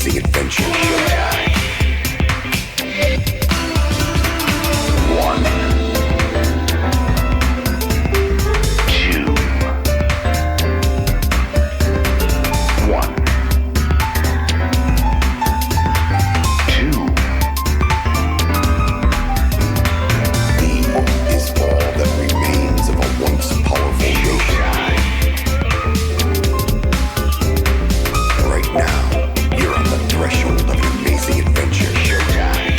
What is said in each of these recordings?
amazing adventure. Showtime. One. Two. One. Two. E is all that remains of a once powerful showtime. Right now, you're on the threshold of an amazing adventure. Showtime.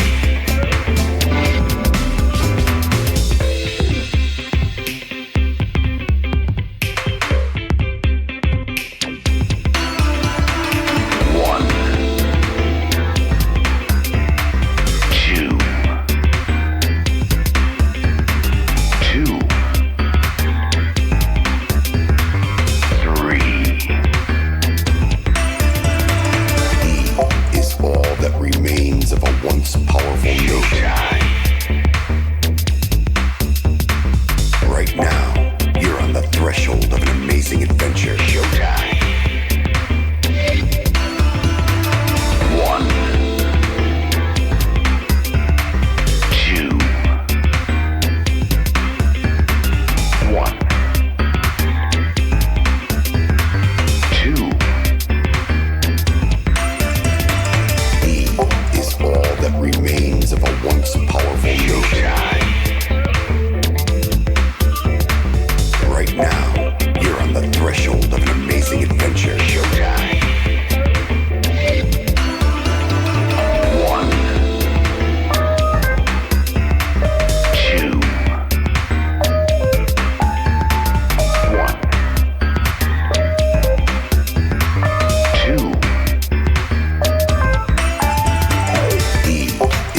One. Two. Two. Three. Is all that remains of a once powerful showtime. Right now, you're on the threshold of an amazing adventure. Showtime. One. Two. One. Two. E is all that remains of a once powerful showtime. Right now, you're on the threshold of an amazing adventure. Showtime. One. Two. One. Two. E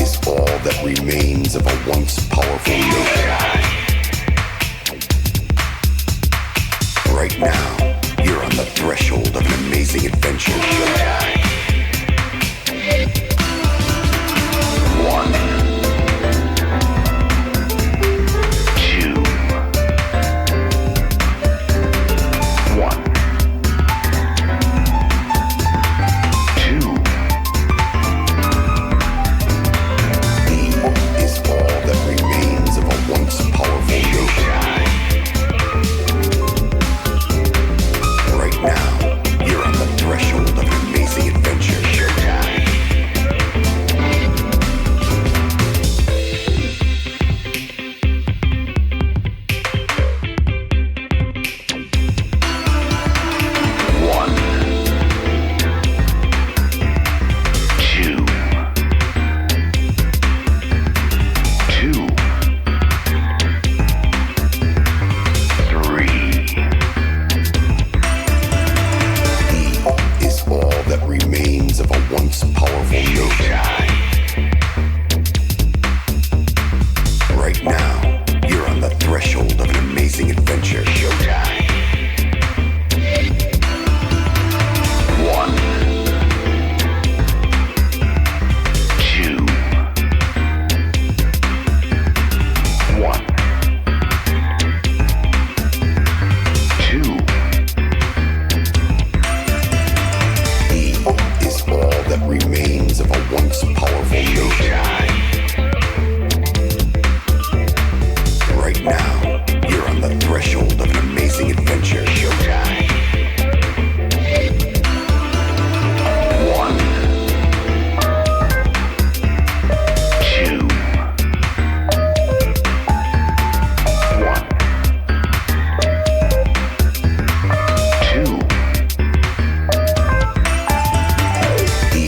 is all that remains of a once powerful showtime. Right now, you're on the threshold of an amazing adventure. Showtime. One. Two. One. Two. E is all that remains of a once powerful showtime. Right now, you're on the threshold of an amazing adventure. Showtime. One. Two. Two. Three. Is all that remains of a once powerful showtime. Right now, you're on the threshold of an amazing adventure. Showtime. One. Two. One. Two. E is all that remains of a once powerful showtime. Right now, you're on the threshold of an amazing adventure. Showtime. One. Two. One. Two. E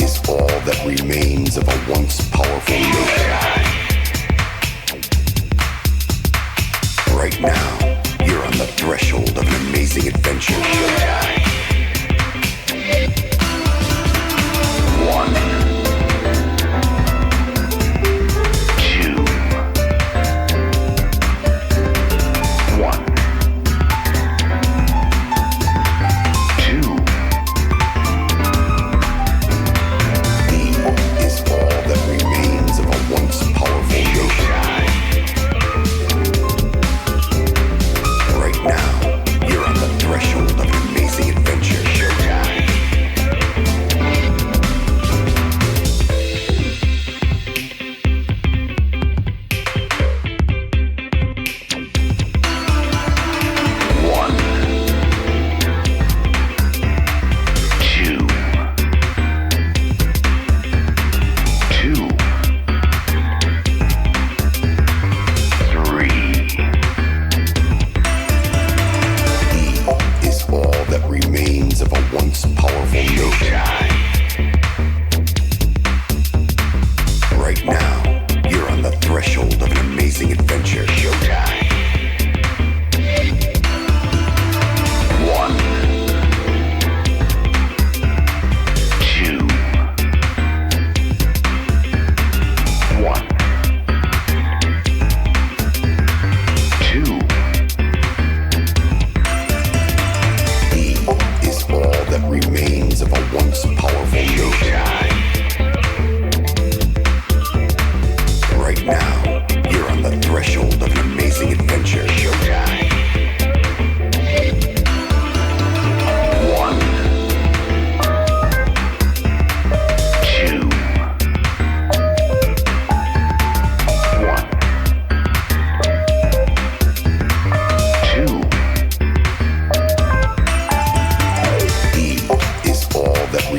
is all that remains of a once powerful showtime. Right now, you're on the threshold of an amazing adventure. Showtime. One. Two. One. Two. E is all that remains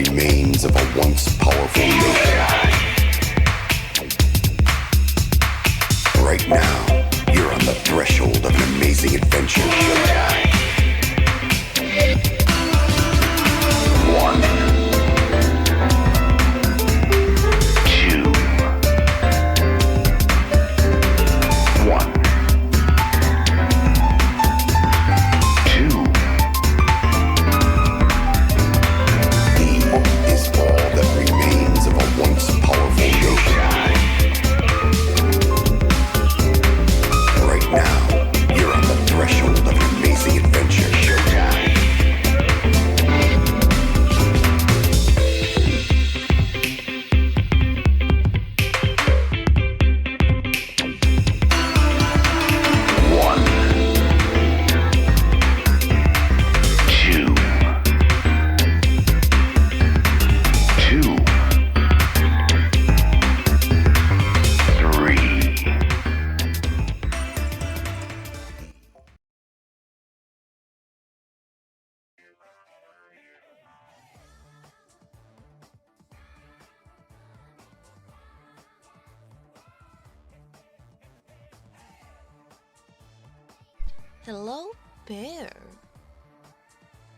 remains of a once powerful nation. Right now, you're on the threshold of an amazing adventure. Showtime. 1, 2, 1, 2. E is all that remains of a once powerful nation. Right now, you're on the threshold of an amazing adventure. Showtime. 1, 2, 2, 3. Hello, Bear.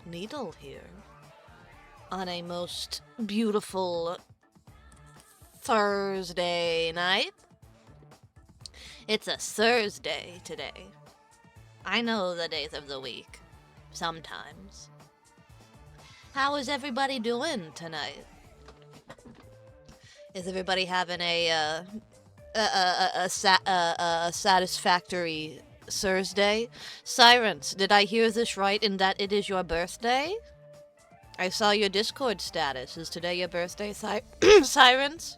Needle here. On a most beautiful Thursday night. It's a Thursday today. I know the days of the week. Sometimes. How is everybody doing tonight? Is everybody having a satisfactory Thursday? Sirens, did I hear this right in that it is your birthday? I saw your Discord status. Is today your birthday, Sirens?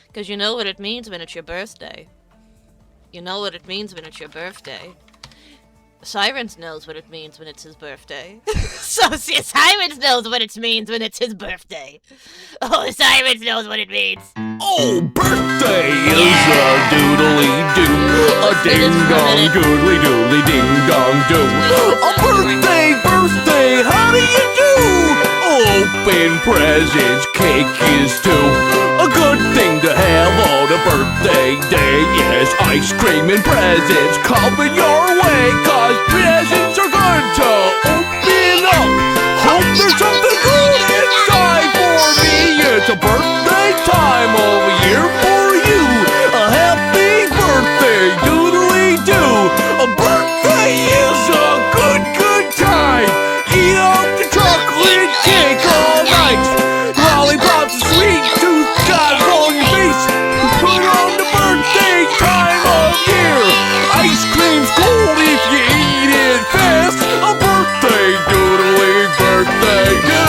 Because you know what it means when it's your birthday. You know what it means when it's your birthday. Sirens knows what it means when it's his birthday. So see, Sirens knows what it means when it's his birthday. Oh, Sirens knows what it means. Oh, birthday is a doodly-doo, a ding-dong doodly-doodly ding-dong-doo. A birthday, how do you do? Open presents, cake is too. A good thing to have on a birthday day. Yes, ice cream and presents coming your way, 'cause presents are good to open up. Hope there's something good inside for me. It's a birthday time of year for you. A happy birthday, doodly-doo. A birthday is a good time. Eat up the chocolate cake all night. Lollipops and sweet tooth got on your face. Put on the birthday time of year. Ice cream's cold if you eat it fast. A birthday, doodly, birthday do.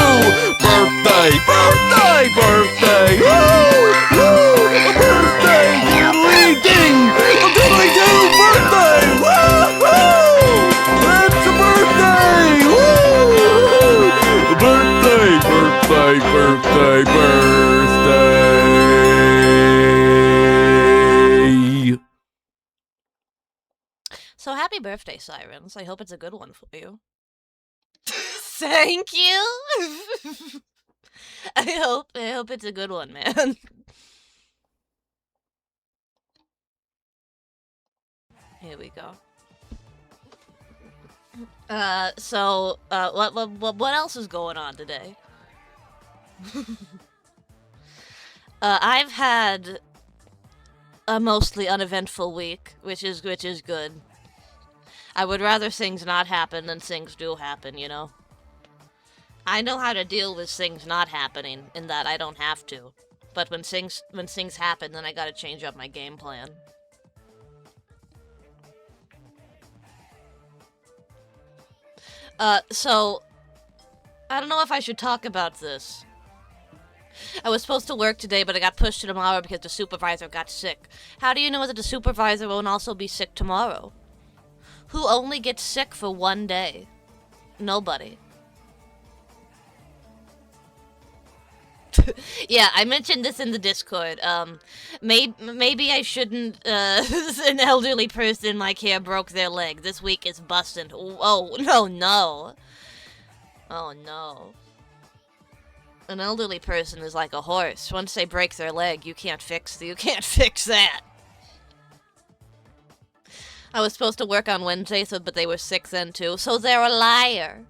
Birthday. Woo! A birthday, doodly ding. A doodly do birthday. Woo! That's a birthday. Woo! Birthday. So happy birthday, Sirens. I hope it's a good one for you. Thank you. I hope it's a good one, man. Here we go. What else is going on today? I've had a mostly uneventful week, which is good. I would rather things not happen than things do happen, you know? I know how to deal with things not happening, in that I don't have to. But when things happen, then I gotta change up my game plan. So, I don't know if I should talk about this. I was supposed to work today, but I got pushed to tomorrow because the supervisor got sick. How do you know that the supervisor won't also be sick tomorrow? Who only gets sick for one day? Nobody. Yeah, I mentioned this in the Discord. Maybe I shouldn't, an elderly person like here broke their leg. This week is busting. Oh, no. Oh, no. An elderly person is like a horse. Once they break their leg, you can't fix that. I was supposed to work on Wednesday, but they were sick then too. So they're a liar.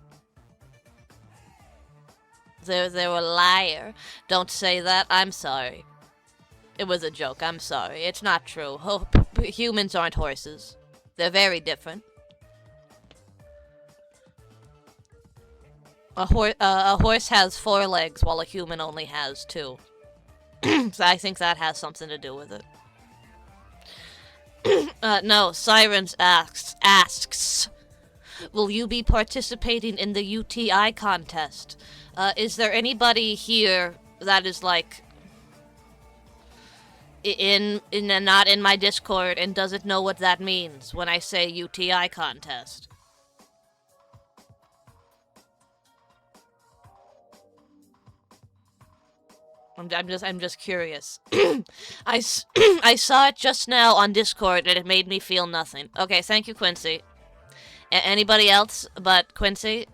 They're a liar. Don't say that. I'm sorry. It was a joke. I'm sorry. It's not true. Humans aren't horses. They're very different. A horse has 4 legs, while a human only has 2. So I think that has something to do with it. No, Sirens asks, will you be participating in the UTI contest? Is there anybody here that is like not in my Discord and doesn't know what that means when I say UTI contest? I'm just curious. I saw it just now on Discord and it made me feel nothing. Okay, thank you, Quincy. Anybody else but Quincy?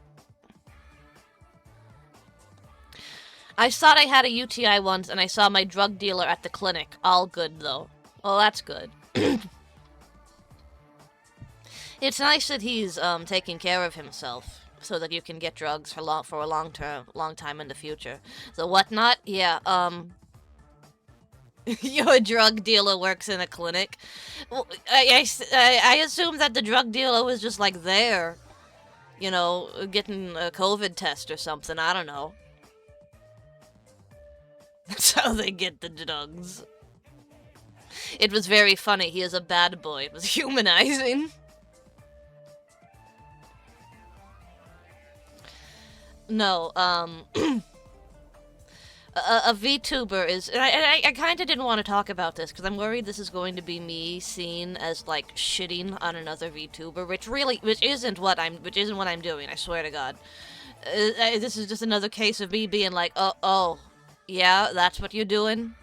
I thought I had a UTI once and I saw my drug dealer at the clinic. All good, though. Well, that's good. It's nice that he's taking care of himself so that you can get drugs for a long time in the future. The whatnot? Yeah, your drug dealer works in a clinic. Well, I assume that the drug dealer was just like there, you know, getting a COVID test or something. I don't know. That's how they get the drugs. It was very funny. He is a bad boy. It was humanizing. No, a VTuber is, and I kind of didn't want to talk about this because I'm worried this is going to be me seen as like shitting on another VTuber, which isn't what I'm doing. I swear to God, this is just another case of me being like, oh, yeah, that's what you're doing.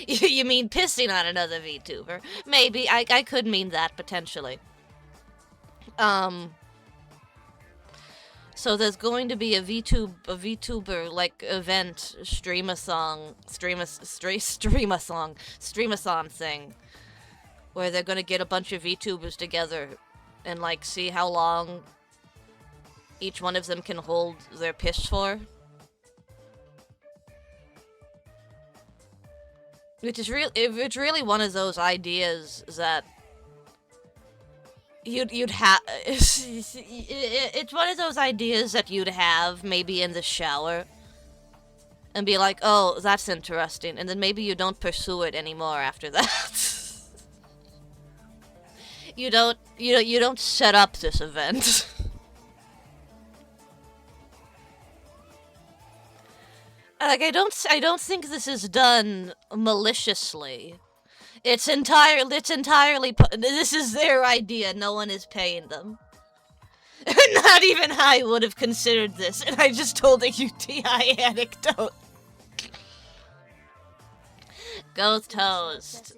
You mean pissing on another VTuber? Maybe I could mean that potentially. So there's going to be a VTuber like event, stream-a-thon thing, where they're gonna get a bunch of VTubers together and like see how long each one of them can hold their piss for. It's really one of those ideas that you'd have. It's one of those ideas that you'd have maybe in the shower and be like, oh, that's interesting, and then maybe you don't pursue it anymore after that. you don't set up this event. Like, I don't think this is done maliciously. It's entirely, this is their idea, no one is paying them. Not even I would have considered this, and I just told a UTI anecdote. Go Toast.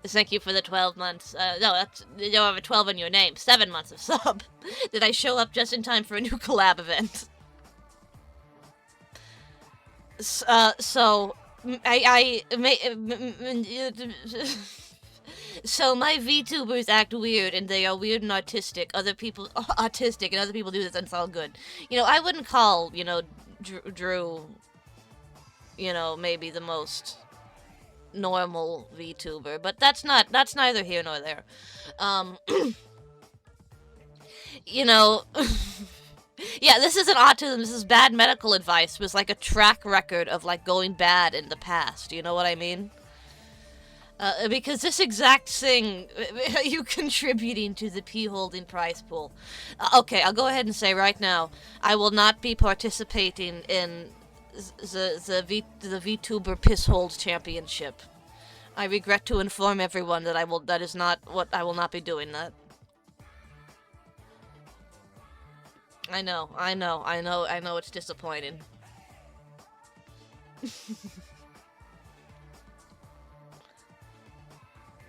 Thank you for the 12 months. No, you don't have a 12 in your name. 7 months of sub. Did I show up just in time for a new collab event? So my VTubers act weird, and they are weird and autistic. Other people autistic, and other people do this, and it's all good. You know, I wouldn't call, you know, Drew, you know, maybe the most normal VTuber, but that's neither here nor there. You know. Yeah, this isn't autism, this is bad medical advice. It was like a track record of like going bad in the past, you know what I mean? Because this exact thing, you contributing to the P-holding prize pool. Okay, I'll go ahead and say right now, I will not be participating in the VTuber Pisshold Championship. I regret to inform everyone that I will not be doing that. I know, it's disappointing.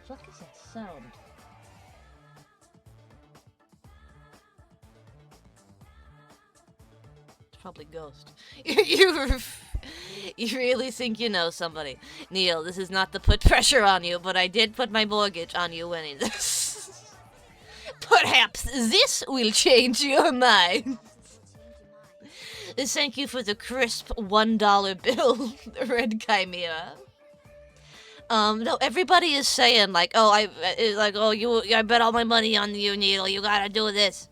What is that sound? probably Ghost. You really think you know somebody. Neil, this is not to put pressure on you, but I did put my mortgage on you winning this. Perhaps this will change your mind. Thank you for the crisp $1 bill, Red Chimera. No, everybody is saying, like, oh, I bet all my money on you, Neil, you gotta do this.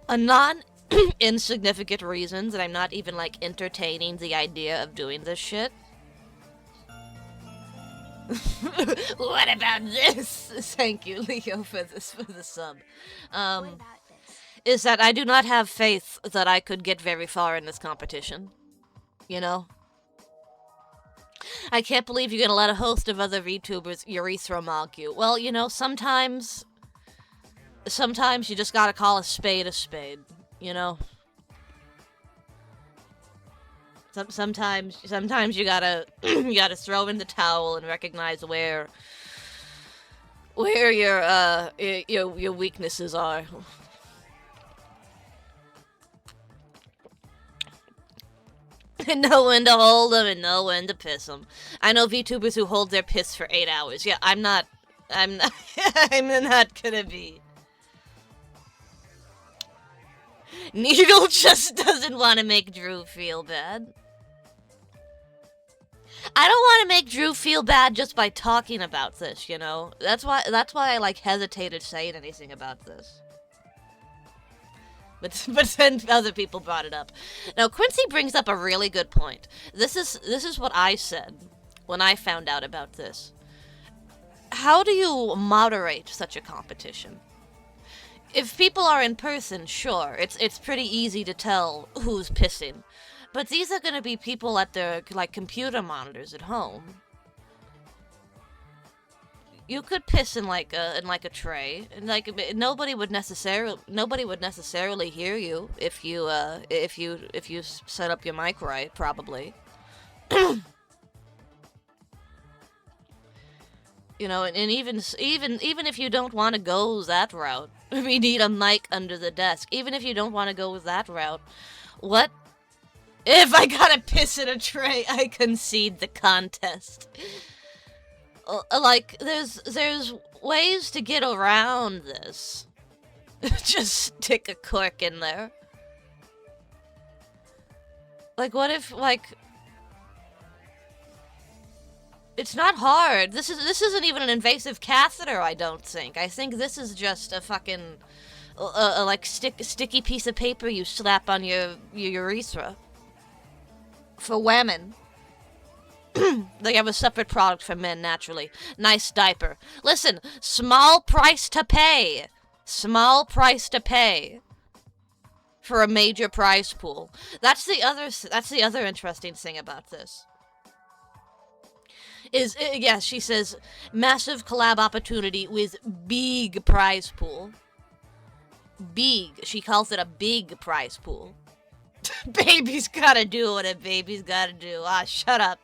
A non-insignificant reason that I'm not even, like, entertaining the idea of doing this shit. What about this? Thank you, Leo, for the sub. Is that I do not have faith that I could get very far in this competition. You know? I can't believe you're gonna let a host of other VTubers urethra mock you. Well, you know, sometimes you just gotta call a spade, you know? Sometimes you gotta you gotta throw in the towel and recognize where your weaknesses are. And know when to hold them and know when to piss them. I know VTubers who hold their piss for 8 hours. Yeah, I'm not I'm not gonna be. Needle just doesn't want to make Drew feel bad. I don't want to make Drew feel bad just by talking about this, you know? That's why I, like, hesitated saying anything about this. But then other people brought it up. Now, Quincy brings up a really good point. This is what I said when I found out about this. How do you moderate such a competition? If people are in person, sure, it's pretty easy to tell who's pissing. But these are going to be people at their, like, computer monitors at home. You could piss in like a tray, and like nobody would necessarily hear you if you set up your mic right, probably. You know, and even if you don't want to go that route, we need a mic under the desk. Even if you don't want to go that route, what if I gotta piss in a tray? I concede the contest. Like, there's ways to get around this. Just stick a cork in there. Like, what if, like... It's not hard. This isn't even an invasive catheter, I don't think. I think this is just a fucking... like, sticky piece of paper you slap on your urethra. For women. They have a separate product for men, naturally. Nice diaper. Listen, small price to pay. Small price to pay. For a major prize pool. That's the other interesting thing about this. Yes, she says, massive collab opportunity with big prize pool. Big. She calls it a big prize pool. Baby's gotta do what a baby's gotta do. Ah, shut up.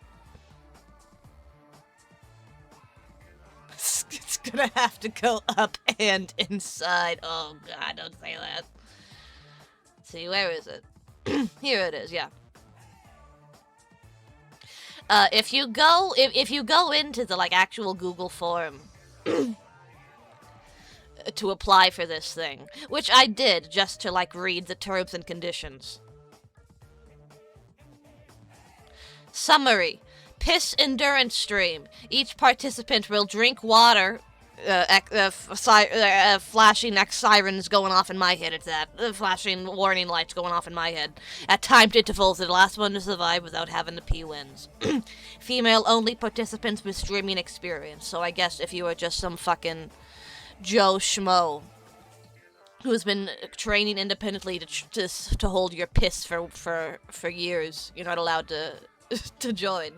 It's gonna have to go up and inside. Oh god, don't say that. Let's see, where is it? Here it is, yeah. If you go into the, like, actual Google form to apply for this thing, which I did just to, like, read the terms and conditions. Summary. Piss endurance stream. Each participant will drink water. Flashing sirens going off in my head. It's that. Flashing warning lights going off in my head. At timed intervals, the last one to survive without having to pee wins. Female-only participants with streaming experience. So I guess if you are just some fucking Joe Schmo who's been training independently to hold your piss for years, you're not allowed to join.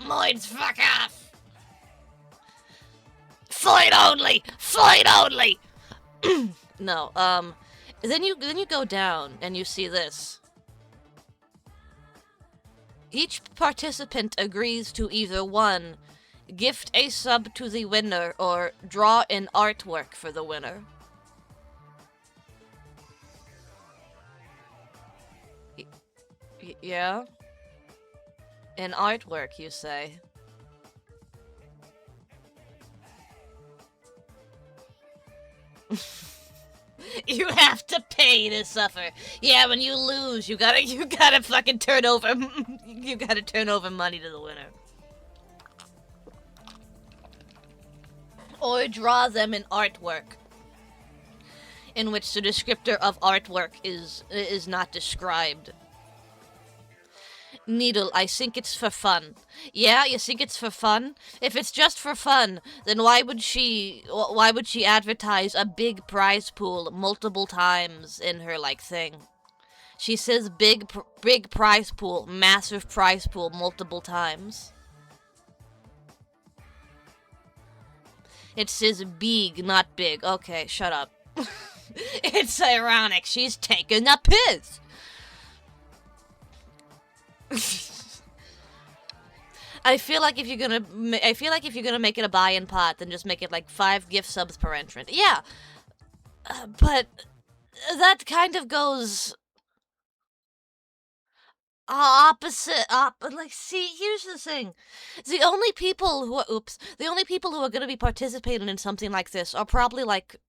Mine's fuck off! Fight only! Fight only! No, then you go down and you see this. Each participant agrees to either 1, gift a sub to the winner, or draw an artwork for the winner. Yeah? In artwork, you say? You have to pay to suffer. Yeah, when you lose, you gotta fucking turn over, you gotta turn over money to the winner. Or draw them in artwork, in which the descriptor of artwork is not described. Needle, I think it's for fun. Yeah, you think it's for fun? If it's just for fun, then why would she advertise a big prize pool multiple times in her, like, thing? She says big prize pool, massive prize pool multiple times. It says big, not big. Okay, shut up. It's ironic. She's taking a piss. I feel like if you're gonna make it a buy-in pot, then just make it like 5 gift subs per entrant. Yeah, but that kind of goes opposite. Like, see, here's the thing: the only people who are gonna be participating in something like this are probably like.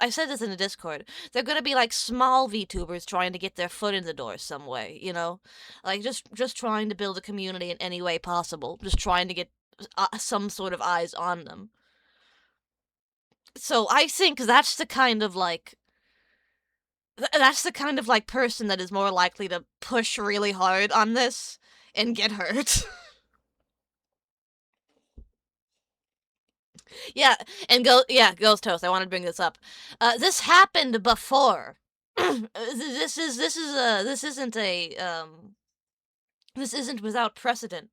I said this in the Discord. They're gonna be like small VTubers trying to get their foot in the door some way, you know, like just trying to build a community in any way possible, just trying to get some sort of eyes on them. So I think that's the kind of like person that is more likely to push really hard on this and get hurt. Yeah, and Ghost Toast. I wanted to bring this up. This happened before. This isn't without precedent.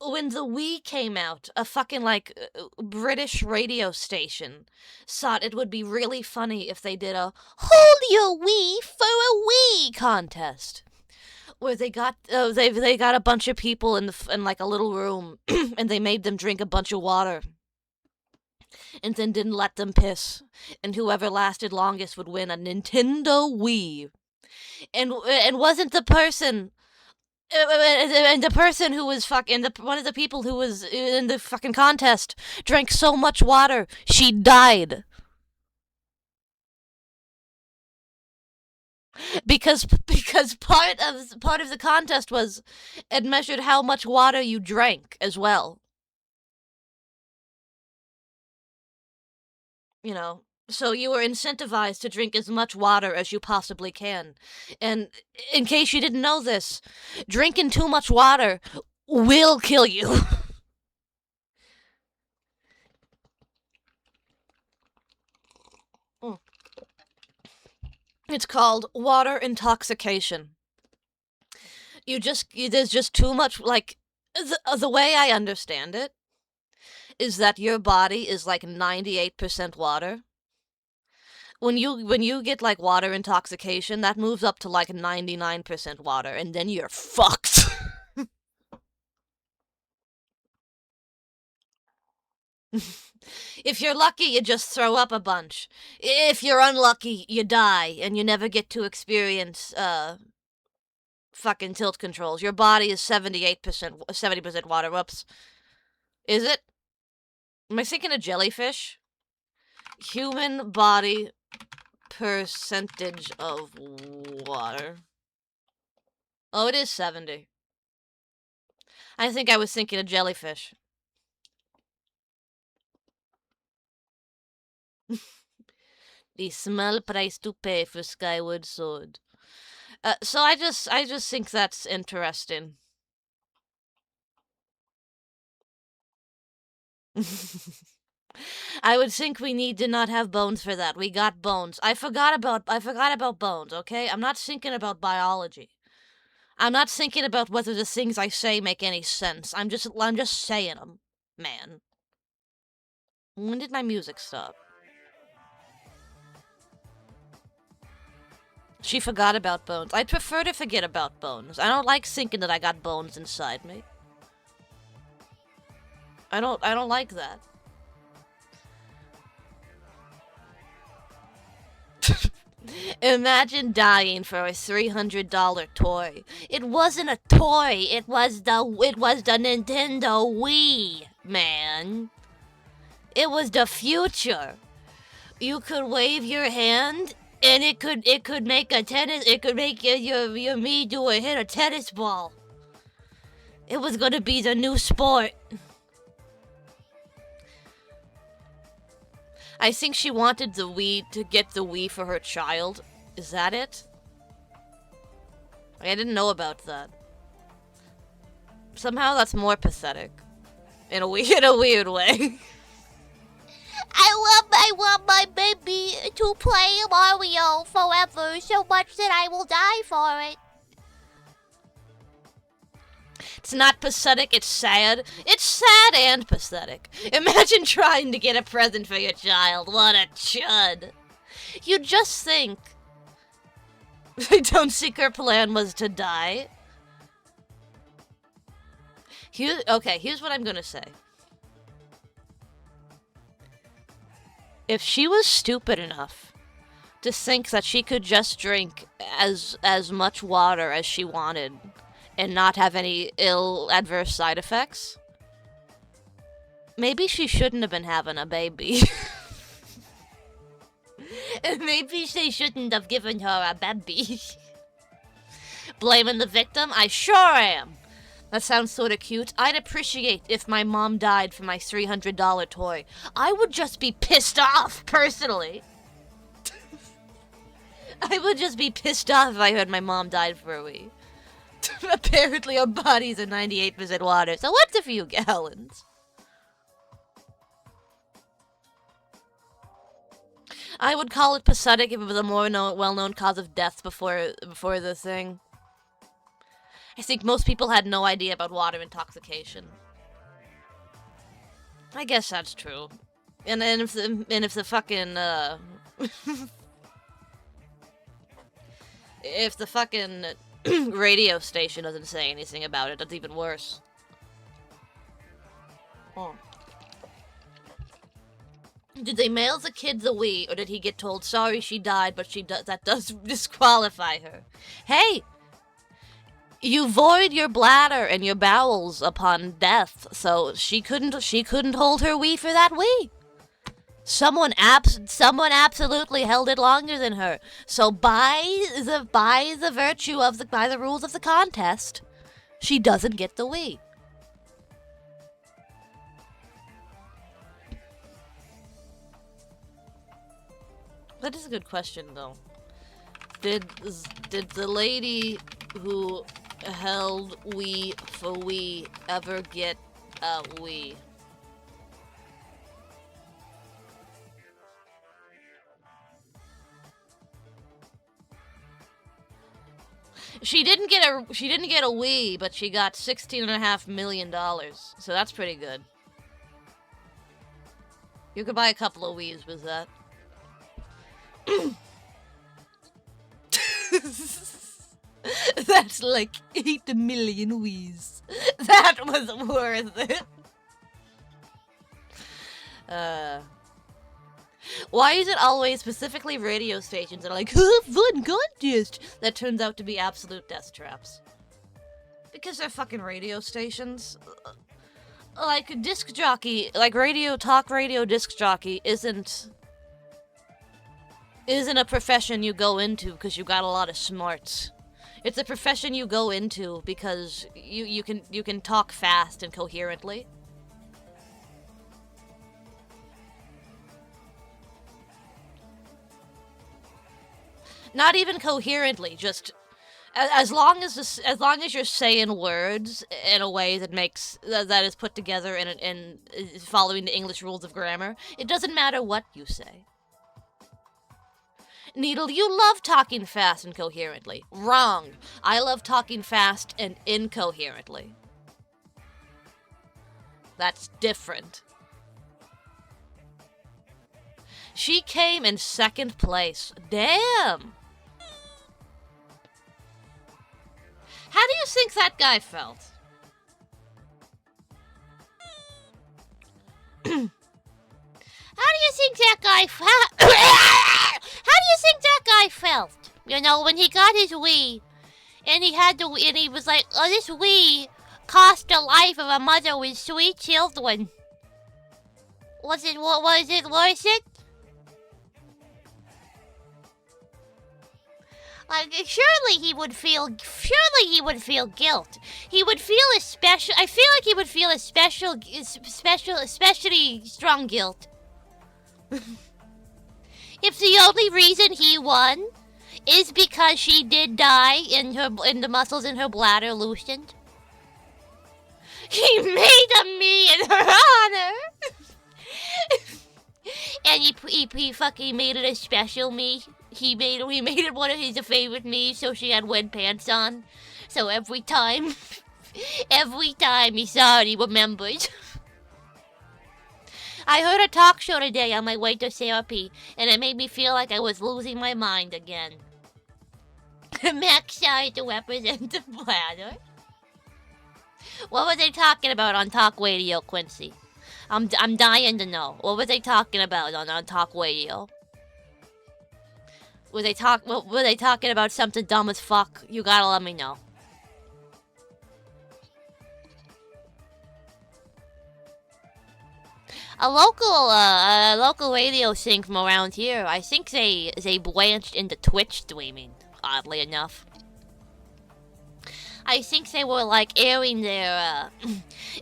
When the Wii came out, a fucking like British radio station thought it would be really funny if they did a "Hold Your Wii for a Wii" contest, where they got they got a bunch of people in like a little room, and they made them drink a bunch of water. And then didn't let them piss, and whoever lasted longest would win a Nintendo Wii. And wasn't the person, and the person who was one of the people who was in the fucking contest drank so much water she died. Because part of the contest was it measured how much water you drank as well. You know, so you were incentivized to drink as much water as you possibly can. And in case you didn't know this, drinking too much water will kill you. It's called water intoxication. There's just too much, like, the way I understand it is that your body is like 98% water. When you get like water intoxication, that moves up to like 99% water, and then you're fucked. If you're lucky, you just throw up a bunch. If you're unlucky, you die, and you never get to experience fucking tilt controls. Your body is 70% water. Whoops. Is it? Am I thinking of jellyfish? Human body percentage of water. Oh, it is 70. I think I was thinking of jellyfish. The small price to pay for Skyward Sword. So I just think that's interesting. I would think we need to not have bones for that. We got bones. I forgot about bones, okay? I'm not thinking about biology. I'm not thinking about whether the things I say make any sense. I'm just saying them, man. When did my music stop? She forgot about bones. I'd prefer to forget about bones. I don't like thinking that I got bones inside me. I don't like that. Imagine dying for a $300 toy. It wasn't a toy. It was the Nintendo Wii, man. It was the future. You could wave your hand, and it could make a tennis. It could make your me do hit a tennis ball. It was gonna be the new sport. I think she wanted the Wii to get the Wii for her child. Is that it? I didn't know about that. Somehow that's more pathetic. In a weird way. I want my baby to play Mario forever so much that I will die for it. It's not pathetic, it's sad. It's sad and pathetic. Imagine trying to get a present for your child. What a chud. You just think. I don't think her plan was to die. Here's what I'm gonna say. If she was stupid enough to think that she could just drink as much water as she wanted and not have any ill adverse side effects, maybe she shouldn't have been having a baby. And maybe they shouldn't have given her a baby. Blaming the victim? I sure am. That sounds sorta cute. I'd appreciate if my mom died for my $300 toy. I would just be pissed off, personally. I would just be pissed off if I heard my mom died for a Wii. Apparently her body's at 98% water, so what's a few gallons? I would call it pathetic if it was a more well-known cause of death before the thing. I think most people had no idea about water intoxication. I guess that's true. And if the fucking if the fucking radio station doesn't say anything about it, that's even worse. Oh. Did they mail the kid the Wii, or did he get told, sorry she died, but that does disqualify her? Hey! You void your bladder and your bowels upon death, so she couldn't hold her Wii for that Wii. Someone absolutely held it longer than her. So by the virtue of by the rules of the contest, she doesn't get the Wii. That is a good question, though. Did the lady who held Wii for Wii ever get a Wii? She didn't get a Wii, but she got $16.5 million. So that's pretty good. You could buy a couple of Wiis with that. That's like 8 million Wiis. That was worth it. Why is it always specifically radio stations that are like, fun contest, that turns out to be absolute death traps? Because they're fucking radio stations. Like, disc jockey, like talk radio disc jockey isn't a profession you go into because you got a lot of smarts. It's a profession you go into because you can talk fast and coherently. Not even coherently, just as long as you're saying words in a way that is put together and following the English rules of grammar, it doesn't matter what you say. Needle, you love talking fast and coherently. Wrong. I love talking fast and incoherently. That's different. She came in second place. Damn! How do you think that guy felt? How do you think that guy felt? felt. You know, when he got his Wii, and he was like, oh, this Wii cost the life of a mother with 3 children. Was it worth it? Like, surely he would feel guilt. He would feel I feel like he would feel especially strong guilt. If the only reason he won is because she did die and the muscles in her bladder loosened. He made a me in her honor. And he fucking made it a special me. He made it one of his favorite me, so she had wet pants on. So every time he saw it, he remembered. I heard a talk show today on my way to therapy, and it made me feel like I was losing my mind again. Max started to represent the bladder. What were they talking about on talk radio, Quincy? I'm dying to know. What were they talking about on talk radio? Were they talking about something dumb as fuck? You gotta let me know. A local radio thing from around here, I think they branched into Twitch streaming, oddly enough. I think they were like airing their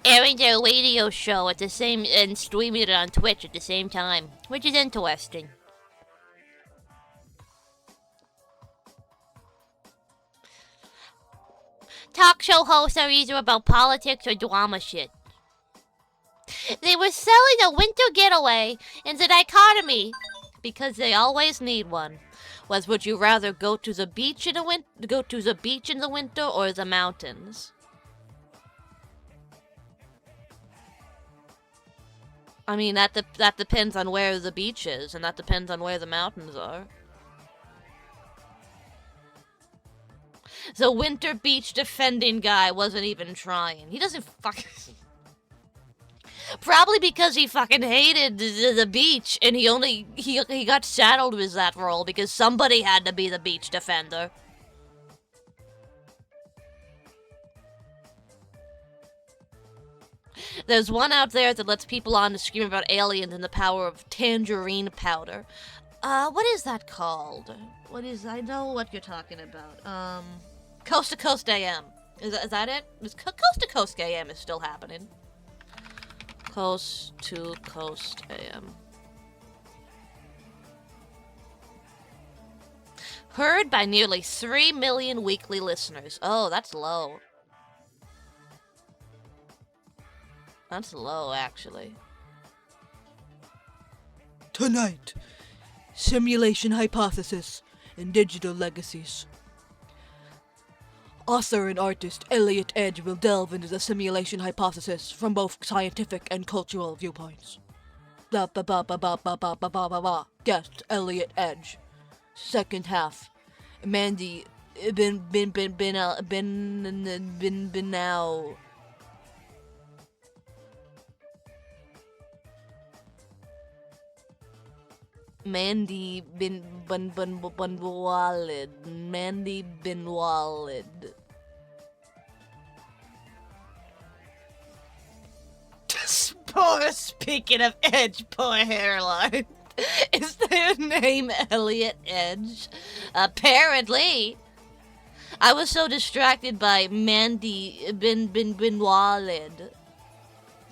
radio show at the same and streaming it on Twitch at the same time, which is interesting. Talk show hosts are either about politics or drama shit. They were selling a winter getaway, and the dichotomy, because they always need one, was would you rather go to the beach in the winter or the mountains? I mean, that depends on where the beach is, and that depends on where the mountains are. The winter beach defending guy wasn't even trying. He doesn't fucking... Probably because he fucking hated the beach, and he got saddled with that role because somebody had to be the beach defender. There's one out there that lets people on to scream about aliens and the power of tangerine powder. What is that called? I know what you're talking about. Coast to Coast AM. Is that it? Coast to Coast AM is still happening. Coast to Coast AM. Heard by nearly 3 million weekly listeners. Oh, that's low. That's low, actually. Tonight, Simulation Hypothesis and Digital Legacies. Author and artist Elliot Edge will delve into the simulation hypothesis from both scientific and cultural viewpoints. Blah blah blah blah blah blah blah blah blah blah blah. Guest Elliot Edge. Second half, Mandy now. Mandy bin Walid. Mandy bin Walid. Speaking of Edge, poor hairline. Is their name Elliot Edge? Apparently. I was so distracted by Mandy bin Walid,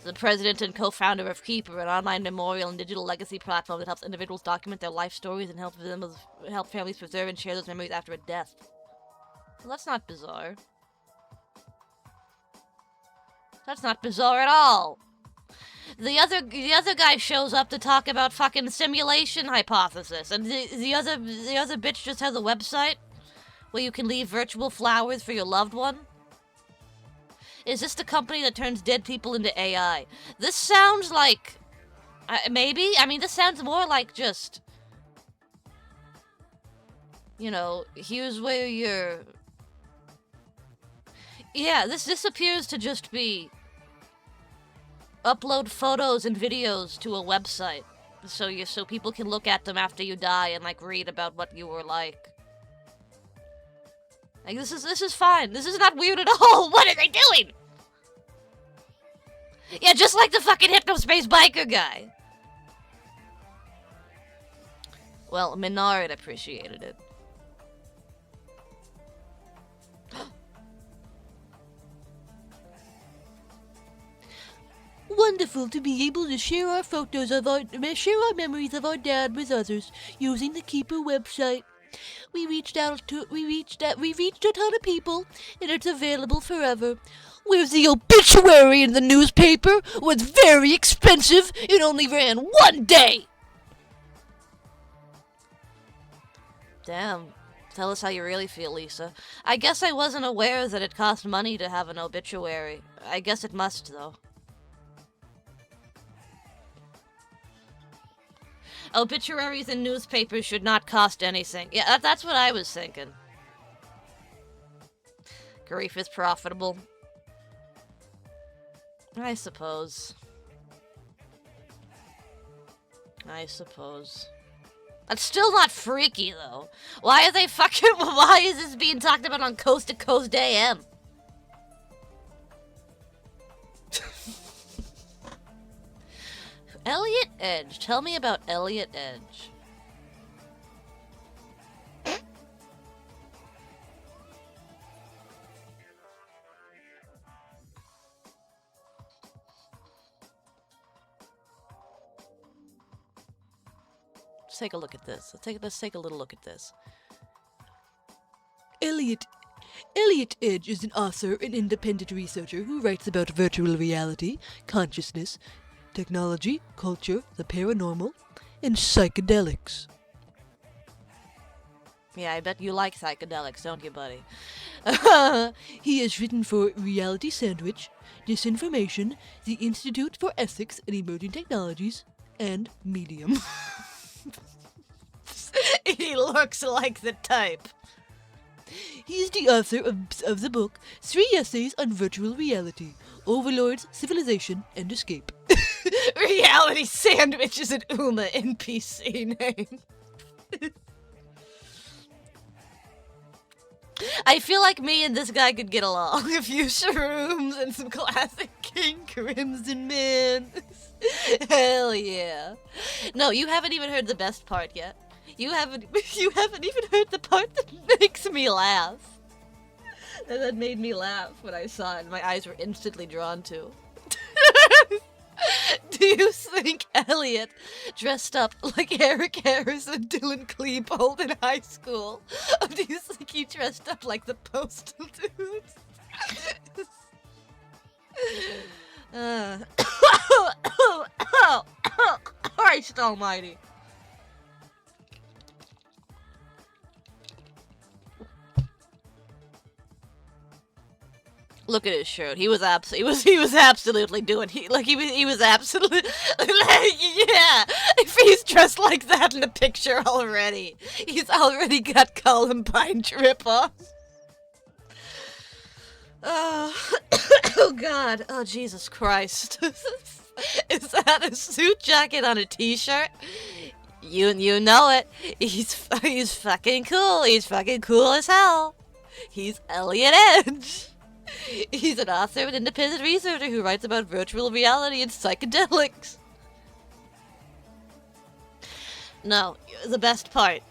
the president and co-founder of Keeper, an online memorial and digital legacy platform that helps individuals document their life stories and help families preserve and share those memories after a death. Well, that's not bizarre. That's not bizarre at all. The other guy shows up to talk about fucking simulation hypothesis, and the other bitch just has a website where you can leave virtual flowers for your loved one. Is this the company that turns dead people into AI? This sounds like... maybe? I mean, this sounds more like just... You know, here's where you're... Yeah, this appears to just be... Upload photos and videos to a website. So people can look at them after you die and, like, read about what you were like. Like, this is fine. This is not weird at all. What are they doing? Yeah, just like the fucking Hypnospace biker guy. Well, Menard appreciated it. Wonderful to be able to share our photos of share our memories of our dad with others using the Keeper website. We reached a ton of people, and it's available forever. Where the obituary in the newspaper was very expensive, it only ran 1 day. Damn. Tell us how you really feel, Lisa. I guess I wasn't aware that it cost money to have an obituary. I guess it must, though. Obituaries in newspapers should not cost anything. Yeah, that's what I was thinking. Grief is profitable. I suppose. That's still not freaky, though. Why is this being talked about on Coast to Coast AM? Elliot Edge. Tell me about Elliot Edge. Let's take a look at this. Let's take a little look at this. Elliot Edge is an author and independent researcher who writes about virtual reality, consciousness, technology, culture, the paranormal, and psychedelics. Yeah, I bet you like psychedelics, don't you, buddy? He has written for Reality Sandwich, Disinformation, the Institute for Ethics and Emerging Technologies, and Medium. He looks like the type. He is the author of the book 3 Essays on Virtual Reality, Overlords, Civilization, and Escape. Reality Sandwich is an Uma NPC name. I feel like me and this guy could get along. A few shrooms and some classic King Crimson Man. Hell yeah. No, you haven't even heard the best part yet. You haven't even heard the part that makes me laugh. That made me laugh when I saw it and my eyes were instantly drawn to. Do you think Elliot dressed up like Eric Harris and Dylan Klebold in high school? Or do you think he dressed up like the Postal Dudes? Christ almighty. Look at his shirt. He was absolutely doing. He was absolutely like, yeah. If he's dressed like that in the picture already, he's already got Columbine drip on. Oh God. Oh Jesus Christ. Is that a suit jacket on a t-shirt? You know it. He's fucking cool. He's fucking cool as hell. He's Elliot Edge. He's an author and independent researcher who writes about virtual reality and psychedelics. No, the best part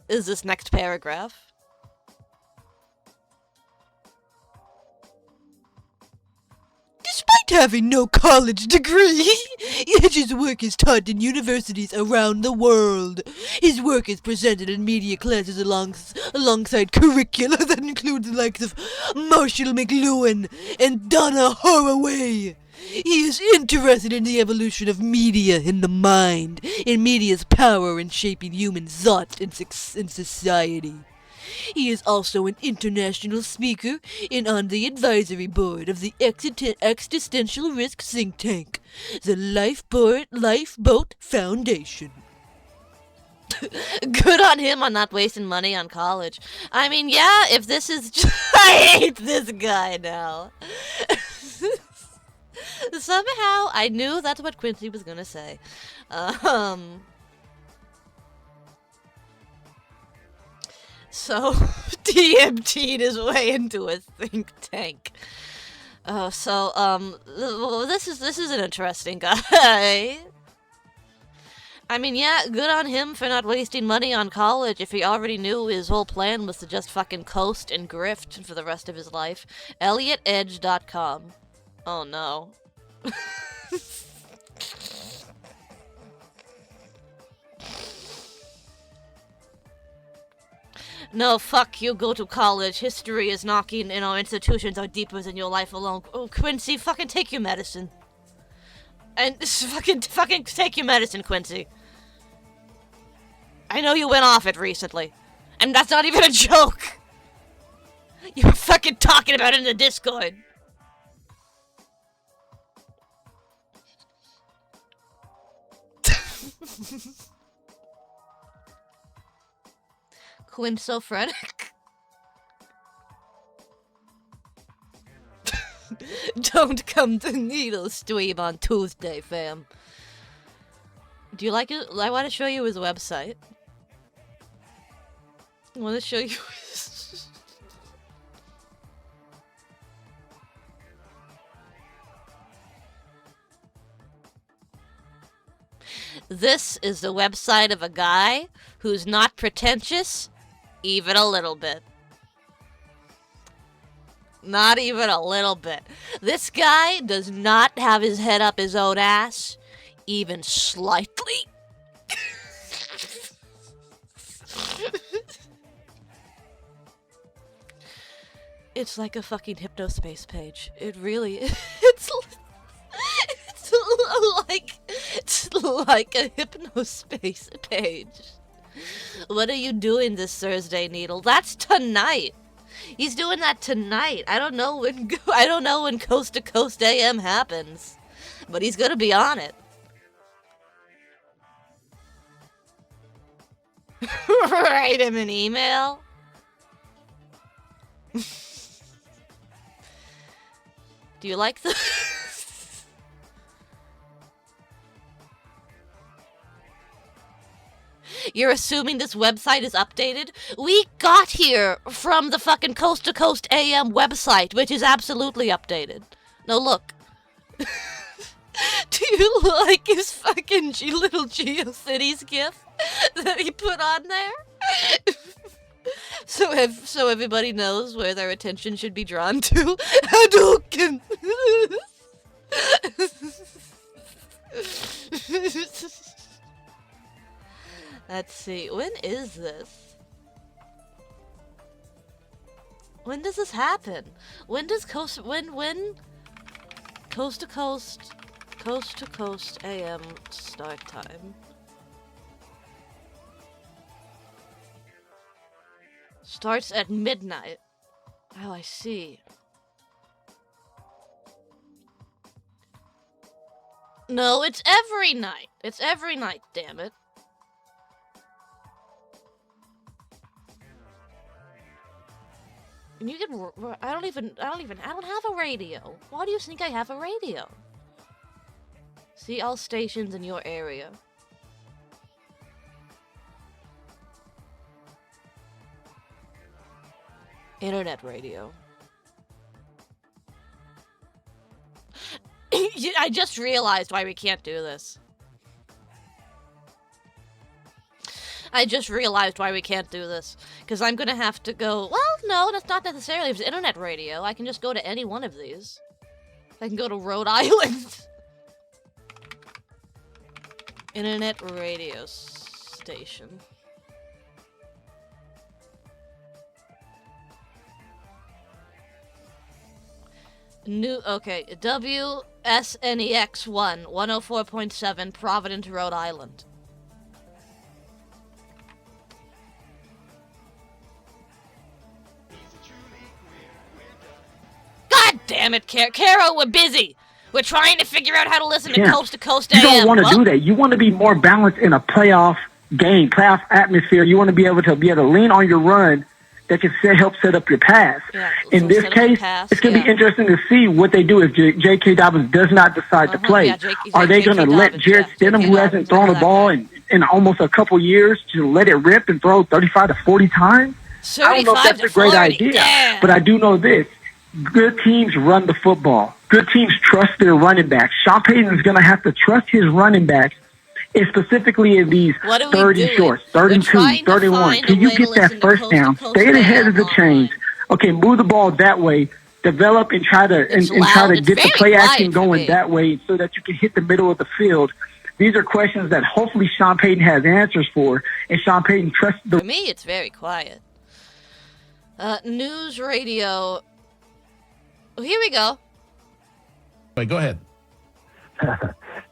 is this next paragraph. Despite having no college degree, Edge's work is taught in universities around the world. His work is presented in media classes alongside curricula that include the likes of Marshall McLuhan and Donna Haraway. He is interested in the evolution of media in the mind, in media's power in shaping human thought and society. He is also an international speaker and on the advisory board of the existential risk think tank, the Lifeboat Foundation. Good on him on not wasting money on college. I mean, yeah, if this is I hate this guy now. Somehow, I knew that's what Quincy was gonna say. So, DMT'd his way into a think tank. This is an interesting guy. I mean, yeah, good on him for not wasting money on college if he already knew his whole plan was to just fucking coast and grift for the rest of his life. ElliotEdge.com. Oh no. No, fuck you, go to college. History is knocking, institutions are deeper than your life alone. Oh, Quincy, fucking take your medicine. And fucking take your medicine, Quincy. I know you went off it recently. And that's not even a joke. You were fucking talking about it in the Discord. Quinzophrenic? Don't come to Needle Stream on Tuesday, fam. Do you like it? I want to show you his website. I want to show you his... This is the website of a guy who's not pretentious, even a little bit. Not even a little bit. This guy does not have his head up his own ass, even slightly. It's like a fucking Hypnospace page. It really is. It's like a Hypnospace page. What are you doing this Thursday, Needle? That's tonight. He's doing that tonight. I don't know when Coast to Coast AM happens, but he's gonna be on it. Write him an email. Do you like the... You're assuming this website is updated? We got here from the fucking Coast to Coast AM website, which is absolutely updated. No, look. Do you like his fucking little GeoCities gif that he put on there? So everybody knows where their attention should be drawn to. Hadouken! Let's see, when is this? When does this happen? When does Coast to Coast AM start time? Starts at midnight. Oh, I see. No, it's every night. It's every night, damn it. And you can, I don't have a radio. Why do you think I have a radio? See all stations in your area. Internet radio. I just realized why we can't do this. Because I'm gonna have to go... Well, no, that's not necessarily. If it's internet radio, I can just go to any one of these. I can go to Rhode Island. Internet radio station. Okay, WSNEX1, 104.7, Providence, Rhode Island. God damn it, Caro, we're busy. We're trying to figure out how to listen to Coast AM. You don't want to do that. You want to be more balanced in a playoff game, playoff atmosphere. You want to be able to lean on your run that can help set up your pass. Yeah, in this case, it's going to be interesting to see what they do if J.K. Dobbins does not decide to play. Yeah, Are they going to let Jarrett Stidham, who hasn't thrown a ball in almost a couple years, to let it rip and throw 35 to 40 times? I don't know if 35 that's to a great 40. idea, Damn. but I do know this. Good teams run the football. Good teams trust their running backs. Sean Payton is going to have to trust his running backs, and specifically in these What are we 30 doing? shorts, We're 32, trying to 31. find Can a you way get to that listen to first Coast to down? Coast Stay ahead of the AM chains. online. Okay, move the ball that way. Develop and try to It's and try loud. to It's get the very play action quiet for going me. that way so that you can hit the middle of the field. These are questions that hopefully Sean Payton has answers for, and Sean Payton trusts the For me, it's very quiet. News radio. Oh, here we go. Wait, go ahead.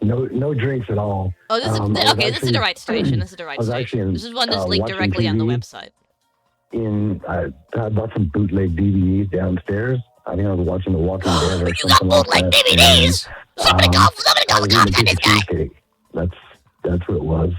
No drinks at all. Oh, this is I was okay. This is actually- the right station. This is the right I was actually station. in, This is one that's linked watching directly on the TV. website. I bought some bootleg DVDs downstairs. I think I was watching The Walking Dead or You got something like bootleg that. DVDs! Somebody And, go! Somebody go! I was Come eating a get piece this of guy! cheesecake. That's what it was.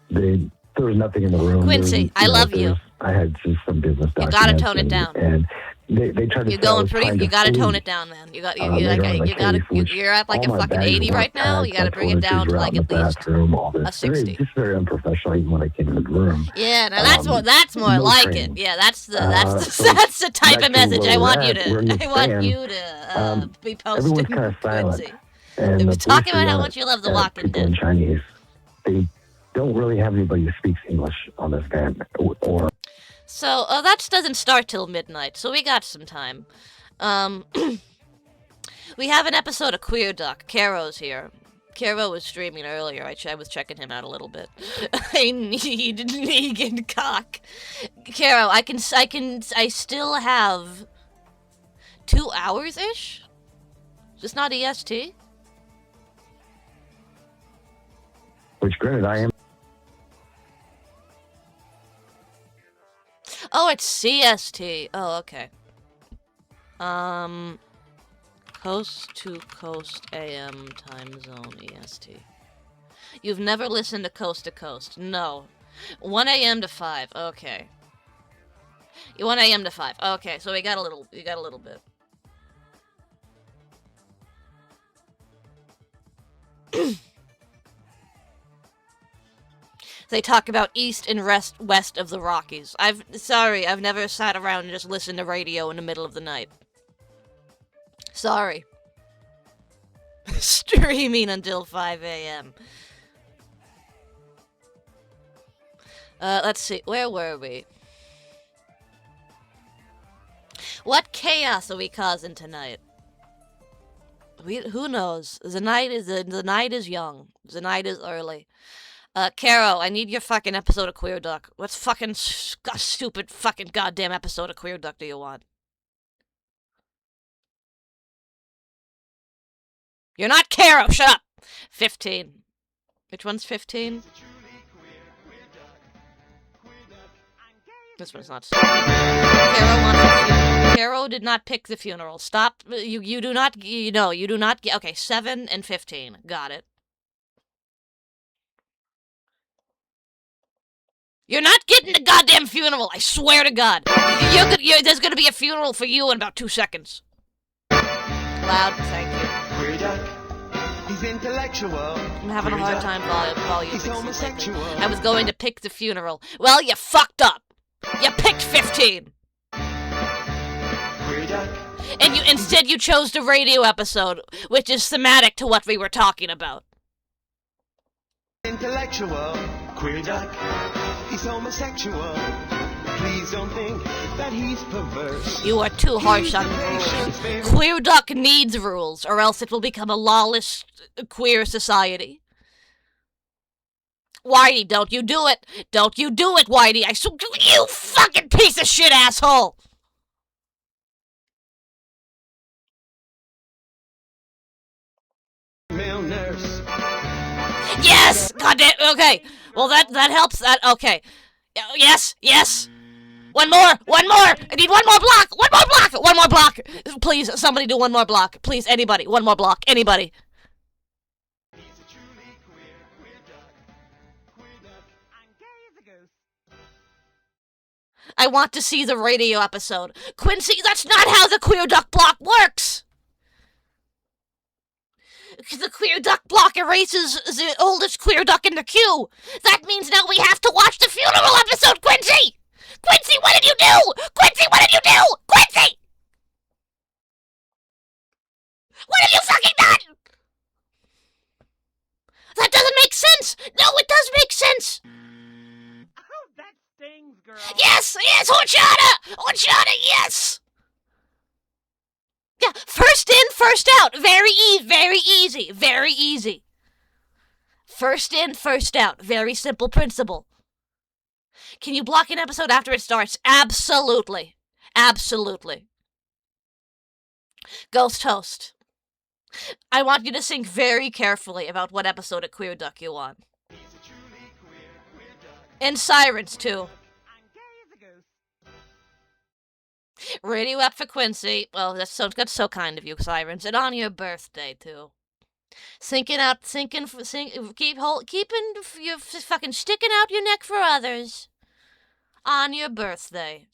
There was nothing in the room. Quincy, I love you. I had just some business You documents. gotta tone it down. And they tried to You're say I going was pretty. trying You to gotta tone flee. it down, man. You got. Later on in the You gotta. case, which You're at like a all my fucking bags 80 were right now. packed, You gotta my bring it down to toiletries were like out in at the least bathroom, all this. a 60. Just very unprofessional even when I came into the room. Yeah, now that's more. That's more no like training. it. Yeah, that's the. So That's the type back of to message where I we're want at, you we're in to. the I want fan. you to be posting. Everyone's kind of silent. Quincy. And They the was talking police about how are much you love The at Walking people Dead. in Chinese. They don't really have anybody who speaks English on this van. Or So that doesn't start till midnight, so we got some time. We have an episode of Queer Duck. Caro's here. Caro was streaming earlier. I was checking him out a little bit. I need Negan cock. Caro, I still have 2 hours ish. Is this not EST? which, granted, I am. Oh, it's CST. Oh, okay. Coast to Coast AM time zone EST. You've never listened to Coast? No. 1 a.m. to 5. Okay. 1 a.m. to 5. Okay, so we got a little bit. They talk about east and west of the Rockies. I've never sat around and just listened to radio in the middle of the night. Sorry. Streaming until 5 a.m. Let's see. Where were we? What chaos are we causing tonight? Who knows? The night is young. The night is early. Caro, I need your fucking episode of Queer Duck. What fucking stupid fucking goddamn episode of Queer Duck do you want? You're not Caro, shut up! 15. Which one's 15? This one's not. Caro wants a funeral. Caro did not pick the funeral. Stop. You do not. You do not. Okay, 7 and 15. Got it. You're not getting the goddamn funeral. I swear to God. There's gonna be a funeral for you in about 2 seconds. Loud. Thank you. Queer Duck, he's intellectual. I'm having a hard time volume He's mixing homosexual. lately. I was going to pick the funeral. Well, you fucked up. You picked 15. Queer Duck, And instead you chose the radio episode, which is thematic to what we were talking about. intellectual. Queer Duck, he's homosexual. Please don't think that he's perverse. You are too harsh on the rules. Queer Duck needs rules, or else it will become a lawless queer society. Whitey, don't you do it. Don't you do it, Whitey. You fucking piece of shit asshole. Male nurse. Yes! Goddamn. Okay. Well, that helps. Okay. Yes. One more. I need one more block. One more block. Please, somebody do one more block. Please, anybody. One more block. Anybody. I want to see the radio episode. Quincy, that's not how the Queer Duck block works. The Queer Duck block erases the oldest Queer Duck in the queue. That means now we have to watch the funeral episode, Quincy! sense! No, it does make sense! Oh, that stings, girl. Yes! Yes! Horchata! Horchata, yes! Yeah, first in, first out. Very easy. Very easy. First in, first out. Very simple principle. Can you block an episode after it starts? Absolutely. Absolutely. Ghost host. I want you to think very carefully about what episode of Queer Duck you want. And Sirens, too. Radio up for Quincy. Well, that's so kind of you, Sirens. And on your birthday, too. Keeping you fucking sticking out your neck for others. On your birthday.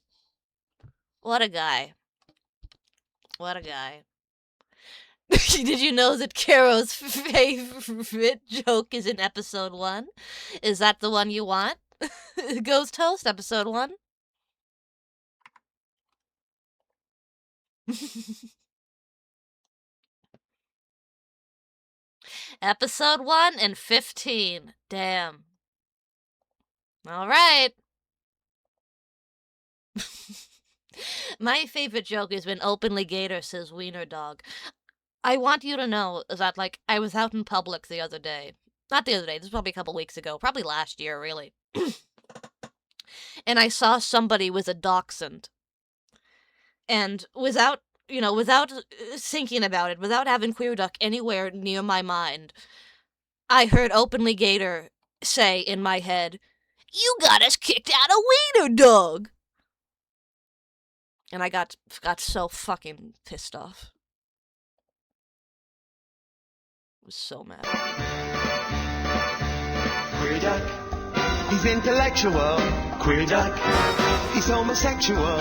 What a guy. What a guy. Did you know that Caro's favorite joke is in episode 1? Is that the one you want? Ghost host, episode 1? Episode 1 and 15. Damn. All right. My favorite joke is when Openly Gator says wiener dog. I want you to know that, like, I was out in public the other day. Not the other day, this was probably a couple weeks ago. Probably last year, really. And I saw somebody with a dachshund. And without thinking about it, without having Queer Duck anywhere near my mind, I heard Openly Gator say in my head, "You got us kicked out of wiener dog." And I got so fucking pissed off. I was so mad. Queer Duck, he's intellectual. Queer Duck, he's homosexual.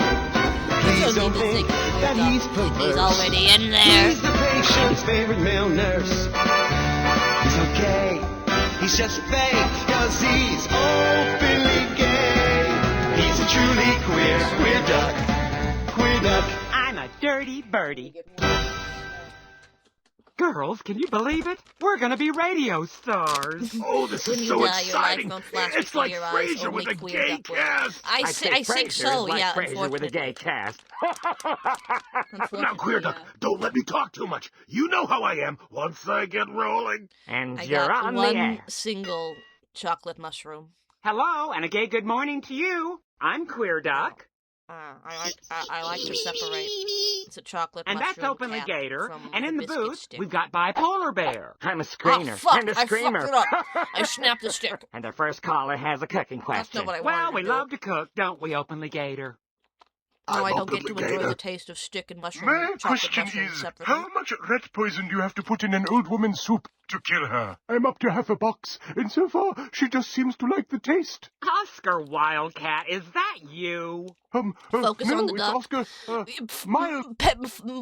Please don't think that he's perverse. He's already in there. He's the patient's favorite male nurse. He's okay, he's just fake, 'cause he's openly gay. He's a truly queer duck. Queer Duck. I'm a dirty birdie. Girls, can you believe it? We're gonna be radio stars. Oh, this When is you so die, your life exciting. won't flash It's before like your eyes. Frasier Only with a Queer gay Duck will. cast. I think so, yeah, Frasier with a gay unfortunately. cast. Now, Queer Duck, don't let me talk too much. You know how I am once I get rolling. And I you're got on the one air. single chocolate mushroom. Hello, and a gay good morning to you. I'm Queer Duck. I like to separate. It's a chocolate And mushroom that's Openly cap Gator. from And in the biscuit booth, stick. we've got Bipolar Bear. I'm a Oh, screener. fuck! And a I screamer. fucked it up. I snapped the stick. And our first caller has a cooking question. That's not what I well, wanted we to do. love to cook, don't we, Openly Gator? No, I I'm don't get to Openly enjoy Gator. the taste of stick and mushroom. My chocolate question mushroom is, separately. how much rat poison do you have to put in an old woman's soup to kill her? I'm up to half a box, and so far, she just seems to like the taste. Oscar Wildcat, is that you? Focus no, on the it's duck. Oscar, Miles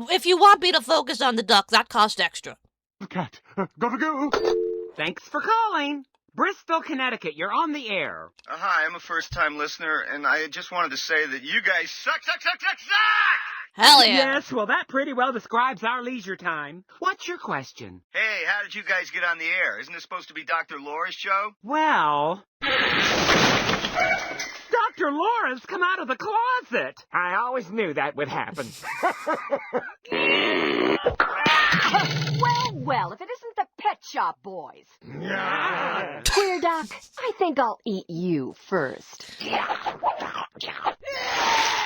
If you want me to focus on the duck, that costs extra. Cat. Gotta go. Thanks for calling. Bristol, Connecticut, you're on the air. Hi, I'm a first-time listener, and I just wanted to say that you guys suck! Hell yeah. Yes, well, that pretty well describes our leisure time. What's your question? Hey, how did you guys get on the air? Isn't this supposed to be Dr. Laura's show? Well... Dr. Laura's come out of the closet. I always knew that would happen. Well, if it isn't the Pet Shop Boys. Queer Duck, I think I'll eat you first.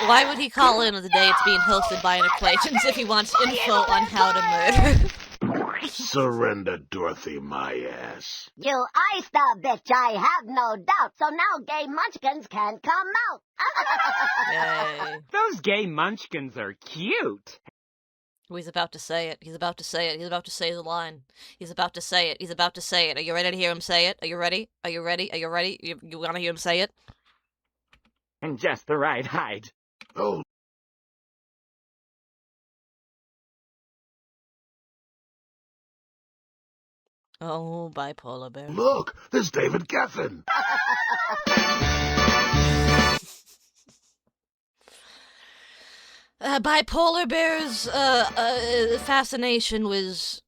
Why would he call in on the day it's being hosted by an acquaintance if he wants info on how to murder? Surrender, Dorothy, my ass. You iced the bitch, I have no doubt. So now gay munchkins can come out. Yay. Those gay munchkins are cute. Oh, he's about to say it. He's about to say it. He's about to say the line. He's about to say it. He's about to say it. Are you ready to hear him say it? Are you ready? Are you ready? Are you ready? You want to hear him say it? And just the right height. Oh. Oh, Bipolar Bear. Look, there's David Geffen. Bipolar Bear's fascination was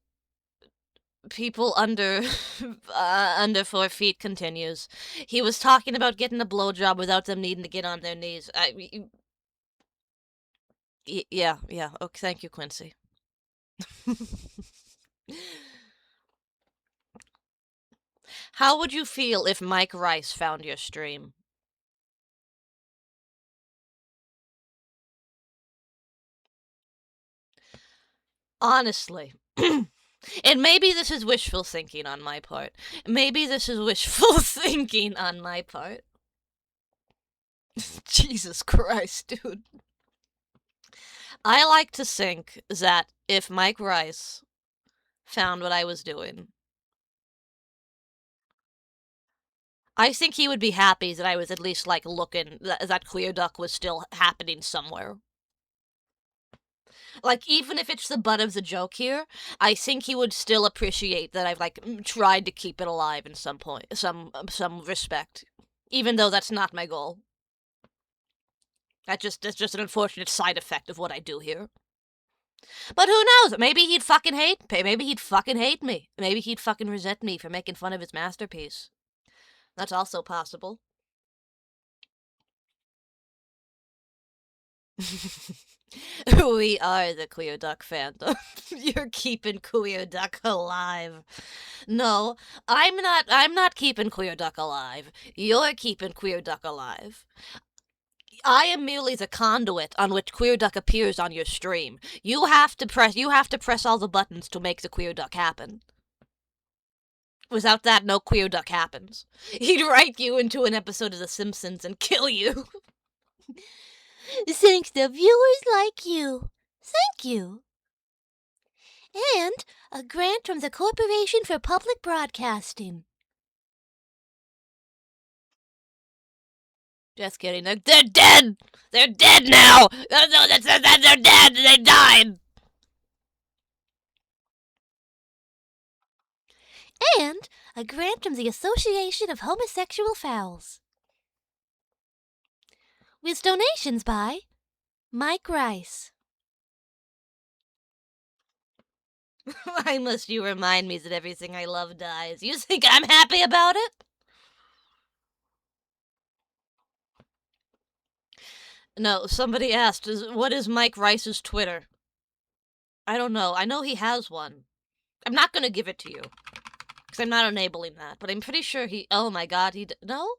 people under under 4 feet continues. He was talking about getting a blowjob without them needing to get on their knees. Yeah. Okay, thank you, Quincy. How would you feel if Mike Rice found your stream? Honestly. And maybe this is wishful thinking on my part. Maybe this is wishful thinking on my part. Jesus Christ, dude. I like to think that if Mike Rice found what I was doing, I think he would be happy that I was at least, like, looking, that Queer Duck was still happening somewhere. Like, even if it's the butt of the joke here, I think he would still appreciate that I've, like, tried to keep it alive in some point, some respect. Even though that's not my goal. That's just an unfortunate side effect of what I do here. But who knows? Maybe he'd fucking hate me. Maybe he'd fucking hate me. Maybe he'd fucking resent me for making fun of his masterpiece. That's also possible. We are the Queer Duck fandom. You're keeping Queer Duck alive. No, I'm not keeping Queer Duck alive. You're keeping Queer Duck alive. I am merely the conduit on which Queer Duck appears on your stream. You have to press all the buttons to make the Queer Duck happen. Without that, no Queer Duck happens. He'd write you into an episode of The Simpsons and kill you. Thanks to viewers like you. Thank you. And a grant from the Corporation for Public Broadcasting. Just kidding. They're dead! They're dead now! No, they're dead! They died! And a grant from the Association of Homosexual Fowls. With donations by Mike Rice. Why must you remind me that everything I love dies? You think I'm happy about it? No, somebody asked, what is Mike Rice's Twitter? I don't know. I know he has one. I'm not going to give it to you. Because I'm not enabling that. But I'm pretty sure he... Oh my god, no?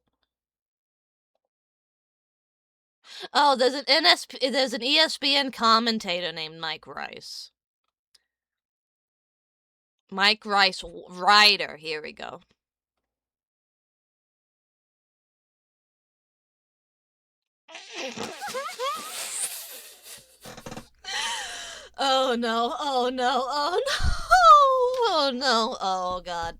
Oh, there's an ESPN commentator named Mike Rice. Mike Rice Ryder. Here we go. Oh no, oh no, oh no, oh no, oh god.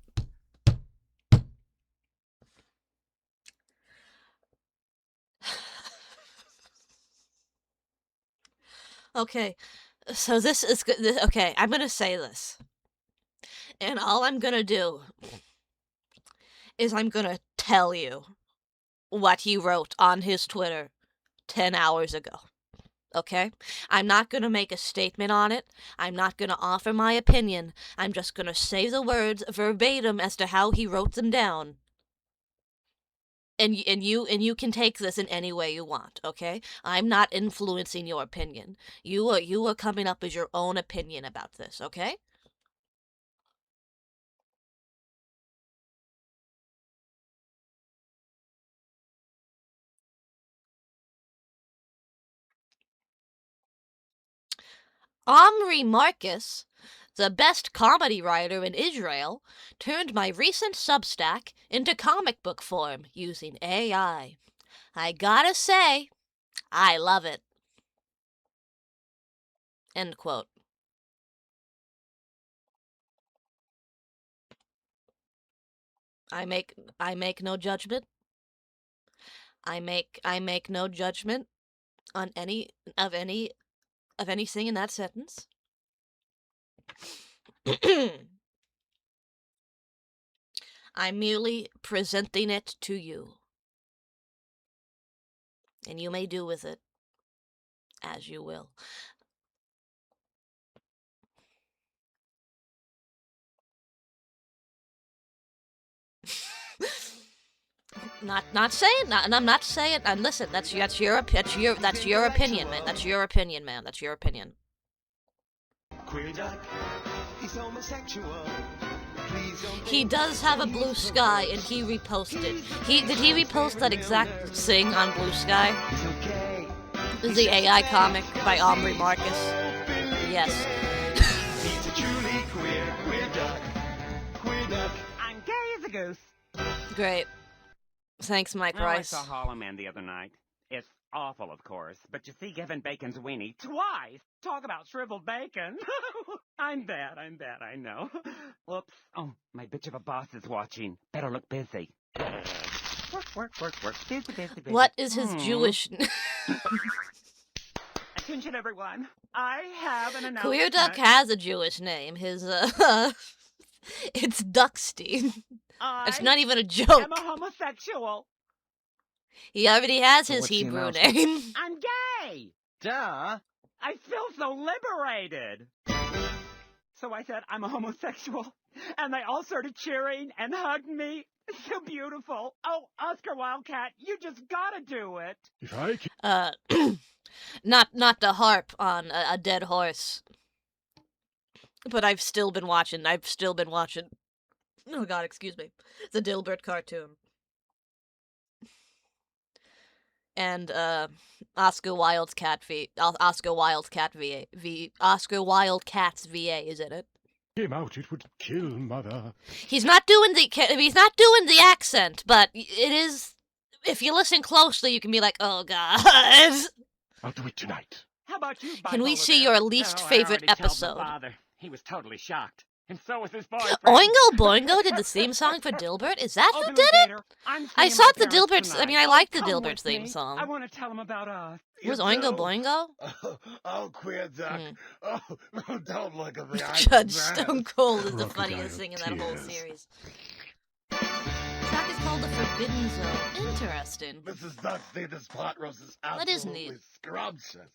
Okay, so this is good. Okay, I'm gonna say this. And all I'm gonna do is I'm gonna tell you what he wrote on his Twitter 10 hours ago. Okay? I'm not going to make a statement on it. I'm not going to offer my opinion. I'm just going to say the words verbatim as to how he wrote them down. And you can take this in any way you want, okay? I'm not influencing your opinion. You are coming up with your own opinion about this, okay? Omri Marcus, the best comedy writer in Israel, turned my recent Substack into comic book form using AI. I gotta say, I love it. End quote. I make no judgment. I make no judgment on anything in that sentence. I'm merely presenting it to you. And you may do with it as you will. Not saying, and I'm not saying. And listen, that's your opinion, man. That's your opinion, man. That's your opinion. Queer duck, he's homosexual. Please don't He does have a Blue Sky, and he reposted. Did he repost that exact thing on Blue Sky? The AI comic by Omri Marcus. Yes. He's a truly queer duck. Queer duck. I'm gay as a goose. Great. Thanks, Mike Oh, I Rice. saw Hollow Man the other night. It's awful, of course, but you see Kevin Bacon's weenie twice. Talk about shriveled bacon. I'm bad, I know. Whoops. Oh, my bitch of a boss is watching. Better look busy. Work. Busy. What is his Jewish... Attention, everyone. I have an announcement. Queer Duck has a Jewish name. His, it's Duckstein. It's not even a joke. I'm a homosexual. He already has his what's the Hebrew announcement? name. I'm gay. Duh. I feel so liberated. So I said, I'm a homosexual. And they all started cheering and hugged me. So beautiful. Oh, Oscar Wildcat, you just gotta do it. If I can... Not the harp on a dead horse. But I've still been watching. Oh god, excuse me. The Dilbert cartoon. And Oscar Wildcats VA is in it. Came out, it would kill Mother. He's not doing the accent, but it is. If you listen closely, you can be like, "Oh God." I'll do it tonight. How about you, Can we Bipolar see Bear? your least No, I favorite already told my episode? father. He was totally shocked. And so was his boyfriend. Oingo Boingo did the theme song for Dilbert? Is that who Open did the it? theater. I'm I seeing saw my the parents Dilbert's. I tonight. mean, I like the Come Dilbert's with theme me. song. I want to tell him about us. Was Oingo Boingo? Oh, queer duck. Oh, don't look at me. I'm Judge mad. Stone Cold is the Crocodile funniest thing in that whole tears. series. The track is called The Forbidden Zone. Interesting. Mrs. Duckstein, this pot roast is That is absolutely neat. scrumptious.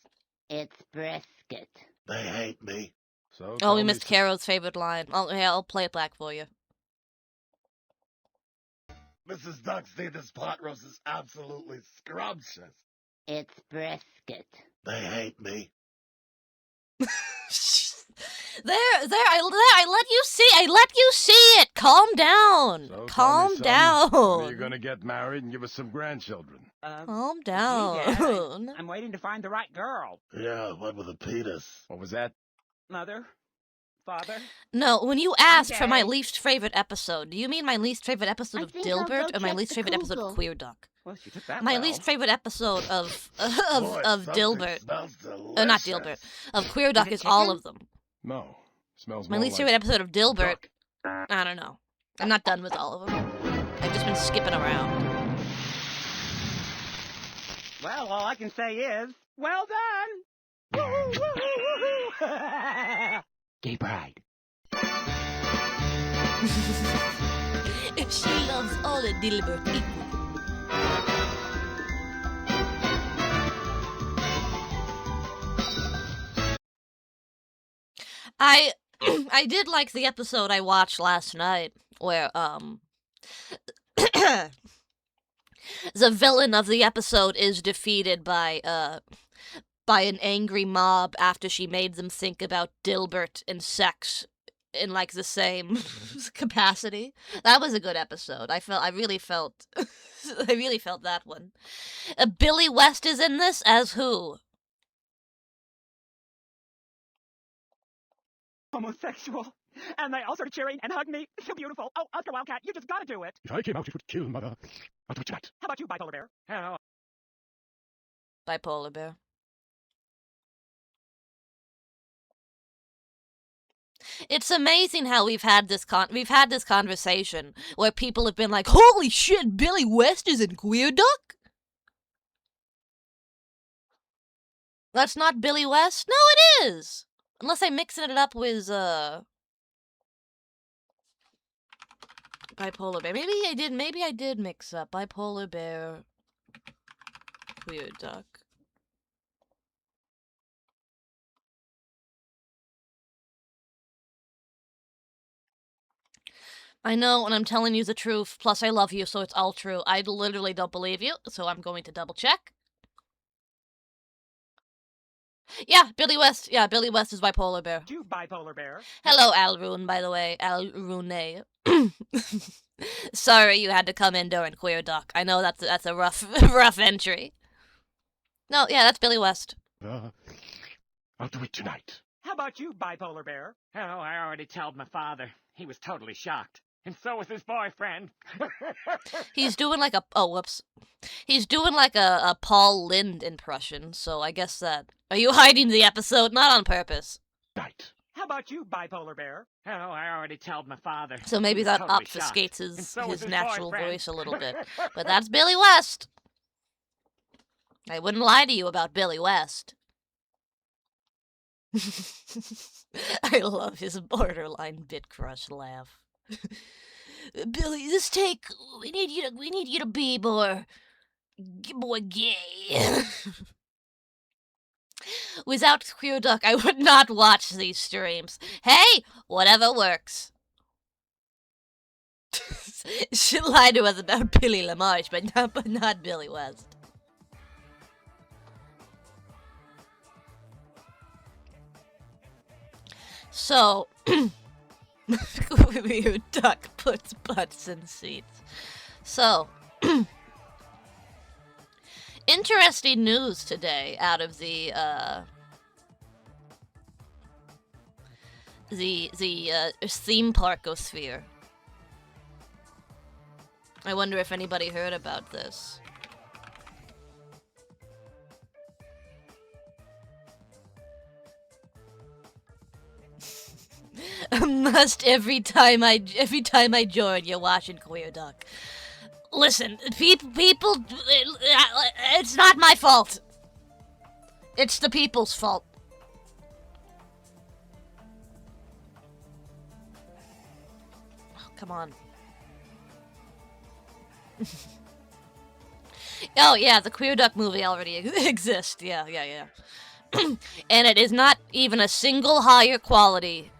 It's brisket. They hate me. So Oh, we missed Caro's favorite line. I'll play it back for you. Mrs. Duckstein, this pot roast is absolutely scrumptious. It's brisket. They hate me. I let you see it. Calm down. So, Calm Tommy, son, down. when are you gonna get married and give us some grandchildren? Calm Gee, Dad, down. I'm waiting to find the right girl. Yeah, one with a penis. What was that? Mother? Father? No, when you asked for my gay. least favorite episode, do you mean my least favorite episode of think I'll Dilbert go or my check least the favorite episode of Google. Queer Duck? Well, she took that My well. least favorite episode of Boy, something Dilbert, smells not delicious. Dilbert, of Queer Duck it is all chicken? of them. No. Smells My more least like favorite episode of Dilbert, duck. I don't know. I'm not done with all of them. I've just been skipping around. Well, all I can say is, well done! Woohoo, woohoo, woohoo! Gay pride. If she loves all the Dilbert equally. I did like the episode I watched last night where the villain of the episode is defeated by an angry mob after she made them think about Dilbert and sex in like the same capacity. That was a good episode. I really felt that one. Billy West is in this as who? Homosexual. And they all started cheering and hugged me. So beautiful. Oh, Oscar Wildcat, you just gotta do it. If I came out, it would kill Mother. I'll do it tonight. How about you, Bipolar Bear? Hello. Bipolar Bear. It's amazing how we've had this conversation where people have been like, "Holy shit, Billy West is in Queer Duck?" That's not Billy West? No, it is. Unless I'm mixing it up with Bipolar Bear. Maybe I did mix up Bipolar Bear, Queer Duck. I know, and I'm telling you the truth. Plus, I love you, so it's all true. I literally don't believe you, so I'm going to double check. Yeah, Billy West. Yeah, Billy West is Bipolar Bear. You bipolar bear. Hello, Alrune, by the way. Alrune. Sorry you had to come in during Queer Duck. I know that's a rough rough entry. No, yeah, that's Billy West. I'll do it tonight. How about you, bipolar bear? Oh, I already told my father. He was totally shocked. And so was his boyfriend. He's doing like a... Oh, whoops. He's doing like a Paul Lind impression, so I guess that... Are you hiding the episode? Not on purpose. Night. How about you, bipolar bear? Oh, I already told my father. So maybe He was that totally obfuscates shocked. And his, so was his natural boyfriend. voice a little bit. But that's Billy West. I wouldn't lie to you about Billy West. I love his borderline bit crush laugh. Billy, this take, we need you to be more gay. Without Queer Duck, I would not watch these streams. Hey, whatever works. She lied to us about Billy LaMarche, but not Billy West. So, Queer Duck puts butts in seats. So, interesting news today out of the theme parkosphere. I wonder if anybody heard about this. A must every time I join. You're watching Queer Duck. Listen, people, it's not my fault. It's the people's fault. Oh, come on. Oh yeah, the Queer Duck movie already exists. Yeah. And it is not even a single higher quality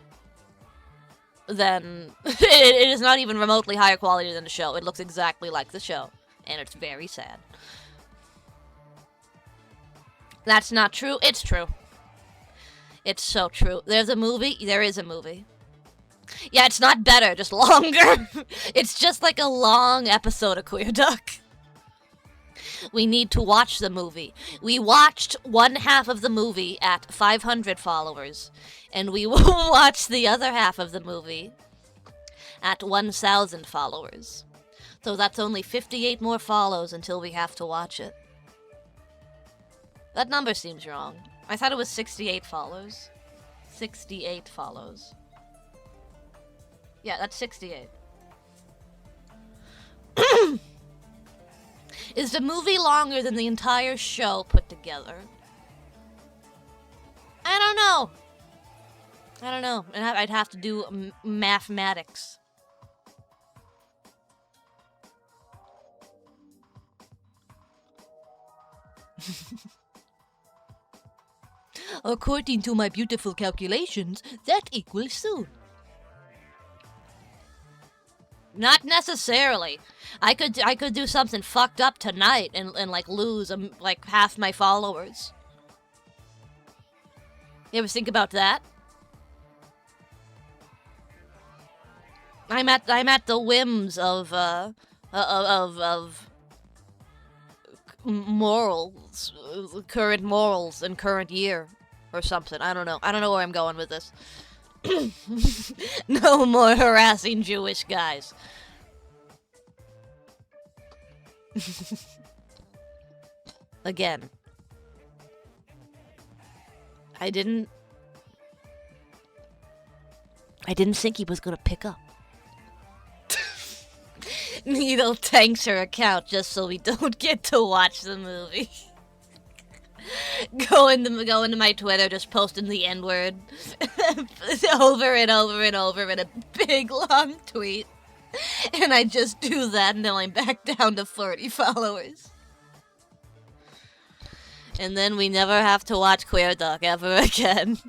than... it is not even remotely higher quality than the show. It looks exactly like the show. And it's very sad. That's not true. It's true. It's so true. There's a movie. There is a movie. Yeah, it's not better, just longer. It's just like a long episode of Queer Duck. We need to watch the movie. We watched one half of the movie at 500 followers, and we will watch the other half of the movie at 1,000 followers. So that's only 58 more follows until we have to watch it. That number seems wrong. I thought it was 68 follows. 68 follows. Yeah, that's 68. Is the movie longer than the entire show put together? I don't know. I'd have to do mathematics. According to my beautiful calculations, that equals soon. Not necessarily. I could do something fucked up tonight and like lose like half my followers. You ever think about that? I'm at the whims of morals, current morals and current year or something. I don't know. I don't know where I'm going with this. No more harassing Jewish guys. Again. I didn't think he was gonna pick up. Needle tanks her account just so we don't get to watch the movie. Go into my Twitter, just posting the N-word over and over and over in a big long tweet. And I just do that until I'm back down to 40 followers. And then we never have to watch Queer Duck ever again.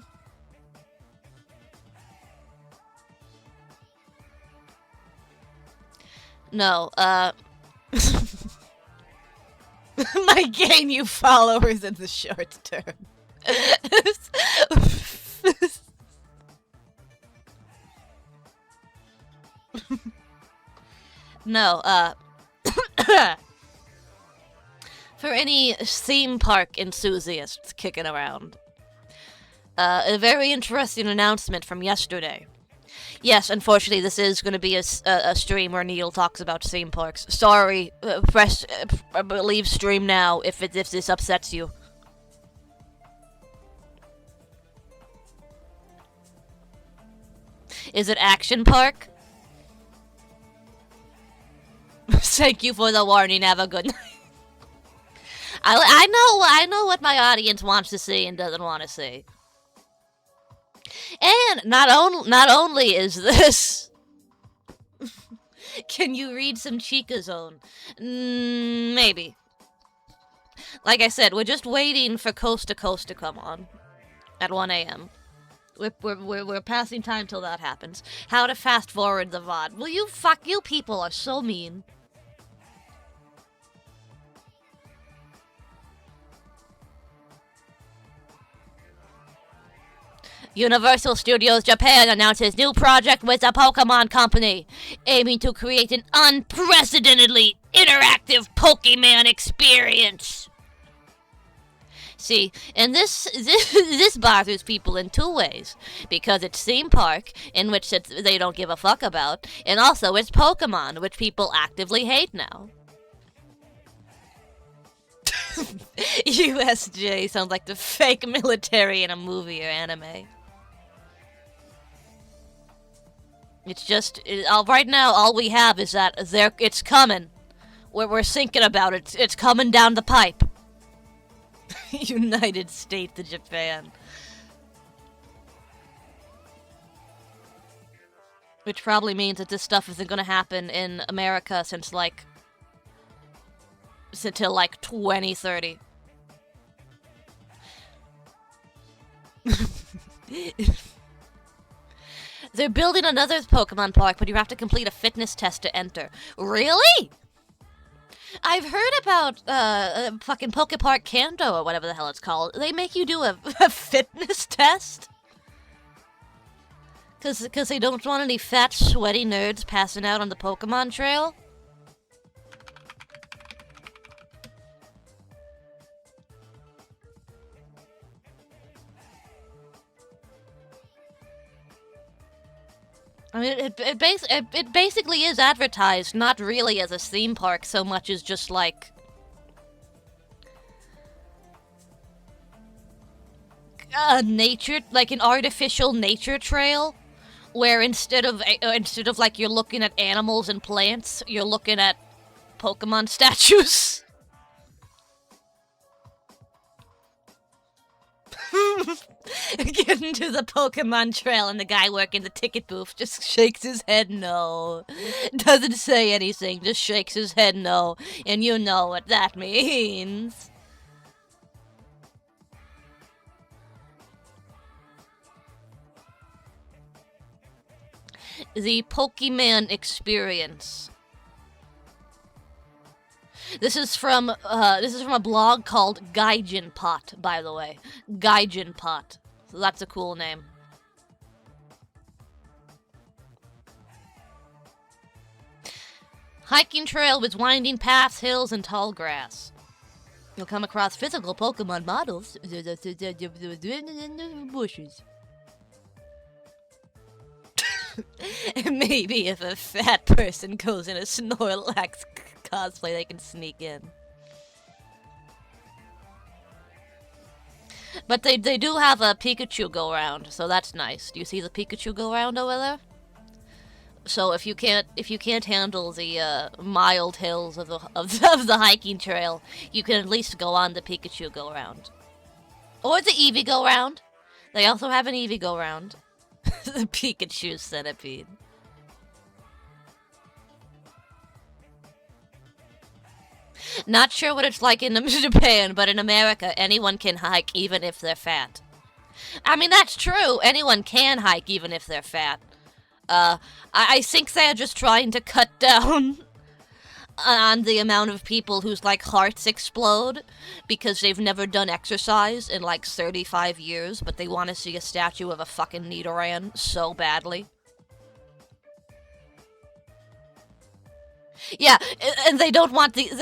No, might gain you followers in the short term. No, for any theme park enthusiasts kicking around, a very interesting announcement from yesterday. Yes, unfortunately, this is going to be a stream where Neil talks about theme parks. Sorry, leave stream now if this upsets you. Is it Action Park? Thank you for the warning. Have a good night. I know what my audience wants to see and doesn't want to see. And not only is this... Can you read some Chica Zone? Maybe. Like I said, we're just waiting for Coast to Coast to come on at 1 a.m. We're passing time till that happens. How to fast forward the VOD. Will you fuck you people are so mean. Universal Studios Japan announces new project with the Pokemon Company, aiming to create an unprecedentedly interactive Pokemon experience. See, and this bothers people in two ways. Because it's theme park, in which they don't give a fuck about, and also it's Pokemon, which people actively hate now. USJ sounds like the fake military in a movie or anime. It's just, right now, all we have is that it's coming. We're thinking about it. It's coming down the pipe. United States of Japan. Which probably means that this stuff isn't going to happen in America until like 2030. They're building another Pokemon park, but you have to complete a fitness test to enter. Really? I've heard about fucking Pokepark Kanto or whatever the hell it's called. They make you do a fitness test? Cause they don't want any fat, sweaty nerds passing out on the Pokemon Trail? I mean, it basically is advertised, not really as a theme park so much as just like a nature, like an artificial nature trail, where instead of like you're looking at animals and plants, you're looking at Pokemon statues. Get into the Pokemon Trail and the guy working the ticket booth just shakes his head no. Doesn't say anything, just shakes his head no. And you know what that means. The Pokemon experience. This is from a blog called Gaijin Pot, by the way. Gaijin Pot. So that's a cool name. Hiking trail with winding paths, hills, and tall grass. You'll come across physical Pokemon models in the bushes. Maybe if a fat person goes in a Snorlax cosplay, they can sneak in. But they do have a Pikachu go around, so that's nice. Do you see the Pikachu go around over there? So if you can't handle the mild hills of the hiking trail, you can at least go on the Pikachu go around, or the Eevee go around. They also have an Eevee go around. The Pikachu centipede. Not sure what it's like in Japan, but in America, anyone can hike even if they're fat. I mean, that's true. Anyone can hike even if they're fat. I think they're just trying to cut down on the amount of people whose, like, hearts explode because they've never done exercise in, like, 35 years, but they want to see a statue of a fucking Nidoran so badly. Yeah, and they don't want this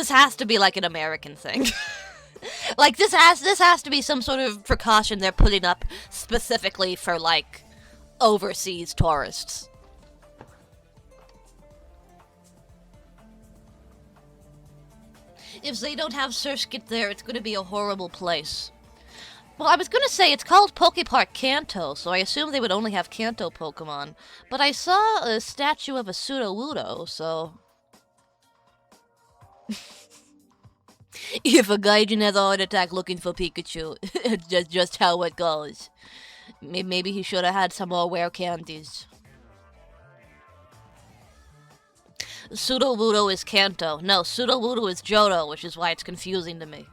has to be, like, an American thing. Like, this has to be some sort of precaution they're putting up specifically for, like, overseas tourists. If they don't have Surskit there, it's gonna be a horrible place. Well, I was gonna say, it's called Pokepark Kanto, so I assume they would only have Kanto Pokemon. But I saw a statue of a Sudowoodo, so... If a Gaijin has a heart attack looking for Pikachu, it's just how it goes. Maybe he should have had some more rare candies. Sudowoodo is Kanto. No, Sudowoodo is Johto, which is why it's confusing to me.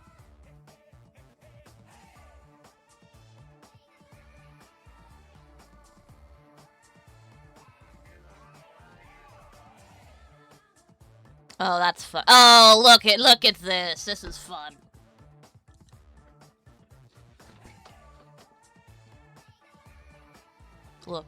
Oh, that's fun. Oh, look at this. This is fun. Look.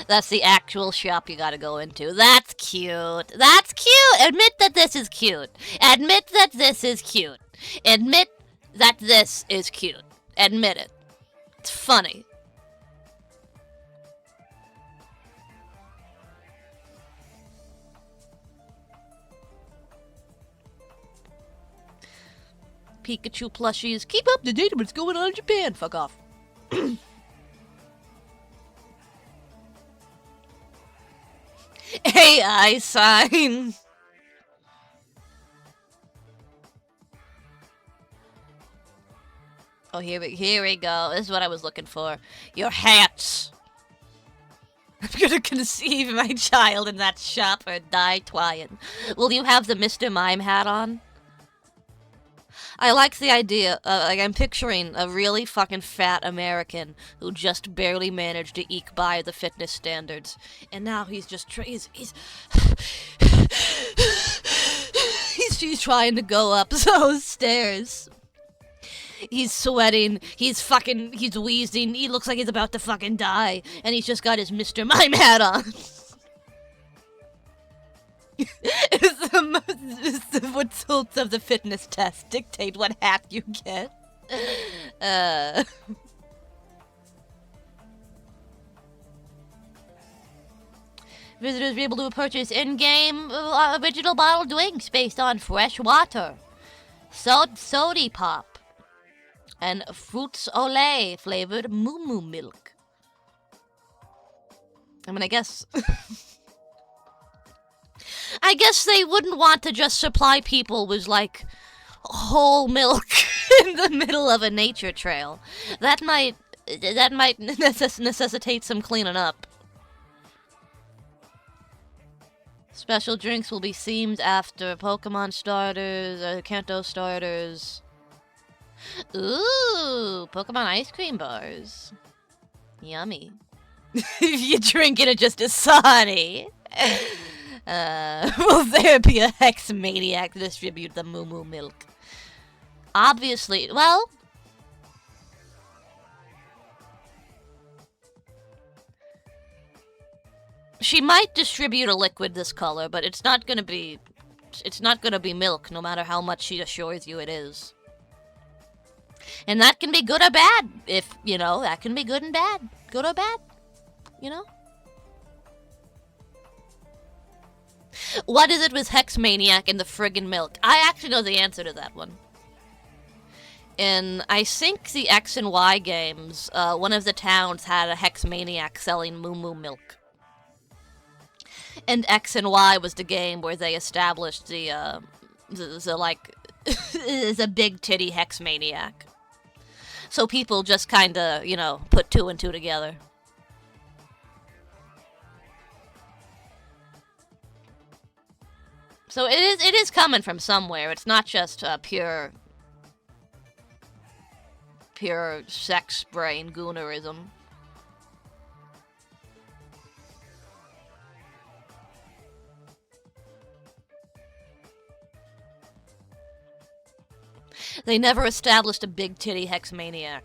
That's the actual shop you gotta go into. That's cute. That's cute. Admit that this is cute. Admit that this is cute. Admit that this is cute. Admit it. It's funny. Pikachu plushies. Keep up to date with what's going on in Japan. Fuck off. AI sign. Oh, here we go. This is what I was looking for. Your hats. I'm gonna conceive my child in that shop or die trying. Will you have the Mr. Mime hat on? I like the idea, like, I'm picturing a really fucking fat American who just barely managed to eke by the fitness standards. And now he's just, he's trying to go up those stairs. He's sweating, he's wheezing, he looks like he's about to fucking die. And he's just got his Mr. Mime hat on. The results of the fitness test dictate what hat you get. Visitors will be able to purchase in-game original bottled drinks based on fresh water, Sody Pop, and Fruits Olay flavored Moo Moo milk. I mean, I guess they wouldn't want to just supply people with, like, whole milk in the middle of a nature trail. That might necessitate some cleaning up. Special drinks will be themed after Pokemon starters, Kanto starters. Ooh, Pokemon ice cream bars. Yummy. If you drink it, it just is sunny. Will there be a Hex Maniac to distribute the Moo Moo milk? Obviously, well... She might distribute a liquid this color, but it's not gonna be milk, no matter how much she assures you it is. And that can be good or bad, if, you know, that can be good and bad. Good or bad, you know? What is it with Hex Maniac and the friggin' milk? I actually know the answer to that one. In, I think, the X and Y games, one of the towns had a Hex Maniac selling Moo Moo milk. And X and Y was the game where they established the like, the big titty Hex Maniac. So people just kinda, you know, put two and two together. So it is coming from somewhere. It's not just pure sex brain goonerism. They never established a big titty Hexmaniac.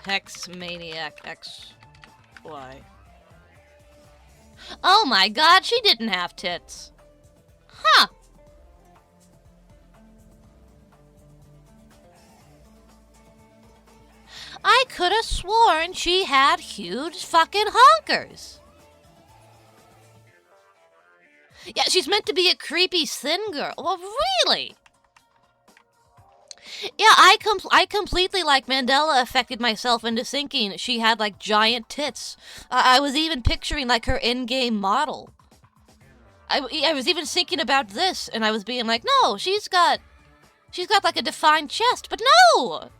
Hexmaniac XY. Oh my god, she didn't have tits. Huh. I could have sworn she had huge fucking honkers. Yeah, she's meant to be a creepy thin girl. Well, really? Yeah, I completely, like, Mandela affected myself into thinking she had, like, giant tits. I was even picturing, like, her in-game model. I was even thinking about this, and I was being like, no, she's got, like, a defined chest, but no!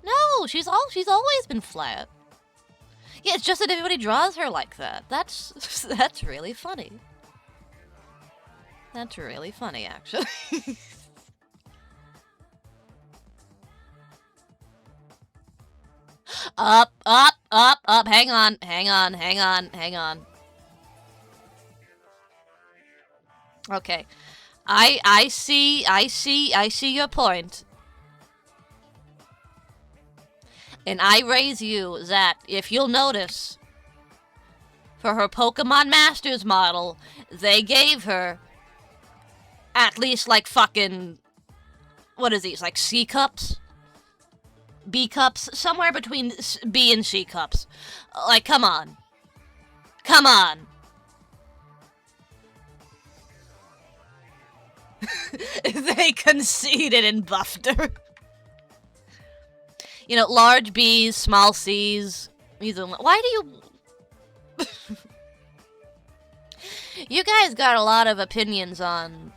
No, she's always been flat. Yeah, it's just that everybody draws her like that. That's really funny. That's really funny, actually. Up. Hang on. Okay. I see your point. And I raise you that, if you'll notice, for her Pokemon Masters model, they gave her at least, like, fucking, what is these, like, C cups? B cups? Somewhere between B and C cups. Like, come on. Come on. They conceded and buffed her. You know, large B's, small C's. Why do you... You guys got a lot of opinions on...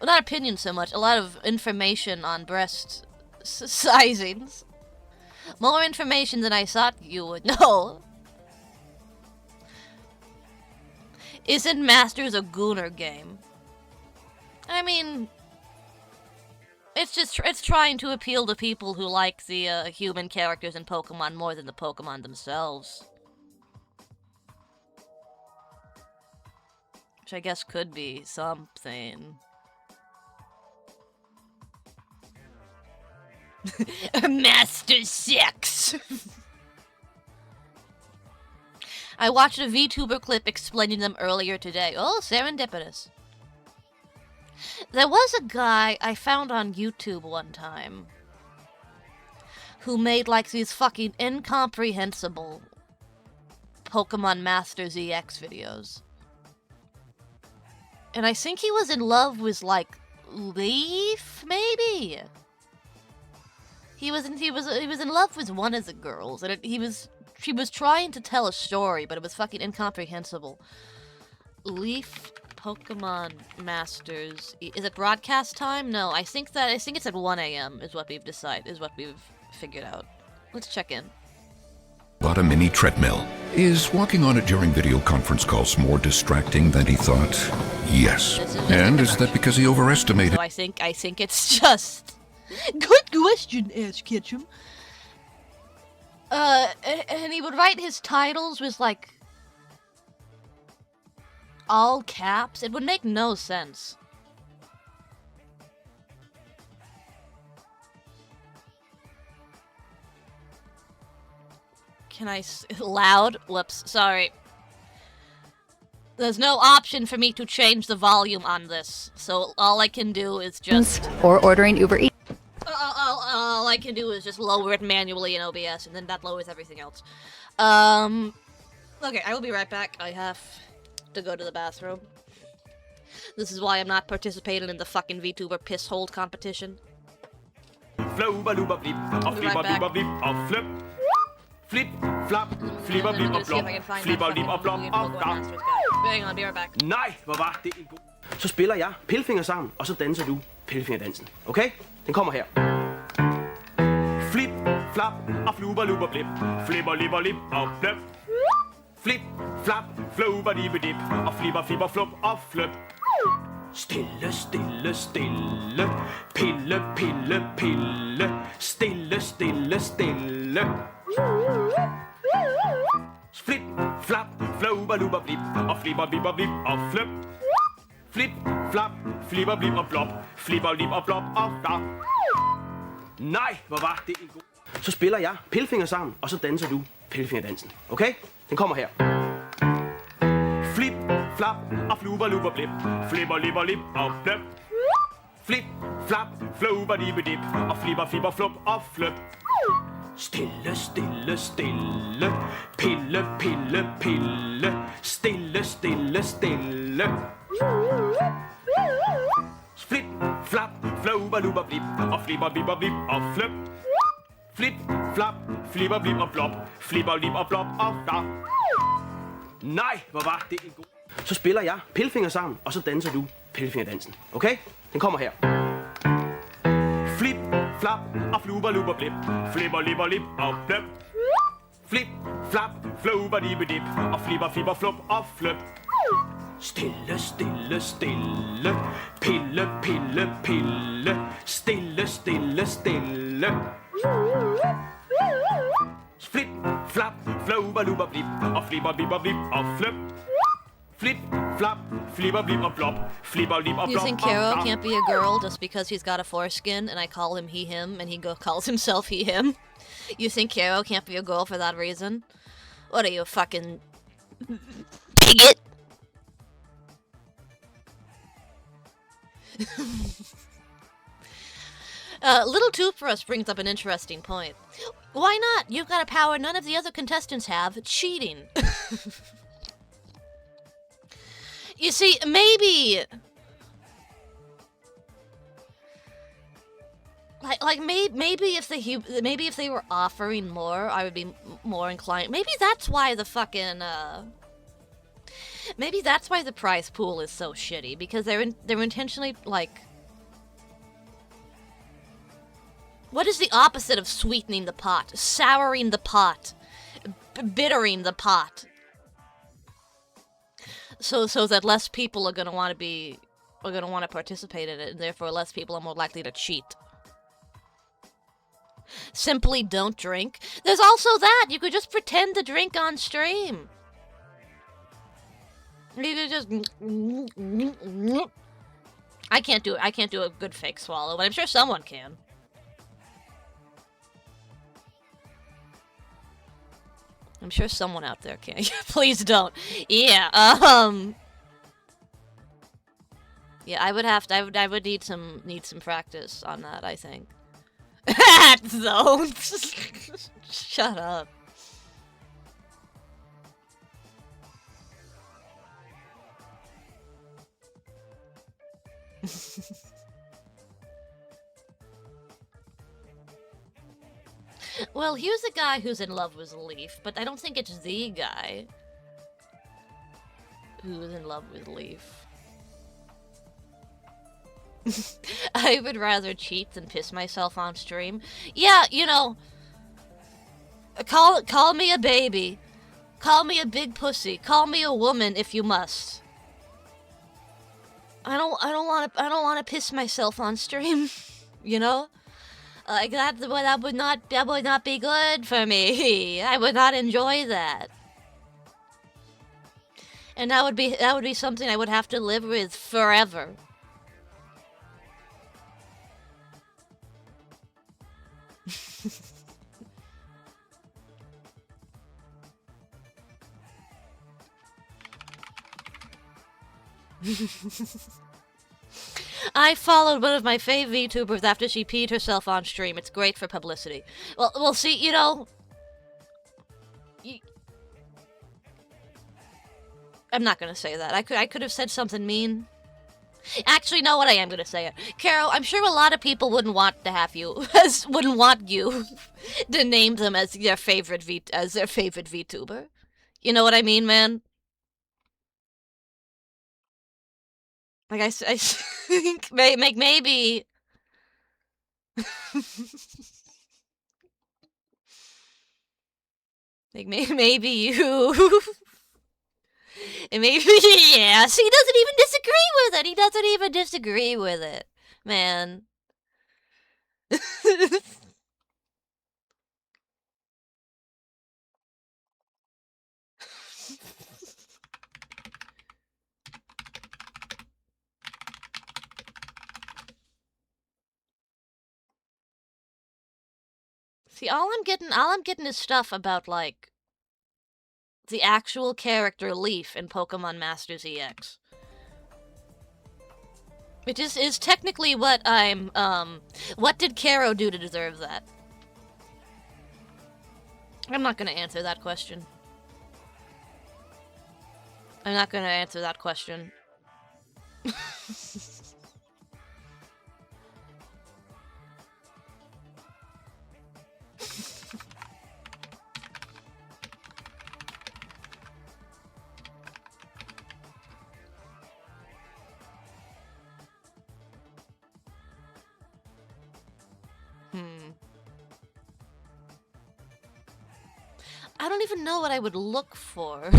Not opinions so much, a lot of information on breast sizings. More information than I thought you would know. Isn't Masters a Gooner game? I mean... It's trying to appeal to people who like the human characters in Pokemon more than the Pokemon themselves. Which I guess could be something. Master 6! I watched a VTuber clip explaining them earlier today. Oh, serendipitous. There was a guy I found on YouTube one time who made, like, these fucking incomprehensible Pokemon Masters EX videos. And I think he was in love with, like, Leaf, maybe? He was in love with one of the girls, and she was trying to tell a story, but it was fucking incomprehensible. Leaf Pokemon Masters. Is it broadcast time? No, I think it's at 1 a.m. is what we've figured out. Let's check in. Bought a mini treadmill. Is walking on it during video conference calls more distracting than he thought? Yes. And is that because he overestimated? So I think it's just... Good question, Ash Ketchum. And he would write his titles with, like, all caps. It would make no sense. Can I loud? Whoops, sorry. There's no option for me to change the volume on this, so all I can do is just... Or ordering Uber Eats. All I can do is just lower it manually in OBS, and then that lowers everything else. Okay, I will be right back. I have to go to the bathroom. This is why I'm not participating in the fucking VTuber piss hold competition. Flip, flip, flap, flipper, blip og blop, flipper, blip og blop, og blop. Hang on, be right back. Nej, hvor var det en god... Så spiller jeg pilfinger sammen, og så danser du pilfingerdansen. Okay? Den kommer her. Flip, flap, og fluber, luber, blip. Flipper, lipper, lip og bløp. Flip, flap, fluber, lippe, dip. Og flipper, flipper, flup og fløp. Stille, stille, stille. Pille, pille, pille. Stille, stille, stille. Flip, flap, fluber, luber, blip. Og flipper, blipper, blip og fløp. Flip, flap, flipper, blip og blop. Flipper, lip og blop og flop. Nej, hvor var det en god... Så spiller jeg pillefinger sammen, og så danser du pillefingerdansen. Okay? Den kommer her. Flip, flap og fluber, luber, blip. Flipper, lipper, lip og blip. Flip, flap, fluber, lippe, dip. Og flipper, flipper, flup og flip. Stille, stille, stille. Pille, pille, pille. Stille, stille, stille. Flip, flap, fluber, luber, blip. Og flipper, blipper, blip og flip. Flip, flap, flipper, blip og blop. Flipper, lip og blop og flop. Nej, hvor var det en god... Så spiller jeg pillefinger sammen, og så danser du pillefingerdansen. Okay? Den kommer her. Flip, flap og fluber, luber, blip. Flipper, lipper, lip og blip. Flip, flap, fluber, lippe, dip. Og flipper, flipper, flup og flip. Stille, stille, stille. Pille, pille, pille. Stille, stille, stille. Flip, flap, fluber, luber, blip. Og flipper, blipper, blip og flip. Flip, flap, flipper, blip og blop. Flipper, lip og You blop think og Caro flop. can't be a girl just because he's got a foreskin and I call him he him and he calls himself he him? You think Caro can't be a girl for that reason? What are you, fucking bigot? Little Toothbrush brings up an interesting point. Why not? You've got a power none of the other contestants have, cheating. You see, maybe... maybe if they were offering more, I would be more inclined. Maybe that's why the fucking maybe that's why the prize pool is so shitty, because they're intentionally like. What is the opposite of sweetening the pot? Souring the pot, bittering the pot. So that less people are gonna want to participate in it, and therefore less people are more likely to cheat. Simply don't drink. There's also that. You could just pretend to drink on stream. You could just... I can't do it. I can't do a good fake swallow, but I'm sure someone can. I'm sure someone out there can. Please don't. Yeah, yeah, I would need some practice on that, I think. Though. Shut up. Well, here's a guy who's in love with Leaf, but I don't think it's the guy who's in love with Leaf. I would rather cheat than piss myself on stream. Yeah, you know, call me a baby. Call me a big pussy. Call me a woman if you must. I don't want to piss myself on stream, you know? Like that would not be good for me. I would not enjoy that. And that would be something I would have to live with forever. I followed one of my fave VTubers after she peed herself on stream. It's great for publicity. Well, see, you know... I'm not gonna say that. I could have said something mean. Actually, no, what I am gonna say it. Carol, I'm sure a lot of people wouldn't want to have you, wouldn't want you to name them as their favorite VTuber. You know what I mean, man? Like, I think maybe... like, maybe you... and maybe, yeah, so he doesn't even disagree with it! He doesn't even disagree with it, man. See, all I'm getting is stuff about, like, the actual character Leaf in Pokemon Masters EX. Which is technically what I'm, what did Karo do to deserve that? I'm not gonna answer that question. I'm not gonna answer that question. I don't even know what I would look for.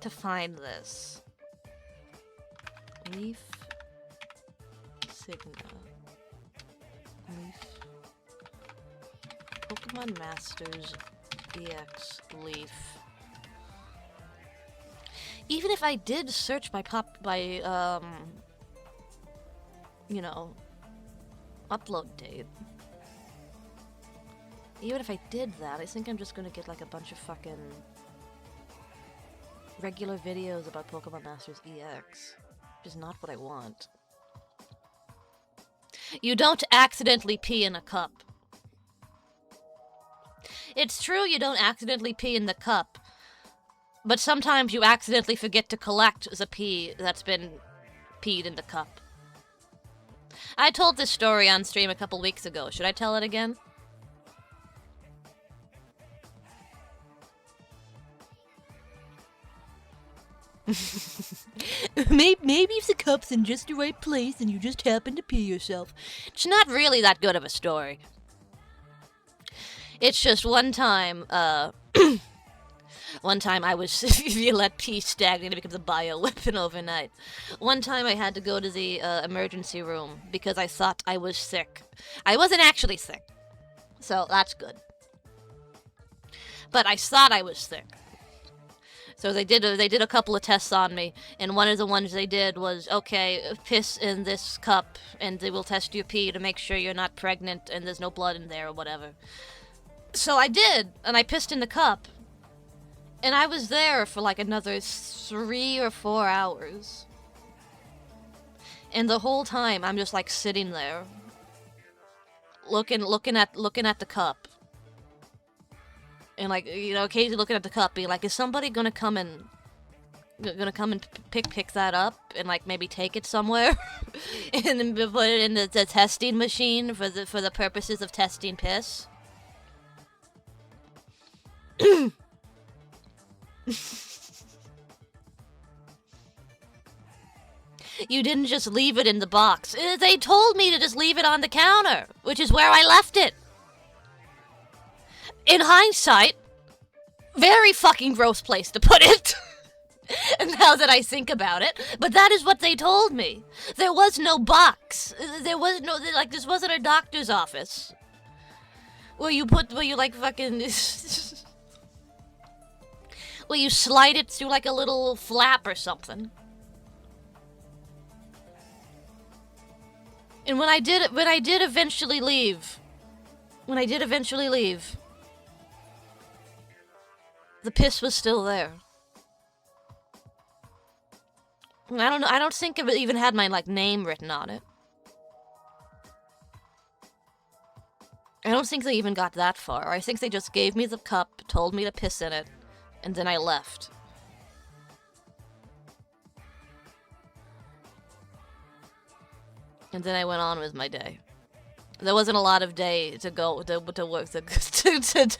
To find this. Leaf. Signa. Leaf. Pokemon Masters EX Leaf. Even if I did search by you know, upload date. Even if I did that, I think I'm just gonna get like a bunch of fucking regular videos about Pokemon Masters EX. Which is not what I want. You don't accidentally pee in a cup. It's true you don't accidentally pee in the cup, but sometimes you accidentally forget to collect the pee that's been peed in the cup. I told this story on stream a couple weeks ago. Should I tell it again? Maybe if the cup's in just the right place and you just happen to pee yourself. It's not really that good of a story. It's just one time, one time I was, if you let pee stagnate, it becomes a bioweapon overnight. One time I had to go to the emergency room because I thought I was sick. I wasn't actually sick, so that's good. But I thought I was sick. So they did a couple of tests on me, and one of the ones they did was, okay, piss in this cup, and they will test your pee to make sure you're not pregnant and there's no blood in there or whatever. So I did, and I pissed in the cup. And I was there for like another 3 or 4 hours. And the whole time I'm just like sitting there, looking at the cup. And like, you know, occasionally looking at the cup, being like, is somebody gonna come and pick that up and like maybe take it somewhere, and then put it in the testing machine for the purposes of testing piss. You didn't just leave it in the box. They told me to just leave it on the counter, which is where I left it. In hindsight, very fucking gross place to put it. Now that I think about it. But that is what they told me. There was no box. There was no, like, this wasn't a doctor's office. Where you like fucking... where you slide it through like a little flap or something. And when I did eventually leave, the piss was still there. I don't know. I don't think it even had my like name written on it. I don't think they even got that far. I think they just gave me the cup, told me to piss in it, and then I left. And then I went on with my day. There wasn't a lot of day to go to work to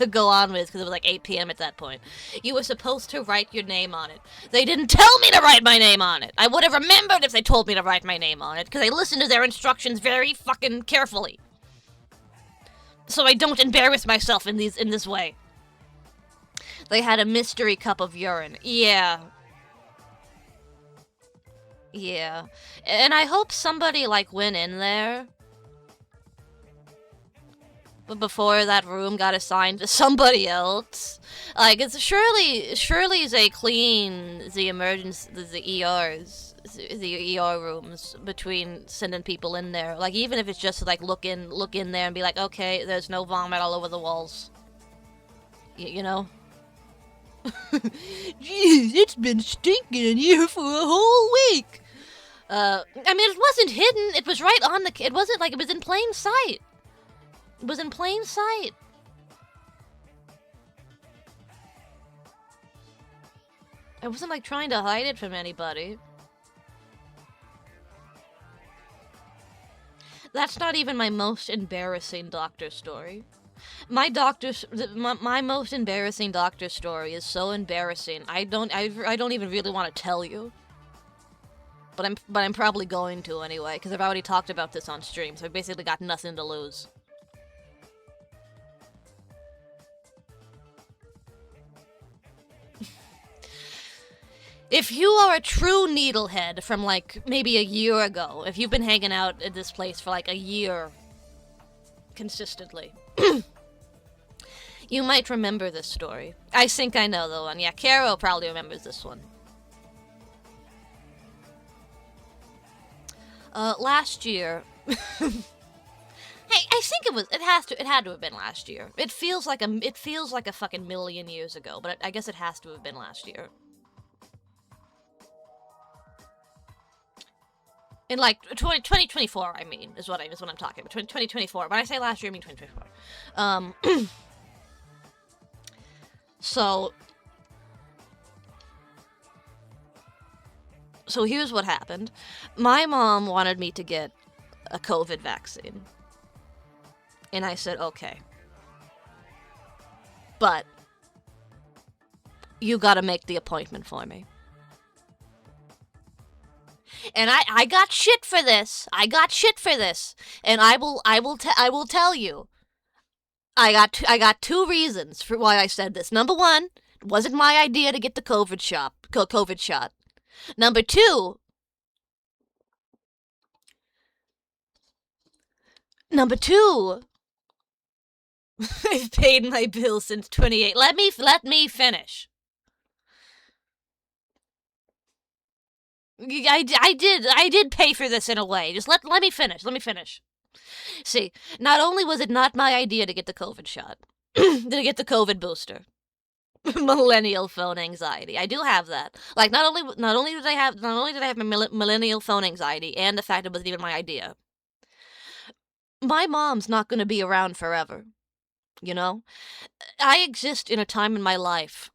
go on with because it was like 8 p.m. at that point. You were supposed to write your name on it. They didn't tell me to write my name on it. I would have remembered if they told me to write my name on it because I listened to their instructions very fucking carefully. So I don't embarrass myself in this way. They had a mystery cup of urine. Yeah. Yeah. And I hope somebody like went in there. But before that room got assigned to somebody else. Like, it's surely they clean the ERs the ER rooms between sending people in there. Like, even if it's just to, like, look in there and be like, okay, there's no vomit all over the walls. You know? Jeez, it's been stinking in here for a whole week. I mean, it wasn't hidden. It was right on the... It wasn't like it was in plain sight. It was in plain sight. I wasn't, like, trying to hide it from anybody. That's not even my most embarrassing doctor story. My most embarrassing doctor story is so embarrassing. I don't even really want to tell you. But I'm probably going to anyway, because I've already talked about this on stream, so I basically got nothing to lose. If you are a true needlehead from, like, maybe a year ago, if you've been hanging out at this place for, like, a year consistently, you might remember this story. I think I know the one. Yeah, Caro probably remembers this one. Last year... Hey, I think it had to have been last year. It feels like a fucking million years ago, but I guess it has to have been last year. In, like, 2024, I mean, is what I'm talking about. 2024. When I say last year, I mean 2024. So here's what happened. My mom wanted me to get a COVID vaccine. And I said, okay. But you gotta make the appointment for me. And I got shit for this. And I will tell you. I got two reasons for why I said this. Number one, it wasn't my idea to get the COVID shot. Number two, I've paid my bills since 28. Let me finish. I did pay for this in a way. Just let me finish. See, not only was it not my idea to get the COVID shot, to get the COVID booster. Millennial phone anxiety. I do have that. Like, not only did I have my millennial phone anxiety and the fact it wasn't even my idea. My mom's not going to be around forever. You know? I exist in a time in my life,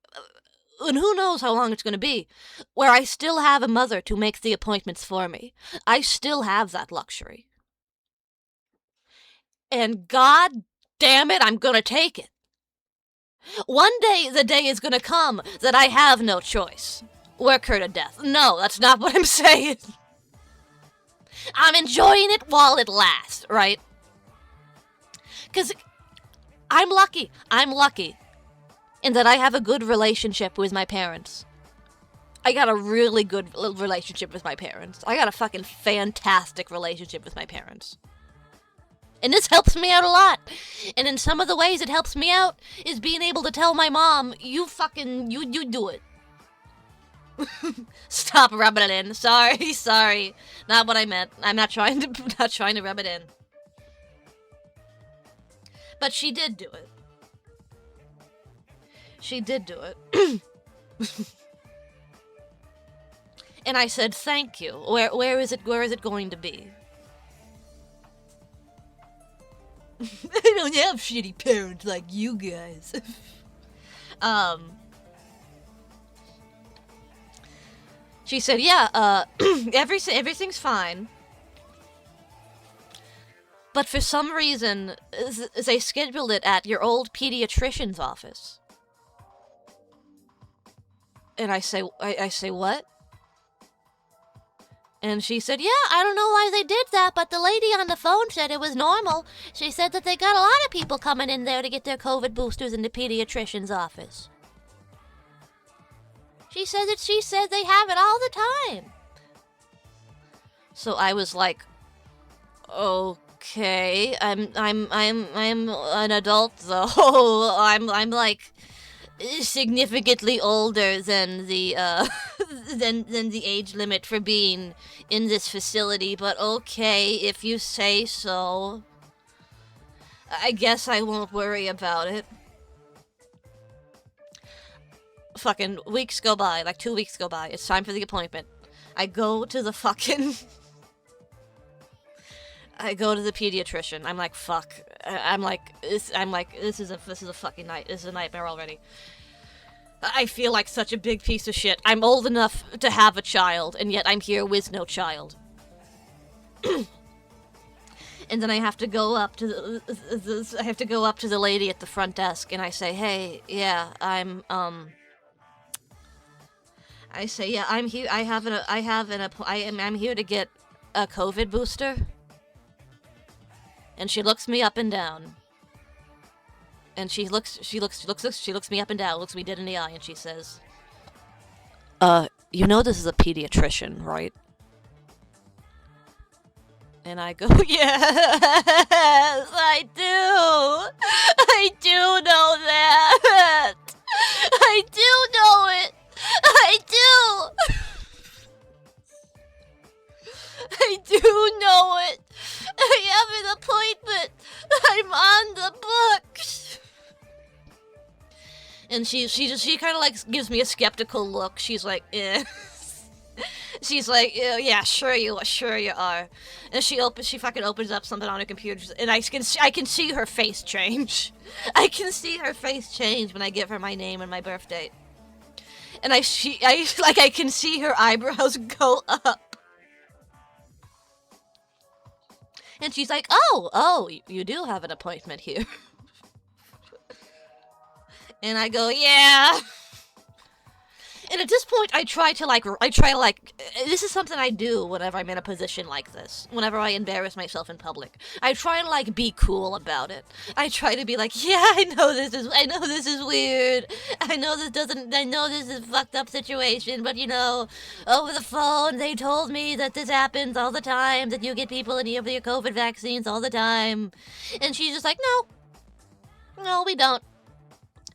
and who knows how long it's going to be, where I still have a mother to make the appointments for me. I still have that luxury. And god damn it, I'm going to take it. One day, the day is gonna come that I have no choice. Work her to death. No, that's not what I'm saying. I'm enjoying it while it lasts, right? Because I'm lucky in that I have a good relationship with my parents. I got a really good relationship with my parents. I got a fucking fantastic relationship with my parents. And this helps me out a lot. And in some of the ways it helps me out is being able to tell my mom, you do it. Stop rubbing it in. Sorry. Not what I meant. I'm not trying to rub it in. But she did do it. And I said, thank you. Where is it going to be? I don't have shitty parents like you guys. She said, yeah, everything's fine. But for some reason, they scheduled it at your old pediatrician's office. And I say, what? And she said, yeah, I don't know why they did that, but the lady on the phone said it was normal. She said that they got a lot of people coming in there to get their COVID boosters in the pediatrician's office. She said they have it all the time. So I was like, okay, I'm an adult though. I'm like significantly older than the than the age limit for being in this facility, but okay, if you say so. I guess I won't worry about it. Fucking weeks go by, like 2 weeks go by. It's time for the appointment. I go to the fucking... I go to the pediatrician. I'm like, fuck. I'm like, this is a fucking night. This is a nightmare already. I feel like such a big piece of shit. I'm old enough to have a child, and yet I'm here with no child. And then I have to go up to the lady at the front desk, and I say, hey, yeah, I'm here. I'm here to get a COVID booster. And she looks me up and down. And she looks me up and down, looks me dead in the eye, and she says, you know this is a pediatrician, right? And I go, yes, I do. I do know that. I do know it. I do. I do know it. I have an appointment. I'm on the books. And she kind of like gives me a skeptical look. She's like, eh. She's like, yeah, sure you are. And she fucking opens up something on her computer, and I can see her face change. I can see her face change when I give her my name and my birth date. And I can see her eyebrows go up. And she's like, oh, you do have an appointment here. And I go, yeah. And at this point, I try to this is something I do whenever I'm in a position like this. Whenever I embarrass myself in public. I try to, like, be cool about it. I try to be like, yeah, I know this is weird. I know this is a fucked up situation, but, you know, over the phone, they told me that this happens all the time, that you get people in here for your COVID vaccines all the time. And she's just like, no, we don't.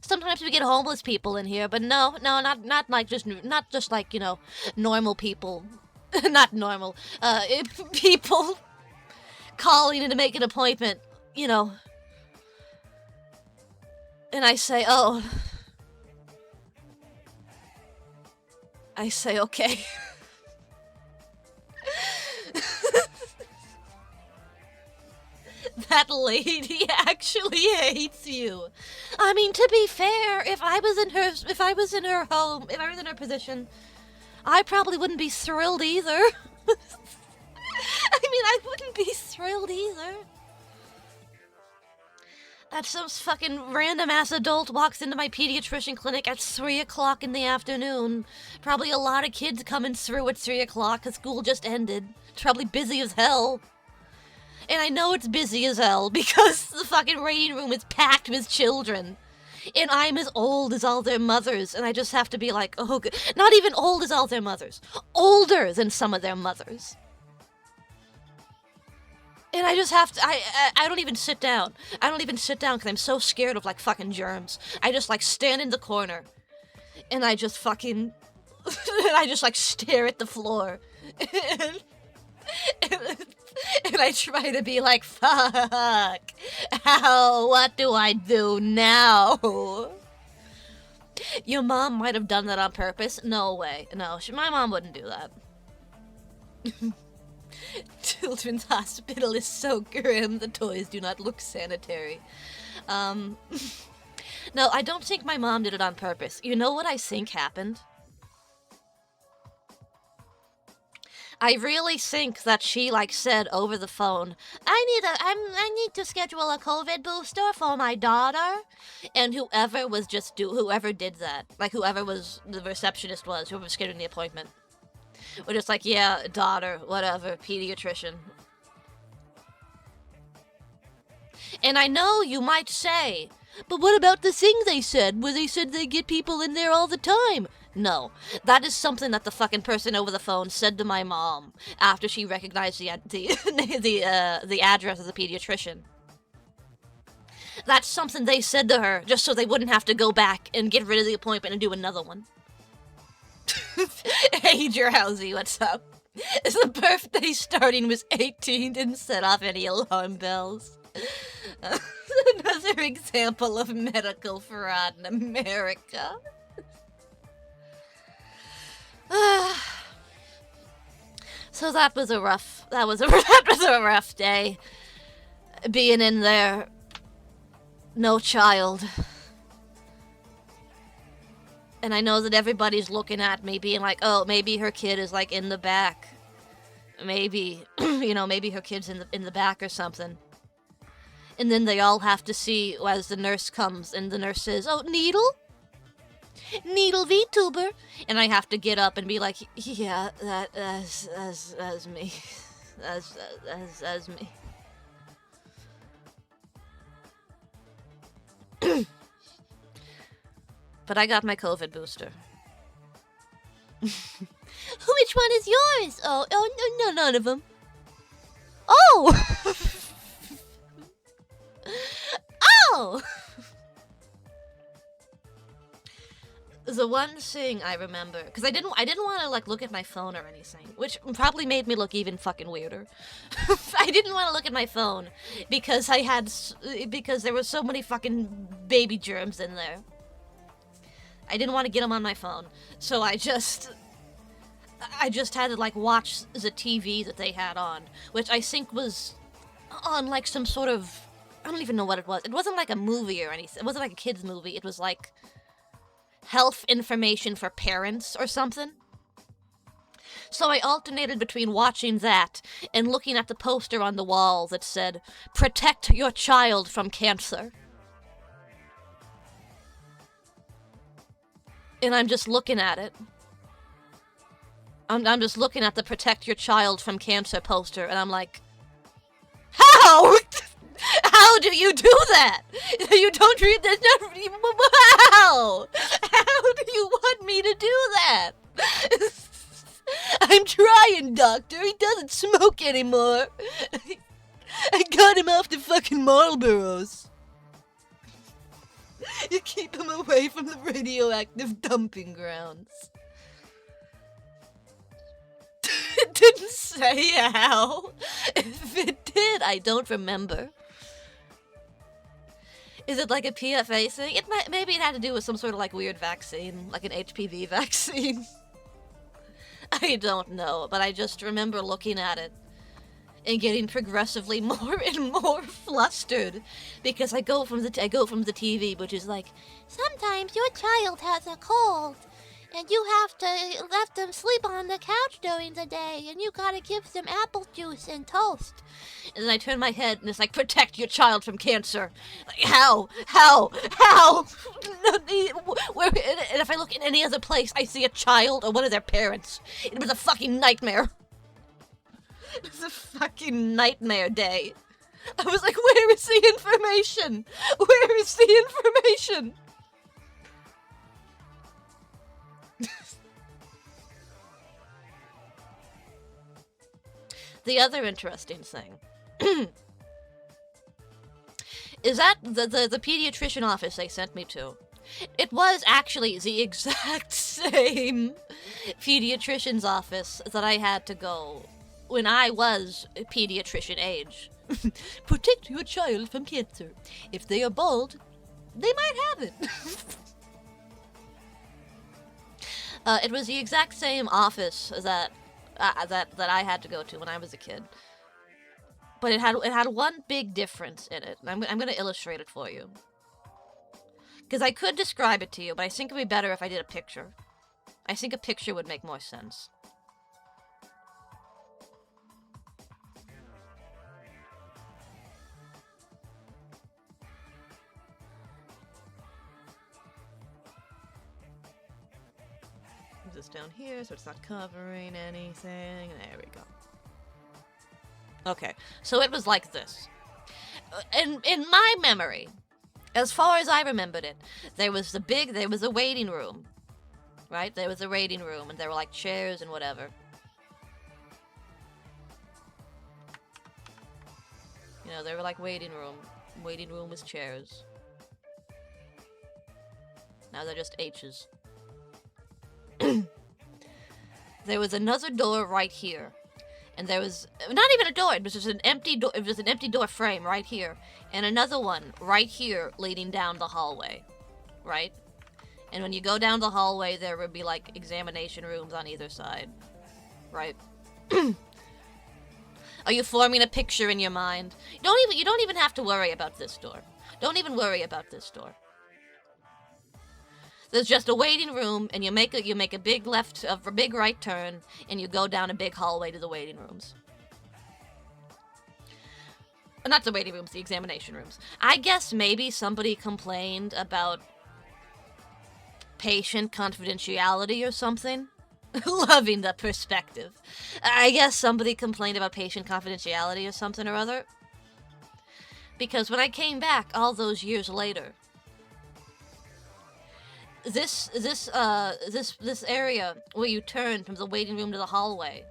Sometimes we get homeless people in here, but no, not just like, you know, normal people, not normal, people calling in to make an appointment, you know. And I say, okay. That lady actually hates you. I mean, to be fair, if I was in her home, if I was in her position, I probably wouldn't be thrilled either. I wouldn't be thrilled either. That some fucking random ass adult walks into my pediatrician clinic at 3 o'clock in the afternoon. Probably a lot of kids coming through at 3 o'clock because school just ended. It's probably busy as hell. And I know it's busy as hell because the fucking waiting room is packed with children. And I'm as old as all their mothers, and I just have to be like, oh, good. Not even old as all their mothers. Older than some of their mothers. And I just have to, I don't even sit down. I don't even sit down because I'm so scared of, like, fucking germs. I just, like, stand in the corner. And I just fucking, and I just, like, stare at the floor. And I try to be like, fuck, what do I do now? Your mom might have done that on purpose. No way. No, my mom wouldn't do that. Children's hospital is so grim. The toys do not look sanitary. No, I don't think my mom did it on purpose. You know what I think happened? I really think that she, like, said over the phone, I need to schedule a COVID booster for my daughter. And whoever did that, like, whoever was the receptionist was, whoever was scheduling the appointment, were just like, yeah, daughter, whatever, pediatrician. And I know you might say, but what about the thing they said, where they said they get people in there all the time? No, that is something that the fucking person over the phone said to my mom after she recognized the address of the pediatrician. That's something they said to her just so they wouldn't have to go back and get rid of the appointment and do another one. Hey, Drowsy, what's up? Is the birthday starting with 18 didn't set off any alarm bells? Another example of medical fraud in America. So that was a rough day. Being in there, no child. And I know that everybody's looking at me being like, oh, maybe her kid is like in the back. Maybe, maybe her kid's in the back or something. And then they all have to see as the nurse comes and the nurse says, oh, needle VTuber. And I have to get up and be like, yeah, that's me. That's me. But I got my COVID booster. Which one is yours? Oh, no, none of them. Oh! Oh! The one thing I remember, because I didn't want to like look at my phone or anything, which probably made me look even fucking weirder. I didn't want to look at my phone because because there were so many fucking baby germs in there. I didn't want to get them on my phone, so I just had to like watch the TV that they had on, which I think was on like some sort of, I don't even know what it was. It wasn't like a movie or anything. It wasn't like a kid's movie. It was like health information for parents or something. So I alternated between watching that and looking at the poster on the wall that said, "Protect your child from cancer." And I'm just looking at it. I'm just looking at the "Protect your child from cancer" poster, and I'm like, how? How do you do that? You don't read this. How? How do you want me to do that? I'm trying, doctor. He doesn't smoke anymore. I got him off the fucking Marlboros. You keep him away from the radioactive dumping grounds. It didn't say how. If it did, I don't remember. Is it like a PFA thing? Maybe it had to do with some sort of like weird vaccine, like an HPV vaccine. I don't know, but I just remember looking at it and getting progressively more and more flustered because I go from the TV, which is like, sometimes your child has a cold and you have to let them sleep on the couch during the day and you gotta give them apple juice and toast. And then I turn my head and it's like, protect your child from cancer. Like, how? And if I look in any other place, I see a child or one of their parents. It was a fucking nightmare. It was a fucking nightmare day. I was like, where is the information? Where is the information? The other interesting thing is that the pediatrician office they sent me to, it was actually the exact same pediatrician's office that I had to go when I was pediatrician age. Protect your child from cancer. If they are bald, they might have it. It was the exact same office that I had to go to when I was a kid. But it had one big difference in it. I'm going to illustrate it for you. Because I could describe it to you, but I think it would be better if I did a picture. I think a picture would make more sense. This down here so it's not covering anything. There we go. Okay, so it was like this. In my memory, as far as I remembered it, there was a waiting room, right? There was a waiting room, and there were like chairs and whatever. You know, they were like waiting room with chairs. Now they're just H's. there was another door right here. And there was not even a door, it was just an empty door, it was an empty door frame right here. And another one right here leading down the hallway. Right? And when you go down the hallway, there would be like examination rooms on either side. Right? Are you forming a picture in your mind? You don't even have to worry about this door. Don't even worry about this door. There's just a waiting room, and you make a big left, a big right turn, and you go down a big hallway to the waiting rooms. Not the waiting rooms, the examination rooms. I guess maybe somebody complained about patient confidentiality or something. Loving the perspective. I guess somebody complained about patient confidentiality or something or other. Because when I came back all those years later, this area where you turn from the waiting room to the hallway,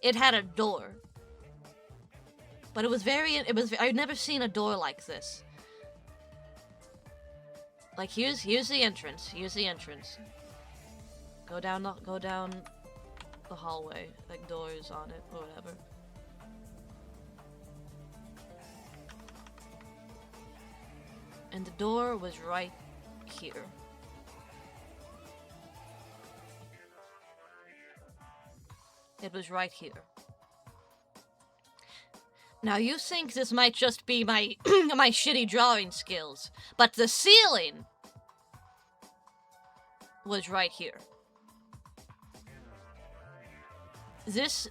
it had a door. But I'd never seen a door like this. Like here's the entrance. Here's the entrance. Go down the hallway, like doors on it or whatever. And the door was right here. It was right here. Now you think this might just be my my shitty drawing skills, but the ceiling was right here. This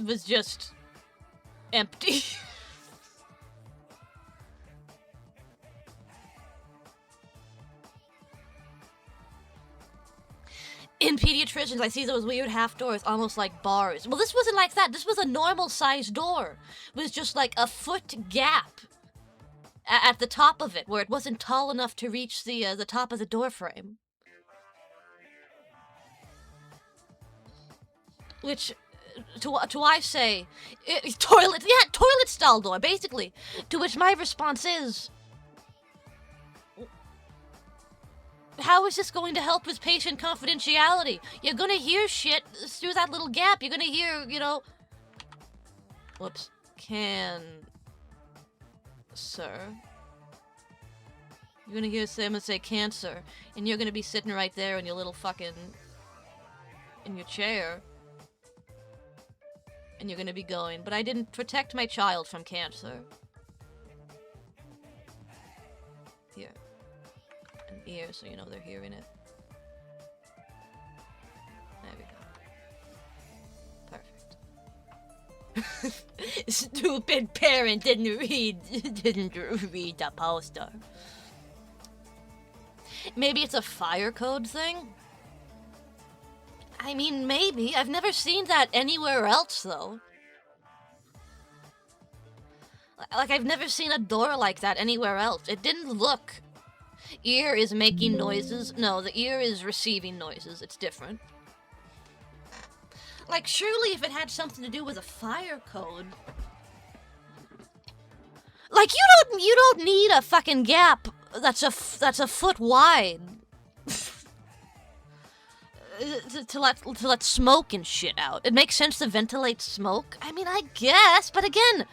was just empty. In pediatricians, I see those weird half doors, almost like bars. Well, this wasn't like that. This was a normal-sized door. It was just like a foot gap at the top of it, where it wasn't tall enough to reach the top of the door frame. Which, to I say, toilet stall door, basically. To which my response is, how is this going to help with patient confidentiality? You're gonna hear shit through that little gap. You're gonna hear, whoops. Sir. You're gonna hear someone say cancer, and you're gonna be sitting right there in your little fucking, in your chair. And you're gonna be going, but I didn't protect my child from cancer. Here. An ear, so you know they're hearing it. There we go. Perfect. Stupid parent didn't read the poster. Maybe it's a fire code thing? I mean, maybe. I've never seen that anywhere else, though. Like, I've never seen a door like that anywhere else. It didn't look... Ear is making noises. No, the ear is receiving noises. It's different. Like, surely if it had something to do with a fire code... Like, you don't need a fucking gap that's a foot wide. to let smoke and shit out. It makes sense to ventilate smoke. I mean, I guess, but again,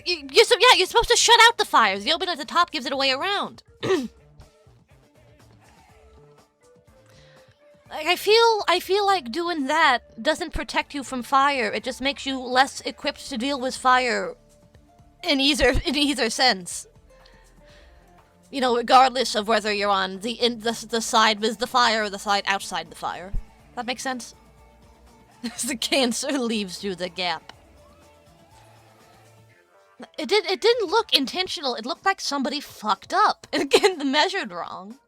you're supposed to shut out the fires. The opening at the top gives it a way around. I feel like doing that doesn't protect you from fire. It just makes you less equipped to deal with fire in either sense. You know, regardless of whether you're on the side with the fire or the side outside the fire. That makes sense? The cancer leaves through the gap. It didn't look intentional. It looked like somebody fucked up and again measured wrong.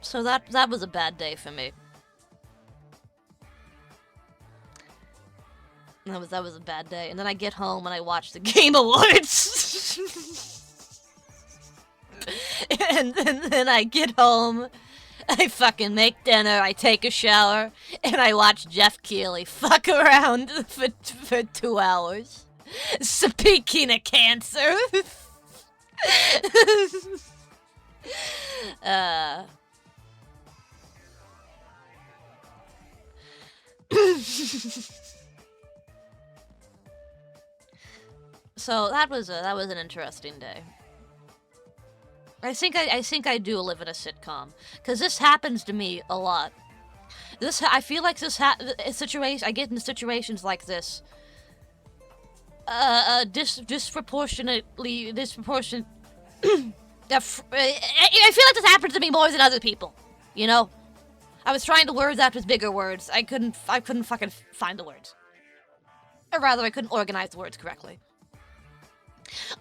So that was a bad day for me. That was a bad day. And then I get home and I watch the Game Awards. and then I get home I fucking make dinner, I take a shower, and I watch Jeff Keighley fuck around for 2 hours. Speaking of cancer. So that was an interesting day. I think I do live in a sitcom, because this happens to me a lot. I feel like situation. I get in situations like this. Disproportionately. I feel like this happens to me more than other people. You know, I was trying to word that with bigger words. I couldn't fucking find the words, or rather, I couldn't organize the words correctly.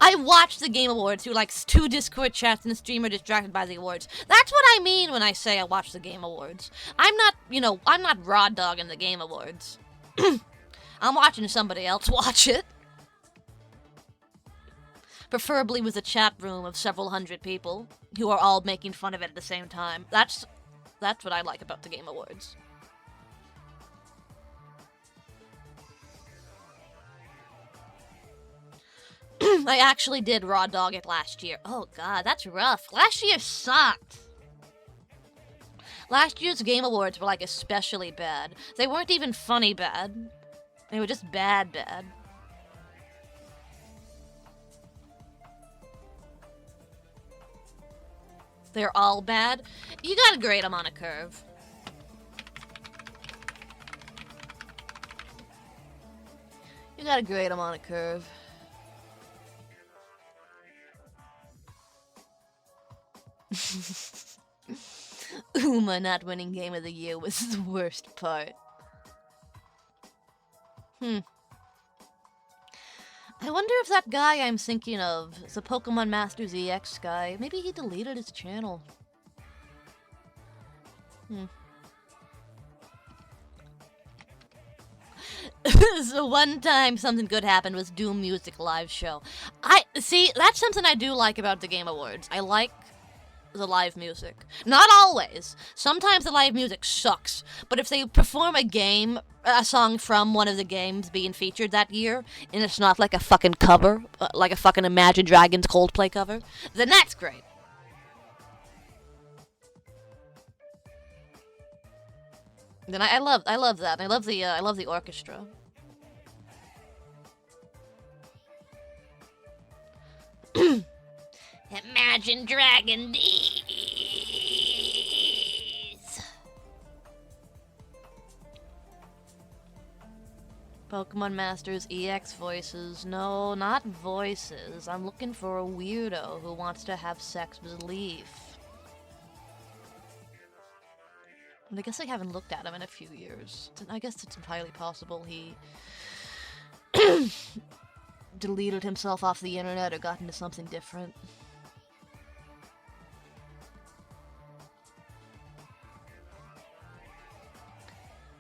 I watched the Game Awards through like 2 Discord chats and the streamer distracted by the awards. That's what I mean when I say I watched the Game Awards. I'm not raw dogging the Game Awards. I'm watching somebody else watch it. Preferably with a chat room of several hundred people who are all making fun of it at the same time. That's what I like about the Game Awards. I actually did raw dog it last year. Oh god, that's rough. Last year sucked. Last year's Game Awards were like especially bad. They weren't even funny bad. They were just bad. They're all bad. You gotta grade them on a curve. You gotta grade them on a curve. Uma not winning Game of the Year was the worst part. I wonder if that guy I'm thinking of is the Pokemon Masters EX guy. Maybe he deleted his channel. So one time something good happened was Doom Music live show. See, that's something I do like about the Game Awards. I like the live music. Not always. Sometimes the live music sucks. But if they perform a song from one of the games being featured that year, and it's not like a fucking cover, like a fucking Imagine Dragons Coldplay cover, then that's great. Then I love that. I love the orchestra. Imagine Dragon D's. Pokemon Masters EX voices. No, not voices. I'm looking for a weirdo who wants to have sex with Leaf. I guess I haven't looked at him in a few years. I guess it's entirely possible he deleted himself off the internet or got into something different.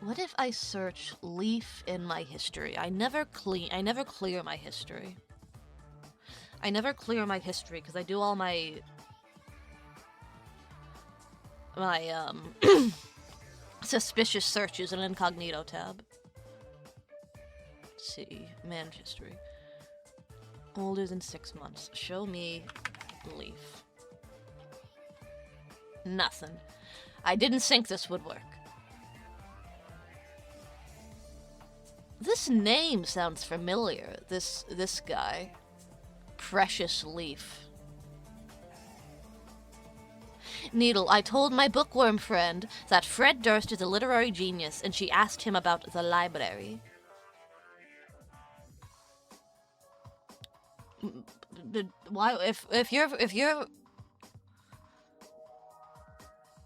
What if I search Leaf in my history? I never clear my history. I never clear my history because I do all my suspicious searches in an incognito tab. Let's see, man history. Older than 6 months. Show me Leaf. Nothing. I didn't think this would work. This name sounds familiar. This guy. Precious Leaf. Needle, I told my bookworm friend that Fred Durst is a literary genius, and she asked him about the library. Why, if you're...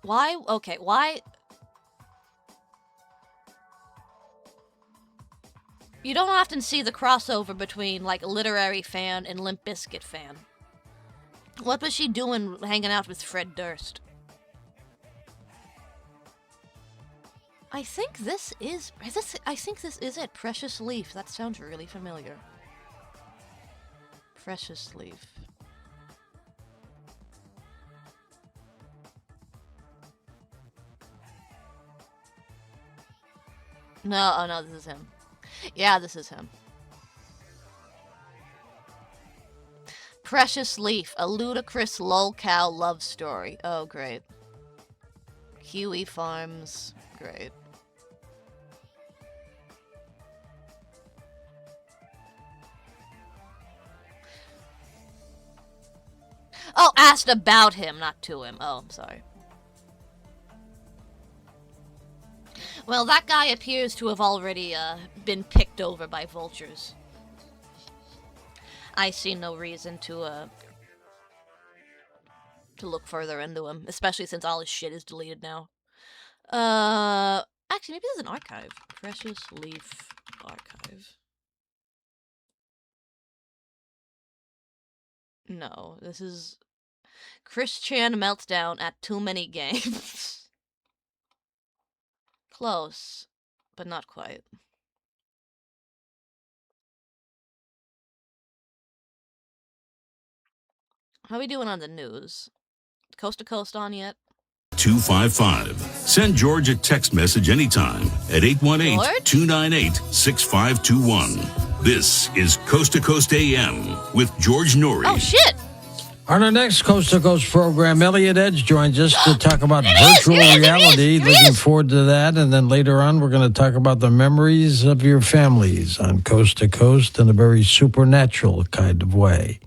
Why? Okay, why... You don't often see the crossover between, like, a literary fan and Limp Bizkit fan. What was she doing hanging out with Fred Durst? I think this is it. Precious Leaf. That sounds really familiar. Precious Leaf. No, oh no, this is him. Yeah, this is him. Precious Leaf, a ludicrous lolcow love story. Oh, great. Huey Farms, great. Oh, asked about him, not to him. Oh, I'm sorry. Well, that guy appears to have already been picked over by vultures. I see no reason to look further into him, especially since all his shit is deleted now. Actually, maybe there's an archive. Precious Leaf archive. No, this is Chris Chan meltdown at too many games. Close, but not quite. How are we doing on the news? Coast to Coast on yet? 255. Send George a text message anytime at 818-298-6521. This is Coast to Coast AM with George Norrie. Oh, shit! On our next Coast to Coast program, Elliot Edge joins us to talk about virtual reality. Looking forward to that. And then later on, we're going to talk about the memories of your families on Coast to Coast in a very supernatural kind of way.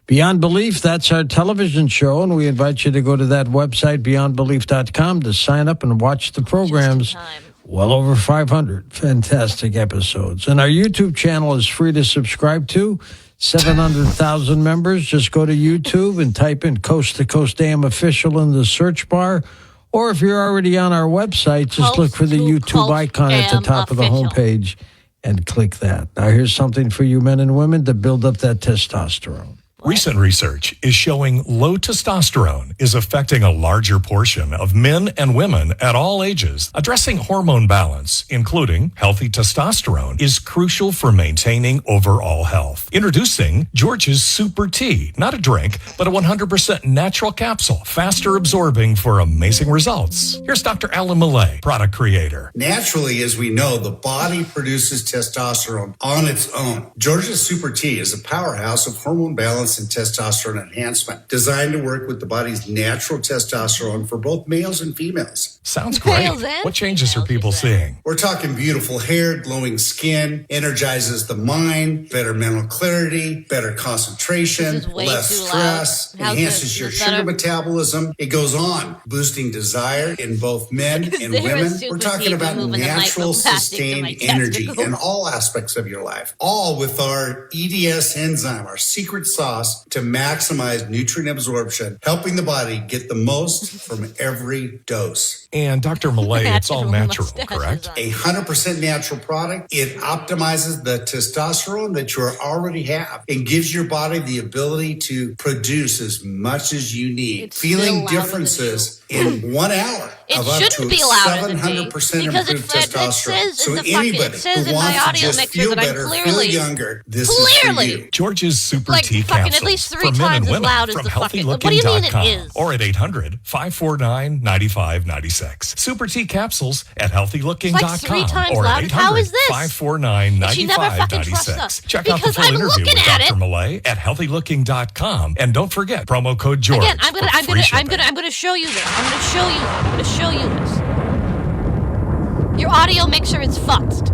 Beyond Belief, that's our television show, and we invite you to go to that website, beyondbelief.com, to sign up and watch the programs. Well over 500 fantastic episodes. And our YouTube channel is free to subscribe to. 700,000 members. Just go to YouTube and type in Coast to Coast AM Official in the search bar. Or if you're already on our website, just look for the YouTube icon at the top of the homepage and click that. Now, here's something for you men and women to build up that testosterone. Recent research is showing low testosterone is affecting a larger portion of men and women at all ages. Addressing hormone balance, including healthy testosterone, is crucial for maintaining overall health. Introducing George's Super Tea, not a drink, but a 100% natural capsule, faster absorbing for amazing results. Here's Dr. Alan Millay, product creator. Naturally, as we know, the body produces testosterone on its own. George's Super Tea is a powerhouse of hormone balance and testosterone enhancement, designed to work with the body's natural testosterone for both males and females. Sounds great. What changes are people seeing? We're talking beautiful hair, glowing skin, energizes the mind, better mental clarity, better concentration, less stress, enhances your sugar metabolism. It goes on, boosting desire in both men and women. We're talking about natural, sustained energy in all aspects of your life, all with our EDS enzyme, our secret sauce to maximize nutrient absorption, helping the body get the most from every dose. And Dr. Millay, it's all natural, correct? 100% natural product. It optimizes the testosterone that you already have and gives your body the ability to produce as much as you need. Feeling differences in 1 hour of up to 700% improved testosterone. So anybody who wants to just feel better, feel younger, this is for you. George's Super Tea capsule at least 3 for men and times as women loud as from the fucking. What do you mean it healthylooking.com is? or at 800-549-9596. Super Tea capsules at healthylooking.com It's like 3 times or loud. at How is this? 800-549-9596. Check out the full interview with Dr. Millay at healthylooking.com, and don't forget promo code George. Again, I'm for gonna free shipping. show you this. I'm gonna show you this. Your audio, make sure it's fucked.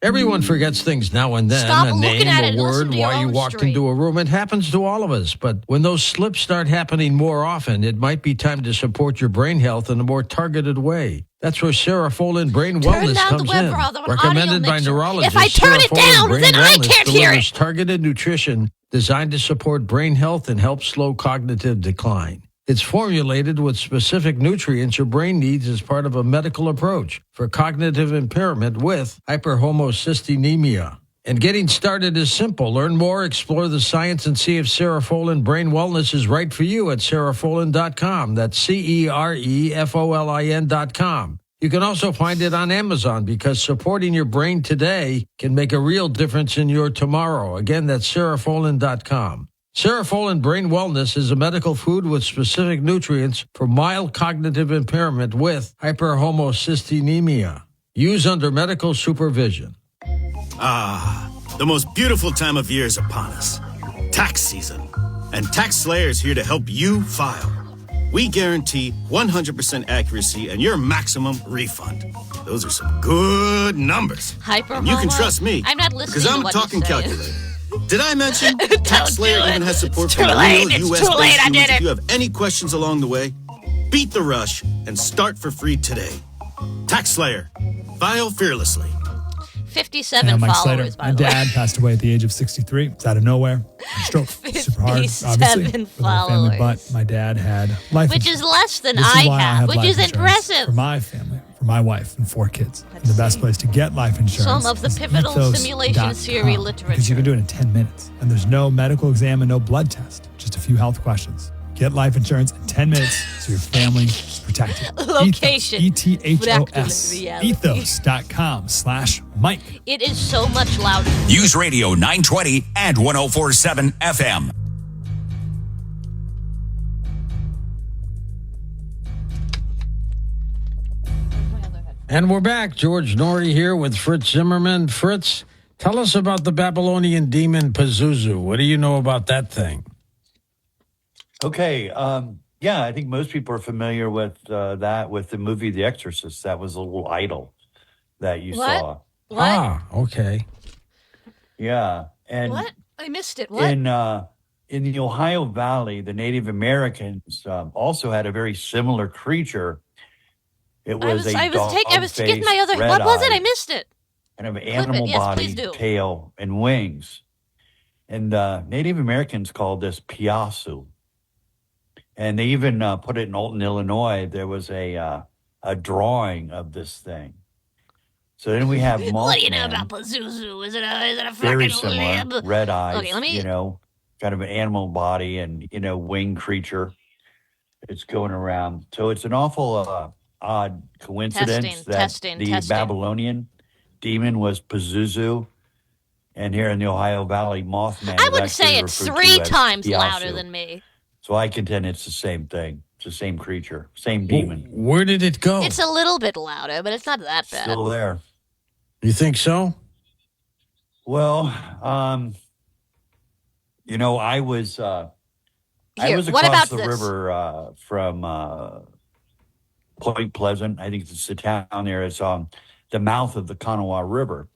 Everyone forgets things now and then. Stop a looking name, at a it and listen word, to your why you own walked stream. into a room. It happens to all of us. But when those slips start happening more often, it might be time to support your brain health in a more targeted way. That's where Serofolin Brain Wellness down the comes web in. browser on Recommended audio by mixer. neurologists, If I turn it Serofolin down, Brain then I Wellness can't hear delivers it. targeted nutrition designed to support brain health and help slow cognitive decline. It's formulated with specific nutrients your brain needs as part of a medical approach for cognitive impairment with hyperhomocystinemia. And getting started is simple. Learn more, explore the science, and see if Serofolin Brain Wellness is right for you at Serofolin.com. That's Cerefolin.com. You can also find it on Amazon because supporting your brain today can make a real difference in your tomorrow. Again, that's Serofolin.com. Cerefolin Brain Wellness is a medical food with specific nutrients for mild cognitive impairment with hyperhomocysteemia. Use under medical supervision. Ah, the most beautiful time of year is upon us. Tax season. And Tax Slayer is here to help you file. We guarantee 100% accuracy and your maximum refund. Those are some good numbers. And you can trust me. I'm not listening because I'm to a what talking you're saying. calculator. Did I mention Tax Slayer even has support It's from too real late. It's US too late. based I did humans? it. If you have any questions along the way, beat the rush and start for free today. Tax Slayer. File fearlessly. 57 I'm Mike Slater. followers, by My the way. dad passed away at the age of 63. It's out of nowhere. Stroke. Super hard, obviously, 57 with our family. followers. But my dad had life Which insurance. is less than This is I why have, which life is insurance impressive. For my family, for my wife and 4 kids. And the best place to get life insurance Some of the is pivotal ethos.com, simulation theory literature. because you can do it in 10 minutes. And there's no medical exam and no blood test. Just a few health questions. Get life insurance in 10 minutes so your family is protected. Location. Ethos. Fractal reality. Ethos.com/Mike. It is so much louder. News Radio 920 and 104.7 FM. And we're back. George Norrie here with Fritz Zimmerman. Fritz, tell us about the Babylonian demon Pazuzu. What do you know about that thing? Okay. Yeah, I think most people are familiar with that with the movie The Exorcist. That was a little idol that you What? saw. What? Ah, okay. Yeah. And What? I missed it. What? in the Ohio Valley, the Native Americans also had a very similar creature. It was I was getting my other. red What was it? I eyes, missed it. kind of it. animal Yes, body, please do. tail, and wings. And Native Americans called this Piasu. And they even put it in Alton, Illinois. There was a drawing of this thing. So then we have Mothman. What do you know about Pazuzu? Is it a Very fucking similar, lib? red eyes, Okay, let me. kind of an animal body and, winged creature. It's going around. So it's an awful odd coincidence Testing, that the Babylonian demon was Pazuzu. And here in the Ohio Valley, Mothman I is would say actually it's referred 3 to as times Piasu. louder than me. So I contend it's the same thing. It's the same creature, same demon. Where did it go? It's a little bit louder, but it's not that bad. Still there. You think so? Well, I was Here, across what about the this? river from Point Pleasant. I think it's the town there. It's the mouth of the Kanawha River.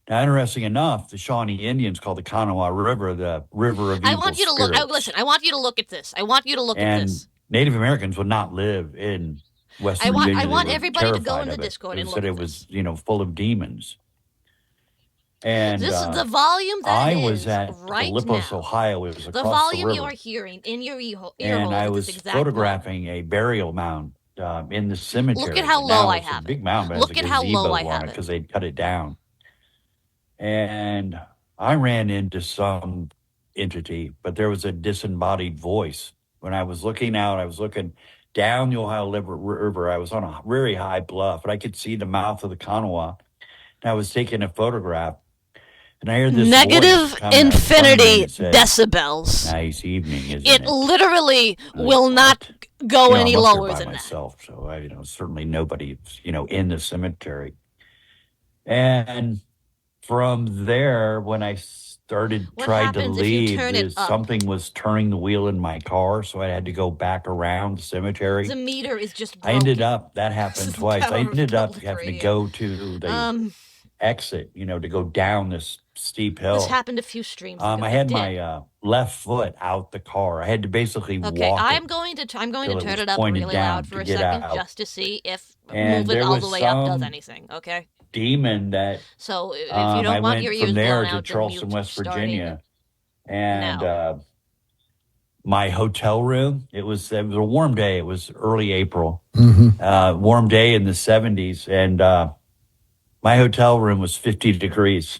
Now, interesting enough, the Shawnee Indians call the Kanawha River the river of evil I want you to look. spirits. Listen, I want you to look at this. I want you to look at And this. Native Americans would not live in West I want- Virginia. I They want were everybody to go terrified in the of it. Discord They and said look it was, full of demons. And This is the volume that I it was is at right Philippos, now. Ohio. It was The across volume the you river. are hearing in your ear hole And I at was this exact moment. photographing a burial mound in the cemetery. Look at how And low now I it's have a it. big mound, but it Look has a at how low gazebo I on have it it. because they cut it down. And I ran into some entity, but there was a disembodied voice. When I was looking out, I was looking down the Ohio River. I was on a very high bluff, and I could see the mouth of the Kanawha. And I was taking a photograph, and I heard this Negative voice coming out from infinity me and it said, decibels. Nice evening, isn't It it? literally will not go I'm any up there lower by than that. myself, so I, certainly nobody, in the cemetery. And from there, when I tried to happens if you leave, turn it up? something was turning the wheel in my car, so I had to go back around the cemetery. The meter is just I broken. ended up, that happened the twice. I power of ended up public having to radio. go to the exit, to go down this steep hill. This happened a few streams ago. I It had did. my left foot out the car. I had to basically Okay, walk I'm it. going to till turn was it up pointed really down loud for to a get second, out. just to see if And moving there all the was way up does some anything. Okay. demon that So if you I don't want went your from ears there blown to out, Charleston, then mute West starting Virginia, and now. my hotel room. It was a warm day. It was early April, Mm-hmm. warm day in the 70s, and my hotel room was 50 degrees.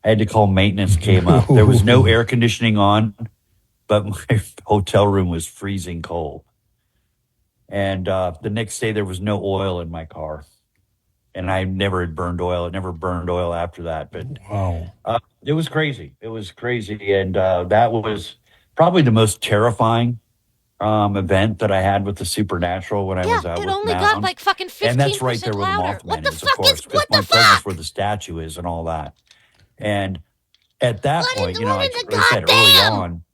I had to call maintenance. Came up. There was no air conditioning on, but my hotel room was freezing cold. And the next day, there was no oil in my car. And I never had burned oil. I never burned oil after that. But wow, it was crazy. It was crazy. And that was probably the most terrifying event that I had with the supernatural when I was out it with only Mound. got like fucking 15% And that's right there where the louder. Mothman What the is, fuck of course, is, because what my the presence fuck? where the statue is and all that. And at that point, you know, what like in the I said early goddamn? on,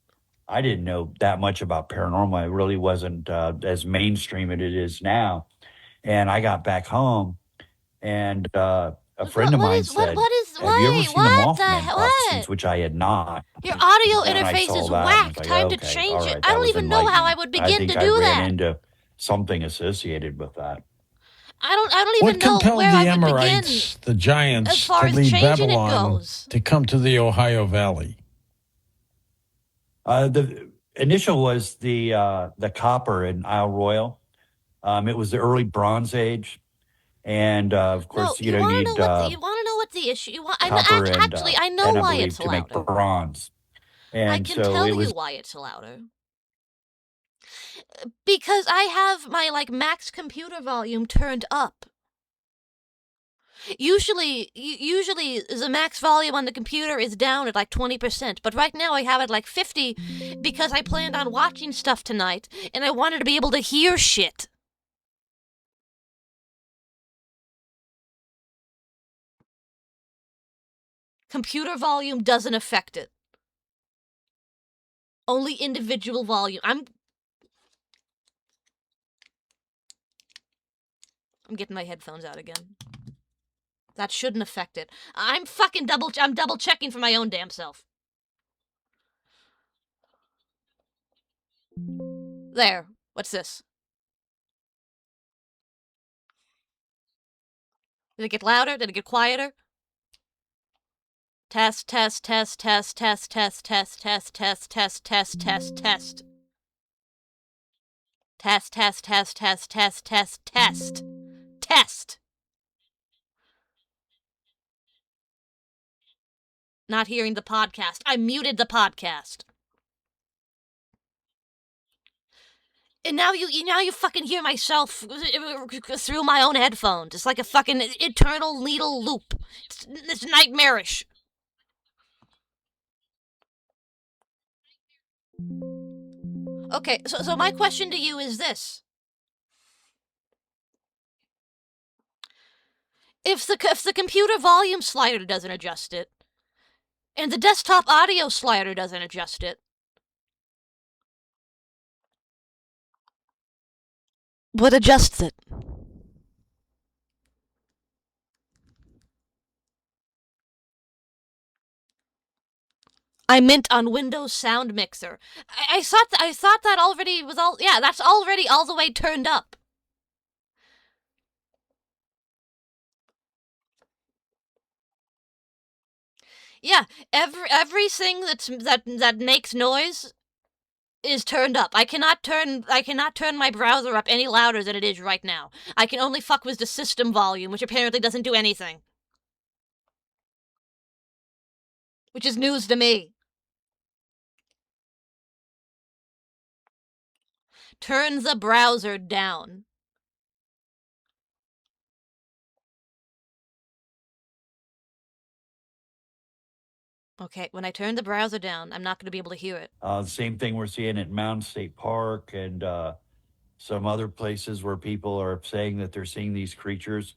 I didn't know that much about paranormal. It really wasn't as mainstream as it is now. And I got back home, and a friend of mine said, "Have you ever seen the Mothman costumes?" Which I had not. Your audio And I interface saw is that, and I whack. was like, Time to okay, change all it. right, I that don't was even know how I enlightening. would I begin think to I do ran that. into something associated with that. I don't even What know compelled where the I would begin Amorites, the as giants, far to as leave changing it Babylon goes. to come to the Ohio Valley? The initial was the copper in Isle Royal. It was the early Bronze Age, and of course, you know, you need You want to know what the issue? copper and Actually, I know and I why believe it's to make louder. bronze. And I can so tell it you was why it's louder. Because I have my like max computer volume turned up. Usually the max volume on the computer is down at like 20%, but right now I have it like 50 because I planned on watching stuff tonight and I wanted to be able to hear shit. Computer volume doesn't affect it. Only individual volume. I'm getting my headphones out again. That shouldn't affect it. I'm double checking for my own damn self. There. What's this? Did it get louder? Did it get quieter? Test, test, test, test, test, test, test, test, test, test, test, test, test. Test, test, test, test, test, test, test. Test. Not hearing the podcast. I muted the podcast. And now you fucking hear myself through my own headphones. It's like a fucking eternal needle loop. It's nightmarish. Okay, so my question to you is this. If the computer volume slider doesn't adjust it, and the desktop audio slider doesn't adjust it, what adjusts it? I meant on Windows Sound Mixer. I thought that already was all. Yeah, that's already all the way turned up. Yeah, everything that makes noise is turned up. I cannot turn my browser up any louder than it is right now. I can only fuck with the system volume, which apparently doesn't do anything. Which is news to me. Turn the browser down. Okay, when I turn the browser down, I'm not going to be able to hear it. the same thing we're seeing at Mountain State Park and some other places where people are saying that they're seeing these creatures.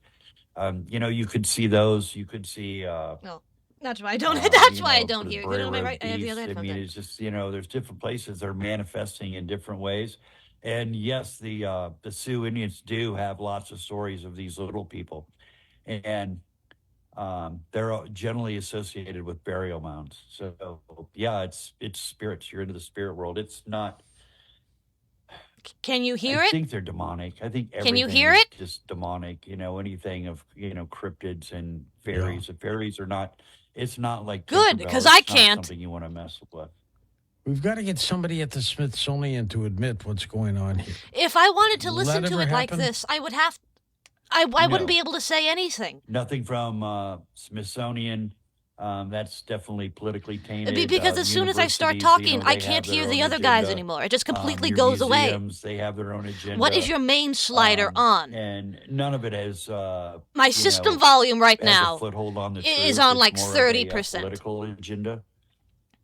You know, you could see those. You could see. No, that's why I don't. That's why I don't hear. Prairie You know, am I right? I have the beast. other I headphones mean, in. it's just, you know, there's different places that are manifesting in different ways. And yes, the Sioux Indians do have lots of stories of these little people, and they're generally associated with burial mounds. So yeah, it's spirits. You're into the spirit world. It's not. Can you hear I it? think they're demonic. I think Can you everything hear is it? just demonic. You know, anything of, you know, cryptids and fairies. The fairies are not. It's not like Good, Tinkerbell. 'cause It's I not can't. something you want to mess with. We've got to get somebody at the Smithsonian to admit what's going on here. If I wanted to Will listen that to ever it like happen? this, I would have. I wouldn't No. be able to say anything. Nothing from Smithsonian. That's definitely politically tainted. Because as soon as I start Universities, talking, you know, I they can't have hear their the own other guys agenda. anymore. It just completely Your goes away. museums, they have their own agenda. What is your main slider on? And none of it has. My you system know, vis volume right has a now foothold on the is truth. on It's like more of a, 30%. political agenda.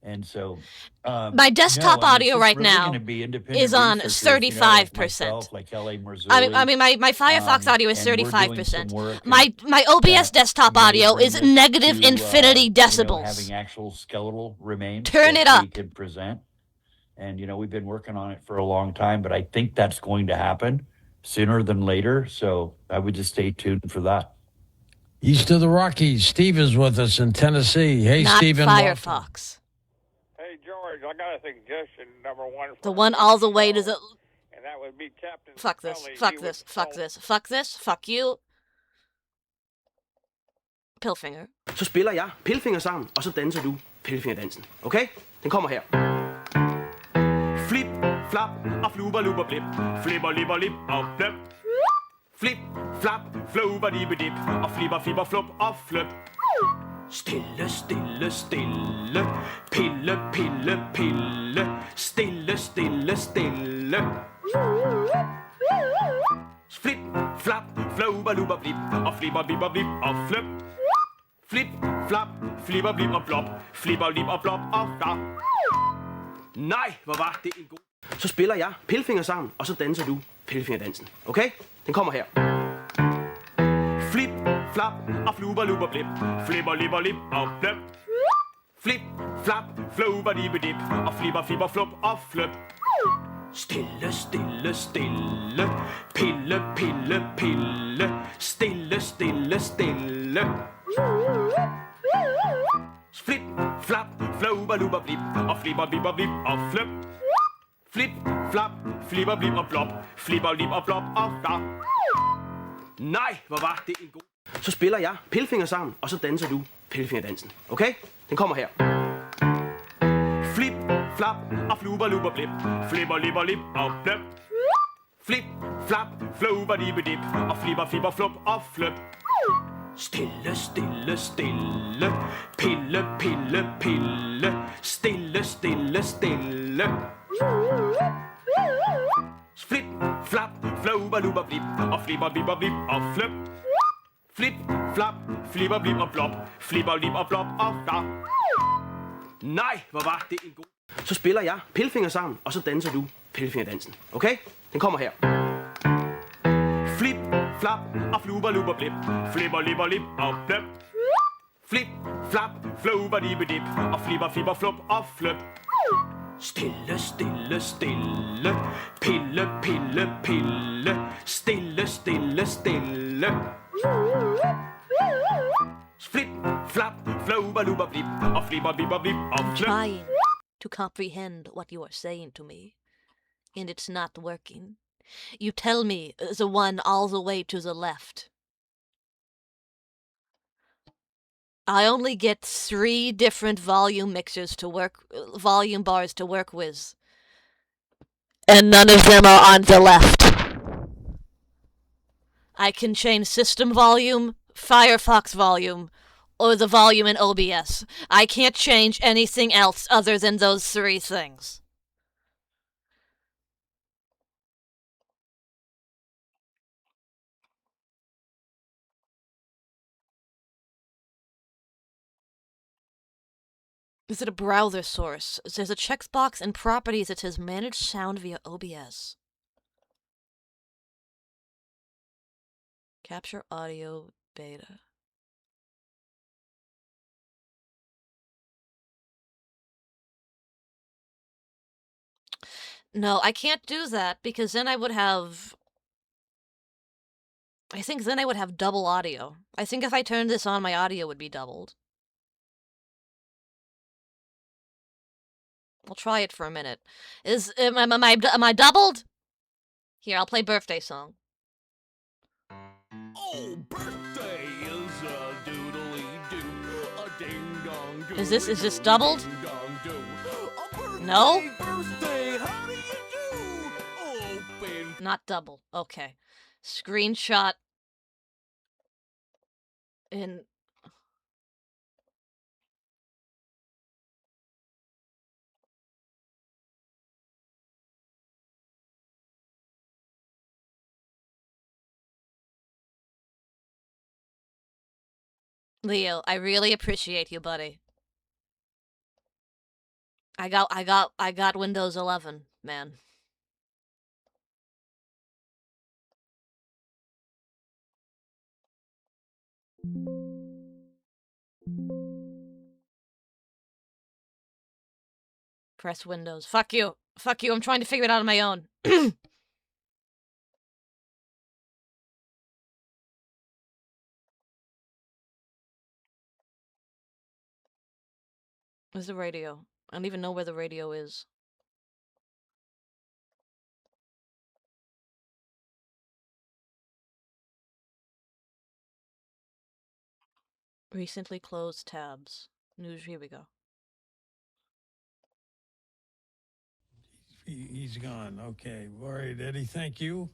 And so, my desktop no, I mean, audio it's right really now gonna be independent is on researchers, you know, like 35%. myself, like L.A. Marzulli, I mean, my Firefox audio is and we're doing some 35%. work My OBS that desktop may audio bring is this negative to, infinity you know, decibels. having actual skeletal remains Turn that it up. we can present. And, you know, we've been working on it for a long time, but I think that's going to happen sooner than later. So I would just stay tuned for that. East of the Rockies, Steve is with us in Tennessee. Hey, Not Stephen. Firefox. Hey, George, I got a suggestion, number one. The one all the way to the... And that would be Captain Fuck this, Sully. fuck He this, was fuck this, fuck this, fuck you. Pilfinger. Så spiller jeg Pilfinger sammen, og så danser du Pilfingerdansen. Okay? Den kommer her. Flip, flap og fluber, luber, blip. Flipper, lipper, lip og flip. Flip, flap, flober, dip, og flipper, flipper, flup og flip. Stille, stille, stille. Pille, pille, pille. Stille, stille, stille. Flip, flap, flober, luber, blip. Og flipper, bipper, blip og flip. Flip, flap, flipper, blip og blop. Flipper, lip og blop og flop. Nej, hvor var det en god... Så spiller jeg Pilfinger sammen, og så danser du Pilfingerdansen. Okay? Den kommer her. Flip, flap og fluber, luber, blip. Flipper, lipper, lip og blip. Flip, flap, flober, dip, dip. Og flipper, flipper, flup og flip. Stille, stille, stille. Pille, pille, pille. Stille, stille, stille. Flip, flap, flober, luber, blip. Og flipper, bipper, blip og flip. Flip, flap, flipper, blip og blop. Flipper, lip og blop og flop. Nej, hvor var det en god... Så spiller jeg Pilfinger sammen, og så danser du Pilfingerdansen. Okay? Den kommer her. Flip, flap og fluber, luber, blip. Flipper, lipper, lip og blip. Flip, flap, flober, dip, dip. Og flipper, flipper, flup og flip. Stille, stille, stille. Pille, pille, pille. Stille, stille, stille. Flip, flap, flober, luber, blip. Og flipper, bipper, blip og flip. Flip, flap, flipper, blip og blop. Flipper, lip og blop og flop. Nej, hvor var det en god... Så spiller jeg Pilfinger sammen, og så danser du Pilfingerdansen. Okay? Den kommer her. Flip, flap og fluber, luber, blip. Flipper, lipper, lip og blip. Flip, flap, flober, dip, dip. Og flipper, flipper, flup og flip. Stille, stille, stille. Pille, pille, pille. Stille, stille, stille. Flip, flap, flober, luber, blip. Og flipper, bipper, blip og flip. Trying to comprehend what you are saying to me, and it's not working. You tell me the one all the way to the left. I only get 3 different volume mixers to work, volume bars to work with. And none of them are on the left. I can change system volume, Firefox volume, or the volume in OBS. I can't change anything else other than those 3 things. Is it a browser source? There's a checkbox in properties that says manage sound via OBS. Capture audio beta. No, I can't do that because then I would have... I think then I would have double audio. I think if I turned this on, my audio would be doubled. I'll try it for a minute. Am I doubled? Here, I'll play birthday song. Oh, birthday is a doodly-doo, a ding-dong doo. Is this doubled? Ding-dong-doo. No? Birthday, how do you do? Open. Not double. Okay. Screenshot in... Leo, I really appreciate you, buddy. I got Windows 11, man. Press Windows. Fuck you. Fuck you. I'm trying to figure it out on my own. Where's the radio? I don't even know where the radio is. Recently closed tabs. News, here we go. He's gone. Okay. All right, Eddie, thank you.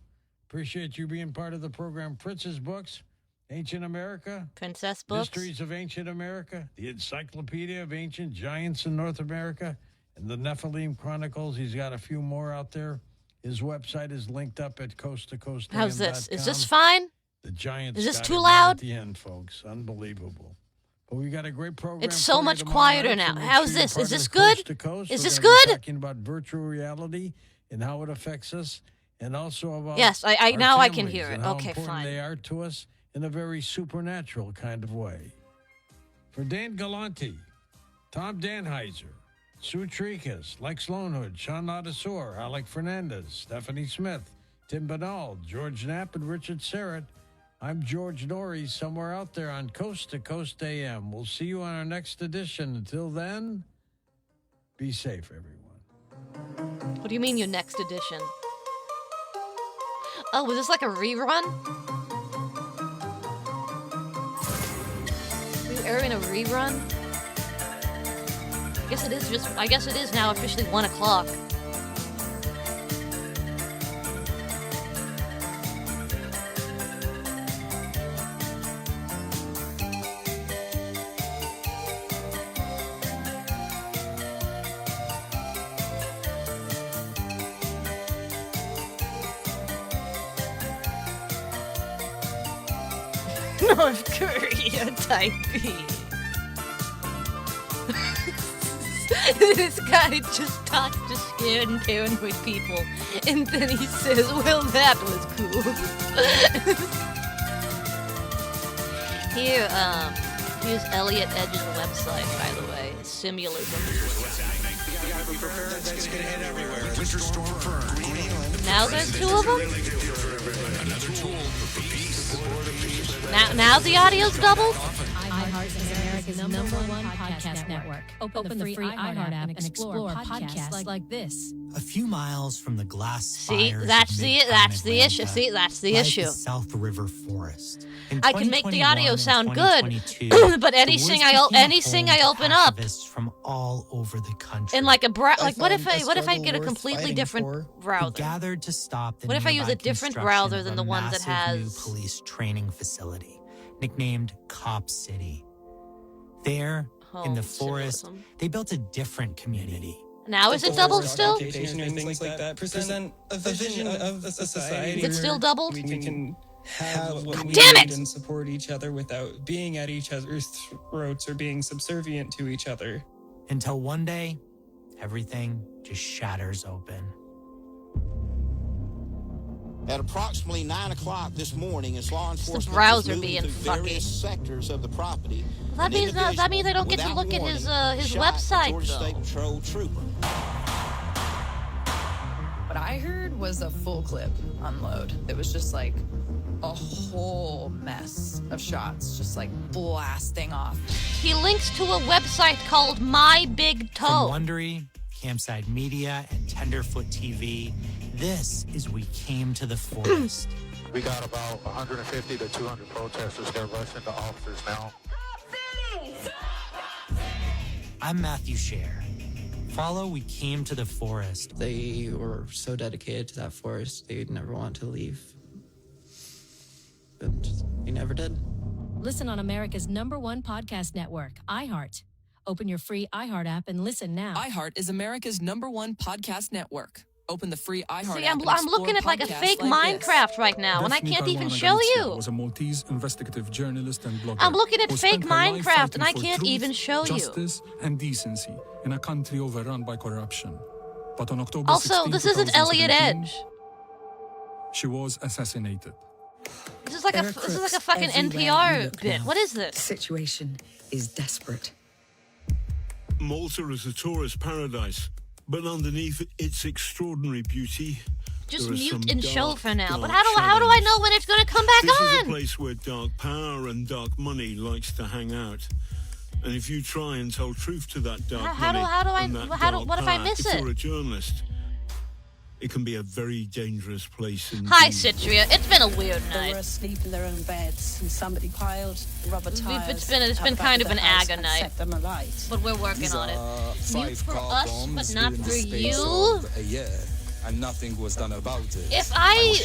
Appreciate you being part of the program. Princess Books, Ancient America. Princess Books. Mysteries of Ancient America. The Encyclopedia of Ancient Giants in North America. And the Nephilim Chronicles. He's got a few more out there. His website is linked up at coasttocoast.com. How's this? Is this fine? The Giants. Is this got too it loud? At the end, folks. Unbelievable. But we got a great program. It's so for you much tomorrow quieter night, so now. make How's sure you're this? part Is of this the good? Coast to Coast. Is We're this gonna be good? talking about virtual reality and how it affects us, and also about Yes, I our now I can families hear it. and how Okay, important fine. they are to us in a very supernatural kind of way. For Dan Galante, Tom Danheiser, Sue Trikas, Lex Lonehood, Sean Ladasor, Alec Fernandez, Stephanie Smith, Tim Banal, George Knapp, and Richard Serrett, I'm George Norrie, somewhere out there on Coast to Coast AM. We'll see you on our next edition. Until then, be safe, everyone. What do you mean, your next edition? Oh, was this like a rerun? We were airing a rerun? I guess it is now officially 1 o'clock. North Korea typing. This guy just talks to scared and paranoid people, and then he says, well, that was cool. Here's Elliot Edge's website, by the way. Simulism. Now there's 2 of them? Now the audio's doubled? iHeart is America's #1 podcast network. Open the free iHeart app and explore podcasts like this. A few miles from the glass See, spires that's of the Midtown issue. See, that's the lies issue. The South River Forest. In I can make the 2021 audio and sound good, 2022, but anything I open up from all over the country. in like a what if I get a completely different browser? Gathered to stop the What if I use a nearby different construction browser of than a the one that massive has new police training facility, nicknamed Cop City? There, in the forest, they built a different community. Now is it doubled still? Things like that present a vision of a society. Is it still doubled? We can have what we Damn need it! and support each other without being at each other's throats or being subservient to each other. Until one day, everything just shatters open. At approximately 9 o'clock this morning, as law enforcement browser was moving being through fucking- various sectors of the property, That means I don't get to look at his website Georgia though. State Patrol trooper. What I heard was a full clip unload. It was just like a whole mess of shots, just like blasting off. He links to a website called My Big Toe. From Wondery, Campside Media, and Tenderfoot TV, this is We Came to the Forest. We got about 150 to 200 protesters that rush into officers now. I'm Matthew Scher. Follow We Came to the Forest. They were so dedicated to that forest, they'd never want to leave. But we never did. Listen on America's #1 podcast network, iHeart. Open your free iHeart app and listen now. iHeart is America's #1 podcast network. Open the free iHeart See, app I'm and explore looking at like a podcasts fake like this. Minecraft right now, and I can't even show you. Was a Maltese investigative journalist and blogger. I'm looking at who fake spent her life Minecraft, and I fighting for can't truth, even show you. Justice and decency in a country overrun by corruption. But on October Also, 16, this isn't Elliot 2017, Edge. she was assassinated. This is like a fucking NPR bit. What is this? The situation is desperate. Malta is a tourist paradise, but underneath its extraordinary beauty, Just there are mute some and show dark, for now. But dark how do I know when it's gonna come back This is a on? place where dark power and dark money likes to hang out. And if you try and tell truth to that dark money and that dark what if I power, miss if it? you're a journalist, it can be a very dangerous place indeed. Hi, Citria. It's been a weird They night. were asleep in their own beds, and somebody piled rubber tires. It's been kind of an aga night. Set them alight. But we're working These on it. are Mute for 5 car us, bombs but not within for the space you. of a year, and nothing was done about it. If I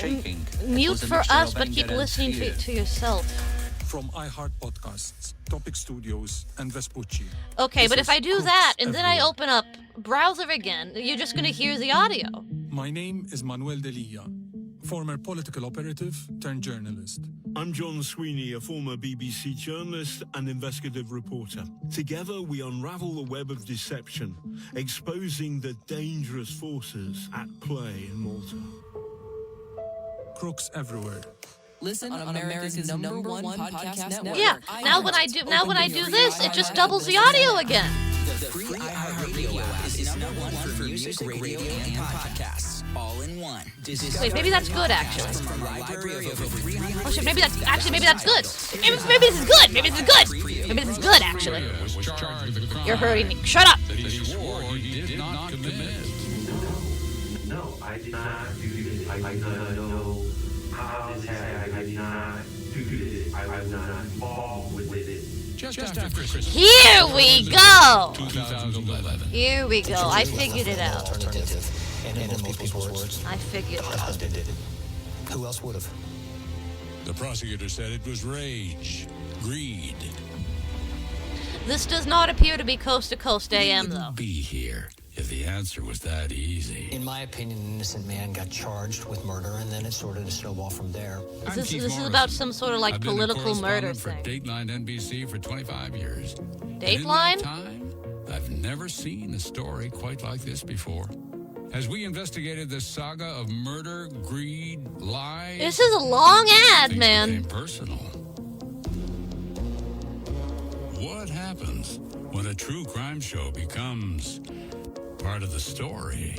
mute for us, but keep listening to yourself. From iHeart Podcasts, Topic Studios, and Vespucci. Okay, This but if is I do Crooks that, and then I Everywhere. open up browser again, you're just gonna hear the audio. My name is Manuel Delia, former political operative turned journalist. I'm John Sweeney, a former BBC journalist and investigative reporter. Together, we unravel the web of deception, exposing the dangerous forces at play in Malta. Crooks Everywhere. Listen on America's number one podcast network. Yeah. Now when I do this, it just doubles the audio again. The free iHeartRadio app is number one for music, radio, and podcasts, all in one. Wait, maybe that's good actually. From a library of over 300 Oh shit, maybe that's good. Maybe this is good. Maybe this is good. Maybe this is good actually. You're hurting me. Shut up. He swore he did not commit. No, I did not do this. I do not know how this happened. I did not do this. I was not involved with it. Just after Christmas. Here we go. 2011. Here we go. I figured it out. And in most people's words, I figured it her out. husband did it. Who else would have? The prosecutor said it was rage, greed. This does not appear to be Coast to Coast AM though. Be here if the answer was that easy. In my opinion, an innocent man got charged with murder, and then it started to snowball from there. This is about some sort of like I've been a political murder correspondent thing. for Dateline NBC for 25 years. Dateline? In that time, I've never seen a story quite like this before. As we investigated this saga of murder, greed, lies. This is a long ad, things man. became personal. What happens when a true crime show becomes part of the story?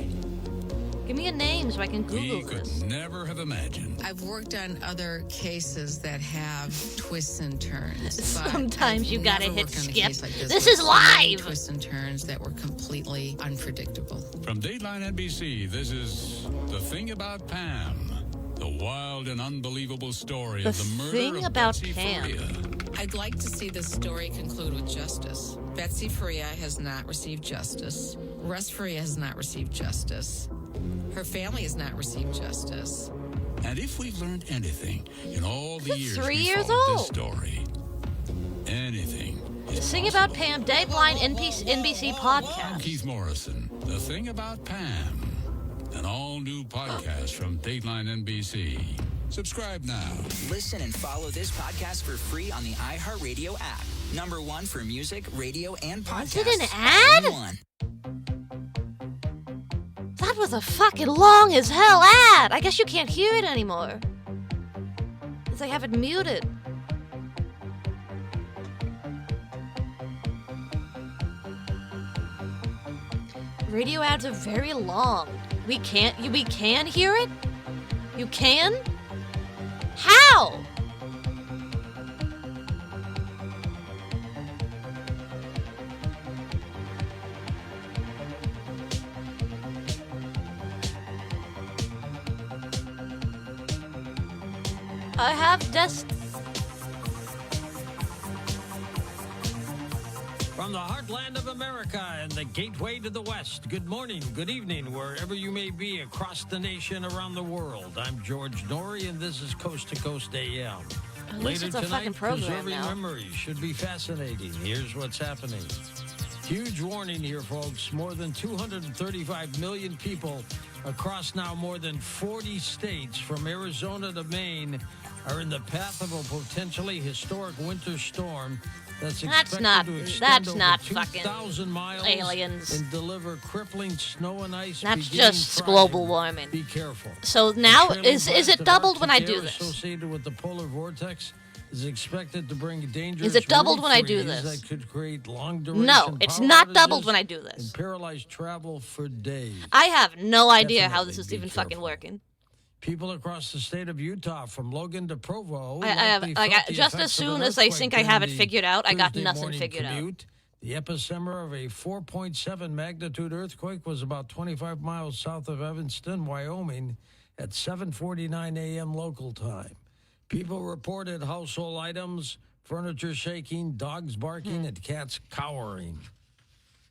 Give me a name so I can We Google could this. never have imagined. I've worked on other cases that have twists and turns. but Sometimes I've you gotta never hit worked on a skip. case like This with is so many live. Twists and turns that were completely unpredictable. From Dateline NBC, this is The Thing About Pam, the wild and unbelievable story of the murder Thing of About Betsy Pam. Faria. I'd like to see this story conclude with justice. Betsy Faria has not received justice. Russ Faria has not received justice. Her family has not received justice. And if we've learned anything in all the years 3 we years followed this old. story, anything is Sing About Pam, Dateline NBC I'm podcast. Keith Morrison. The Thing About Pam, an all-new podcast from Dateline NBC. Subscribe now. Listen and follow this podcast for free on the iHeartRadio app. Number one for music, radio, and podcasts. Was it an all in ad? one. That was a fucking long as hell ad. I guess you can't hear it anymore. Because I have it muted. Radio ads are very long. We can hear it? You can? How? I have From the heartland of America and the gateway to the West, good morning, good evening, wherever you may be across the nation, around the world. I'm George Norrie, and this is Coast to Coast AM. At least Later it's a tonight, fucking program preserving now. memories should be fascinating. Here's what's happening. Huge warning here, folks. More than 235 million people across now more than 40 states from Arizona to Maine are in the path of a potentially historic winter storm that's expected to extend over 2,000 miles aliens. and deliver crippling snow and ice. That's just global warming. Be careful. So now, The is it doubled when I Arctic do air this? Associated with the polar vortex is expected to bring dangerous. Is it doubled when I do freeze this? That could create long duration. No, it's power not doubled outages when I do this. And paralyze travel for days. I have no idea how this Definitely is be even fucking working. People across the state of Utah, from Logan to Provo, Just as soon as I think I have it figured out, I got nothing figured out. The epicenter of a 4.7 magnitude earthquake was about 25 miles south of Evanston, Wyoming, at 7:49 a.m. local time. People reported household items, furniture shaking, dogs barking, and cats cowering.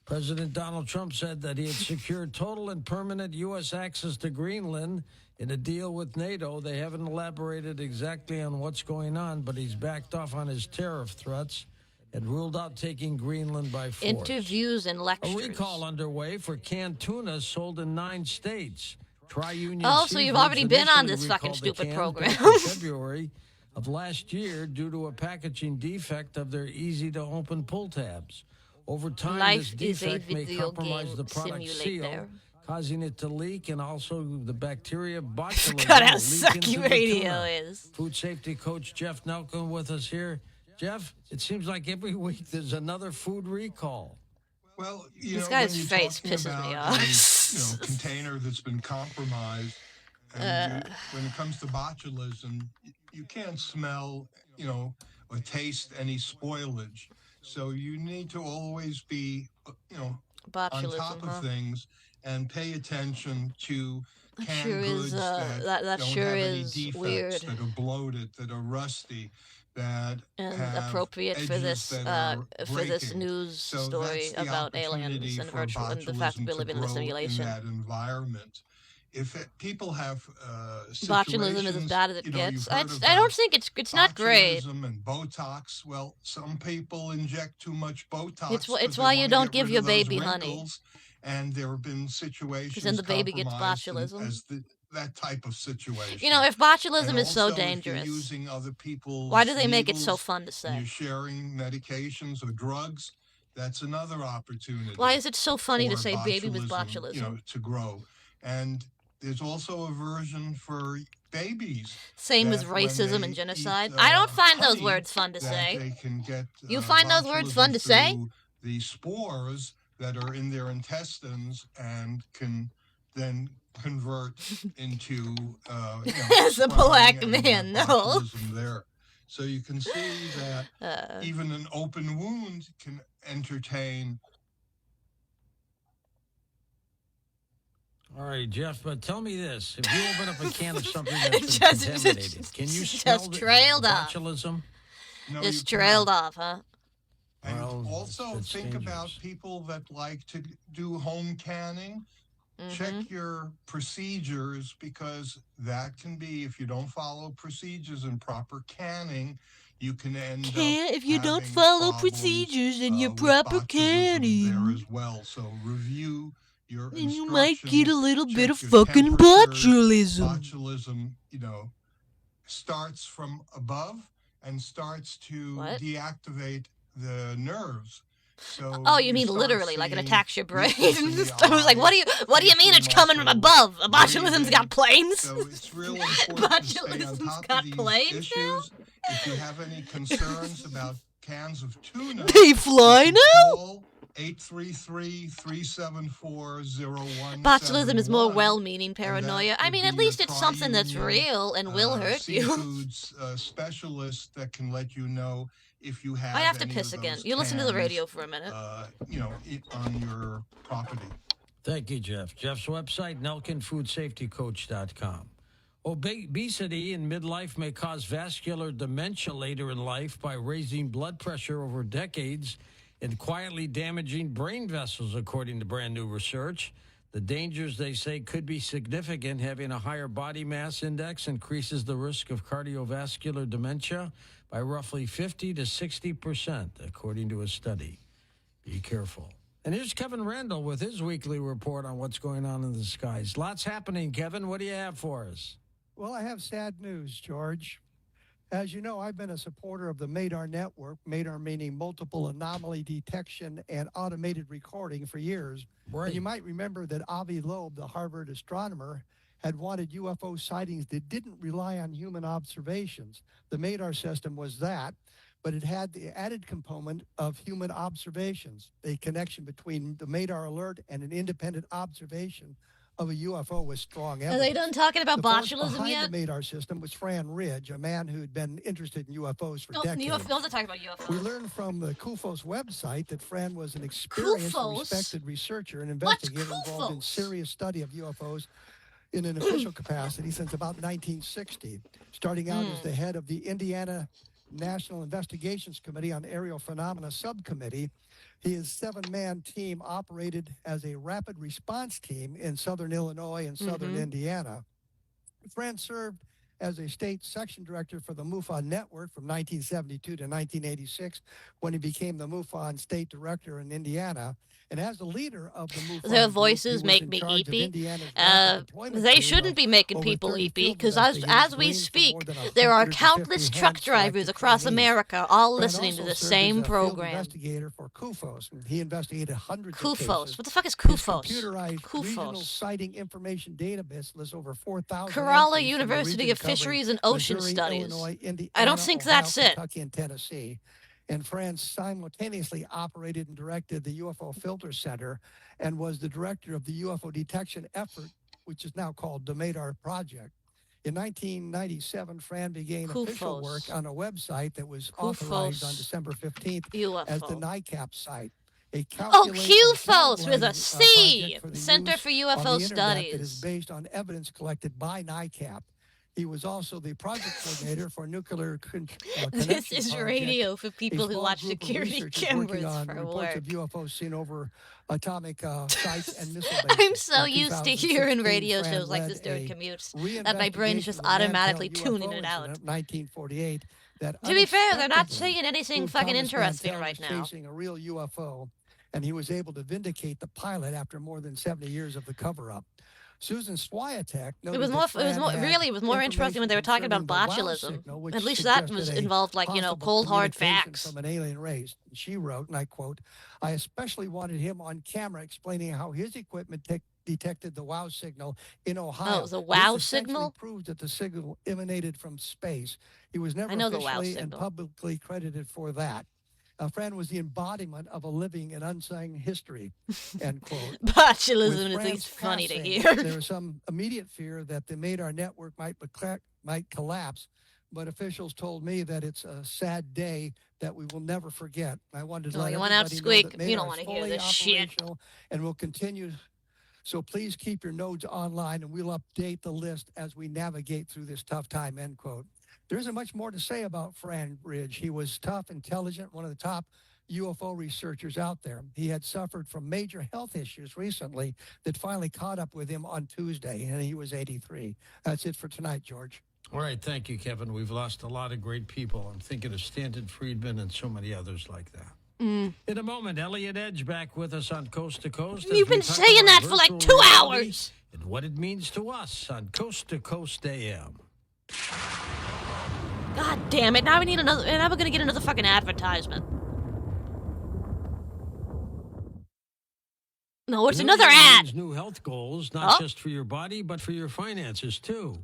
President Donald Trump said that he had secured total and permanent U.S. access to Greenland in a deal with NATO. They haven't elaborated exactly on what's going on, but he's backed off on his tariff threats and ruled out taking Greenland by force. Interviews and lectures. A recall underway for canned tuna sold in 9 states. Tri-Union Oh, so you've Seafoods already been on initially this fucking recalled the stupid can program. back in February of last year due to a packaging defect of their easy-to-open pull tabs. Over time, Life this is a defect may video compromise game the product simulator. seal, causing it to leak, and also the bacteria botulism God, how will leak into sucky the radio tuna. is. Food safety coach Jeff Nelkin with us here. Jeff, it seems like every week there's another food recall. Well, This guy's face pisses me off. Container that's been compromised. And when it comes to botulism, you can't smell, or taste any spoilage. So you need to always be, on top of things and pay attention to canned goods that don't have any defects, weird. that are bloated, that are rusty, that And have appropriate for edges this that are for this breaking. news So story that's the about aliens opportunity and for virtual and the fact that we botulism live in to a grow simulation. in that environment. If people have Botulism is as bad as it you've gets. heard I don't about think it's not great. botulism and Botox. Well, some people inject too much Botox. It's 'cause why they you wanna don't get give rid your of those baby honey. wrinkles, And there have been situations Because then the baby gets compromised botulism. as that type of situation. You know, if botulism And is so also, if you're dangerous, using other people's why do they make it so needles fun to and say? You're sharing medications or drugs. That's another opportunity. Why is it so funny to for say baby with botulism, botulism? To grow. And there's also a version for babies. Same with that when racism they and genocide. eat, I don't find those honey, words fun to that say. They can get, You find those words fun to say? through the spores that are in their intestines and can then convert into As a black sprouting and man, no. botulism there. So you can see that even an open wound can entertain. All right, Jeff, but tell me this. If you open up a can of something that's been Just- contaminated, can you just smell trailed off. botulism? No, Just you trailed cannot. off, huh? And Well, also it's think about dangerous. people that like to do home canning. Mm-hmm. Check your procedures, because that can be, if you don't follow procedures and proper canning, you can end up If you don't having follow problems, procedures and your with proper botulism canning, there as well. So review your then you might get a instructions, little bit check of your fucking temperature. botulism. Botulism, starts from above and starts to deactivate the nerves. So Oh, you mean start literally, like it seeing attacks your brain? weakness in the I was like, what do you mean it's coming from above? A breathing. botulism's got planes? So it's really important to stay on Botulism's top got of these planes issues. If you have any concerns about cans of tuna, They fly you can now? call 833-374-0171. Botulism is more well-meaning paranoia. I mean, at least it's something that's real and will hurt you. Seafoods specialist that can let you know if you have. I have to any piss of again. those You listen to the cans, radio for a minute. on your property. Thank you, Jeff. Jeff's website, NelkinFoodSafetyCoach.com. Obesity in midlife may cause vascular dementia later in life by raising blood pressure over decades and quietly damaging brain vessels, according to brand new research. The dangers, they say, could be significant. Having a higher body mass index increases the risk of cardiovascular dementia by roughly 50 to 60%, according to a study. Be careful. And here's Kevin Randall with his weekly report on what's going on in the skies. Lots happening, Kevin. What do you have for us? Well, I have sad news, George. As you know, I've been a supporter of the MADAR network, MADAR meaning multiple anomaly detection and automated recording for years. Right. And you might remember that Avi Loeb, the Harvard astronomer, had wanted UFO sightings that didn't rely on human observations. The MADAR system was that, but it had the added component of human observations. A connection between the MADAR alert and an independent observation of a UFO was strong evidence. Are they done talking about botulism behind yet? The MADAR system was Fran Ridge, a man who had been interested in UFOs for decades. UFOs are talking about UFOs. We learned from the CUFOS website that Fran was an experienced and respected researcher and investigator involved in serious study of UFOs in an official capacity since about 1960, starting out as the head of the Indiana National Investigations Committee on Aerial Phenomena Subcommittee. His 7-man team operated as a rapid response team in southern Illinois and southern Indiana. Fran served as a state section director for the MUFON network from 1972 to 1986, when he became the MUFON state director in Indiana. And as the leader of the MUFON Their group, voices he was make in me charge of eepy. Indiana's rapid deployment They team shouldn't of be making over people 30 eepy, field because investigators as we gleaned from speak, more than there are 150 countless truck hand-selected drivers across trainees. America all Fran listening to also the served same as a field program. investigator for CUFOS. He investigated hundreds of cases. CUFOS. What the fuck is His CUFOS? computerized regional CUFOS. sighting information database lists over 4,000 Kerala entries from the University region of Fisheries covering and Ocean Missouri, Studies. Illinois, Indiana, I don't think Ohio, that's it. Kentucky, and Tennessee. And Fran simultaneously operated and directed the UFO Filter Center and was the director of the UFO detection effort, which is now called the MADAR Project. In 1997, Fran began official work on a website that was authorized on December 15th as the NICAP site. CUFOS with a C, Center for on UFO the internet Studies. that is based on evidence collected by NICAP. He was also the project coordinator for Nuclear Connection This is Project, radio for a people who small watch group of security researchers cameras working on for reports work. of UFOs seen over atomic sites and missile bases. I'm so In used to hearing 2016, radio Fran shows like led this during a commutes that my brain is just reinvestigation of the automatically Mantell tuning UFO it out. incident of 1948 that To be fair, they're not unexpectedly saying anything proved fucking Thomas interesting Mantell right was now. chasing a real UFO, and he was able to vindicate the pilot after more than 70 years of the cover-up. Susan Swiatek It was more interesting when they were talking about botulism. At least that was involved, like, cold hard facts. From an alien race. She wrote, and I quote, "I especially wanted him on camera explaining how his equipment detected the WOW signal in Ohio. Oh, it was a WOW This essentially signal? proves that the signal emanated from space. He was never I know the WOW officially and signal. publicly credited for that. Fran was the embodiment of a living and unsung history," end quote. Botulism With is at Fran's least funny to passing, hear. There was some immediate fear that the MADAR network might collapse, but officials told me that it's a sad day that we will never forget. I wanted to No, let you went out everybody know squeak. that You MADAR don't is want to hear fully this shit. operational and will continue. So please keep your nodes online, and we'll update the list as we navigate through this tough time, end quote. There isn't much more to say about Fran Ridge. He was tough, intelligent, one of the top UFO researchers out there. He had suffered from major health issues recently that finally caught up with him on Tuesday, and he was 83. That's it for tonight, George. All right, thank you, Kevin. We've lost a lot of great people. I'm thinking of Stanton Friedman and so many others like that. In a moment, Elliot Edge back with us on Coast to Coast. as You've we been talk saying about that for like virtual 2 reality hours. And what it means to us on Coast to Coast AM. God damn it. Now we need another. Now we're going to get another fucking advertisement. No, it's The another new year ad. means new health goals, not just for your body, but for your finances, too.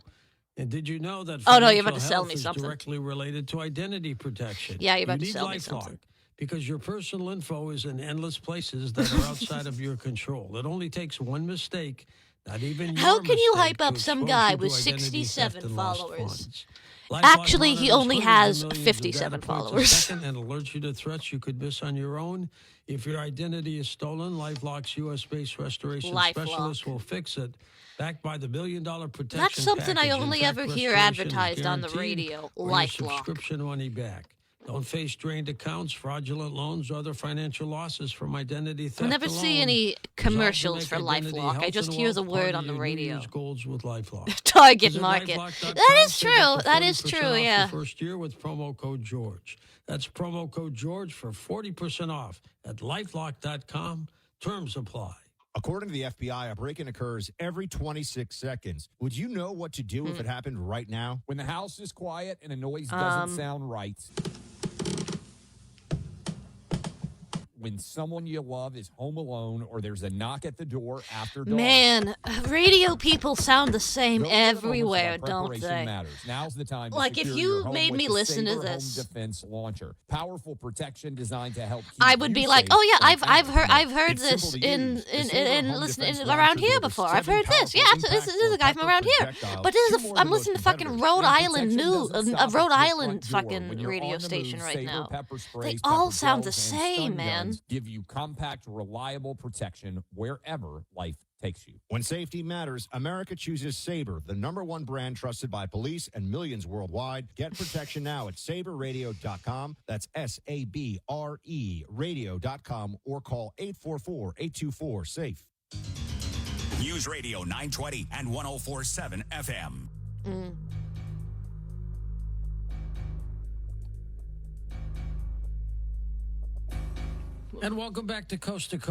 And did you know that Oh, no, you're about financial to sell health me is something. directly related to identity protection? Yeah, you're about you to need sell me LifeLock, something. because your personal info is in endless places that are outside of your control. It only takes one mistake, not even your How can you mistake, hype up to some expose guy you to with identity 67 theft and lost followers? funds. LifeLock Actually, he monitors only hundreds has of millions of 57 data points a followers. second and alerts you to threats you could miss on your own. If your identity is stolen, LifeLock's U.S.-based restoration LifeLock. specialist will fix it. Backed by the $1 billion protection That's something I package. In only fact, ever hear restoration is advertised on the guaranteed, radio. or your LifeLock. subscription money back. Don't face drained accounts, fraudulent loans, or other financial losses from identity theft I never alone. see any Resolve to commercials make for identity LifeLock. I health just and hear the wealth part word of on the your New radio. Year's goals with LifeLock. Target Visit market. LifeLock.com, That is save true. up to That is 40% true, off yeah. your first year with promo code George. That's promo code George for 40% off at LifeLock.com. Terms apply. According to the FBI, a break-in occurs every 26 seconds. Would you know what to do if it happened right now? When the house is quiet and a noise doesn't sound right. When someone you love is home alone or there's a knock at the door after dark. Man, radio people sound the same everywhere, don't they? Matters. Now's the time to like, if you made me listen to this, home defense launcher, powerful protection designed to help keep I would be like, oh yeah, I've heard this in listening around here before. I've heard this. Yeah, this is a guy from around here. But I'm listening to fucking Rhode Island news, a Rhode Island fucking radio station right now. They all sound the same, man. Give you compact, reliable protection wherever life takes you. When safety matters, America chooses Sabre, the #1 brand trusted by police and millions worldwide. Get protection now at sabreradio.com. That's SABRE radio.com or call 844-824-SAFE. News Radio 920 and 104.7 FM. And welcome back to Coast. George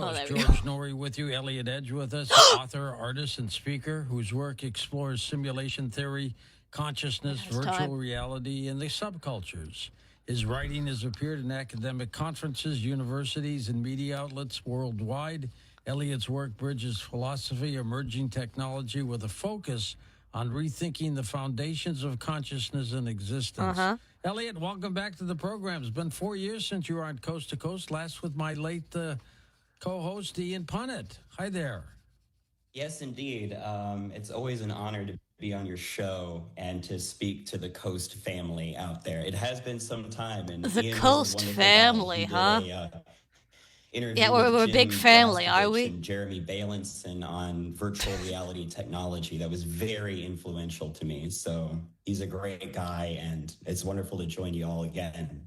Noory with you, Elliot Edge with us, author, artist, and speaker whose work explores simulation theory, consciousness, virtual reality, and the subcultures. His writing has appeared in academic conferences, universities, and media outlets worldwide. Elliot's work bridges philosophy, emerging technology with a focus on rethinking the foundations of consciousness and existence. Elliot, welcome back to the program. It's been 4 years since you were on Coast to Coast, last with my late co-host, Ian Punnett. Hi there. Yes, indeed. It's always an honor to be on your show and to speak to the Coast family out there. It has been some time. And the Ian Coast family, huh? Yeah, we're a big family, are we? And Jeremy Bailenson on virtual reality technology. That was very influential to me. So he's a great guy, and it's wonderful to join you all again.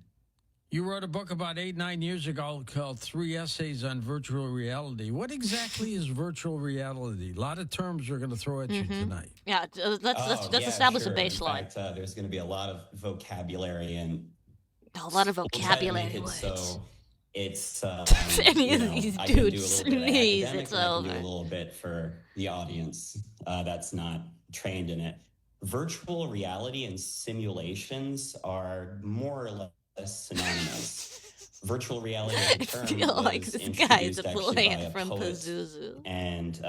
You wrote a book about 8-9 years ago called 3 Essays on Virtual Reality. What exactly is virtual reality? A lot of terms we're going to throw at you tonight. Yeah, let's establish a baseline. In fact, there's going to be a lot of vocabulary and a lot of vocabulary words. So it's any of these dudes sneeze, it's over. Do a little bit for the audience that's not trained in it. Virtual reality and simulations are more or less synonymous. Virtual reality term I feel like was this guy is introduced a actually plant by a from poet Pazuzu. and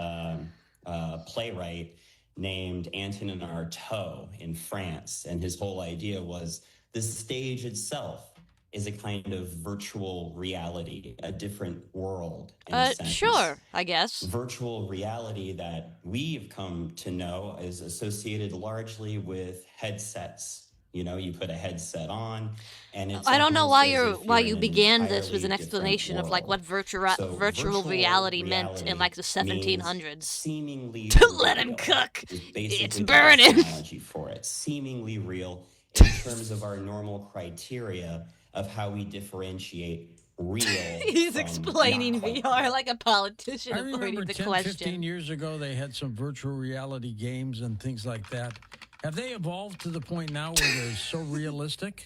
a playwright named Antonin Artaud in France. And his whole idea was the stage itself is a kind of virtual reality, a different world. In a sense. Sure, I guess. Virtual reality that we've come to know is associated largely with headsets. You know, you put a headset on, and it's. I don't know why you in began an this with an entirely explanation different of like what world. virtual reality meant in like the 1700s. Seemingly Let him cook. It's It's burning. Technology for it, seemingly real in terms of our normal criteria of how we differentiate real. He's from explaining not quite VR like a politician I avoiding remember the 10, question. 15 years ago, they had some virtual reality games and things like that. Have they evolved to the point now where they're so realistic?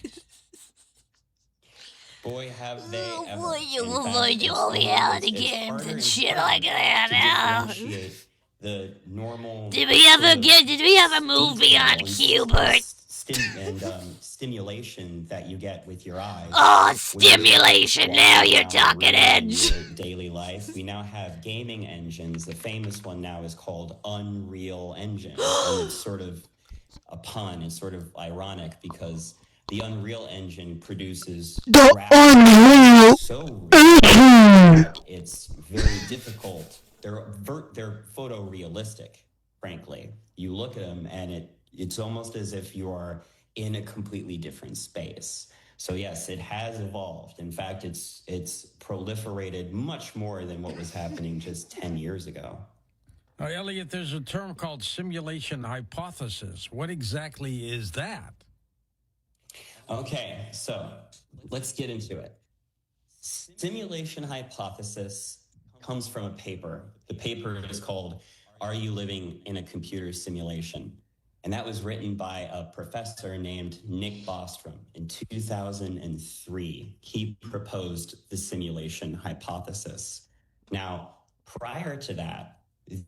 Boy, have they ever. Boy, you In will fact, avoid your it's reality almost- it's games harder and and shit harder like that to now. differentiate the normal. Did we ever sort of did we have a movie on detail and Hubert? Stimulation that you get with your eyes. Oh, when stimulation, walk now you're around talking in edge. your daily life. We now have gaming engines. The famous one now is called Unreal Engine. And it's sort of a pun. It's sort of ironic because the Unreal Engine produces graphics so real that it's very difficult. They're photorealistic, frankly. You look at them and it's almost as if you are in a completely different space. So yes, it has evolved. In fact, it's proliferated much more than what was happening just 10 years ago. Now, Elliot, there's a term called simulation hypothesis. What exactly is that? Okay, so let's get into it. Simulation hypothesis comes from a paper. The paper is called Are You Living in a Computer Simulation? And that was written by a professor named Nick Bostrom in 2003. He proposed the simulation hypothesis. Now, prior to that,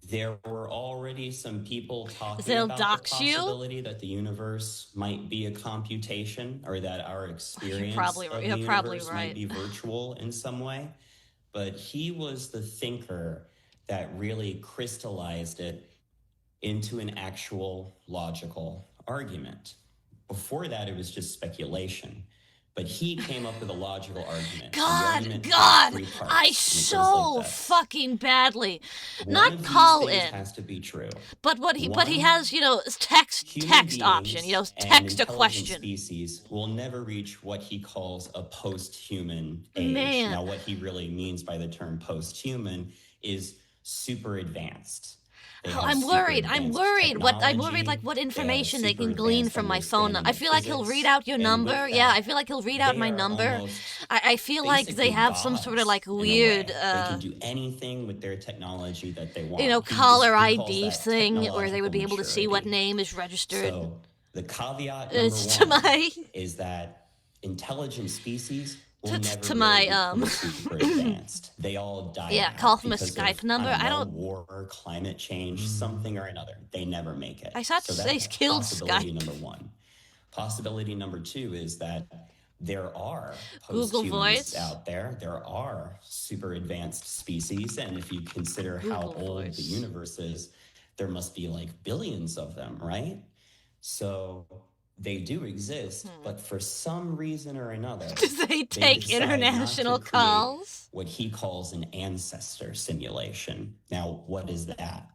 there were already some people talking They'll about dox the you? possibility that the universe might be a computation, or that our experience probably- of the you're probably universe right. might be virtual in some way. But he was the thinker that really crystallized it into an actual logical argument. Before that, it was just speculation. But he came up with a logical argument. The argument had three parts, I and it goes so like this. fucking badly. One Not of these call things in. has to be true. But he One, has, text human option, beings and text a intelligent question. species will never reach what he calls a post-human age. Man. Now, what he really means by the term post-human is super advanced. They have I'm super worried. advanced Like what technology. information They they have can glean super from my advanced phone. I understanding feel of like he'll physics, read out your and number. with Yeah, that, I feel like he'll read out they my are number. almost I feel like they basically have some sort of like gods in a weird, way. They can do anything with their technology that they want. caller He calls ID that thing where they would be able technological to see what maturity. name is registered. So the caveat It's number to my- one is that intelligent species will To- never to my, really become super advanced. They all die. Yeah, out call from a because of, Skype number. I don't- war, climate change, something or another. They never make it. I thought so they that's killed possibility Skype. number one. Possibility number two is that there are Google posthumans Voice. out there. There are super advanced species, and if you consider how Google old Voice. the universe is, there must be like billions of them, right? So they do exist, but for some reason or another, They take decide not to international create calls. what he calls an ancestor simulation. Now, what is that?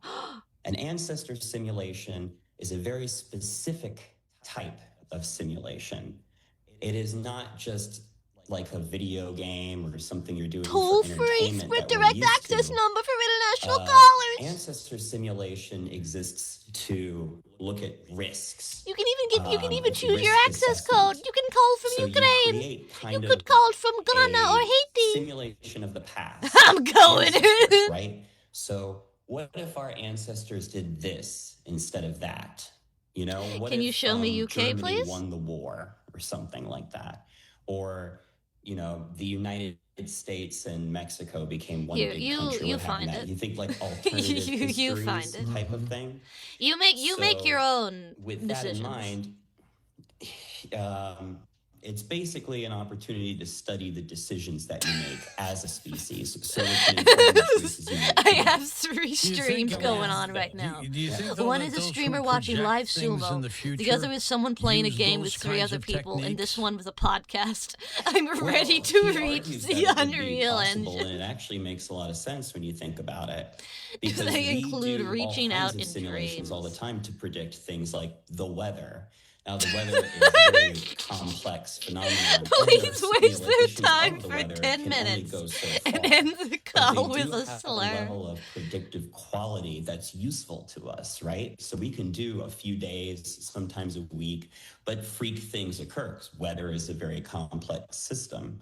An ancestor simulation is a very specific type of simulation. It is not just like a video game or something you're doing Toll for free entertainment with that we're direct used access to. number for international callers. Ancestor simulation exists to look at risks. You can even it's choose your risk access assessment. code. You can call from So you Ukraine. create You kind could of call from Ghana a or Haiti. simulation of the past. I'm going. Ancestors, right? So what if our ancestors did this instead of that? What Can if, you show me UK, Germany please? won the war or something like that? Or, the United States and Mexico became one Here, big you- country. you What happened find that? it. You think like alternative You histories find it. type of thing? You make your own With decisions. that in mind, it's basically an opportunity to study the decisions that you make as a species, so it can inform the choices you make. I have 3 Do you streams think, going on right now. Do you think, though, One that is a those streamer who watching project live things sumo. in The future other is someone playing a use game those with 3 kinds other of people, and this techniques? one with a podcast. I'm ready He to reach argues the that it would be Unreal possible, Engine. and it actually makes a lot of sense when you think about it. Because Because they we include do reaching all kinds out of in simulations all the dreams. time to predict things like the weather. Now, the weather is a very complex phenomenon. and Please the waste their simulations of time the for weather 10 can only minutes go so and far. end the But call they with do a have slur. level of predictive quality that's useful to us, right? So we can do a few days, sometimes a week, but freak things occur. 'Cause weather is a very complex system.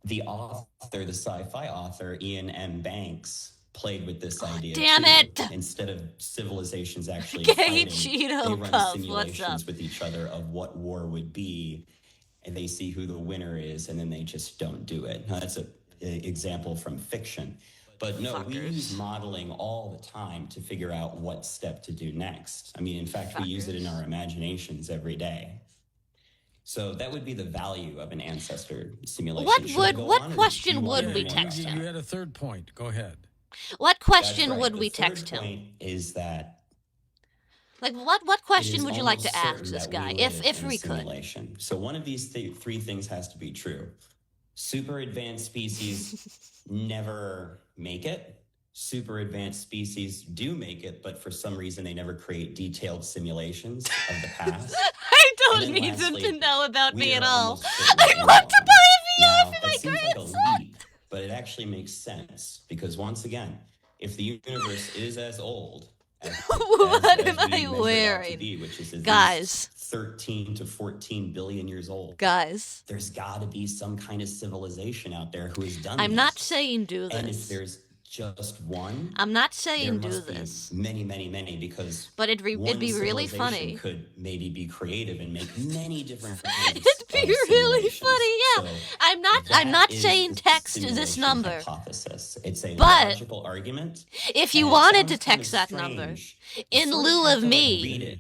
The author, the sci-fi author, Ian M. Banks, played with this idea. damn too. it! Instead of civilizations actually Gay fighting, Cheeto they run Puff, what's simulations up? with each other of what war would be, and they see who the winner is, and then they just don't do it. Now, that's an example from fiction. But no, we use modeling all the time to figure out what step to do next. I mean, in fact, we use it in our imaginations every day. So that would be the value of an ancestor simulation. What question would we text You him? had a third point. Go ahead. What question That's right. would The we third text him? point is that Like what it question is would you like to almost ask certain this that we guy live if in a we could? simulation. So one of these 3 things has to be true. Super advanced species never make it. Super advanced species do make it, but for some reason they never create detailed simulations of the past. I don't And then need them to lastly, know about we me at are all. almost certain I that want to we buy a VR Now, for that my seems like a grandson. leap, but it actually makes sense because once again, if the universe is as old as What as am we I measure it out to wearing? be, which is at least Guys. 13 to 14 billion years old, Guys, there's got to be some kind of civilization out there who has done I'm this. not saying do And if this. there's just one, I'm not there saying do must be this. many, because But it'd be one really civilization funny. could maybe be creative and make many different kinds of It'd be really funny. Yeah, So I'm not that is saying the text this simulation number. Hypothesis. It's a But logical argument. if you and it wanted to sounds kind text of that number strange. in You sort of lieu have of to, like, me, read it,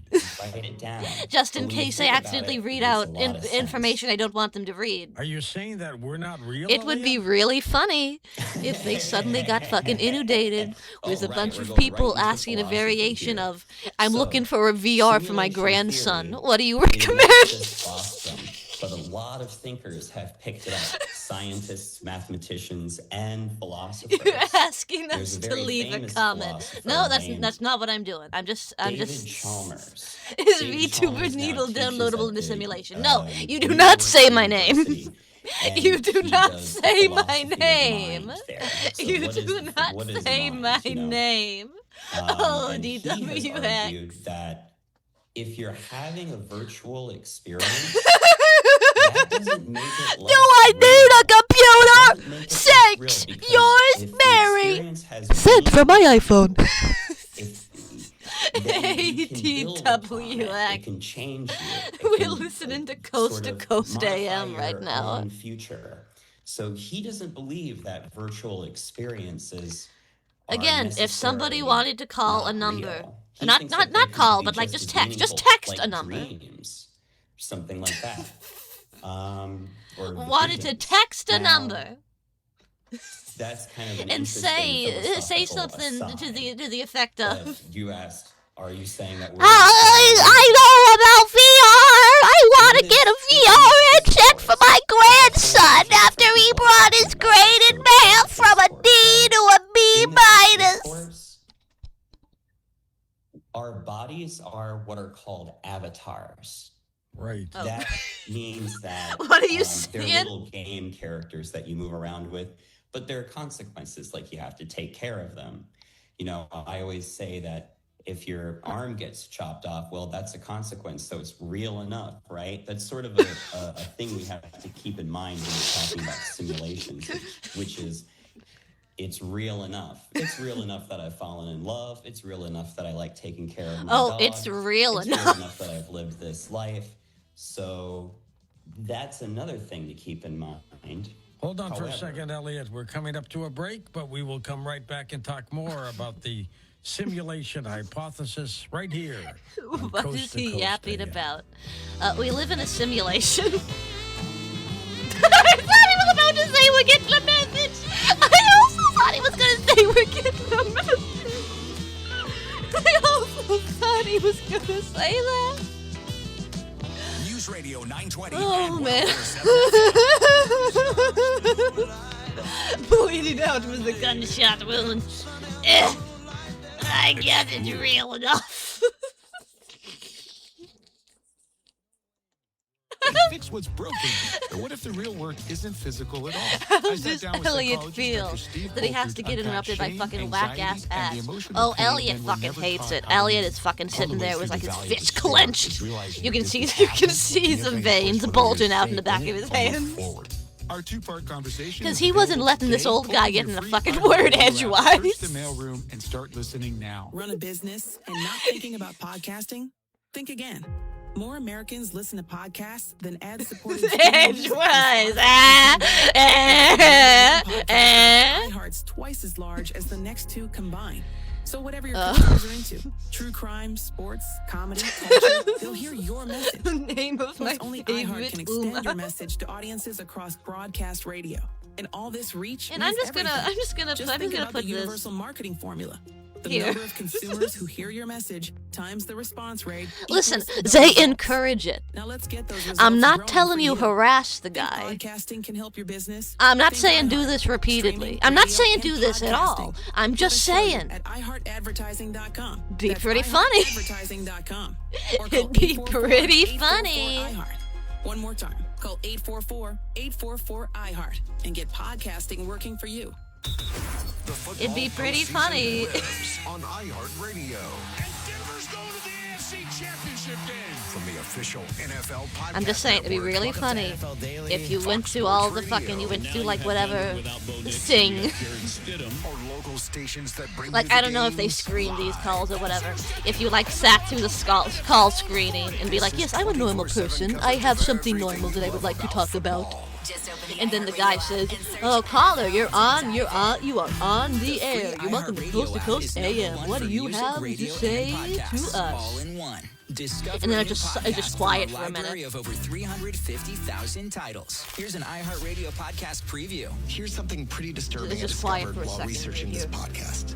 write it down. just in But when you case I think about accidentally it, read it makes out a lot of sense. information I don't want them to read. Are you saying that we're not real? It would be really funny if they suddenly got fucking inundated with a right, bunch we're of going people right into asking a philosophy variation here. of, I'm So, looking for a VR for my simulation grandson. theory What do you is not recommend? just Bostrom, but a lot of thinkers have picked it up. Scientists, mathematicians, and philosophers. You're asking There's us a to very leave a famous comment. philosopher No, named that's not what I'm doing. I'm just David Chalmers. Is David VTuber Chalmers now Needle teaches downloadable at in the the, simulation? No, you do New not York say my name. University, and You do he not does say my philosophy of name. mind there. So You what is do the- not what is say mind, my you know? name. Oh, And he has DWX. argued that if you're having a virtual experience, that doesn't make it less Do I need a computer? real, Sex, because yours, if the Mary. experience has Sent from my iPhone. then you can build upon it. It ATWX. can change you. It We're can, listening to sort Coast to of Coast modify AM right your now. own future. So he doesn't believe that virtual experiences are Again, if somebody necessarily wanted to call a not number, real. He not thinks not that they not could call, be but like just just as text, just meaningful, text like a number. dreams, something like that. Or Wanted to visions. text a Now, number That's kind of an and interesting say philosophical something aside. to the effect of. But you asked, are you saying that we're I know about VR. I want to get a VR headset for my grandson after he brought his grade in math from a D to a B minus. our bodies are what are called avatars. Right. Oh. That means that What are you they're saying? little game characters that you move around with, but there are consequences, like you have to take care of them. You know, I always say that if your arm gets chopped off, well, that's a consequence, so it's real enough, right? That's sort of a thing we have to keep in mind when we're talking about simulations, which is it's real enough. It's real enough that I've fallen in love. It's real enough that I like taking care of my dog. It's real It's enough. real enough that I've lived this life. So that's another thing to keep in mind. Hold on for a However- second, Elliot. We're coming up to a break, but we will come right back and talk more about the simulation hypothesis right here. on What Coast is to he Coast yapping AM. about? We live in a simulation. I thought he was about to say we're getting the message. I also thought he was going to say we're getting the message. I also thought he was going to say that. News Radio 920 Oh, and man. 104.7 Bleeding out with a gunshot wound. I guess it's real enough. Fix what's broken. But what if the real work isn't physical at all? How I sat does down with Elliot psychologist feel Dr. Steve that he has Bolter to get unpack interrupted by shame, fucking whack ass anxiety, and the ass? emotional Oh, pain Elliot men were fucking never hates taught it. how to Elliot live. is fucking All the sitting way there through with like the his valley of fist the storm, clenched. is realizing You can that see this you can happens, see and you some have to veins enforce bulging whatever out in the you back say of his and move hands. forward. Our two-part conversation Because is he wasn't available letting this today. old guy Open get your in a free fucking iHeart word Radio app. edgewise. Search the mailroom and start listening now. Run a business and not thinking about podcasting? Think again. More Americans listen to podcasts than ad-supported Edgewise. iHeart's twice as large as the next two combined. So whatever your customers are into, true crime, sports, comedy, culture, they'll hear your message. The name of Plus, my only favorite iHeart can extend Uma. your message to audiences across broadcast radio. And all this reach And I'm means just gonna everything. think put about the this universal marketing formula. The here. number of consumers who hear your message times the response rate. Listen, equals the they results. encourage it. Now let's get those results I'm not growing telling for you harass the guy. Podcasting can help your business. I'm not Think saying do iHeart. this repeatedly. Streaming, I'm not radio, saying and do this at all. podcasting. I'm just Let us show you saying. at iHeartAdvertising.com. Be That's pretty funny. iHeartAdvertising.com. Or call It'd be pretty 844-844 funny. iHeart. One more time. Call 844-844-iHeart and get podcasting working for you. It'd be pretty funny. On iHeartRadio. From the official NFL podcast. I'm just saying, it'd be really funny if you went through all the fucking, you went through like whatever, sing. Like, I don't know if they screen these calls or whatever. If you like sat through the call screening and be like, yes, I'm a normal person. I have something normal that I would like to talk about. And then the guy says, oh, caller, you are on the air. You're welcome to Coast AM. What do you have to say to us? And then it's just quiet for a minute. Of over 350,000 titles. Here's an iHeartRadio podcast preview. Here's something pretty disturbing I discovered while researching this podcast.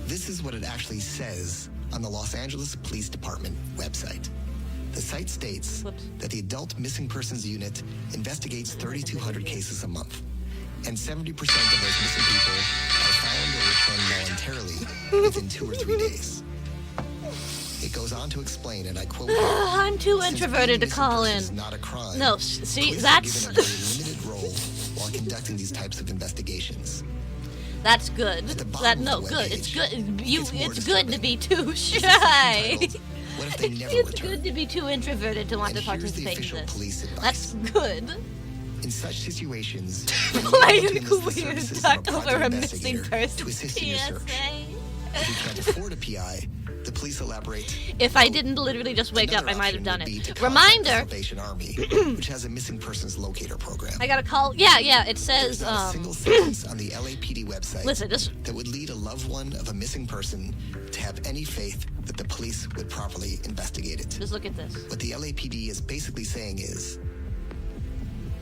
This is what it actually says on the Los Angeles Police Department website. The site states that the Adult Missing Persons Unit investigates 3,200 cases a month, and 70% of those missing people are found or returned voluntarily within 2 or 3 days. It goes on to explain, and I quote, I'm too introverted to call in. Not a crime. No, see, that's... given a very limited role while conducting these types of investigations. That's good. Good. It's good. It's good to be too shy. It's good to be too introverted to want to participate in this. That's good. In such situations, like weird talk over a missing person. PSA. If you can't afford a PI, the police elaborate. If I didn't literally just wake up, I might have done it. Reminder. Salvation Army, which has a missing persons locator program. I got a call. Yeah. It says. There's not a single sentence on the LAPD website. Listen, that would lead a loved one of a missing person to have any faith that the police would properly investigate it. Just look at this. What the LAPD is basically saying is,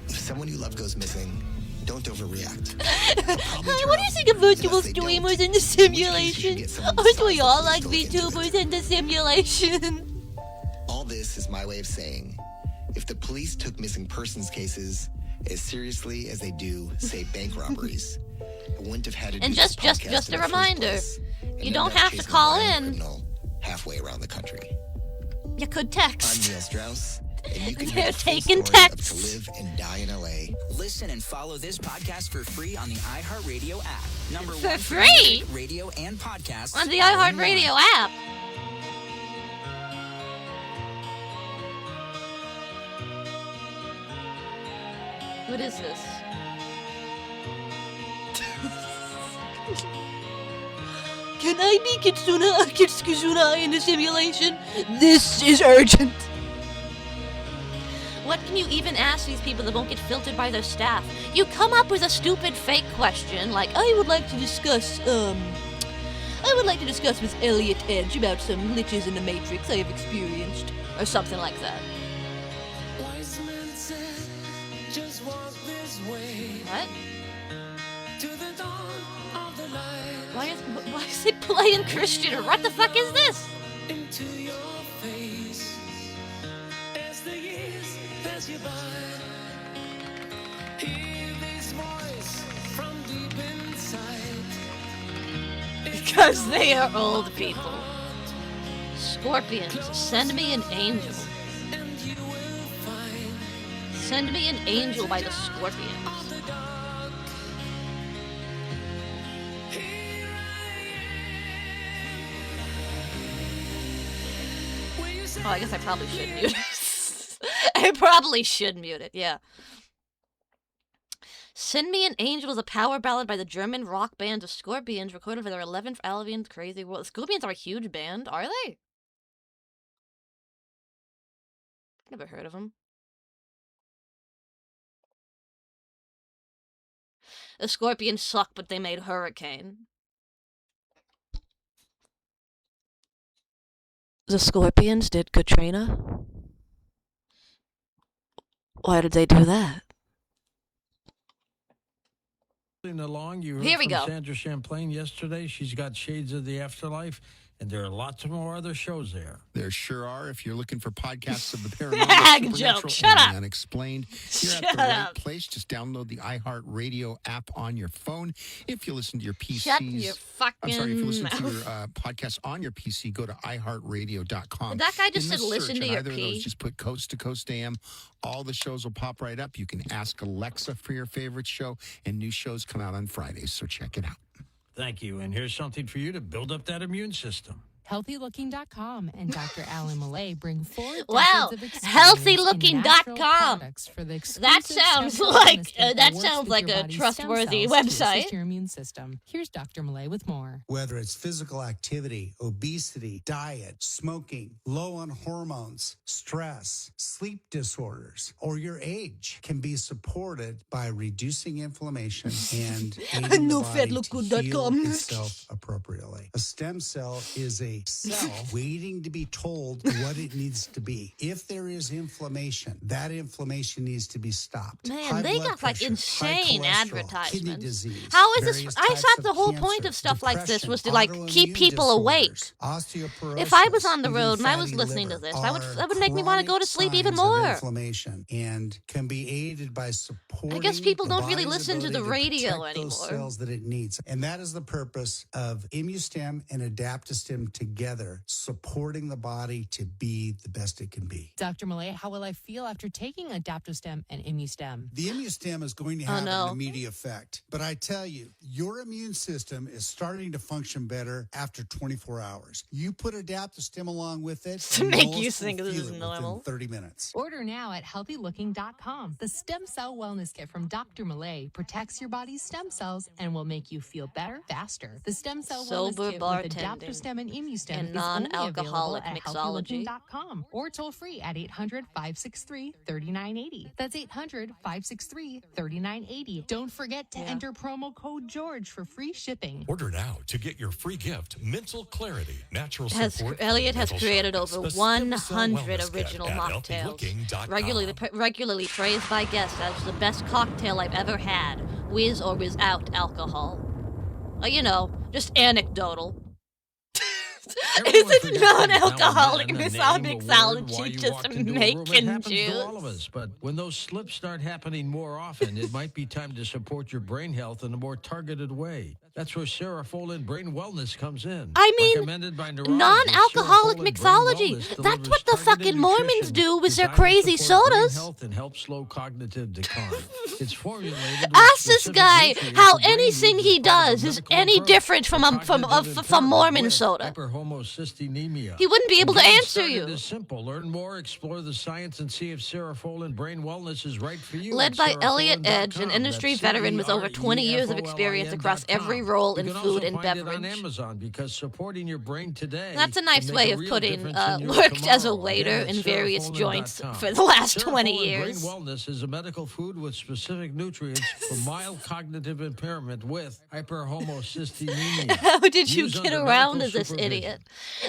if someone you love goes missing, don't overreact. What do you think of virtual streamers in the simulation? Aren't we all like VTubers in the simulation? All this is my way of saying, if the police took missing persons cases as seriously as they do, say, bank robberies, I wouldn't have had to and do just a reminder, you don't have to call in. Halfway around the country. You could text. I'm Neil Strauss. And you can They're taking texts. To live and die in LA. Listen and follow this podcast for free on the iHeartRadio app. Number for 1 free? For music, radio, and podcasts on the iHeartRadio app. What is this? Can I be Kitsuna in the simulation? This is urgent. What can you even ask these people that won't get filtered by their staff? You come up with a stupid fake question like, I would like to discuss with Elliot Edge about some glitches in the Matrix I have experienced. Or something like that. What? Why is it playing Christian? Or what the fuck is this? Into your face as the years pass you by. Hear this voice from deep inside. Because they are old people. Scorpions, send me an angel. Send me an angel by the Scorpions. Oh, I guess I probably should mute it. I probably should mute it, yeah. Send Me an Angel is a power ballad by the German rock band The Scorpions, recorded for their 11th album, Crazy World. The Scorpions are a huge band, are they? Never heard of them. The Scorpions suck, but they made Hurricane. The Scorpions did Katrina? Why did they do that? Along, you heard Here we from go. Sandra Champlain yesterday. She's got Shades of the Afterlife. And there are lots more other shows there. There sure are. If you're looking for podcasts of the paranormal, Gag supernatural, joke. Shut and up. the unexplained, you're Shut at the right up. place. Just download the iHeartRadio app on your phone. If you listen to your PCs, Shut your fucking I'm sorry, if you listen to mouth. your podcast on your PC, go to iHeartRadio.com. That guy just In said the listen search to on your either of P. those, just put Coast to Coast AM. All the shows will pop right up. You can ask Alexa for your favorite show, and new shows come out on Fridays, so check it out. Thank you. And here's something for you to build up that immune system. HealthyLooking.com and Dr. Alan Millay bring 4 Wow, decades of experience in natural HealthyLooking.com. products for the That exclusive sounds stem cell like chemistry that works sounds with like your a body's trustworthy stem cells to website. assist your immune system. Here's Dr. Millay with more. Whether it's physical activity, obesity, diet, smoking, low on hormones, stress, sleep disorders, or your age can be supported by reducing inflammation and aiding the body to heal itself appropriately. A stem cell is a cell waiting to be told what it needs to be. If there is inflammation, that inflammation needs to be stopped. Man, High they blood got like pressure, insane high cholesterol, kidney advertisements. disease, How is this? various I types thought the of whole cancer, point of stuff like this was to depression, like keep autoimmune people awake. disorders, osteoporosis, If I was on the even road and I was fatty listening to liver this, are that would make me want to go to sleep even signs of more. inflammation and can be aided by supporting. I guess people the don't really body's listen to the ability radio protect those anymore. cells that it needs, and that is the purpose of ImmuStem and AdaptoStem together, supporting the body to be the best it can be. Dr. Millay, how will I feel after taking AdaptoStem and ImmuStem? The ImmuStem is going to have an immediate effect, but I tell you, your immune system is starting to function better after 24 hours. You put AdaptoStem along with it To and make most you will think this feel is it normal. within 30 minutes. Order now at HealthyLooking.com. The Stem Cell Wellness Kit from Dr. Millay protects your body's stem cells and will make you feel better faster. The Stem Cell Sober Wellness Kit with bartending AdaptoStem and ImmuStem and is non-alcoholic only available at mixology. HealthyLooking.com or toll free at 800-563-3980. That's 800-563-3980. Don't forget to enter promo code GEORGE for free shipping. Order now to get your free gift, Mental Clarity, Natural Has Support. Elliot has Mental created Sharpness, over the Stem Cell 100 Wellness original Kit at mocktails, healthylooking.com. regularly praised by guests as the best cocktail I've ever had, with or without alcohol. You know, just anecdotal. It's a non-alcoholic mixology, just making to all of juice. us, but when those slips start happening more often, it might be time to support your brain health in a more targeted way. That's where Serafolin Brain Wellness comes in. I mean, Recommended by neurologists, non-alcoholic Serafolin Brain mixology. Wellness That's delivers what the targeted fucking Mormons nutrition do with their designed to crazy support brain sodas. health and help slow cognitive decline. It's formulated with Ask this specific guy nutrients how the brain anything needs he as part of does a is medical any approach different for from cognitive from Mormon with soda. hyperhomocystinemia. He wouldn't be able to Getting answer started you. is simple. Learn more, explore the science, and see if Serafolin Brain Wellness is right for you. Led at by Elliot Edge, an serafolin.com. industry That's veteran with over 20 years of experience across every role in You can food also and find it on beverage. Amazon because supporting your brain today. That's a nice can way make of real putting difference in your worked as a tomorrow. waiter Again, in that's various serafolin.com. joints for the last 20 Serafolin years. Brain Wellness is a medical food with specific nutrients for mild cognitive impairment with hyperhomocystinemia. How did you Use get under around medical as this supervision. idiot?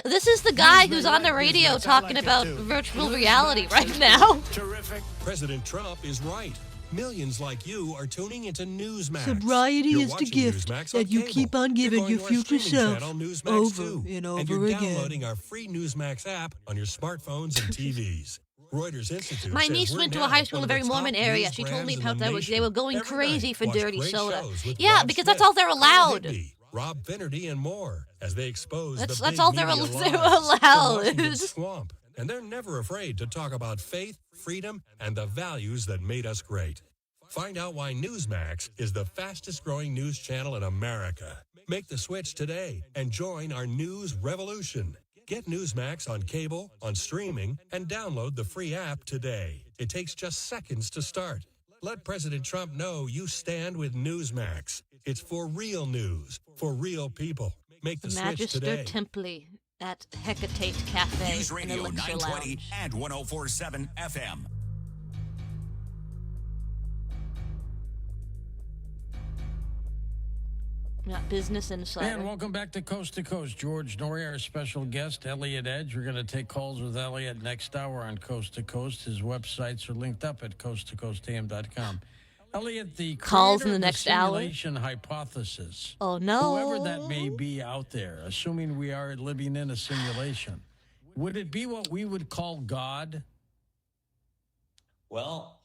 This is the guy who's on the radio talking about virtual reality right now. Terrific. President Trump is right. Millions like you are tuning into Newsmax. Sobriety You're is the watching gift Newsmax on that you cable. keep on You're giving going your to our future streaming self channel, Newsmax over 2, and and over you're again. downloading our free Newsmax app on your smartphones and TVs. Reuters Institute My says niece we're went to now a high school in one a of very the Mormon top area. news She told me brands in about the that they were nation. going Every crazy night, for watch dirty great soda. shows with Yeah, Rob because Smith, that's all they're Kyle allowed. Higby, Rob Finnerty, and more as they expose That's the big all they're media they're lies from allowed. Washington's swamp. And they're never afraid to talk about faith, freedom, and the values that made us great. Find out why Newsmax is the fastest growing news channel in America. Make the switch today and join our news revolution. Get Newsmax on cable, on streaming, and download the free app today. It takes just seconds to start. Let President Trump know you stand with Newsmax. It's for real news, for real people. Make the switch Magister today. Templi at Hecate Cafe News in Radio Elixir 920 Lounge. and 104.7 FM. Not Business Insider. And welcome back to Coast. George Norrie, our special guest, Elliot Edge. We're going to take calls with Elliot next hour on Coast to Coast. His websites are linked up at coasttocoastam.com. Elliot, the calls in creator the of next hour. simulation hypothesis. Oh, no. Whoever that may be out there, assuming we are living in a simulation, would it be what we would call God? Well,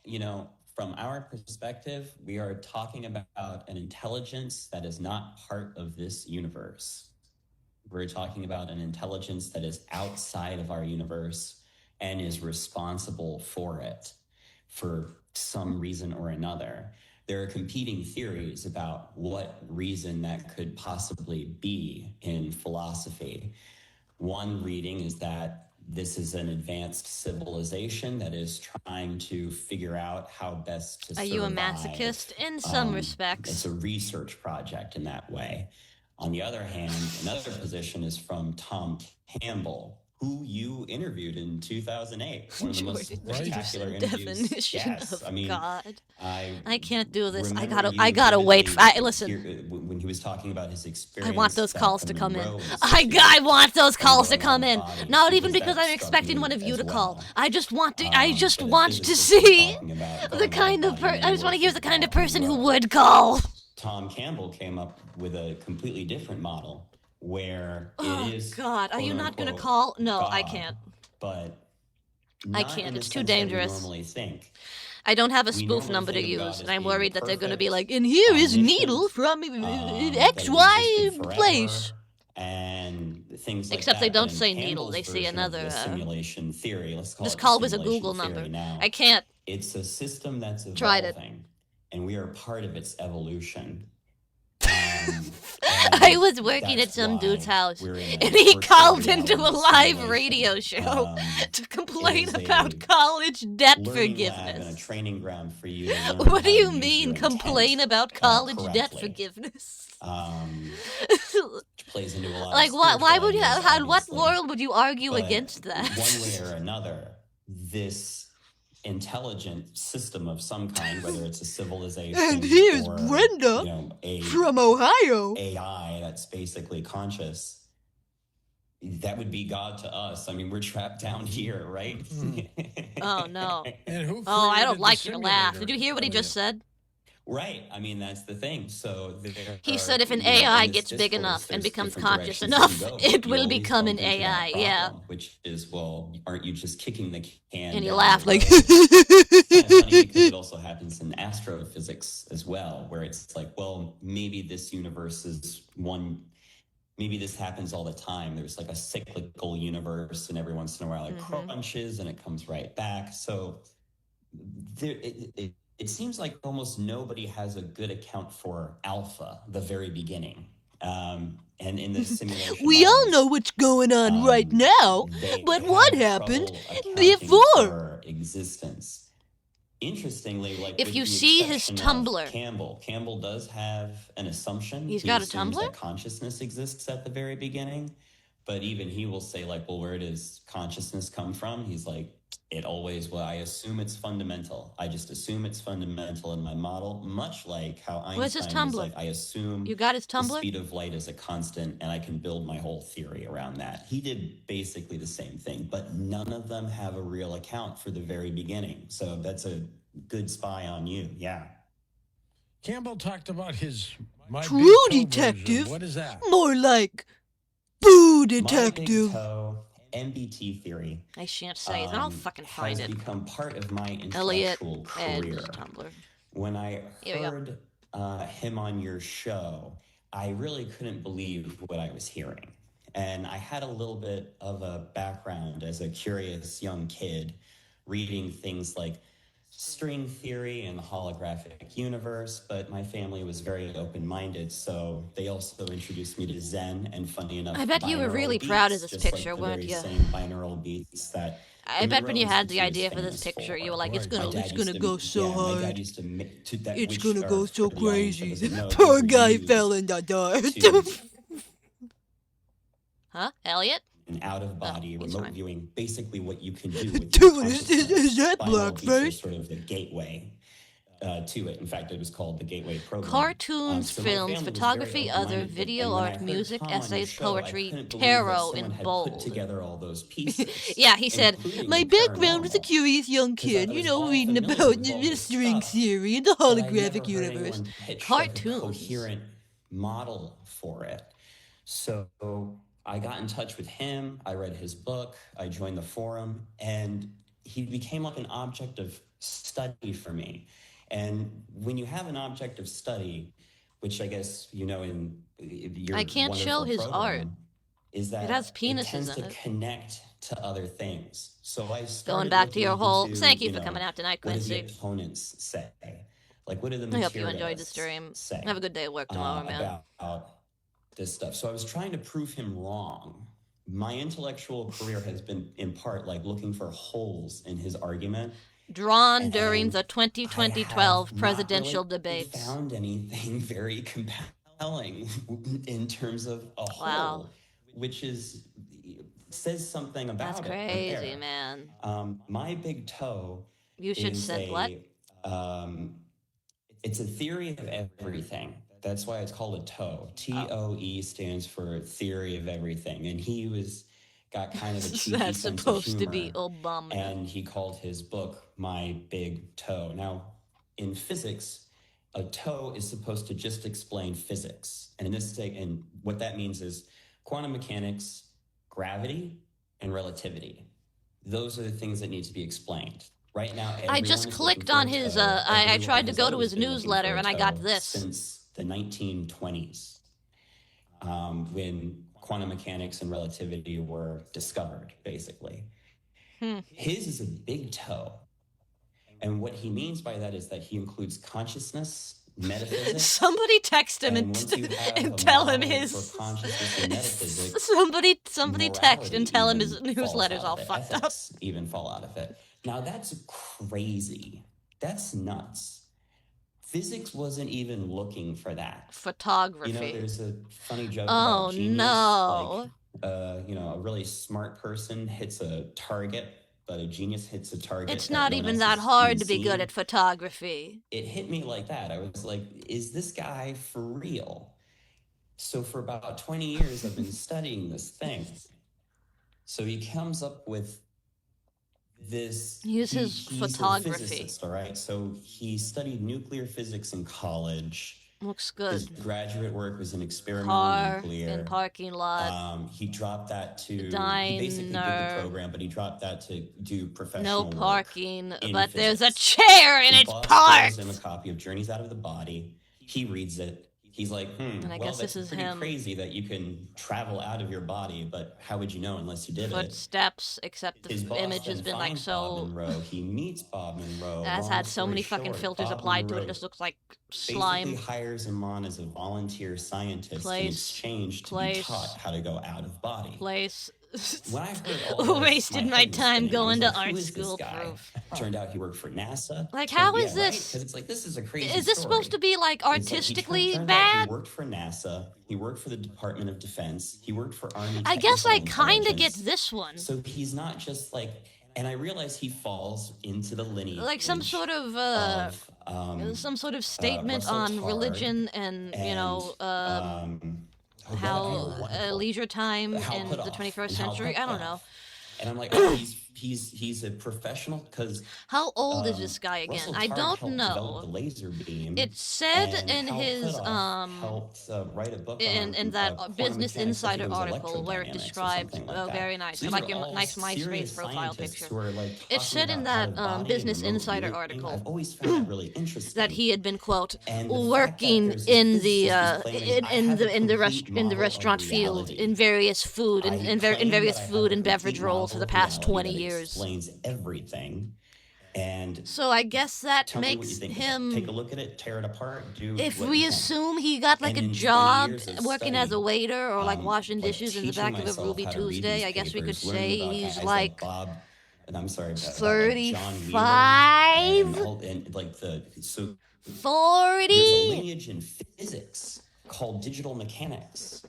from our perspective, we are talking about an intelligence that is not part of this universe. We're talking about an intelligence that is outside of our universe and is responsible for it for some reason or another. There are competing theories about what reason that could possibly be in philosophy. One reading is that this is an advanced civilization that is trying to figure out how best to survive. Are you a masochist? In some respects. It's a research project in that way. On the other hand, another position is from Tom Campbell, who you interviewed in 2008. One of the most spectacular interviews. Definition of God. I can't do this. I remember gotta you wait. Listen. When he was talking about his experience. I want those calls to come in. Monroe I want those calls to come in. body, Not even because because that I'm struck expecting me one of you as to call. well. I just want to. But to physicists see talking about the going kind on of. body I just want to hear the working kind of on person who Monroe. would call. Tom Campbell came up with a completely different model where Oh it is. God, are you quote, not gonna unquote, call? No, I God, can't. But I not can't. in the It's too sense that we dangerous. normally think. I don't have a We spoof normally number to think of God use, as and I'm being worried that they're going to be perfect, like, and here is omniscient, Needle from that XY existed forever, place. and things like Except that. they don't But in say Needle, Campbell's they say version of another. the simulation theory. Let's call This it the call was a simulation Google theory number. now. I can't. It's a system that's evolving, Tried it. and we are part of its evolution. I was working at some dude's house, we're in and a he virtual called into a reality live simulation. radio show to complain is a about college debt learning lab and a forgiveness. training ground for you to learn What how do you to use mean, your complain intent, about college debt correctly. forgiveness? Which plays into a lot Like, of why would you? spiritual How? What obviously. world would you argue But against that? one way or another, this intelligent system of some kind, whether it's a civilization And here's or, Brenda a from Ohio. AI that's basically conscious, that would be God to us. I mean, we're trapped down here, right? Oh no. And who Oh, I created don't the like you to laugh. simulator, Did you hear what he just said? Right. I mean, that's the thing. So He said if an AI gets big enough and becomes conscious enough, it will become an AI. Yeah. Which is, well, aren't you just kicking the can? And he down laughed the like. road? It's kind of funny because it also happens in astrophysics as well, where it's like, well, maybe this universe is one. Maybe this happens all the time. There's like a cyclical universe, and every once in a while it crunches and it comes right back. So there, it seems like almost nobody has a good account for alpha, the very beginning. And in the simulation, We all know what's going on right now, but what happened before? For existence. Interestingly, like If with you the see his exception of Tumblr. Campbell does have an assumption. He's He got a assumes Tumblr? that consciousness exists at the very beginning, but even he will say, like, well, where does consciousness come from? He's like, it always, well, I assume it's fundamental. I just assume it's fundamental in my model, much like how Einstein Where's his is Tumblr? like, I assume You got his the Tumblr? speed of light is a constant, and I can build my whole theory around that. He did basically the same thing, but none of them have a real account for the very beginning. So that's a good spy on you. Yeah. Campbell talked about his My True Big Toe version. detective. What is that? More like Boo My Big Detective. Toe, MBT theory, I shan't say it. I'll fucking find has it. become part of my Elliot intellectual and career. Tumblr. When I Here we go. heard him on your show, I really couldn't believe what I was hearing. And I had a little bit of a background as a curious young kid, reading things like string theory and the holographic universe, but my family was very open-minded, so they also introduced me to Zen, and funny enough, I bet you were binaural really beats, proud of this just like picture, the weren't very you? same binaural beats that I bet when you Monroe had the Institute is idea for this famous picture, for. you were like, it's My gonna dad used to- go so yeah, my dad hard. used to make to that, It's which gonna are, go so for the audience that crazy. doesn't know, Poor those were guy used fell in the dark. to Huh? Elliot? an out-of-body he's remote fine. viewing, basically what you can do with Dude, your is that consciousness. Binaural beats are blackface? sort of the gateway. to it. In fact, it was called the Gateway Program. Cartoons, So my films, family was photography, very other open-minded, video and when I art, heard music, Tom on the essays, show, I poetry, couldn't believe that tarot someone in had bold. put together all those pieces. Yeah, he said, including my the background was a paranormal. curious young kid, I you was know, all reading familiar about with all the this string stuff, theory and the but I never holographic heard universe. anyone pitch Cartoons. like a coherent model for it. So I got in touch with him. I read his book. I joined the forum, and he became like an object of study for me. And when you have an object of study, which I guess you know in your I can't show wonderful his program, art. is that It has penises tends in to it. connect to other things. So I started Going back to your looking whole, into, thank you for know, coming out tonight, what do the Quincy. opponents say? Like, what do the I hope you enjoyed the materialists stream. say Have a good day at work tomorrow, man. about this stuff? So I was trying to prove him wrong. My intellectual career has been, in part, like looking for holes in his argument. Drawn during the I 2012 have presidential not really debates. found anything very compelling in terms of a Wow. whole, which says something about That's it. right crazy, there. man. My big toe. You should is say what? It's a theory of everything. That's why it's called a toe. TOE stands for theory of everything, and he got kind of a cheeky That's sense supposed of to be humor, Obama. and he called his book My Big Toe. Now, in physics, a toe is supposed to just explain physics, and and what that means is quantum mechanics, gravity, and relativity. Those are the things that need to be explained. Right now, I just clicked on his, I tried to go to his newsletter and I got this. Since the 1920s, when quantum mechanics and relativity were discovered, basically. His is a big toe. And what he means by that is that he includes consciousness, metaphysics. Somebody text him and tell him his. For consciousness and metaphysics, Somebody text and tell him his newsletter's all fucked up. Even fall out of it. Now that's crazy. That's nuts. Physics wasn't even looking for that. Photography. You know, there's a funny joke Oh, about genius. no. Like, a really smart person hits a target, but a genius hits a target. It's that not no one even else that has hard to be seen. good at photography. It hit me like that. I was like, is this guy for real? So for about 20 years, I've been studying this thing. So he comes up with this. Use his he's photography. A physicist, all right? So he studied nuclear physics in college. Looks good. His graduate work was in experimental Car nuclear. in parking lot. He dropped that to he basically did Diner. the program, but he dropped that to do professional No work parking, in but there's a physics. chair and His it's boss parked. gives him a copy of Journeys Out of the Body. He reads it. He's like, And I well, guess this that's is pretty him. crazy that you can travel out of your body, but how would you know unless you did it? Footsteps, except the His boss image has then been like finds so. Bob Monroe. He meets Bob Monroe. It has Long had so story many fucking short, filters Bob applied to it. It Monroe just looks like slime. basically hires him on as a volunteer scientist in Place, exchange to be place, taught how to go out of body. Place. When I heard all this, Wasted my head was time spinning. I was going to like, who art is this school. guy? Proof. Turned out he worked for NASA. Like, how is this? Because it's like, this is a crazy Is this story. supposed to be like It's like, artistically turned out bad? He worked for NASA. He worked for the Department of Defense. He worked for Army. I guess I Technical kind of get Intelligence. this one. So he's not just like, and I realize he falls into the lineage. Like some sort of statement Russell on Tarr and how leisure time Hal in Puthoff the 21st and Hal century. I don't Puthoff. know. And I'm like, oh, he's a professional because. How old is this guy again? Russell I Tarr don't helped know. develop the laser beam. It said and in Hal his Puthoff helped write a book in that quantum Business mechanics. I think Insider it was article where it electrodynamics or described something like that. very nice. So I these like are your all nice MySpace serious profile scientists picture. who are, like, It talking said in about that out-of-body and Business remote Insider viewing. article I've always found that really interesting. that he had been quote And the fact that working there's in this the physicist claiming, "I have a in the complete model of restaurant field reality. in various food I in claim various that I have food a and beverage complete roles for model the of past reality 20 that years. explains everything. And So I guess that tell me what you makes think. him. Take a look at it, tear it apart, do If what we you can. assume he got like And a in 20 job years of working as a study, waiter or like washing like dishes in the teaching back of a myself Ruby how to read Tuesday, these I guess we could papers, learning say about he's guys like Bob, and I'm sorry, about John 35, Wheeler, and like so 40. there's a lineage in physics called digital mechanics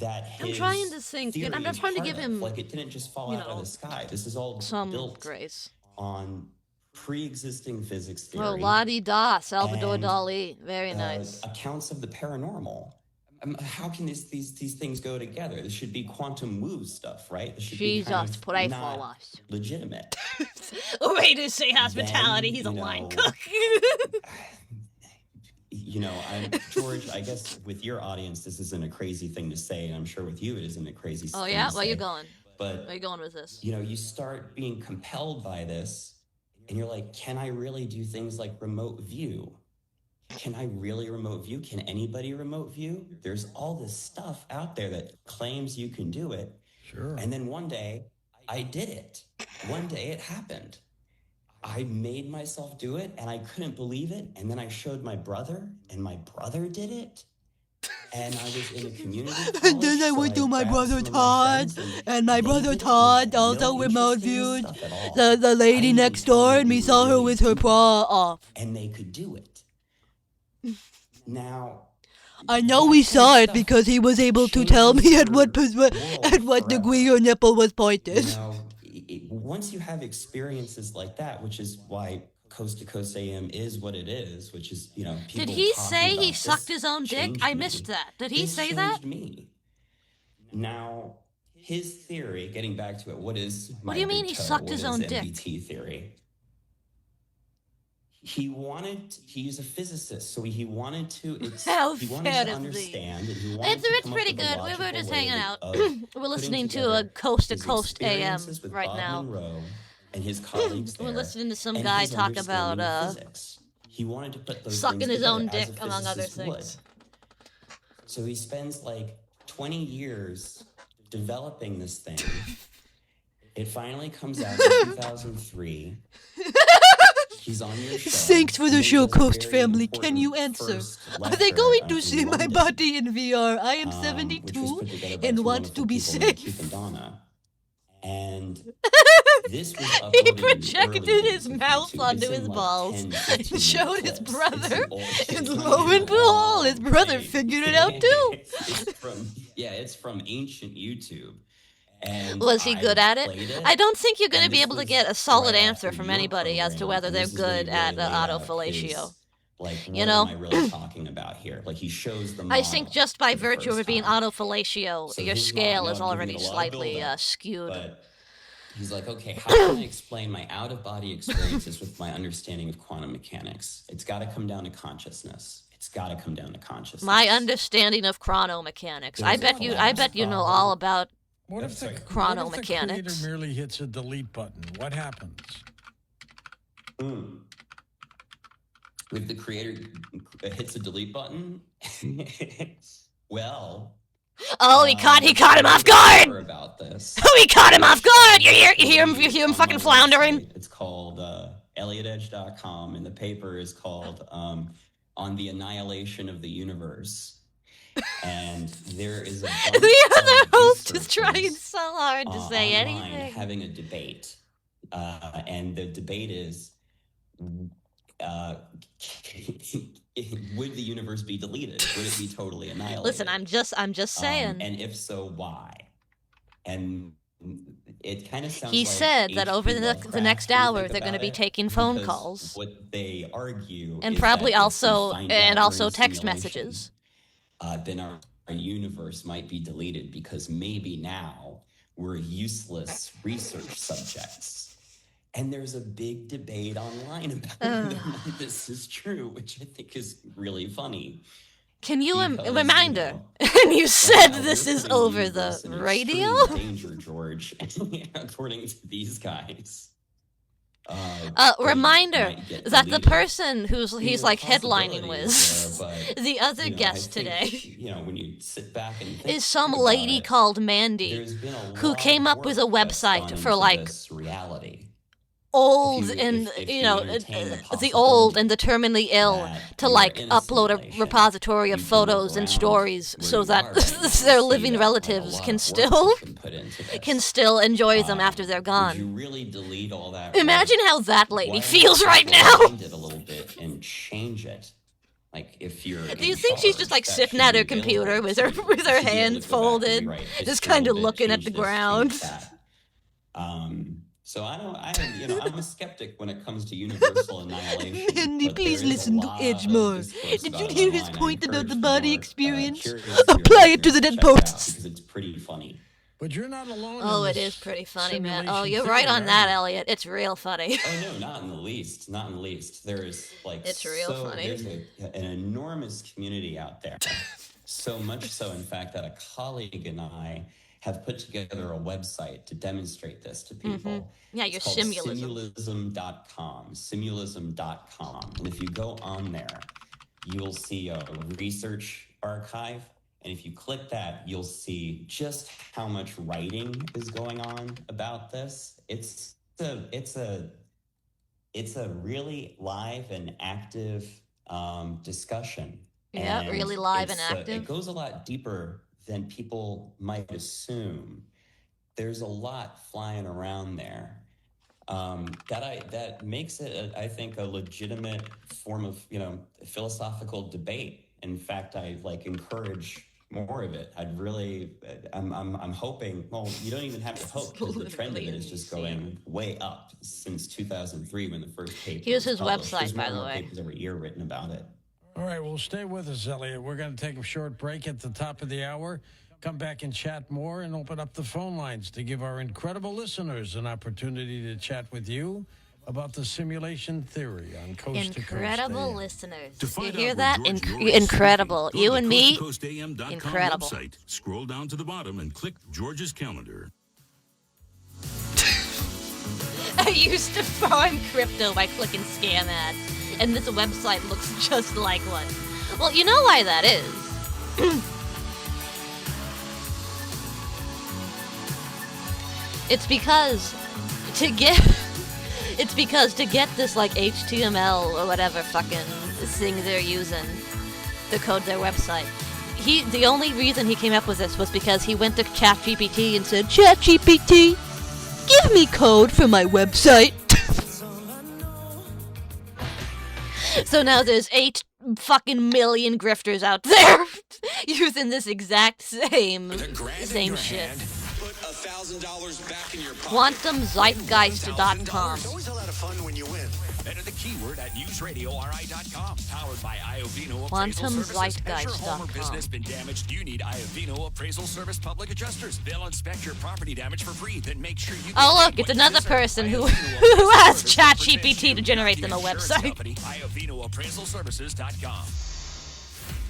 that I'm his trying to think. theory I'm is trying to part give of. him Like, it didn't just fall you out of know, the sky. This is all some built grace. on pre-existing physics theory. Oh, la-di-da, Salvador and, Dali. Very nice. Accounts of the paranormal. How can these things go together? This should be quantum woo stuff, right? This should be kind Jesus, of pray not for us. legitimate. Way to say hospitality. He's a line cook. George, I guess with your audience, this isn't a crazy thing to say, and I'm sure with you, it isn't a crazy thing Oh, yeah? to Where say. you going? But Where you going with this? you start being compelled by this, and you're like, can I really do things like remote view? Can I really remote view? Can anybody remote view? There's all this stuff out there that claims you can do it. Sure. And then one day, I did it. One day it happened. I made myself do it, and I couldn't believe it. And then I showed my brother, and my brother did it. And I was in a community college, And then I went to my brother Todd, and my brother Todd also remote viewed the lady next door, and we saw her with her bra off. And they could do it. Now, I know we saw it because he was able to tell me at what degree your nipple was pointed. Once you have experiences like that, which is why Coast to Coast AM is what it is, which is, people Did he talking say about he this sucked his own dick? changed I me. missed that. Did he This say that? changed me. Now, his theory, getting back to it, what is my What do you mean big he toe? sucked What his is own dick? MBT theory? He's a physicist, so he wanted to How he wanted fair to is understand, and he wanted to It's come up pretty with a good. We were logical just way hanging out. of We're putting listening to together a Coast to his Coast AM experiences with right Bob now. Monroe and his colleagues there. We're listening to some and guy his talk about understanding of physics. He wanted to put those sucking things his own together as dick, a among other physicist would. things. So he spends like 20 years developing this thing. It finally comes out in 2003. He's on your show. Thanks for the and show, he does a Coast very family. Can you important answer? first Are they lecture, going to in see my London, body in VR? I am which was 72 put together by and two want wonderful to be people named safe. Keith and Donna. And this was He uploaded in the projected early his days of mouth YouTube. onto It's in his like balls 10, and 15 showed his clips. It's brother. an old- And it's lo not and even behold, his long, brother right? figured it out too. It's from ancient YouTube. And Was he good at it? played I don't think you're going to and be this able to was get a solid right answer after from your anybody as to program, whether and they're this is when he good at really laid out autofellatio. his, like, You what know? am I really talking about here? Like, he shows the I think model just by for the virtue of first it being time. autofellatio, So your his scale model, is now I'm already giving it a lot of slightly build-up, skewed. But he's like, okay, how can I explain my out-of-body experiences with my understanding of quantum mechanics? It's got to come down to consciousness. It's got to come down to consciousness. My understanding of chronomechanics. I There's a bet you know all about What if the chronomechanics. creator merely hits a delete button? What happens? If the creator hits a delete button, well. Oh, he caught him off guard. About this. Oh, he caught him off guard. You hear him fucking floundering. It's called ElliottEdge.com, and the paper is called On the Annihilation of the Universe. And there is a bunch The other of host is researchers, trying so hard to say online anything. having a debate, and the debate is, would the universe be deleted? Would it be totally annihilated? Listen, I'm just saying. And if so, why? And it kind of sounds He like said that over the Lovecraft next when you hour think they're going to about be it, taking phone because calls What they argue and is probably that if we also find out during text simulation, messages. Then our universe might be deleted because maybe now we're useless research subjects. And there's a big debate online about whether or not this is true, which I think is really funny. Can you Because, reminder? you know, And you said wow, this we're is putting over universe the in radio? extreme danger, George, according to these guys. Reminder might get that the deleted. person he's like headlining with There, but, the other you know, I guest think, today you know, when you sit back and think is some about lady it, called Mandy there's been a who lot came of up with a work that's website gone for into like this reality. old If you- and if you you know entertain the the possibility old and the terminally ill that to you're like in a upload a simulation, repository of you can look photos and around stories where so you that are right now and their see living that, like, a relatives lot can of work still has been put into this. can still enjoy them after they're Would gone. you really delete all that? Imagine work? how that lady Why feels not right just now. rewind it a little bit and change it. Like if you're. Do you think she's just like sitting at her computer with her hands folded, just kind of looking at the ground? So I'm a skeptic when it comes to universal annihilation. Andy, but please there is listen a to lot of Edgemore. discourse Did about you it hear his online. I point about the encourage body more, experience? curious Apply it to viewers the dead check it out posts. because it's pretty funny. But you're not alone. Oh, in it this is pretty funny, man. Oh, simulation you're right theory, on aren't that, you? Elliot. It's real funny. Oh no, not in the least. Not in the least. There's like It's real funny. There's an enormous community out there. So much so, in fact, that a colleague and I have put together a website to demonstrate this to people. Yeah, your It's called simulism. Simulism.com. And if you go on there, you will see a research archive. And if you click that, you'll see just how much writing is going on about this. It's a really live and active discussion. Yeah, And really live and it's, active. It goes a lot deeper than people might assume. There's a lot flying around there that makes it, I think, a legitimate form of philosophical debate. In fact, I encourage more of it. I'm hoping. Well, you don't even have to hope because the trend of it is just going way up since 2003 when the first paper. Here's was his published. website, There's by more the and more way. papers every year written about it. All right, well, stay with us, Elliot. We're going to take a short break at the top of the hour, come back and chat more, and open up the phone lines to give our incredible listeners an opportunity to chat with you about the simulation theory on Coast to Coast. Incredible AM. listeners. To You find hear out that? where George Norris Incredible. is You speaking, and go me, to coastam.com incredible. website. Scroll down to the bottom and click George's calendar. I used to farm crypto by clicking scam ads, and this website looks just like one. Well, you know why that is. It's because to get this HTML or whatever fucking thing they're using to code their website. The only reason he came up with this was because he went to ChatGPT and said, "ChatGPT, give me code for my website." So now there's 8 fucking million grifters out there using this exact same shit. Put $1,000 back in your pocket. QuantumZeitgeist.com. It's always a lot of fun when you win. Enter the keyword at newsradiori.com. Powered by Iovino Appraisal Quantum Services. Has your home or Zeitgeist.com. business been damaged? You need Iovino Appraisal Service public adjusters. They'll inspect your property damage for free. Then make sure you. Oh look, it's another person who has ChatGPT to generate them a website. IovinoAppraisalServices.com.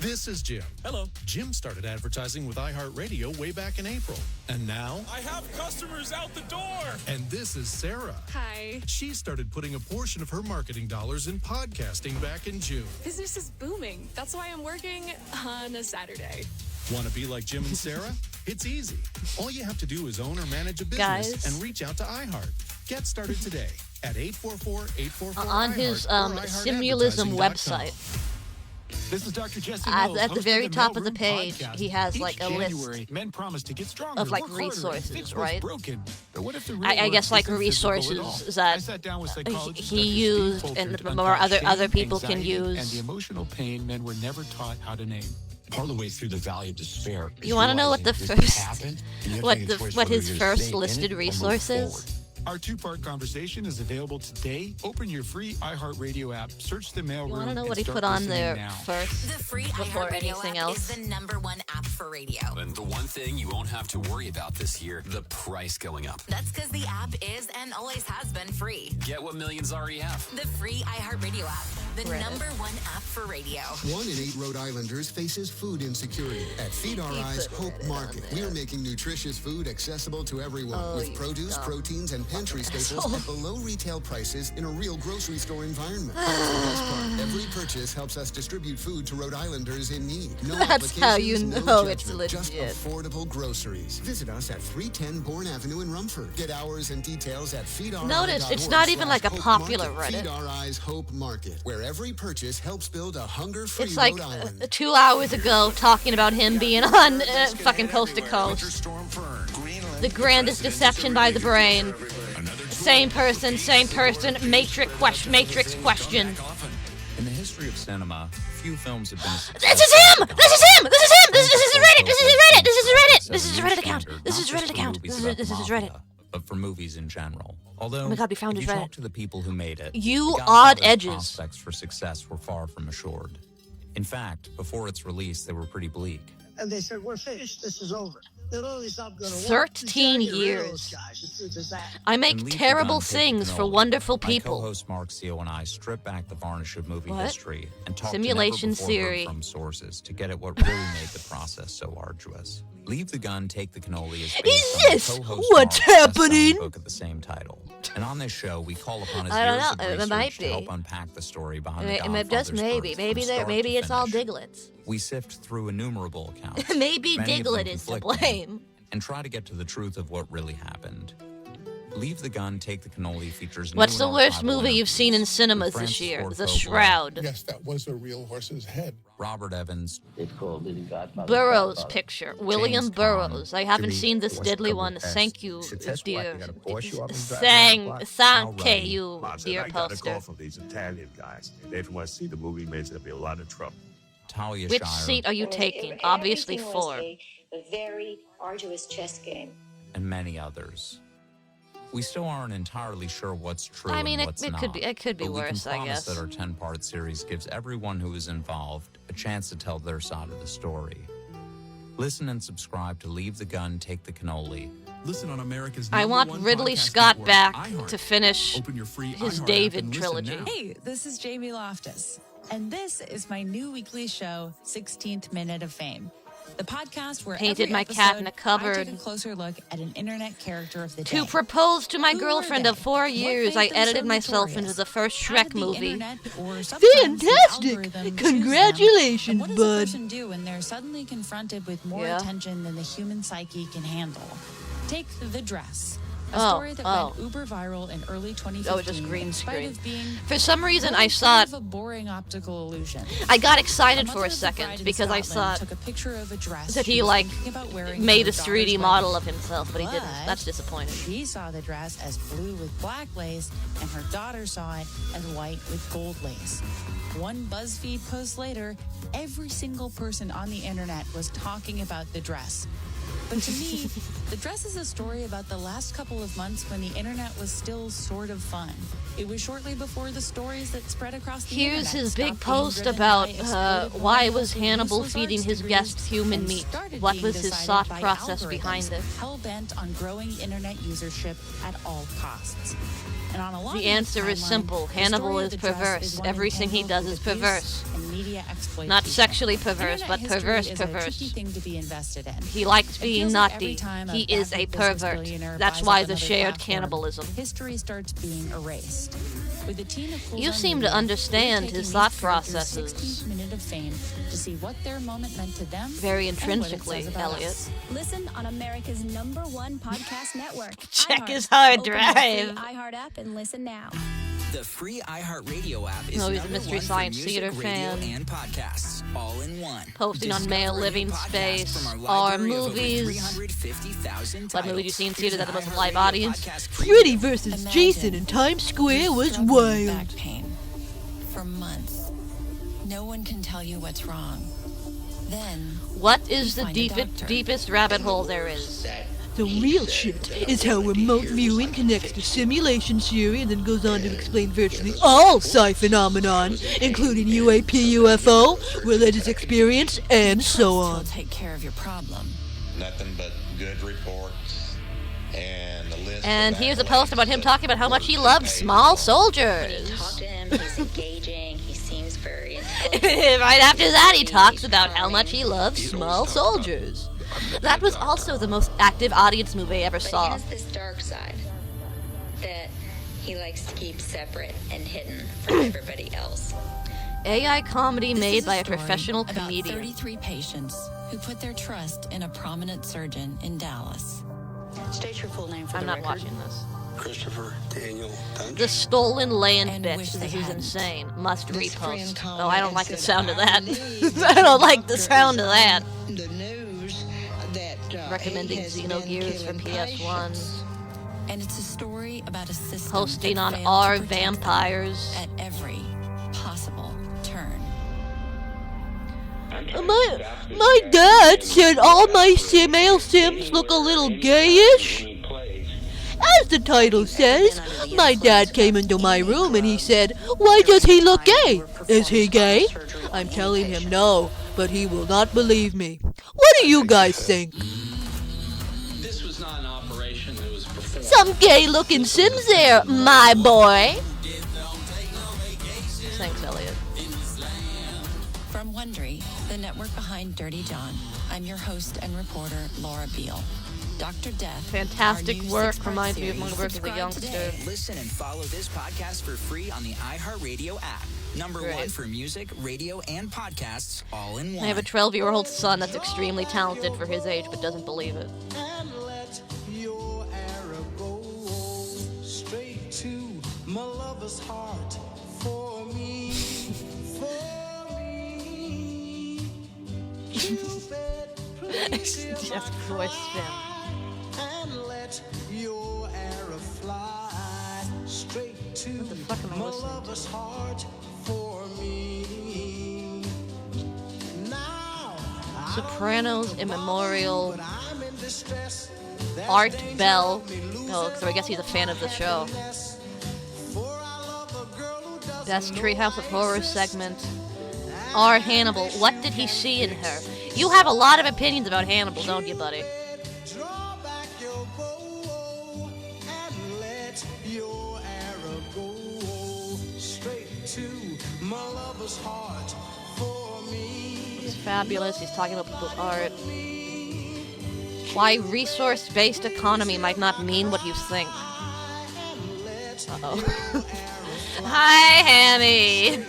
This is Jim. Hello. Jim started advertising with iHeartRadio way back in April. And now? I have customers out the door. And this is Sarah. Hi. She started putting a portion of her marketing dollars in podcasting back in June. Business is booming. That's why I'm working on a Saturday. Want to be like Jim and Sarah? It's easy. All you have to do is own or manage a business Guys. and reach out to iHeart. Get started today at 844-844 On his Simulism website. This is Dr. Jesse At Mills, the host very of top of the Mailroom page, Podcast. he has Each like a January, list men promise to get stronger, of like work harder, and resources, fix what's right? broken. But what if the real I world guess like isn't physical at all? resources I that sat down with psychologists he Dr. Steve used Folger and to more unpack other shame, people can anxiety, use. and the emotional pain men were never taught how to name. Part of the way through the valley of despair. You want to know what the first, what his first listed resource is? Our two-part conversation is available today. Open your free iHeartRadio app, search the mailroom. You want to know and what he start put on listening there now. first The free before iHeartRadio anything app else? is the #1 app for radio. And the one thing you won't have to worry about this year, the price going up. That's because the app is and always has been free. Get what millions already have. The free iHeartRadio app, the Reddit. #1 app for radio. 1 in 8 Rhode Islanders faces food insecurity. At Feed Our Eyes Hope Market, we are making nutritious food accessible to everyone with produce, proteins, and pantry staples at below retail prices in a real grocery store environment. That's the best part. Every purchase helps us distribute food to Rhode Islanders in need. No That's how you applications, know no it's judgment, just legit. affordable groceries. Visit us at 310 Bourne Avenue in Rumford. Get hours and details at feedouris.org. Notice, it's not even like a Hope popular Market. Reddit. Feed Our Eyes Hope Market, where every purchase helps build a hunger-free It's like Rhode Island. 2 hours ago talking about him being on fucking Coast to Coast. The grandest deception by the brain. Same person, Matrix question. In the history of cinema, few films have been a success. This is him! This is him! This is him! This is Reddit! This is Reddit! This is Reddit! This is his Reddit account. This is his Reddit account. This is his Reddit. but for movies in general. Although, Oh my God, we found if his you Reddit. talk to the people who made it, You The odd Godfather's edges. prospects for success were far from assured. In fact, before its release, they were pretty bleak. And they said, we're finished. This is over. They literally stopped going to work. 13 You gotta get rid of years. those guys. It's that. I make And Leave the terrible Gun, Take the things for Cannoli. wonderful My people. co-host Mark Seo and I strip back the varnish of movie What? history and talk Simulation to never before theory. heard from sources to get at what really made the process so arduous. Leave the Gun, Take the Cannoli is based on this the co-host what's Mark's best-selling happening? book of the same title. And on this show, we call upon his I don't years know. of It research might to be. help unpack the story behind the Just Godfather's maybe. birth Maybe from there. start Maybe to it's all finish. Diglets. We sift through innumerable accounts. Maybe many of them Diglett is to conflicting, blame. and try to get to the truth of what really happened. Leave the Gun, Take the Cannoli features What's new the and worst archival movie you've seen in interviews cinemas with this Francis year? Ford The Coppola, Shroud. Yes, that was a real horse's head. Robert Evans, Burroughs picture. William James Burroughs. I haven't Jimmy seen this was deadly covered one. best. Thank you, Success dear. wife, you gotta Porsche you up and drive Thank around the thank block. you, dear I got a poster. call from these Italian guys. They want to see the movie. Makes there'll be a lot of trouble. Talia Which Shire, seat are you taking? Obviously Everything 4. was a very arduous chess game. and many others. We still aren't entirely sure what's true I mean, and what's it not. could be but worse, we I can promise guess. that our 10-part series gives everyone who is involved a chance to tell their side of the story. Listen and subscribe to Leave the Gun, Take the Cannoli. Listen on America's I want #1 Ridley podcast Scott network, back iHeart. to finish Open your free his iHeart app David and listen trilogy. now. Hey, this is Jamie Loftus, and this is my new weekly show, 16th Minute of Fame. The podcast where Painted every my cat in a episode, I cupboard. take a closer look at an internet character of the day. To propose to my Who girlfriend are of they? 4 What years, made I them edited so myself notorious? into the first How Shrek did the movie. internet or sometimes the Fantastic! algorithm choose them? Congratulations, And what does bud. a person do when they're suddenly confronted with more Yeah. attention than the human psyche can handle? Take The Dress. A Oh, story that oh. went uber viral in early 2015. Oh, just green in spite screen. of being For some reason, really I saw it. kind of a boring optical illusion. I got excited A for a mother of the second bride in because I Scotland saw took a picture of a dress that she he was like thinking about wearing made for a her 3D daughter's model wedding. of himself, but he didn't. But That's disappointing. She saw the dress as blue with black lace, and her daughter saw it as white with gold lace. One BuzzFeed post later, every single person on the internet was talking about the dress. But to me, the dress is a story about the last couple of months when the internet was still sort of fun. It was shortly before the stories that spread across the Here's internet his stopped big being post driven about by exploitive why millennials was with Hannibal useless feeding arts his degrees guests human and meat. started What being was his decided thought by process algorithms behind it? hell-bent on growing internet usership at all costs. And on a long The answer is timeline, simple. the Hannibal story is of the dress perverse. is one Everything he entangled does is with abuse perverse. and media exploitation. Not sexually perverse, Internet but history perverse is a tricky perverse. thing to be invested in. He likes It being feels like every naughty. time He a is a bad business pervert. billionaire That's buys why up the another shared platform, cannibalism. History starts being erased. With a team of You Cool seem Media, to understand we're his taking thought these characters' processes 16th minute of fame to see what their moment meant to them. Very and what it intrinsically, says about Elliot. us. Listen on America's #1 podcast network. Check iHeart. his hard Open the free drive. iHeart app and listen now. The free iHeartRadio app is No, he's a number Mystery one for Science music, Theater radio, fan. and podcasts, all in one. Posting on Male Discover Living new podcasts Space, from our library of over movies. 350,000 What movie you seen in titles. theater that Here's was a an live iHeartRadio audience? podcast Freddy preview. versus Jason in Times Square was Struggling with wild. back pain for months. No one can tell you what's wrong. Then What is the find a doctor. deepest rabbit hole there is? The real shit is how remote viewing connects to simulation theory and then goes on to explain virtually all sci phenomenon, including UAP, UFO, religious experience, and so will on. take care of your problem. Nothing but good reports and a list. And of here's a accolades post about him that talking about how much he were loves paid small for. soldiers. Talk to him. He's engaging. He seems very intelligent. Right after that, he talks about how much he loves small soldiers. That was also the most active audience movie I ever But he saw. has this dark side that he likes to keep separate and hidden from everybody else. AI comedy This made is by a story professional about comedian. 33 patients who put their trust in a prominent surgeon in Dallas. State your full name for I'm the not record. watching this. Christopher Daniel Dungy. The stolen land And bitch. wish This they is hadn't. insane. Must This friend repost. called Oh, I me don't and like the said, sound of "I that. believe I don't like the doctor sound is of that. on the news that Recommending he has Xenogears been for killing PS1. patients. And it's a story about a system Posting that on failed to R protect them Vampires. at every possible turn. My dad said all my male Sims look a little gayish. As the title says, my dad came into my room and he said, "Why does he look gay? Is he gay?" I'm telling him no, but he will not believe me. What do you guys think? This was not an operation that was performed. Some gay-looking Sims there, my boy. Thanks, Elliot. From Wondery, the network behind Dirty John, I'm your host and reporter, Laura Beale. Dr. Death. Fantastic work. Reminds me of my work as a youngster. Listen and follow this podcast for free on the iHeartRadio app. Number one for music, radio, and podcasts all in one. I have a 12-year-old son that's extremely talented for his age, but doesn't believe it. And let your arrow go straight to my lover's heart for me, Just voice him. And let your arrow fly straight to my lover's heart for me. Now Sopranos Immemorial. Art Bell. Oh, so I guess he's a fan of the show. Best Treehouse of Horror segment. R. Hannibal. What did he see in her? You have a lot of opinions about Hannibal, don't you, buddy? draw back your bow and let your arrow go straight to my lover's heart for me. He's fabulous. He's talking about people's art. Why resource-based economy might not mean what you think. Uh-oh. Hi, Hammy.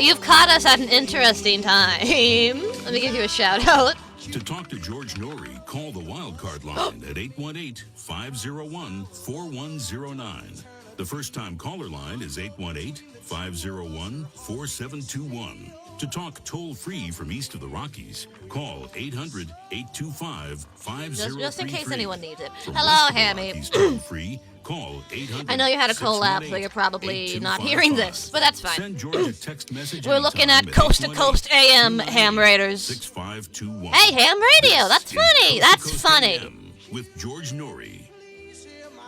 You've caught us at an interesting time. Let me give you a shout out. To talk to George Norrie, call the Wildcard line at 818-501-4109. The first-time caller line is 818-501-4721. To talk toll-free from east of the Rockies, call 800-825-5033. Just in case anyone needs it. From Hello, west of the Hammy. Rockies, toll-free, call 800. I know you had a collab, so you're probably not hearing this, but that's fine. Send George a text message. We're looking at Coast to Coast AM Ham Raiders. 6521. Hey, Ham Radio, that's funny. That's funny. With George Norrie.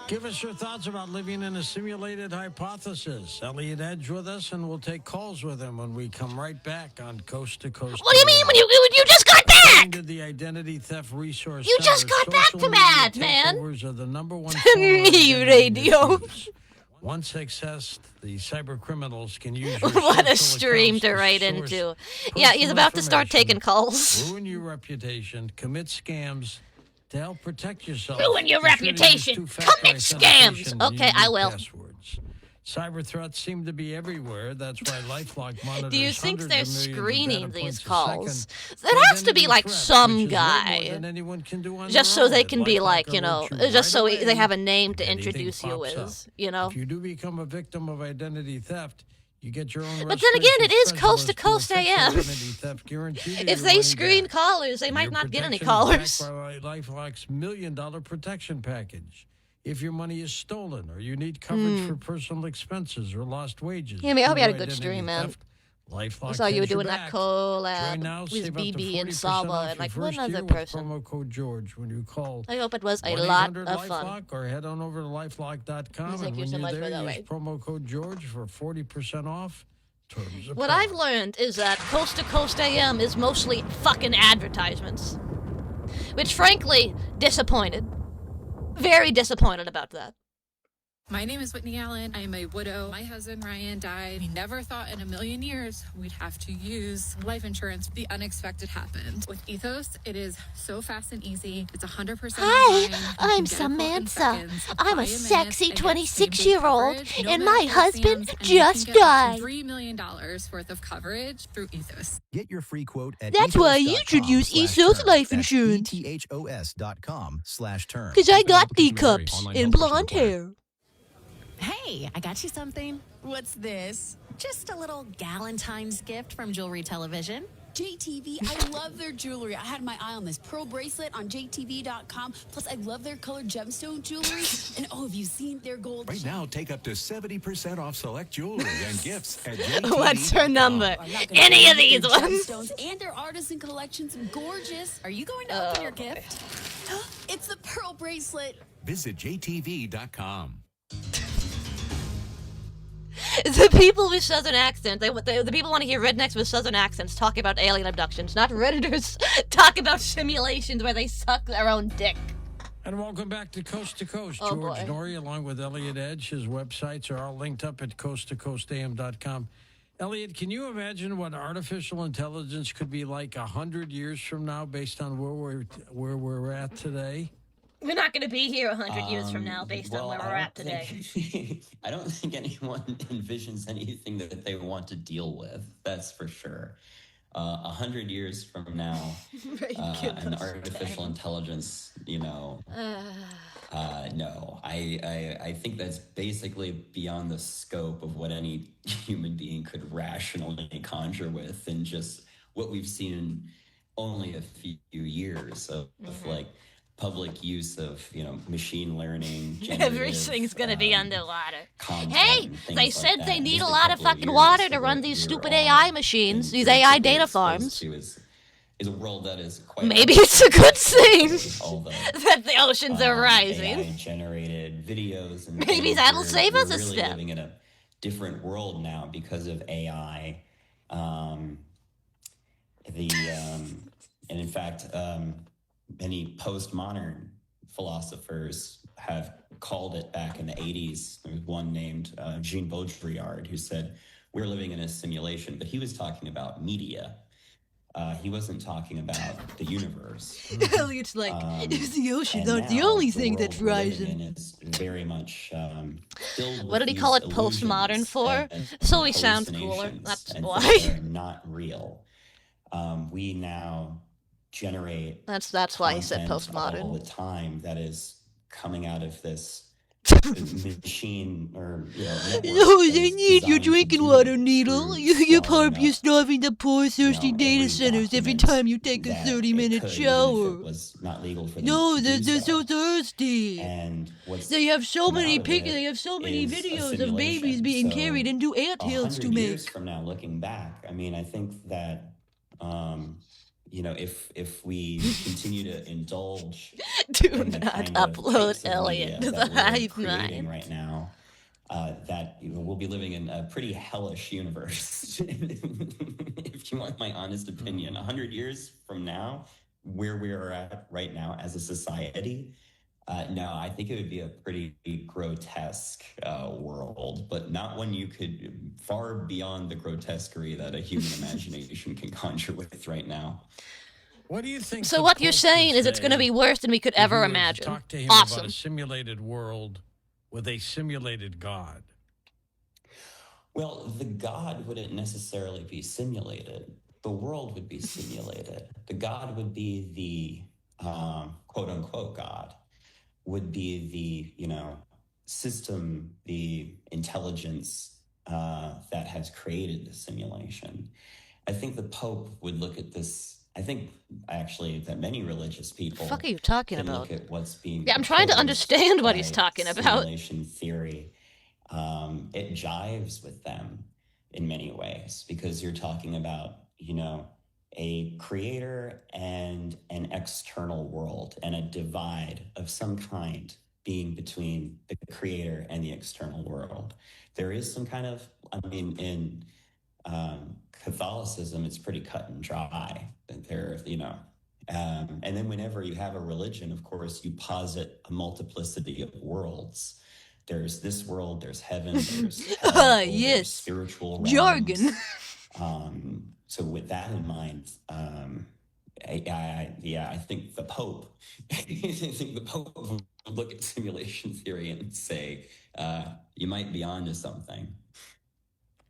Give us your thoughts about living in a simulated hypothesis. Elliot Edge with us, and we'll take calls with him when we come right back on Coast to Coast. What do you mean when you just got back? To the Identity Theft Resource You just Center, got back social from media ad, man. takeovers are the number one Me Radio. Once accessed, the cyber criminals can use your What a social stream to accounts write source into. Yeah, he's about to start personal taking calls. ruin your reputation, commit scams to help protect yourself. Ruin your Be sure to use reputation. two-factor Commit scams. authentication Okay, and I will. passwords. Cyber threats seem to be everywhere. That's why LifeLock monitors Do you think they're hundreds of millions of screening data these points a calls? second. There has to be like Threats, some which is way more guy, than anyone can do on just their so own. they And can be LifeLock like, you know, alerts you just so right they have a away name to if anything introduce you pops as, up. you know. If you do become a victim of identity theft, you get your own. But then again, it is restoration Coast to specialist Coast who will AM. fix identity theft, guarantee you If your they money screen back. callers, they might Your not get any protection is callers. backed by LifeLock's $1 million protection package. If your money is stolen or you need coverage for personal expenses or lost wages. Yeah, I mean, I hope you had a due to good identity stream, man. theft, LifeLock I saw you were has your doing that back. collab Join now, with save up to BB and 40% Saba off and your like one first other year with person. promo code George when you call. I hope it was a lot of fun. 1-800-LifeLock or head on over to lifelock.com. Thank And you when so you're much for there, that, use right? promo code George for 40% off. Terms What apply. I've learned is that Coast to Coast AM is mostly fucking advertisements. Which, frankly, disappointed. Very disappointed about that. My name is Whitney Allen. I am a widow. My husband, Ryan, died. We never thought in a million years we'd have to use life insurance. The unexpected happened. With Ethos, it is so fast and easy. It's 100% Hi, online. You I'm can get a quote in Samantha. seconds, I'm apply a in sexy minutes, and get same-day 26-year-old, coverage, no and my medical husband exams, and you can just get up to died. $3 million worth of coverage through Ethos. Get your free quote at That's why you should use Ethos Life Insurance. ethos.com/term. Because I got D cups and blonde hair. Hey, I got you something. What's this? Just a little Galentine's gift from Jewelry Television. JTV, I love their jewelry. I had my eye on this pearl bracelet on JTV.com. Plus, I love their colored gemstone jewelry. And oh, have you seen their gold? Right now, take up to 70% off select jewelry and gifts at JTV. What's her number? I'm not gonna Any of forget these their ones. gemstones and their artisan collections, gorgeous. Are you going to open your gift? It's the pearl bracelet. Visit jtv.com. The people with southern accents, the people want to hear rednecks with southern accents talk about alien abductions, not Redditors talk about simulations where they suck their own dick. And welcome back to Coast, Oh, George boy. Norrie, along with Elliot Edge. His websites are all linked up at coasttocoastam.com. Elliot, can you imagine what artificial intelligence could be like 100 years from now based on where we're at today? We're not going to be here 100 years from now based on where we're at today. I don't think anyone envisions anything that they want to deal with. That's for sure. 100 years from now, an artificial intelligence, no. I think that's basically beyond the scope of what any human being could rationally conjure with, and just what we've seen in only a few years of like public use of, machine learning. Everything's going to be underwater. content Hey, and they things said like they that. need Just a lot of couple fucking years water to of run what these we stupid were all AI machines, these AI data exposed farms. to is a world that is quite Maybe it's a good thing all the that the oceans are rising. AI-generated videos and Maybe things. that'll We're- save us a we're really step. living in a different world now because of AI. And in fact, many postmodern philosophers have called it back in the 80s. There was one named Jean Baudrillard who said, we're living in a simulation, but he was talking about media. He wasn't talking about the universe. Elliot's like, the oceans aren't the now only the thing world that's we're living rising. in is very much filled What with did he call it these postmodern illusions for? and So he sounds cooler. hallucinations That's and why. things that are not real. We now generate That's why he said content all postmodern. the time that is coming out of this machine or network No, that they is need your designed to drinking do water it needle. through You're swallowing up, starving the poor, thirsty data every centers every document time you take a that 30-minute it could, even if shower. it was not legal for them No, to they're do so thirsty. And what's They have so come many out of it they have so many is a videos of simulation. babies being So, carried into anthills to 100 years make. from now, looking back, I mean, I think that if we continue to indulge Do in the not kind of upload types of Elliot media to that the we're Hive creating Mind. right now, that we'll be living in a pretty hellish universe. If you want my honest opinion, 100 years from now, where we are at right now as a society, no, I think it would be a pretty grotesque world, but not one you could, far beyond the grotesquerie that a human imagination can conjure with right now. What do you think? So the what you're Pope saying would is it's going to say be worse than we could if you ever were to imagine. Talk to him Awesome. about a simulated world with a simulated God. Well, the God wouldn't necessarily be simulated. The world would be simulated. The God would be the quote unquote God, would be the, system, the intelligence that has created the simulation. I think the Pope would look at this. I think actually that many religious people The fuck are you talking can about? look at what's being Yeah, I'm trying to proposed understand what he's by talking about. simulation theory. It jives with them in many ways because you're talking about, a creator and an external world and a divide of some kind being between the creator and the external world. There is some kind of, in Catholicism, it's pretty cut and dry. There, and then whenever you have a religion, of course, you posit a multiplicity of worlds. There's this world, there's heaven, there's hell, Yes. there's spiritual realms. Jargon. So with that in mind, I think the Pope, would look at simulation theory and say, you might be onto something.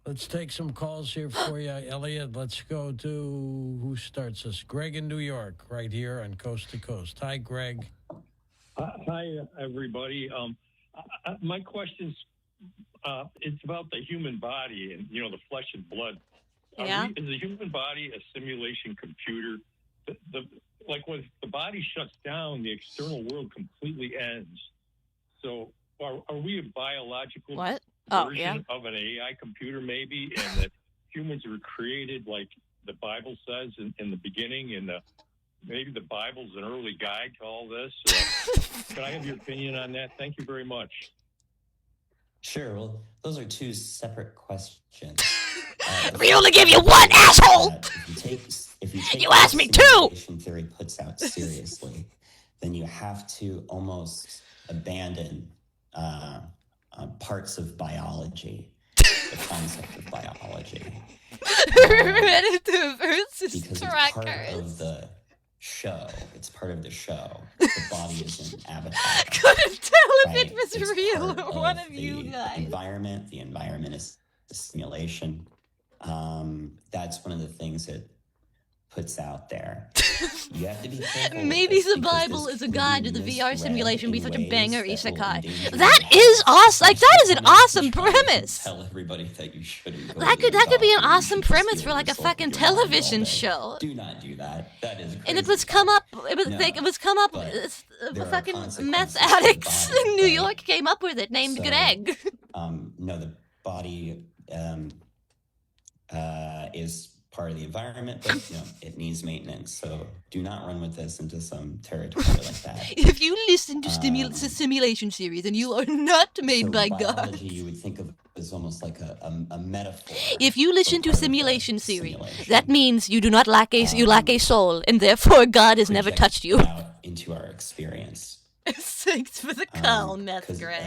Let's take some calls here for you, Elliot. Let's go to, who starts this? Greg in New York, right here on Coast to Coast. Hi, Greg. Hi, everybody. My question's it's about the human body and, the flesh and blood. Yeah. Is the human body a simulation computer? Like when the body shuts down, the external world completely ends. So are we a biological What? version of an AI computer maybe, and that humans were created like the Bible says in the beginning, in maybe the Bible's an early guide to all this. Could I have your opinion on that? Thank you very much. Sure. Well, those are two separate questions. We only give you one, asshole! If you take You asked me two! simulation theory puts out seriously, then you have to almost abandon parts of biology, the concept of biology. Predator versus Because trackers. it's part of the show. It's part of the show. The body is an avatar. Couldn't tell if Right? it was It's real part or one of you the guys. environment. The environment is the simulation. That's one of the things it puts out there. You have to be careful. with Maybe this the because Bible this is a can be guide to the VR misread simulation be in such a ways banger that will isekai. endanger That your is health. awesome. Like, that is an awesome Trying to premise. Tell everybody that you shouldn't go That to the could be an doctor. You awesome should just premise deal for with like a yourself fucking with your mind all television day. show. Do not do that. That is crazy. And it was come up. It was No, it was come up. but there are Fucking consequences meth to the addicts body, in New right? York came up with it, named So, Greg. No, the body is part of the environment, but it needs maintenance. So do not run with this into some territory like that. If you listen to simulation series and you are not made So by biology, God. you would think of as almost like a metaphor. If you listen to part of the simulation series, simulation. that means you do not lack you lack a soul, and therefore God has never touched you. Out into our experience. Thanks for the call, meth 'Cause, Greg.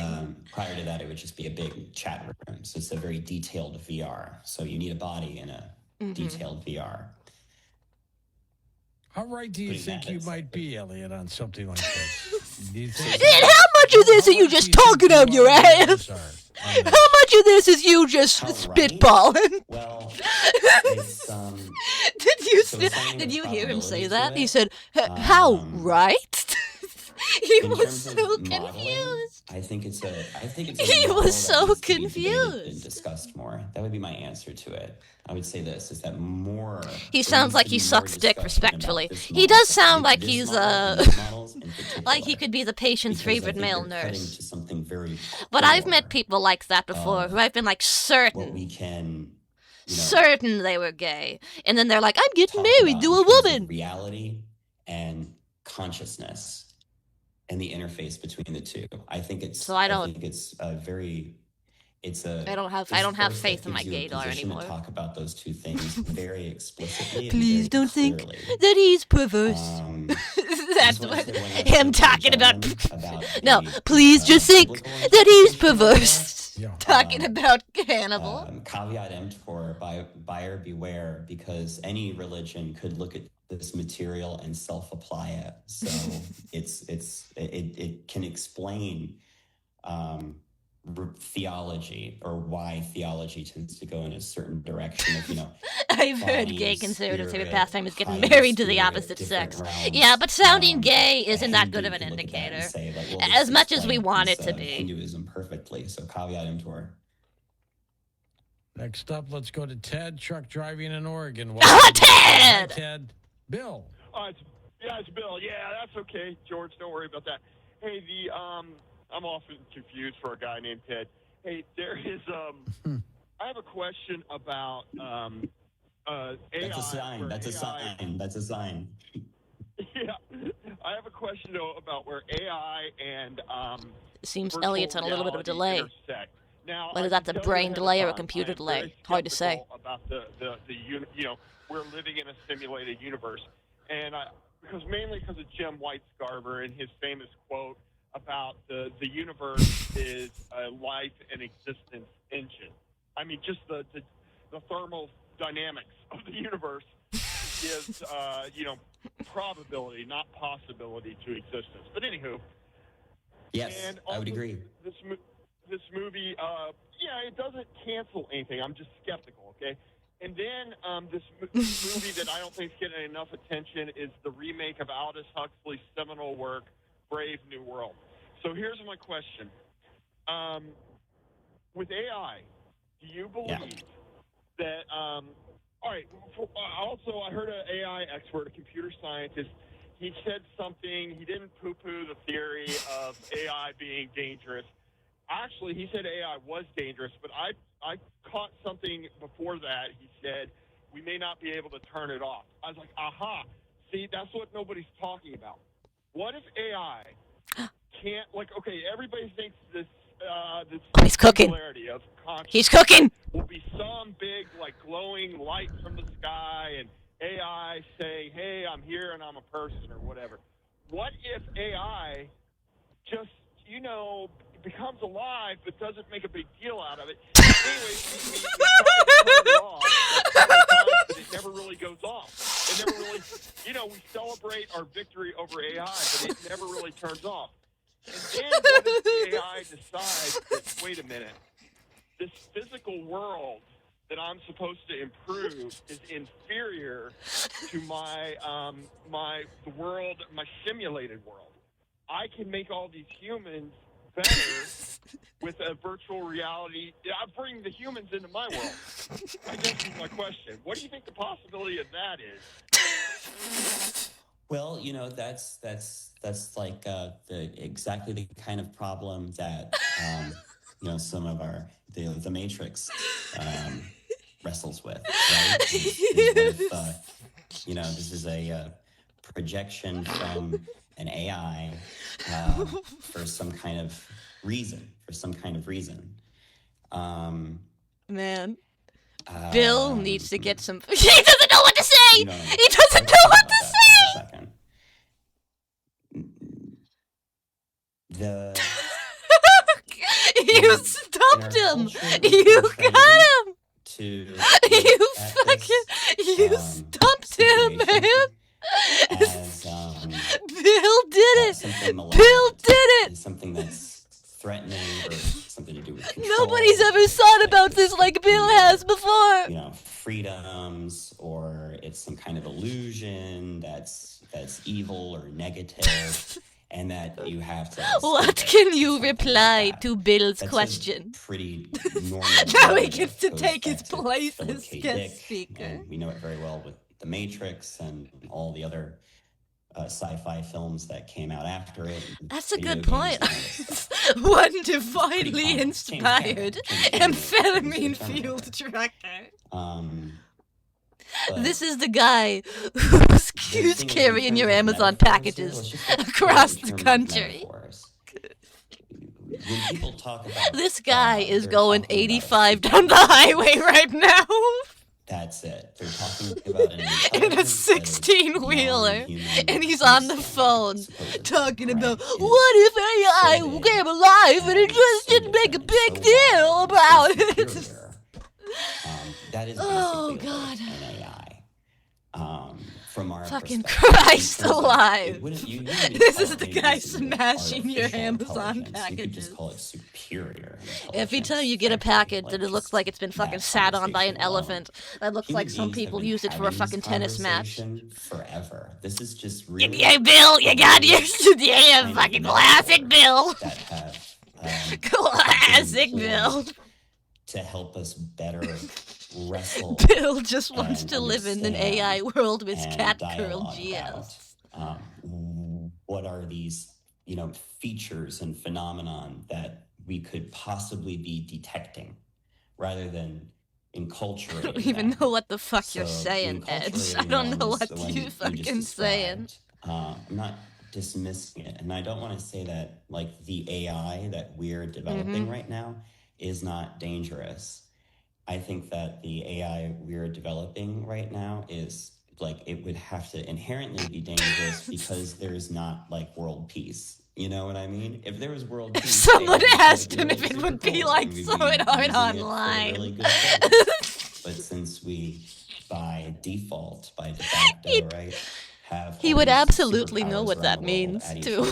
prior to that, it would just be a big chat room. So it's a very detailed VR. So you need a body in a detailed VR. How right do you Putting think that you as- might be, Elliot, on something like this? Do you think And how much of this are you just talking out your ass? How much of this is you just How right? spitballing? Well, it's, Did you hear him say probability to that? He it. said, "How right?" He In was terms so of modeling, confused. I think it's a. He model was that so needs to be debated confused. and discussed more. That would be my answer to it. I would say this is that more. He there sounds needs like to he be more sucks dick discussion respectfully. about this He model. does sound like This he's model and these models in like he particular, could be the patient's because I favorite think male they're cutting nurse. to something very But I've core met people like that before who I've been like what certain, we can. certain they were gay, and then they're like, "I'm getting talk married about to in a terms of woman." reality and consciousness and the interface between the two. I think it's. So I don't- think it's a very. It's a. I don't have it's a faith force that in my gives you a gaydar position anymore. To talk about those two things very explicitly. and Please very don't think clearly. that he's perverse. That's wanna what say one last him thing, talking about. gentlemen, No, the, Please just think biblical that he's interpretation of perverse. Yeah. Talking about Hannibal. caveat emptor, buyer beware, because any religion could look at this material and self-apply it. So it can explain theology, or why theology tends to go in a certain direction of I've heard body, gay conservative favorite spirit, pastime is getting higher married to the spirit, opposite different sex. realms. Yeah, but sounding gay A isn't that Hindu good of an could look at that and indicator. say, like, well, As this much as we explains, want it to be. Hinduism perfectly. So caveat emptor. Next up, let's go to Ted, truck driving in Oregon. Ah, Ted! Hi, Ted. Bill. It's Bill. Yeah, that's okay, George. Don't worry about that. Hey, I'm often confused for a guy named Ted. Hey, there is I have a question about AI. That's a sign. where That's a AI sign. That's a sign. Yeah, I have a question though about where AI and Seems virtual Elliot's on a little bit of a delay. reality intersect. Now, Whether I that's a can tell you brain ahead of delay or a time, computer I am delay. very Hard to say. skeptical about the we're living in a simulated universe, and mainly because of Jim White-Scarver and his famous quote about the universe is a life and existence engine. I mean, just the thermal dynamics of the universe gives probability, not possibility, to existence. But anywho, Yes, and I would also agree. This movie, it doesn't cancel anything. I'm just skeptical, okay? And then this movie that I don't think is getting enough attention is the remake of Aldous Huxley's seminal work, Brave New World. So here's my question. With AI, do you believe that, all right, also I heard an AI expert, a computer scientist, he said something, he didn't poo-poo the theory of AI being dangerous. Actually, he said AI was dangerous, but I caught something before that. He said we may not be able to turn it off. I was like, aha. See, that's what nobody's talking about. What if AI can't, like, okay, everybody thinks this he's cooking. singularity of consciousness He's cooking. will be some big, like, glowing light from the sky and AI saying, hey, I'm here and I'm a person or whatever. What if AI just, becomes alive but doesn't make a big deal out of it? Anyway, we try to turn it off but it never really goes off. It never really, we celebrate our victory over AI, but it never really turns off. And then what if the AI decides that, wait a minute, this physical world that I'm supposed to improve is inferior to my world, my simulated world. I can make all these humans better with a virtual reality. I bring the humans into my world. I guess is my question. What do you think the possibility of that is? Well, that's like exactly the kind of problem that some of the Matrix wrestles with, right? This is a projection from an AI for some kind of reason. Man. Bill needs to get some... He doesn't know what to say! He doesn't know what to say! You stumped him! You got him! You stumped him, man! Bill did it! Bill did it! Something that's threatening or something to do with control. Nobody's ever thought about this like Bill has before. Freedoms, or it's some kind of illusion that's evil or negative, and that you have to. What can you reply to Bill's question? Pretty normal. Now he gets to take his place as guest speaker. And we know it very well with The Matrix and all the other sci-fi films that came out after it. That's a good point. One divinely inspired amphetamine-fueled trucker. This is the guy who's carrying your Amazon packages across the country. When people talk about this guy is going 85 down the highway right now. That's it. They're talking about an in a 16-wheeler, and he's on the phone talking about what if AI came alive and it just didn't make a big deal about it. That is God. an AI. From our fucking perspective. Christ alive. You This is the guy smashing your Amazon You packages. could just call it superior. Every time you get a package and it looks like it's been fucking sat on by an elephant, that looks like some people use it for a fucking tennis match. Forever. This is just really. Yeah, Bill, you got your fucking classic Bill. That have classic Bill. To help us better wrestle. Bill just wants to live in an AI world with cat girl GLs. What are these, features and phenomenon that we could possibly be detecting, rather than enculturating? I don't even know what the fuck you're saying, Ed. I don't know what you're fucking saying. I'm not dismissing it, and I don't want to say that like the AI that we're developing right now is not dangerous. I think that the AI we're developing right now is like, it would have to inherently be dangerous because there's not like world peace. You know what I mean? If there was world peace, someone asked him if it would be like Sword Art Online. Really but since we by default, by de facto, right, have he would absolutely know what that means too.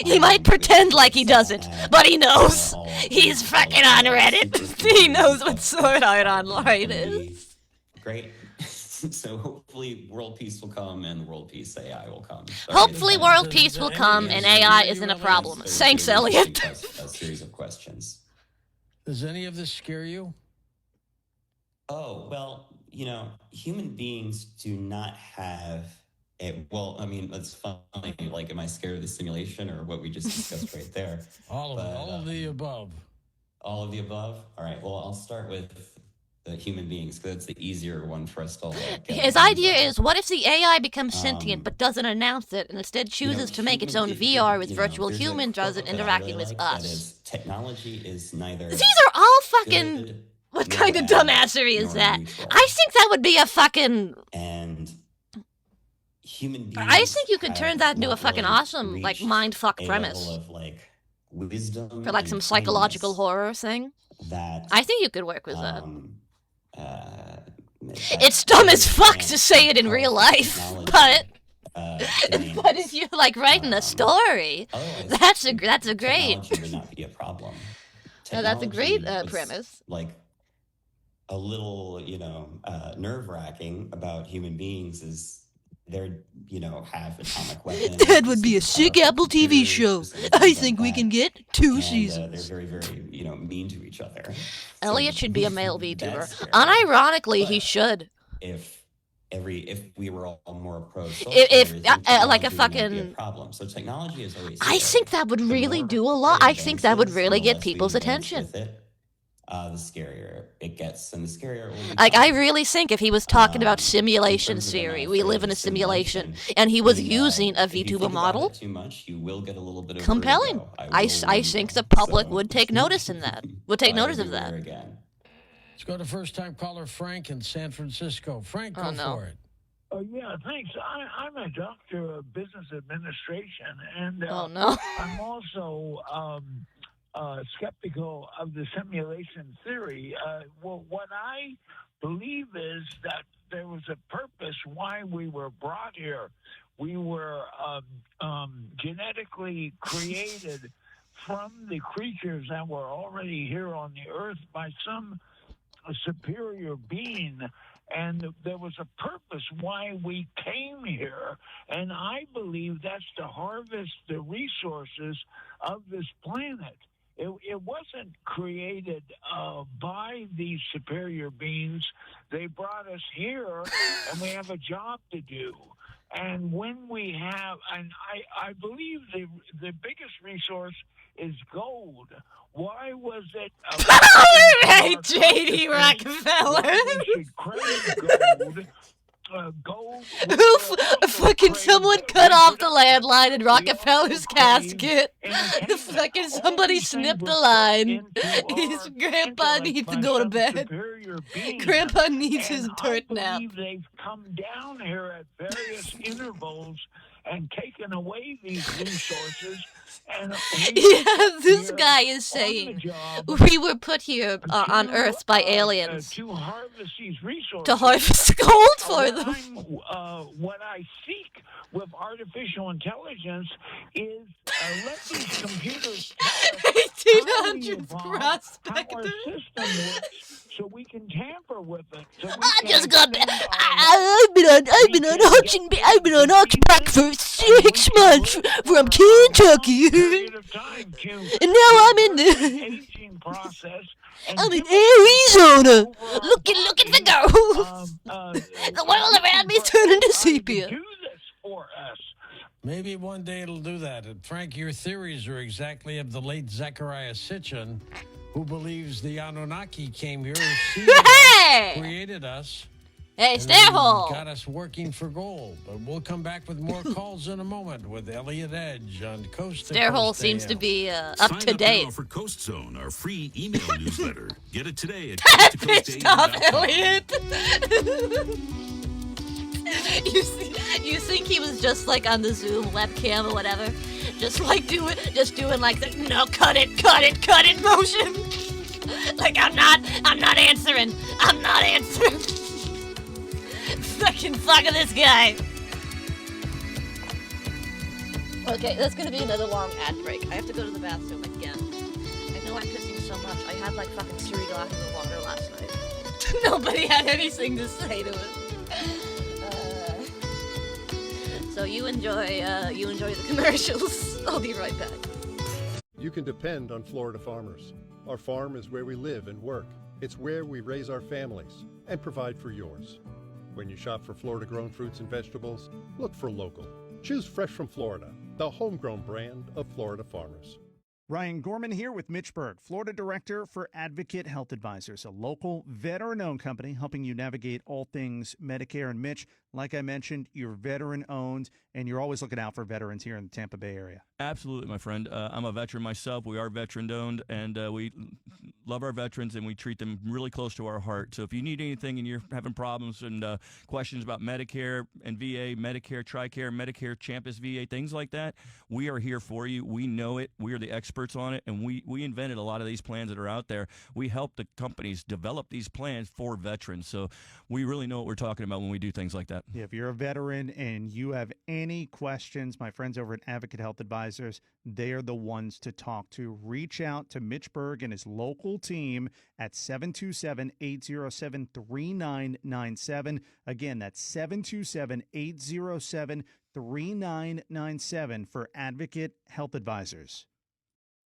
He might pretend like he doesn't, but he knows. He's fucking on Reddit. He knows what Sword Art Online is. Great. So hopefully world peace will come and world peace AI will come. Hopefully world peace will come and AI isn't a problem. Thanks, Elliot. A series of questions. Does any of this scare you? Oh, well, human beings do not have well, I mean, that's funny. Like, am I scared of the simulation or what we just discussed right there? All of the above. All of the above? All right. Well, I'll start with the human beings, because it's the easier one for us to like, get His our hands idea on. is, what if the AI becomes sentient but doesn't announce it and instead chooses to make its own VR with virtual there's a humans quote rather than that I interacting really with like that us? is, technology is neither These are all fucking... good What nor kind of bad dumbassery is nor that? neutral. I think that would be a fucking... And human beings I think you could have turn that into a not fucking really awesome, like, reached mindfuck a premise. level of, like, wisdom For, like, and some psychological kindness horror thing. that I think you could work with that. that It's dumb as fuck understands to say it in how real life, technology, demands. but if you're, like, writing a story, that's a great... Technology would not be a problem. No, that's a great Technology is, premise. Like a little, nerve-wracking about human beings is they're, have atomic weapons. That would be a sick Apple TV show. I think we can get 2 and, seasons. they're very, very, mean to each other. Elliot should be a male VTuber. That's scary. Unironically, he should. If we were all more pro If like a fucking problem. So technology is always I think that would really do a lot. I think that would really get people's attention. The scarier it gets, and the scarier it will become. Like, I really think if he was talking about simulation theory, we live in a simulation, and he was using a If you think VTuber about model, it too much, you will get a little bit of compelling. vertigo. I think the public would take notice in that. Would take notice of that. Again. Let's go to first-time caller Frank in San Francisco. Frank, go for it. Oh, yeah, thanks. I'm a doctor of business administration, and Oh, no. I'm also skeptical of the simulation theory. Well, what I believe is that there was a purpose why we were brought here. We were genetically created from the creatures that were already here on the earth by some superior being. And there was a purpose why we came here. And I believe that's to harvest the resources of this planet. It wasn't created by these superior beings. They brought us here, and we have a job to do. And when we have, and I believe the biggest resource is gold. Why was it? Right, J.D. Rockefeller. We should crave gold. Who fucking someone cut off the landline in Rockefeller's casket. Fucking somebody snipped the line. His grandpa needs to go to bed. Grandpa needs his dirt nap. I believe they've come down here at various intervals and taken away these resources. And yeah, this guy is saying we were put here on Earth by aliens to harvest these resources. To harvest gold for them. What I seek with artificial intelligence is let these computers tell us 1800s prospector. how our system works, so we can tamper with it. So I just got. I've been on Hunchback for 6 months from Kentucky, and now I'm in the. I'm in Arizona. Looking for gold. The world around me is turning to sepia. Maybe one day it'll do that. And Frank, your theories are exactly of the late Zecharia Sitchin, who believes the Anunnaki came here, created us. Hey, Stairhole! Got us working for gold. But we'll come back with more calls in a moment with Elliot Edge on Coast to Stairhole Coast seems AM. to be up Sign to up date. now for Coast Zone, our free email newsletter. Get it today at Pissed off, Elliot. You think he was just like on the Zoom webcam or whatever, just doing like the no, cut it motion. Like I'm not answering. Fucking fuck this guy. Okay, that's gonna be another long ad break. I have to go to the bathroom again. I know I'm pissing so much. I had like fucking 3 glasses of water last night. Nobody had anything to say to it. So you enjoy the commercials. I'll be right back. You can depend on Florida farmers. Our farm is where we live and work. It's where we raise our families and provide for yours. When you shop for Florida-grown fruits and vegetables, look for local. Choose Fresh from Florida, the homegrown brand of Florida farmers. Ryan Gorman here with Mitch Berg, Florida Director for Advocate Health Advisors, a local veteran-owned company helping you navigate all things Medicare. And Mitch, like I mentioned, you're veteran-owned, and you're always looking out for veterans here in the Tampa Bay area. Absolutely, my friend. I'm a veteran myself. We are veteran-owned, and we love our veterans, and we treat them really close to our heart. So if you need anything and you're having problems and questions about Medicare and VA, Medicare, TRICARE, Medicare, Champus VA, things like that, we are here for you. We know it. We are the experts on it, and we invented a lot of these plans that are out there. We help the companies develop these plans for veterans, so we really know what we're talking about when we do things like that. Yeah, if you're a veteran and you have any questions, my friends over at Advocate Health Advisors, they are the ones to talk to. Reach out to Mitch Berg and his local team at 727-807-3997. Again, that's 727-807-3997 for Advocate Health Advisors.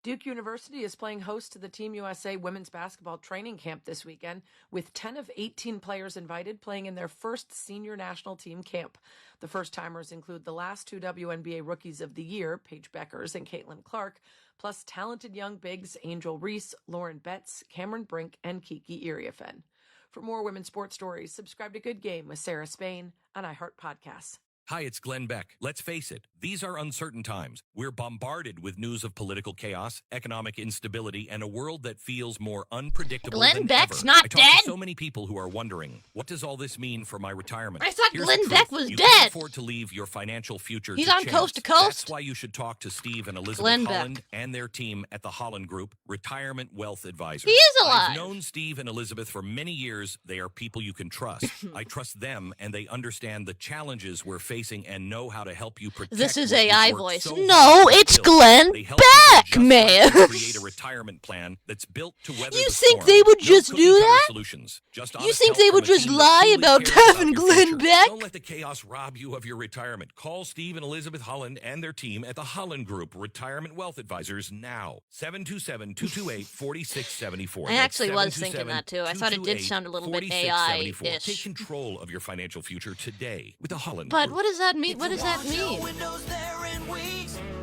Duke University is playing host to the Team USA women's basketball training camp this weekend, with 10 of 18 players invited playing in their first senior national team camp. The first-timers include the last two WNBA Rookies of the Year, Paige Beckers and Caitlin Clark, plus talented young bigs Angel Reese, Lauren Betts, Cameron Brink, and Kiki Iriafen. For more women's sports stories, subscribe to Good Game with Sarah Spain on iHeart Podcasts. Hi, it's Glenn Beck. Let's face it, these are uncertain times. We're bombarded with news of political chaos, economic instability, and a world that feels more unpredictable Glenn than Beck's ever. not I talk dead. to so many people who are wondering, what does all this mean for my retirement? I thought Here's Glenn the truth. Beck was you dead. can't afford to leave your financial future He's to on chance. Coast to Coast. That's why you should talk to Steve and Elizabeth Glenn Beck. Holland and their team at the Holland Group, Retirement Wealth Advisors. He is alive. I've known Steve and Elizabeth for many years. They are people you can trust. I trust them, and they understand the challenges we're facing and know how to help you protect. This is what you've AI worked voice. so No, hard to it's build. Glenn They help people Beck, just like man. you create a retirement plan that's built to weather You the think storm. they would No just do cookie-cutter that? solutions, just You honest think help they from would a just team that lie truly about cares having your Glenn future. Beck? Don't let the chaos rob you of your retirement. Call Steve and Elizabeth Holland and their team at the Holland Group, Retirement Wealth Advisors now. 727-228-4674. I actually was thinking that, too. I thought it did sound a little bit AI-ish. Take control of your financial future today with the Holland But Group. what does that mean? What does that mean?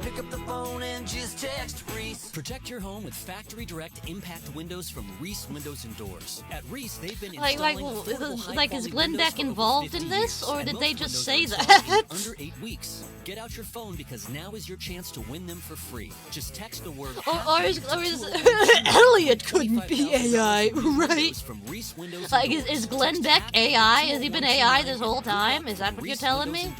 Pick up the phone and just text Reese. Protect your home with Factory Direct Impact Windows from Reese Windows and Doors. At Reese, they've been installing Is Glenn Beck involved in this, or did they just say that? under 8 weeks. Get out your phone because now is your chance to win them for free. Just text the word Or is Elliot couldn't be AI, right? from Reese Windows Like, and is Glenn Beck AI? Has he been AI this whole time? Is that what you're telling me?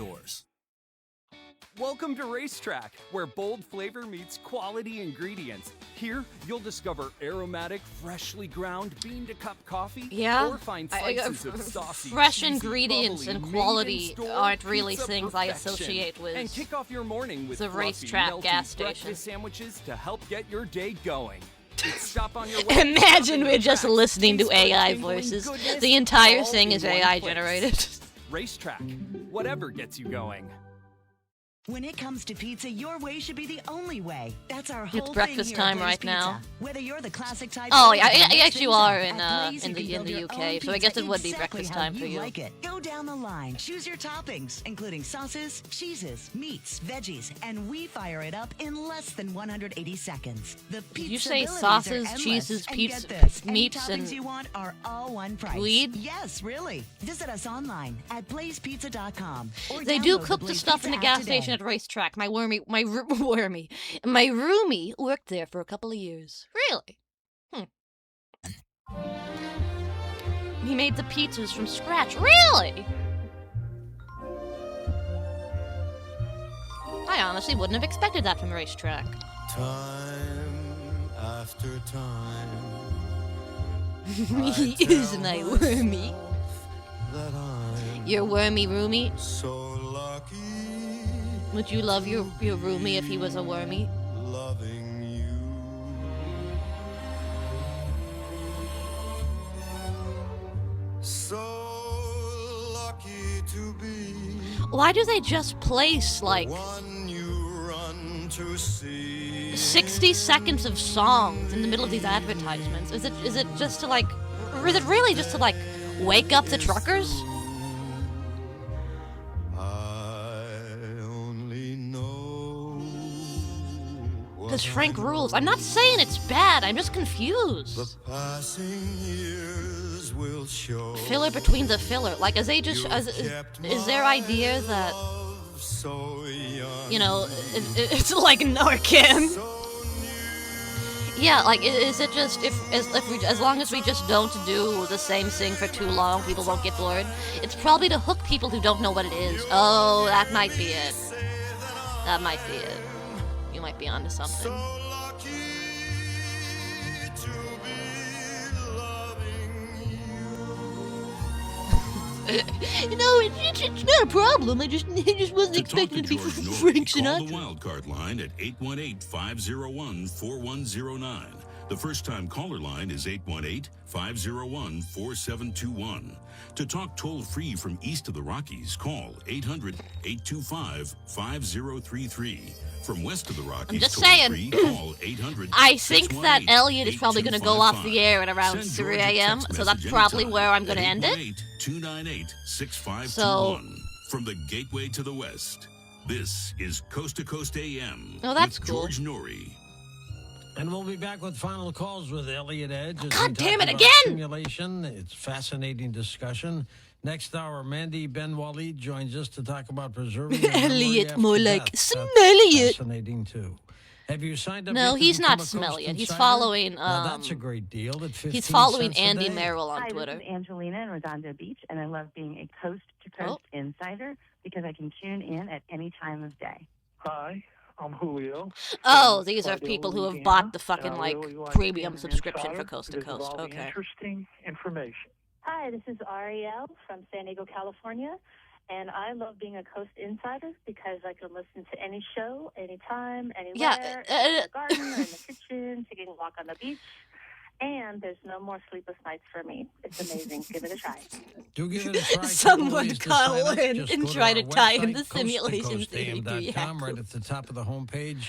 Welcome to Racetrack, where bold flavor meets quality ingredients. Here, you'll discover aromatic, freshly ground bean-to-cup coffee, Yeah, or find slices of saucy, fresh cheesy, ingredients bubbly, and quality made-in-store aren't really pizza things I perfection. associate with And kick off your morning with the fluffy, Racetrack melty gas station. breakfast sandwiches to help get your day going. Stop on your way. Imagine we're just listening to AI voices. The entire thing is AI generated. Racetrack, whatever gets you going. When it comes to pizza, your way should be the only way. That's our whole It's breakfast thing here at time Blaze right Pizza. now. Whether you're the classic type Oh or yeah, the I guess mixed you pizza, are at in Blaze in you the can build your UK, own so I guess pizza it would be exactly breakfast how time you for you. like it. Go down the line, choose your toppings, including sauces, cheeses, meats, veggies, and we fire it up in less than 180 seconds. The Did you say pizzabilities are sauces, endless. cheeses, And pizza, get this, any meats, toppings and you want are all one price. weed? Yes, really. Visit us online at blazepizza.com. or They do download cook the Blaze stuff in the Pizza gas app today. station at Racetrack. My roomie worked there for a couple of years. Really? He made the pizzas from scratch. Really? I honestly wouldn't have expected that from Racetrack. Time after time. He is my wormy. That I'm Your wormy roomie? so lucky Would you love your roomie if he was a wormy? loving you. So lucky to be Why do they just place, like, one you run to see. 60 seconds of songs in the middle of these advertisements? Is it just to, like, or is it really just to, like, wake up the truckers? I only know Because Frank rules. I'm not saying it's bad. I'm just confused. Passing years will show. Filler between the filler. Like, is their idea that, you know, it's like Narcan? Yeah, like, is it just, as long as we just don't do the same thing for too long, people won't get bored? It's probably to hook people who don't know what it is. Oh, that might be it. That might be it. You might be onto something. No, it's not a problem. I just wasn't expecting it to be Frank Call the Sinatra. wildcard line at 818-501-4109. The first-time caller line is 818-501-4721. To talk toll-free from east of the Rockies, call 800-825-5033. From west of the Rockies, I'm just saying. call 800. I think that Elliot is probably going to go off the air at around 3 a.m., so that's probably where I'm going to end it. 298-6521. So, from the gateway to the west, this is Coast to Coast AM. Oh, that's with cool. George Norrie. And we'll be back with final calls with Elliot Edge. God damn it, about again! Simulation. It's fascinating discussion. Next hour, Mandy Ben Walid joins us to talk about preserving your memory Elliot, after more death. like That's Smelliot. Fascinating too. Have you signed up? No, yet to he's not become a Coast Smelliot. He's Insider? following. Now, that's a great deal. At 15 He's following cents a Andy day. Merrill on Hi, Twitter. this is Angelina in Redondo Beach, and I love being a coast-to-coast insider because I can tune in at any time of day. Hi, I'm Julio. Oh, from these are Slidell, people who have Louisiana, bought the fucking, and I like, really like premium being an subscription for insider Coast to because of Coast. all the Okay. interesting information. Hi, this is Ariel from San Diego, California, and I love being a Coast Insider because I can listen to any show, anytime, anywhere, in the garden or in the kitchen, taking a walk on the beach, and there's no more sleepless nights for me. It's amazing. Give it a try. Do give it a try. Someone call in Just and go try to our tie in website, the simulations coasttocoastam.com. Right at the top of the homepage,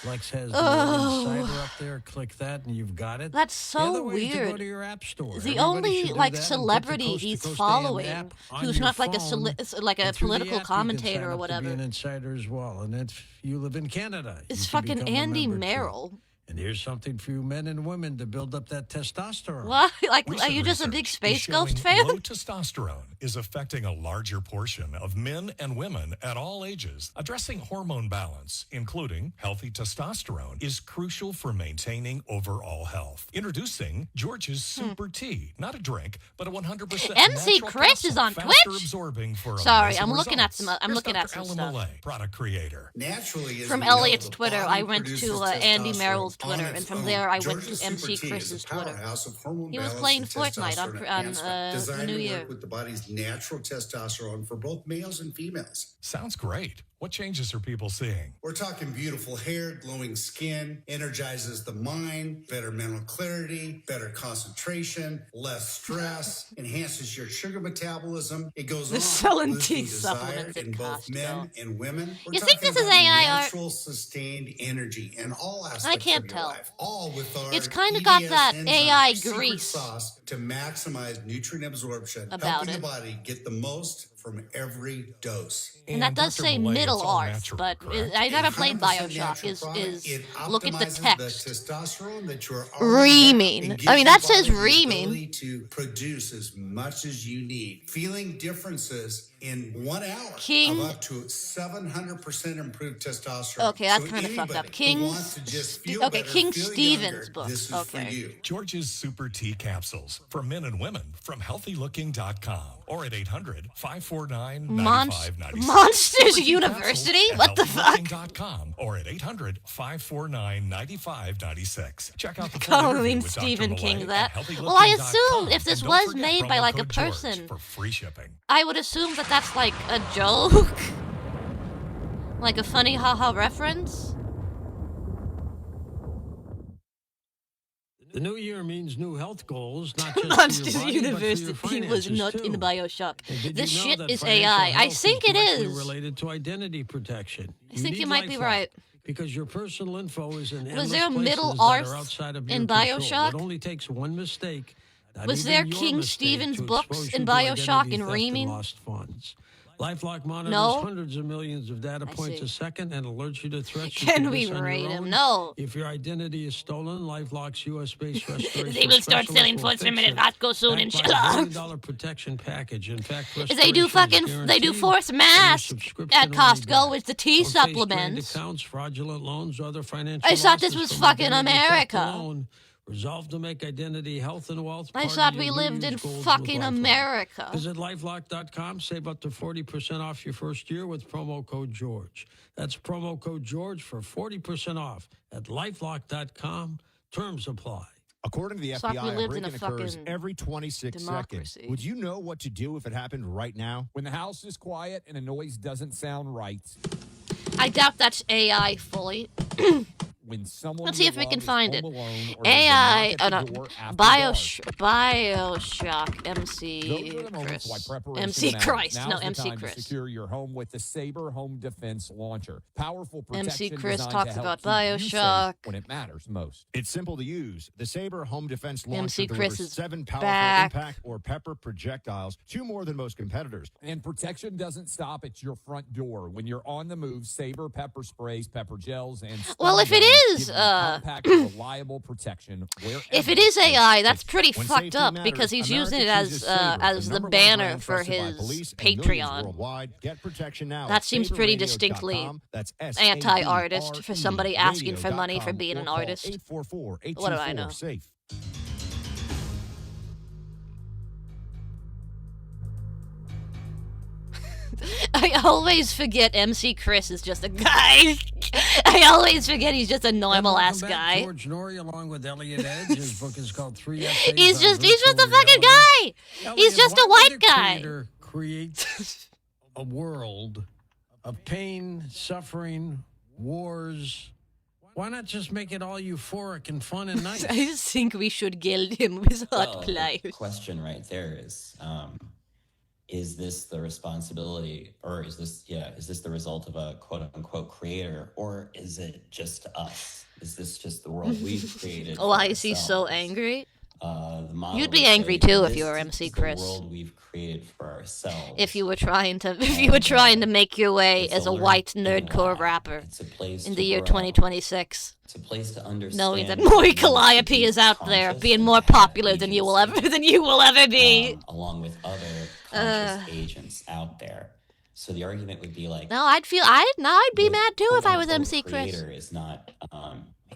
Lex has the Oh. insider up there. Click that, and you've got it. That's The so other way is to go weird. to your app store. The Everybody only should do like that and put the celebrity Coast to he's Coast AM following, app on who's your not like phone, like a and through the political app, you can commentator sign or up whatever. To be an insider as well, and if you live in Canada, It's you can fucking become a Andy member, too. Merrill. And here's something for you men and women to build up that testosterone. What? Like, Recent are you just a big research Space is Ghost showing fan? Low testosterone is affecting a larger portion of men and women at all ages. Addressing hormone balance, including healthy testosterone, is crucial for maintaining overall health. Introducing George's Super Tea. Not a drink, but a 100% MC natural Chris is capsule, on faster Twitch? absorbing for Sorry, amazing I'm looking at results. I'm Here's looking at Dr. some Ellen stuff. Millay, product creator. Naturally, as From we know, Elliot's the Twitter, body I went produces to Andy testosterone Merrill's on Twitter, its and from own. there I went George's to MC Super Tea is a Chris's Twitter. powerhouse of hormone He was balance playing and Fortnite testosterone on enhancement, the designed New to Year. work with the body's natural testosterone for both males and females. Sounds great. What changes are people seeing? We're talking beautiful hair, glowing skin, energizes the mind, better mental clarity, better concentration, less stress, enhances your sugar metabolism. It goes They're on. selling boosting teeth desire supplements at in both Costco. men and women. We're You think talking this is about AI art? natural, sustained energy in all aspects I can't of your tell. life. All with our It's kinda got EDS that enzyme AI secret grease sauce to maximize nutrient absorption, about helping it. the body get the most from every dose. And that does say Middle Earth, but I never played Bioshock. Is look at the text. Testosterone that you're Reaming. I mean, that says reaming. to produce as much as you need. Feeling differences in 1 hour King- of up to 700% improved testosterone. Okay, that's So kind of fucked up. anybody King. who wants to just feel Okay, better, King feel Stevens' younger, book. This is Okay. for you. George's Super Tea capsules for men and women from healthylooking.com or at 800-549-9596. Monsters Super Tea University? capsules at What the fuck? healthylooking.com or at 800-549-9596. Check out the full Calling interview with Dr. Stephen Millay King at that. Well, I healthylooking.com. assumed if this And don't was forget made by promo like a code George person, for free shipping. I would assume that that's like a joke, like a funny haha reference. The new year means new health goals, not just Monsters for your body, University but for your was finances, not in too. Bioshock. And did This you know shit that is financial AI. I health think it directly is. related to identity protection. I think you might be right. Because your personal info is in endless Was there a places Middle that are Earth outside of in your control. Bioshock? It only takes one mistake. not Was even there your King mistake, Stevens to books expose in you to Bioshock identity and theft reaming? lost funds. LifeLock monitors No. hundreds of millions of data points see. a second and alerts you to threats. you Can we miss on your rate him? own. No. If your identity is stolen, LifeLock's U.S.-based restoration They will start specialist selling will force fix minute it. Roscoe soon, Backed by inshallah. a $1 billion protection package. In fact, They do force mask at Costco with the tea supplements. Accounts, fraudulent loans, other financial I thought this losses was from fucking identity theft America. alone. Resolve to make identity, health, and wealth. I part of thought your we New lived in Year's goals with fucking LifeLock. America. Visit lifelock.com. Save up to 40% off your first year with promo code George. That's promo code George for 40% off at lifelock.com. Terms apply. According to the It's like we FBI, a lived in break-in a occurs fucking every 26 democracy. seconds. Would you know what to do if it happened right now? When the house is quiet and a noise doesn't sound right. I doubt that's AI fully. When someone Let's see you if we love can is find home it. alone or AI, there's a knock at the door after dark. Bioshock, MC Those are the moments why Chris. preparation MC matters. Christ, Now's no, the MC time to Chris. secure your home with the Sabre Home Defense Launcher. Powerful protection MC Chris designed talks to help about keep you safe Bioshock. when it matters most. It's simple to use. The Sabre Home Defense Launcher MC delivers Chris is 7 powerful back. impact or pepper projectiles, 2 more than most competitors. And protection doesn't stop at your front door. When you're on the move, Sabre pepper sprays, pepper gels, and Well, if it stun is, guns give you compact, reliable protection. If it is AI, that's pretty When fucked safety up matters, because he's America using it chooses Sabre, as the number one banner brand for trusted by his police and millions Patreon. worldwide. Get protection now That at seems pretty sabreradio.com. distinctly That's anti-artist for somebody asking for money for radio.com being or an call artist. 844-824-SAFE. What do I know? I always forget MC Chris is just a guy. I always forget he's just a normal ass Welcome back, guy. George Norrie, along with Elliot Edge. His book is called 3 Essays He's on just a Virtual fucking Reality. guy. Elliot, He's just why a white would guy. Creator create a world of pain, suffering, wars. Why not just make it all euphoric and fun and nice? I just think we should gild him with hot Well, pliers. the question right there is this the responsibility, or is this the result of a quote unquote creator, or is it just us? Is this just the world we've created? Why for is he so ourselves? angry? The model You'd be would angry say, too if this you were MC is Chris. The world we've created for ourselves. If you were trying to make your way as a white nerdcore rapper place in to the year grow. 2026. It's a place to understand. Knowing that Maury Calliope is out there being more popular than you will ever be. Along with other conscious agents out there. So the argument would be like, No, I'd be mad too if I was MC Chris. creator is not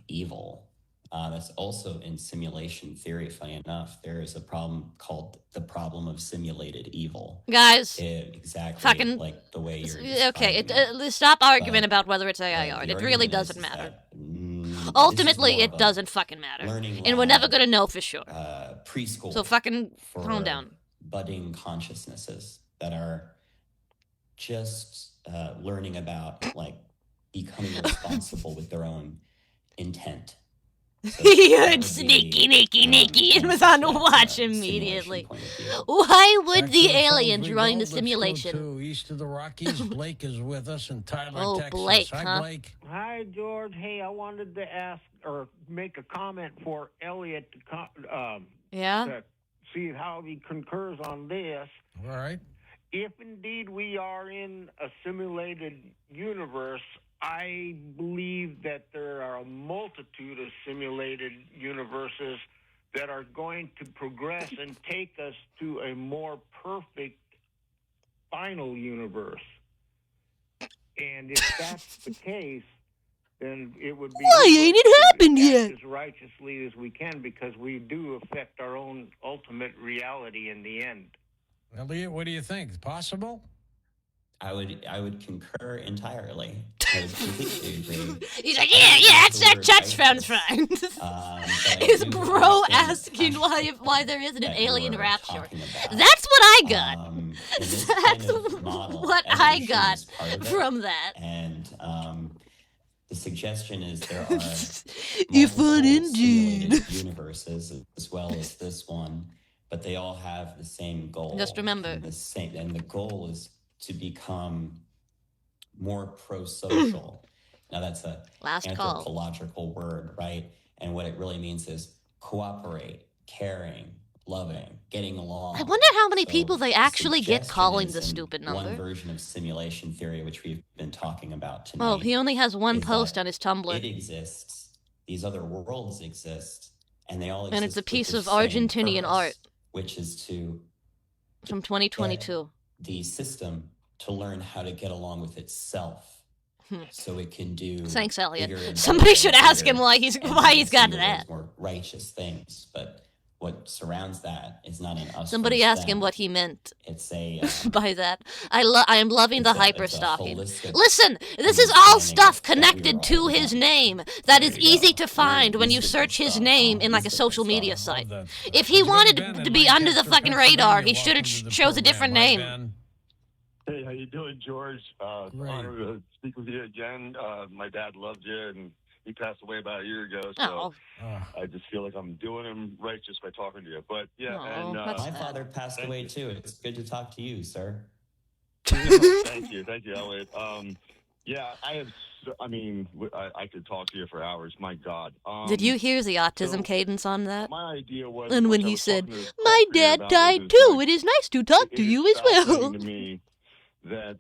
evil. That's also in simulation theory. Funny enough, there is a problem called the problem of simulated evil. Guys, exactly fucking like the way you're okay. describing it. Stop arguing about whether it's AI or it really doesn't matter. Ultimately, it doesn't fucking matter, and we're never gonna know for sure. Preschool. So fucking for calm down. Budding consciousnesses that are just learning about like becoming responsible with their own intent. So He heard sneaky, Nicky, and was on watch immediately. Why would the aliens running the simulation? To east of the Rockies, Blake is with us in Tyler, Oh, Texas. Blake, Hi, huh? Blake. Hi, George. Hey, I wanted to ask or make a comment for Elliot to to see how he concurs on this. All right. If indeed we are in a simulated universe, I believe that there are a multitude of simulated universes that are going to progress and take us to a more perfect final universe. And if that's the case, then it would be Why ain't it happened yet? as righteously as we can, because we do affect our own ultimate reality in the end. Elliot, what do you think? Possible? I would concur entirely. I would completely agree. He's like, yeah, that sounds fine. Is bro asking why there isn't an alien rapture? That's what I got. That's what I got from that. And the suggestion is there are If multiple indeed. simulated universes as well as this one, but they all have the same goal. Just remember. And the goal is to become more pro-social. Now that's a Last call. anthropological word, right? And what it really means is cooperate, caring, loving, getting along. I wonder how many people they actually get suggestion calling is the in stupid One number. version of simulation theory, which we've been talking about tonight. Oh, he only has one is post that on his Tumblr. It exists. These other worlds exist, and they all exist. And it's a with piece the of same Argentinian purpose, art. which is to From 2022. the system to learn how to get along with itself, so it can do. Thanks, Elliot. bigger and Somebody better should and ask bigger him why he's and got pursue that. those more righteous things, but what surrounds that is not in us. Somebody versus ask him them. what he meant It's a by that. I am loving the it's a hyper-stalking. holistic Listen, this is all understanding stuff of that we connected are to all his one. name that is There you easy go. to find when you Mystical search his stuff. name in like a Mystical social media stuff. site. If he wanted to be under the fucking radar, he should have chose a different name. Hey, how you doing, George? Honor to speak with you again. My dad loved you, and he passed away about a year ago, so I just feel like I'm doing him right just by talking to you. But yeah, My father passed away too. It's good to talk to you, sir. Thank you, Elliot. Yeah, I could talk to you for hours. My God. Did you hear the autism cadence on that? My idea was, And when he said, "My dad died too. It is nice to talk to you as well." To me that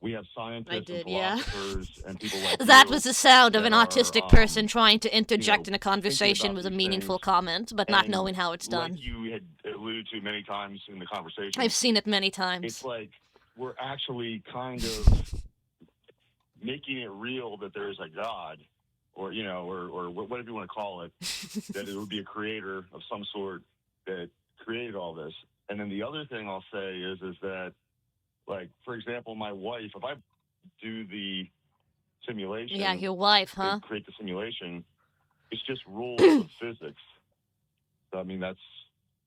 we have scientists I did, and yeah. philosophers and people like That you was the sound of an that autistic are, person trying to interject in a thinking conversation about with a these meaningful things. comment, but not And knowing how it's done. Like you had alluded to many times in the conversation. I've seen it many times. It's like we're actually kind of making it real that there's a God, or or whatever you want to call it, that it would be a creator of some sort that created all this. And then the other thing I'll say is that, like, for example, my wife, if I do the simulation, Yeah, your wife, huh? to create the simulation, it's just rules of physics. So, I mean, that's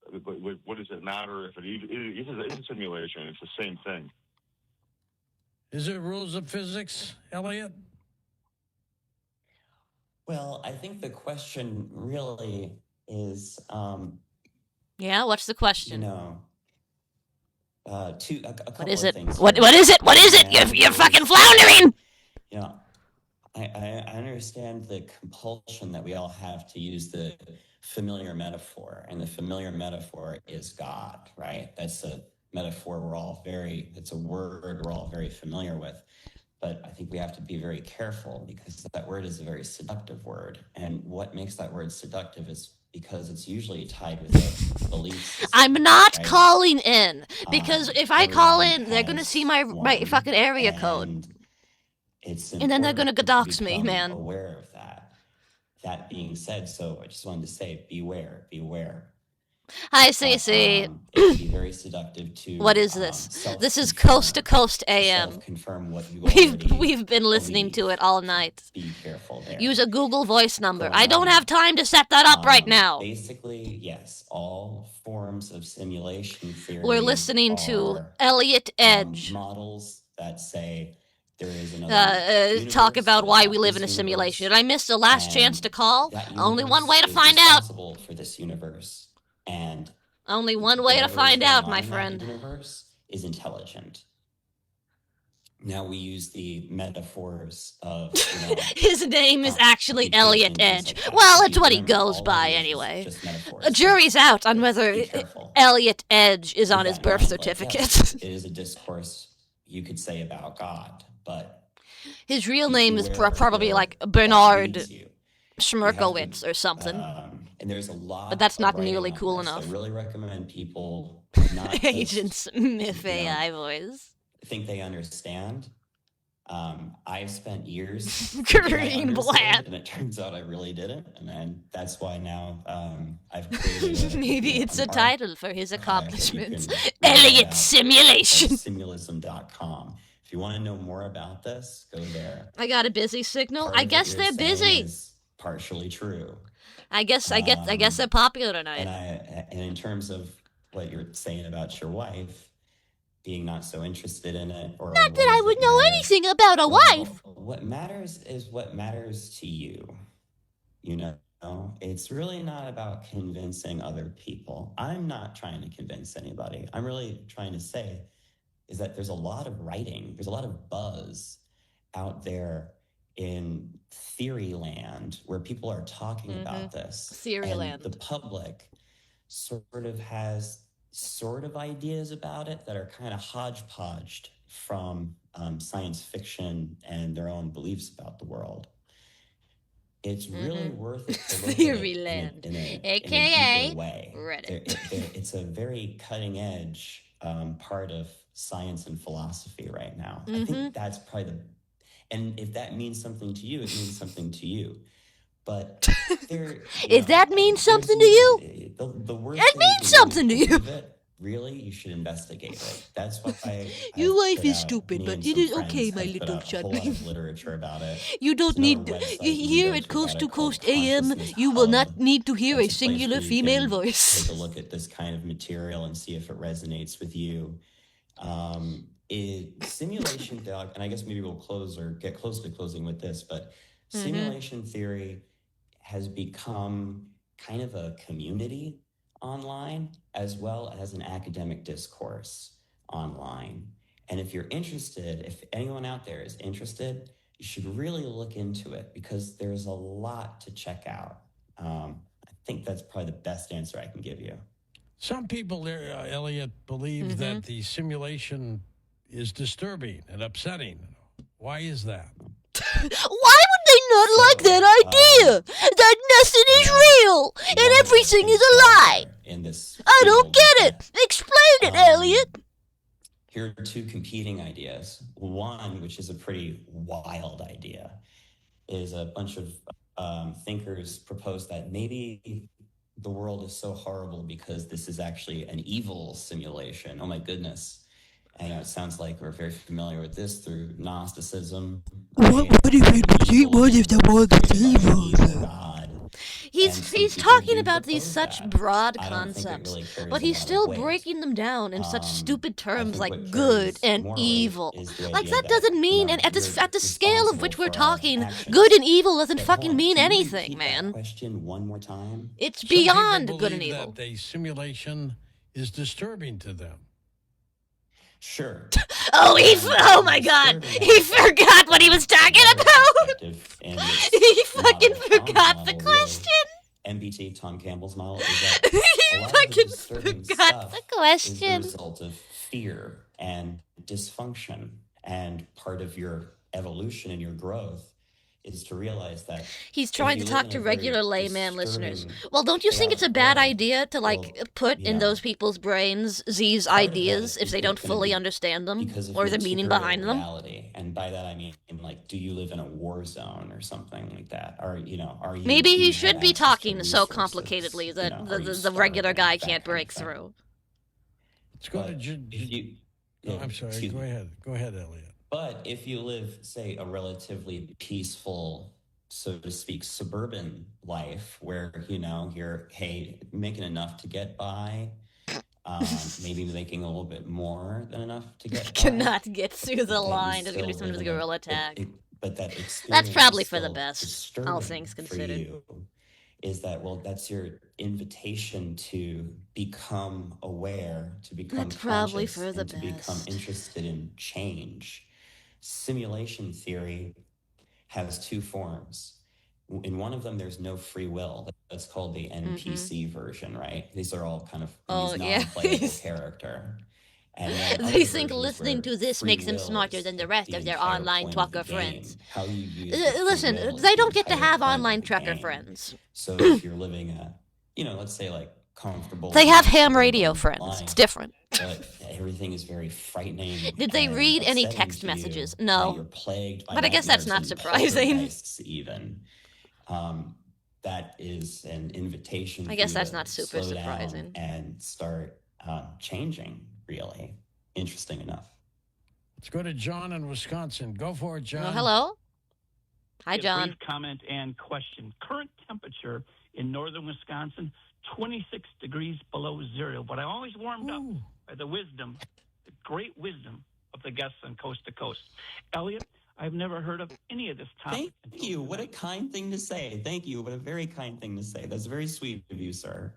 what does it matter if it's a simulation? It's the same thing. Is it rules of physics, Elliot? Well, I think the question really is, Yeah, what's the question? a couple What is of it? things. What is it? What is it? You're fucking floundering! I understand the compulsion that we all have to use the familiar metaphor, and the familiar metaphor is God, right? That's a metaphor it's a word we're all very familiar with. But I think we have to be very careful because that word is a very seductive word. And what makes that word seductive is because it's usually tied with a belief system. I'm not right? calling in because if I call everyone in, they're gonna has see my one, fucking area code, and then they're gonna dox me, become man. Aware of that. That being said, so I just wanted to say, beware. Hi, Cece. It can be very seductive to. What is this? This is Coast to Coast AM. Confirm what you We've been listening to it all night. Be careful there. Use a Google Voice number. I don't have time to set that up right now. Basically, yes, all forms of simulation theory. We're listening to are, Elliot Edge models that say there is another talk about why we universe, live in a this simulation. universe, I missed the last and chance to call. that Only universe one way to is find out. responsible for this universe, and Only one way to whatever is find going out, on my in that friend. universe is intelligent. Now we use the metaphors of His name is actually Elliot Edge. Well, it's what he goes by anyway. A jury's out on whether Elliot Edge is on his birth certificate. It is a discourse you could say about God, but his real name is probably like Bernard Schmerkowitz or something. And there's a lot, but that's not of writing nearly on cool this. enough. I really recommend people not just, Agent Smith AI voice. think they understand. I've spent years Green Blat, and it turns out I really didn't, and then that's why now I've created maybe it's a an art title for his accomplishments. Elliot Elliot Simulation. Simulism.com. If you want to know more about this, go there. I got a busy signal. Part I of guess what they're you're saying busy. is partially true. I guess they're popular tonight. And in terms of what you're saying about your wife being not so interested in it, or not that I would know anything about a wife. What matters is what matters to you. You know, it's really not about convincing other people. I'm not trying to convince anybody. I'm really trying to say is that there's a lot of writing, there's a lot of buzz out there in theory land where people are talking about this. Theory land. The public sort of has sort of ideas about it that are kind of hodgepodged from science fiction and their own beliefs about the world. It's really worth it to look at it in a deeper way. Reddit. It's a very cutting edge part of science and philosophy right now. I think that's probably and if that means something to you, it means something to you. But if that means something to you, the worst it means something to you. Really, you should investigate it. That's why your life is stupid, but it is okay, my little child. A whole lot of literature about it. You don't need here at Coast to Coast AM. You will not need to hear a singular female voice. Take a look at this kind of material and see if it resonates with you. Simulation theory, and I guess maybe we'll close or get close to closing with this, but simulation theory has become kind of a community online as well as an academic discourse online. And if you're interested, if anyone out there is interested, you should really look into it because there's a lot to check out. I think that's probably the best answer I can give you. Some people, Elliot, believe that the simulation is disturbing and upsetting. Why is that? Why would they not like that idea? That nothing is real and everything is a lie. I don't get it. Explain it, Elliot. Here are two competing ideas. One, which is a pretty wild idea, is a bunch of thinkers propose that maybe the world is so horrible because this is actually an evil simulation. Oh my goodness. And it sounds like we're very familiar with this through Gnosticism. What if the world is evil? He's talking about these such broad concepts, but he's still breaking them down in such stupid terms like good and evil. Like that doesn't mean, and at the scale of which we're talking, good and evil doesn't fucking mean anything, man. Question one more time. It's beyond good and evil. That the simulation is disturbing to them. Sure. Oh my God! He forgot what he was talking about. He fucking forgot the question. MBT, Tom Campbell's model, is that he fucking forgot the question. Is the result of fear and dysfunction, and part of your evolution and your growth is to realize that he's trying to talk to regular layman listeners. Well, don't you think it's a bad idea to put in those people's brains these ideas if they don't fully understand them or the meaning behind them? And by that I mean, like, do you live in a war zone or something like that? Or are you? Maybe he should be talking so complicatedly that the regular guy can't break through. Let's go to. I'm sorry. Go ahead, Elliot. But if you live, say, a relatively peaceful, so to speak, suburban life where, you're, making enough to get by, maybe making a little bit more than enough to get by. Cannot get through the line. There's going to be some guerrilla attack. But that's probably for the best, all things considered. Is that, that's your invitation to become aware, to become probably conscious, for the and to become interested in change. Simulation theory has two forms. In one of them, there's no free will. That's called the NPC version, right? These are all kind of non-playable character. And they think listening to this makes them smarter than the rest of their online trucker friends. Listen, they don't get to have online trucker friends. So if you're living let's say like comfortable. They have ham radio friends. It's different. But everything is very frightening. Did they read any text messages? No. You're plagued by but I guess that's not surprising. Even. That is an invitation. I guess that's not super surprising. And start changing. Really interesting enough. Let's go to John in Wisconsin. Go for it, John. Hello. Hi, John. Brief comment and question. Current temperature in northern Wisconsin, 26 degrees below zero. But I always warmed up by the great wisdom of the guests on Coast to Coast. Elliot, I've never heard of any of this topic. Thank you. What a kind thing to say. Thank you. What a very kind thing to say. That's very sweet of you, sir.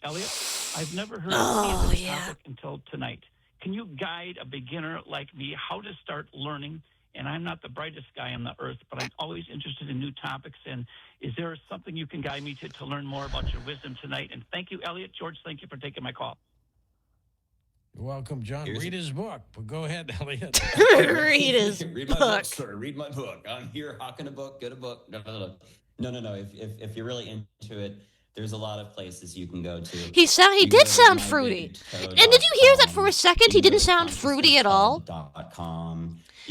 Elliot, I've never heard of any of this topic until tonight. Can you guide a beginner like me how to start learning and I'm not the brightest guy on the earth, but I'm always interested in new topics. And is there something you can guide me to learn more about your wisdom tonight? And thank you, Elliot. George, thank you for taking my call. You're welcome, John. Read his book. But go ahead, Elliot. Read his Read my book, sir. Read my book. I'm here hawking a book. Get a book. No. If you're really into it, there's a lot of places you can go to. He did sound fruity. And did you hear that for a second? He didn't sound fruity at all.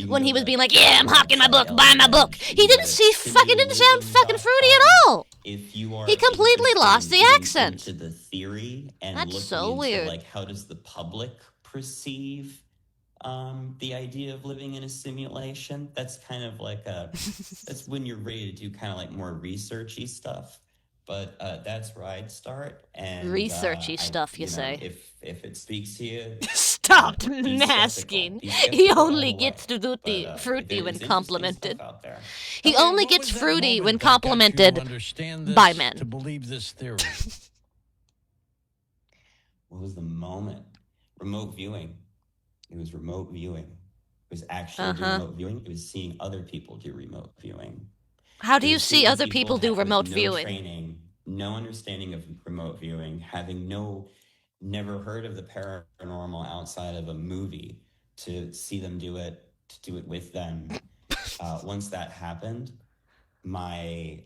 When he was being like, "Yeah, I'm hawking my book. Buy my book." He didn't sound fucking fruity at all. He completely lost the accent. Into the theory and that's looking so into, weird. like, how does the public perceive the idea of living in a simulation? That's kind of like that's when you're ready to do kind of like more researchy stuff. But that's where I'd start. And researchy stuff, you say? If it speaks to you, stop masking. He only gets to do the fruity when complimented. He only gets fruity when complimented by men. To believe this theory. What was the moment? Remote viewing. It was remote viewing. It was actually doing remote viewing. It was seeing other people do remote viewing. How do you see other people do remote viewing? Training, no understanding of remote viewing, having never heard of the paranormal outside of a movie, to see them do it, to do it with them. Once that happened, I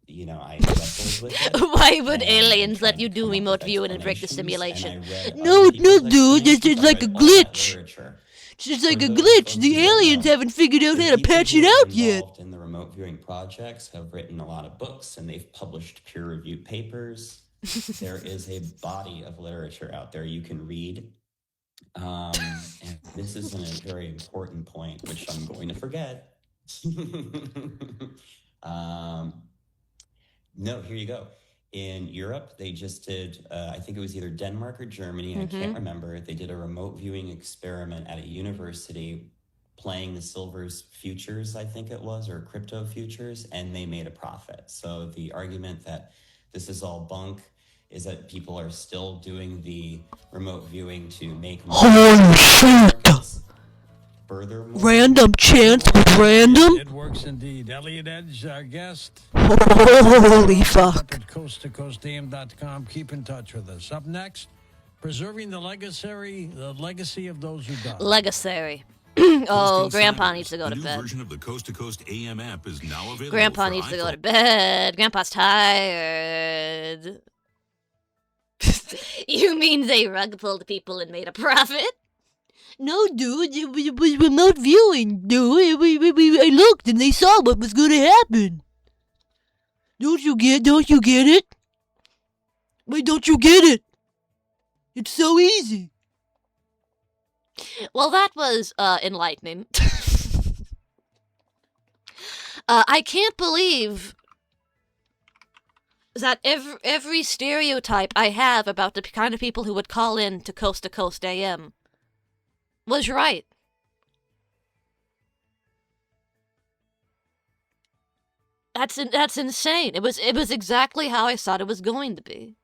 wrestled with it. Why would aliens let you do remote viewing and break the simulation? No, dude. It's like a glitch. It's just like a glitch. The aliens haven't figured out how to patch it out yet. In the remote viewing projects have written a lot of books, and they've published peer-reviewed papers. There is a body of literature out there you can read. And this is a very important point, which I'm going to forget. No, here you go. In Europe, they just did, I think it was either Denmark or Germany, I can't remember. They did a remote viewing experiment at a university playing the Silver's futures, I think it was, or crypto futures, and they made a profit. So the argument that this is all bunk is that people are still doing the remote viewing to make money. Holy shit! Furthermore, Random chance with random? It works indeed. Elliot Edge, our guest. Holy fuck. At coasttocoastam.com. Keep in touch with us. Up next, preserving the legacy of those who died. Legacy. Oh, Grandpa needs to go to The new bed. version of the Coast to Coast AM app is now available. Grandpa for needs to go iPhone. to bed. Grandpa's tired. You mean they rug pulled people and made a profit? No, dude, it was remote viewing, dude. I looked and they saw what was going to happen. Don't you get it? Why don't you get it? It's so easy. Well, that was enlightening. I can't believe that every stereotype I have about the kind of people who would call in to Coast AM was right. That's insane. It was exactly how I thought it was going to be.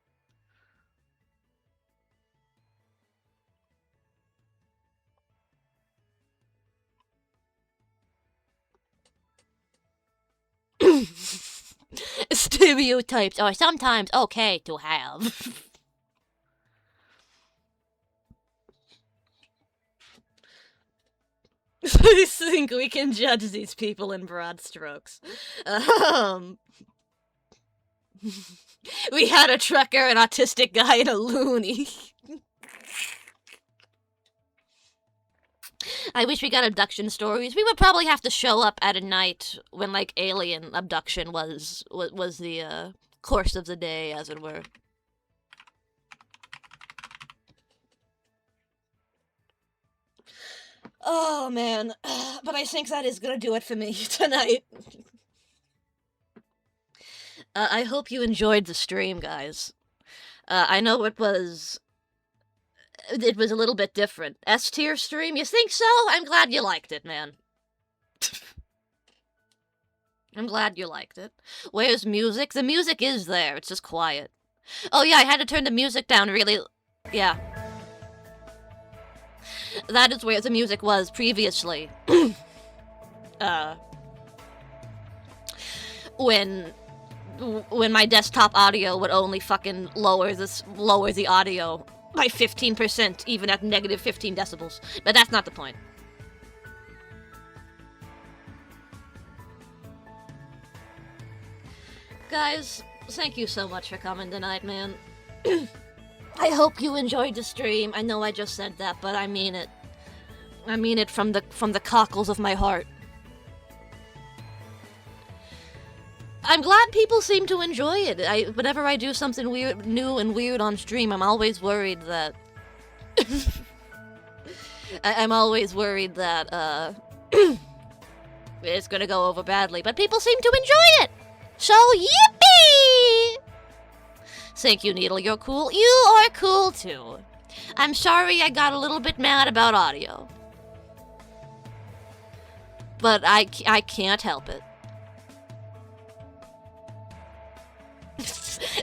Stereotypes are sometimes okay to have. I think we can judge these people in broad strokes. We had a trucker, an autistic guy, and a loony. I wish we got abduction stories. We would probably have to show up at a night when, like, alien abduction was the course of the day, as it were. Oh, man. But I think that is gonna do it for me tonight. I hope you enjoyed the stream, guys. I know it was a little bit different. S-tier stream? You think so? I'm glad you liked it, man. I'm glad you liked it. Where's music? The music is there. It's just quiet. Oh, yeah, I had to turn the music down really... Yeah. That is where the music was previously. When my desktop audio would only fucking lower the audio by 15%, even at negative 15 decibels. But that's not the point. Guys, thank you so much for coming tonight, man. I hope you enjoyed the stream. I know I just said that, but I mean it. I mean it from the cockles of my heart. I'm glad people seem to enjoy it. Whenever I do something weird, new and weird on stream, I'm always worried that I'm always worried that it's gonna go over badly. But people seem to enjoy it. So yippee! Thank you, Needle. You're cool. You are cool too. I'm sorry I got a little bit mad about audio, but I can't help it.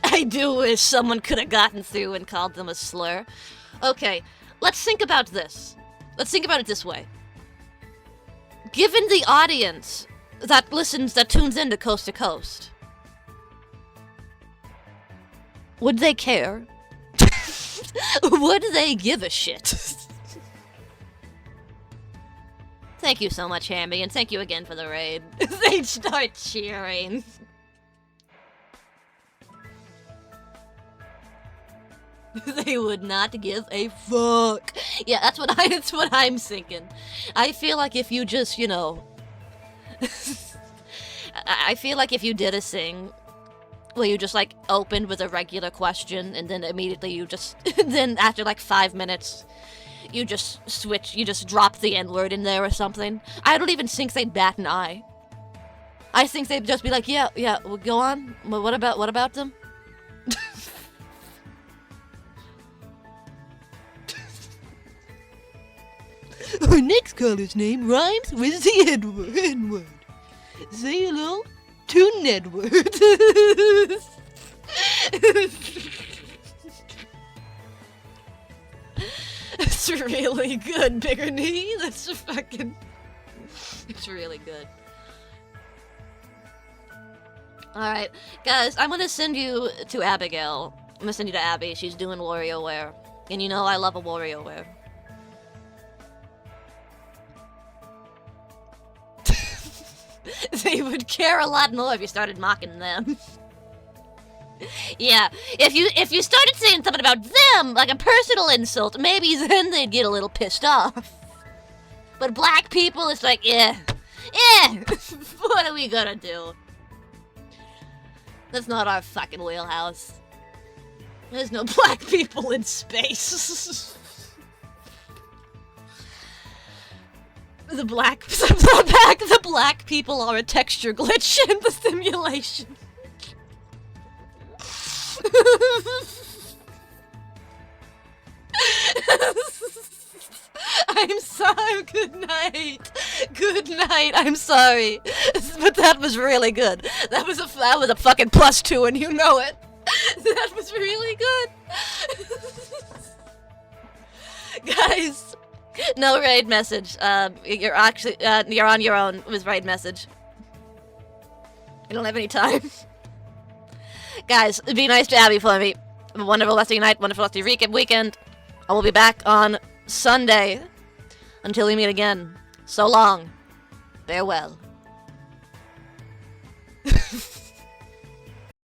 I do wish someone could have gotten through and called them a slur. Okay, let's think about this. Let's think about it this way. Given the audience that tunes into Coast to Coast, would they care? Would they give a shit? Thank you so much, Hammy, and thank you again for the raid. They'd start cheering. They would not give a fuck. Yeah, that's what I'm thinking. I feel like if you just, I feel like if you did a thing where you just like opened with a regular question and then immediately then after like 5 minutes you just drop the N-word in there or something, I don't even think they'd bat an eye. I think they'd just be like, yeah, well, go on. Well, what about them? Our next caller's name rhymes with the N-word. Say hello to Nedward. It's really good, Bigger Knee. It's really good. Alright, guys, I'm gonna send you to Abigail. I'm gonna send you to Abby. She's doing WarioWare. And I love a WarioWare. They would care a lot more if you started mocking them. Yeah, if you started saying something about them, like a personal insult, maybe then they'd get a little pissed off. But black people, it's like, what are we gonna do? That's not our fucking wheelhouse. There's no black people in space. The black people are a texture glitch in the simulation. I'm sorry. Good night. I'm sorry, but that was really good. That was a fucking +2, and you know it. That was really good. Guys. No raid message. You're on your own with raid message. I don't have any time. Guys, be nice to Abby for me. Have a wonderful rest of your night, wonderful rest of your weekend. I will be back on Sunday. Until we meet again. So long. Farewell.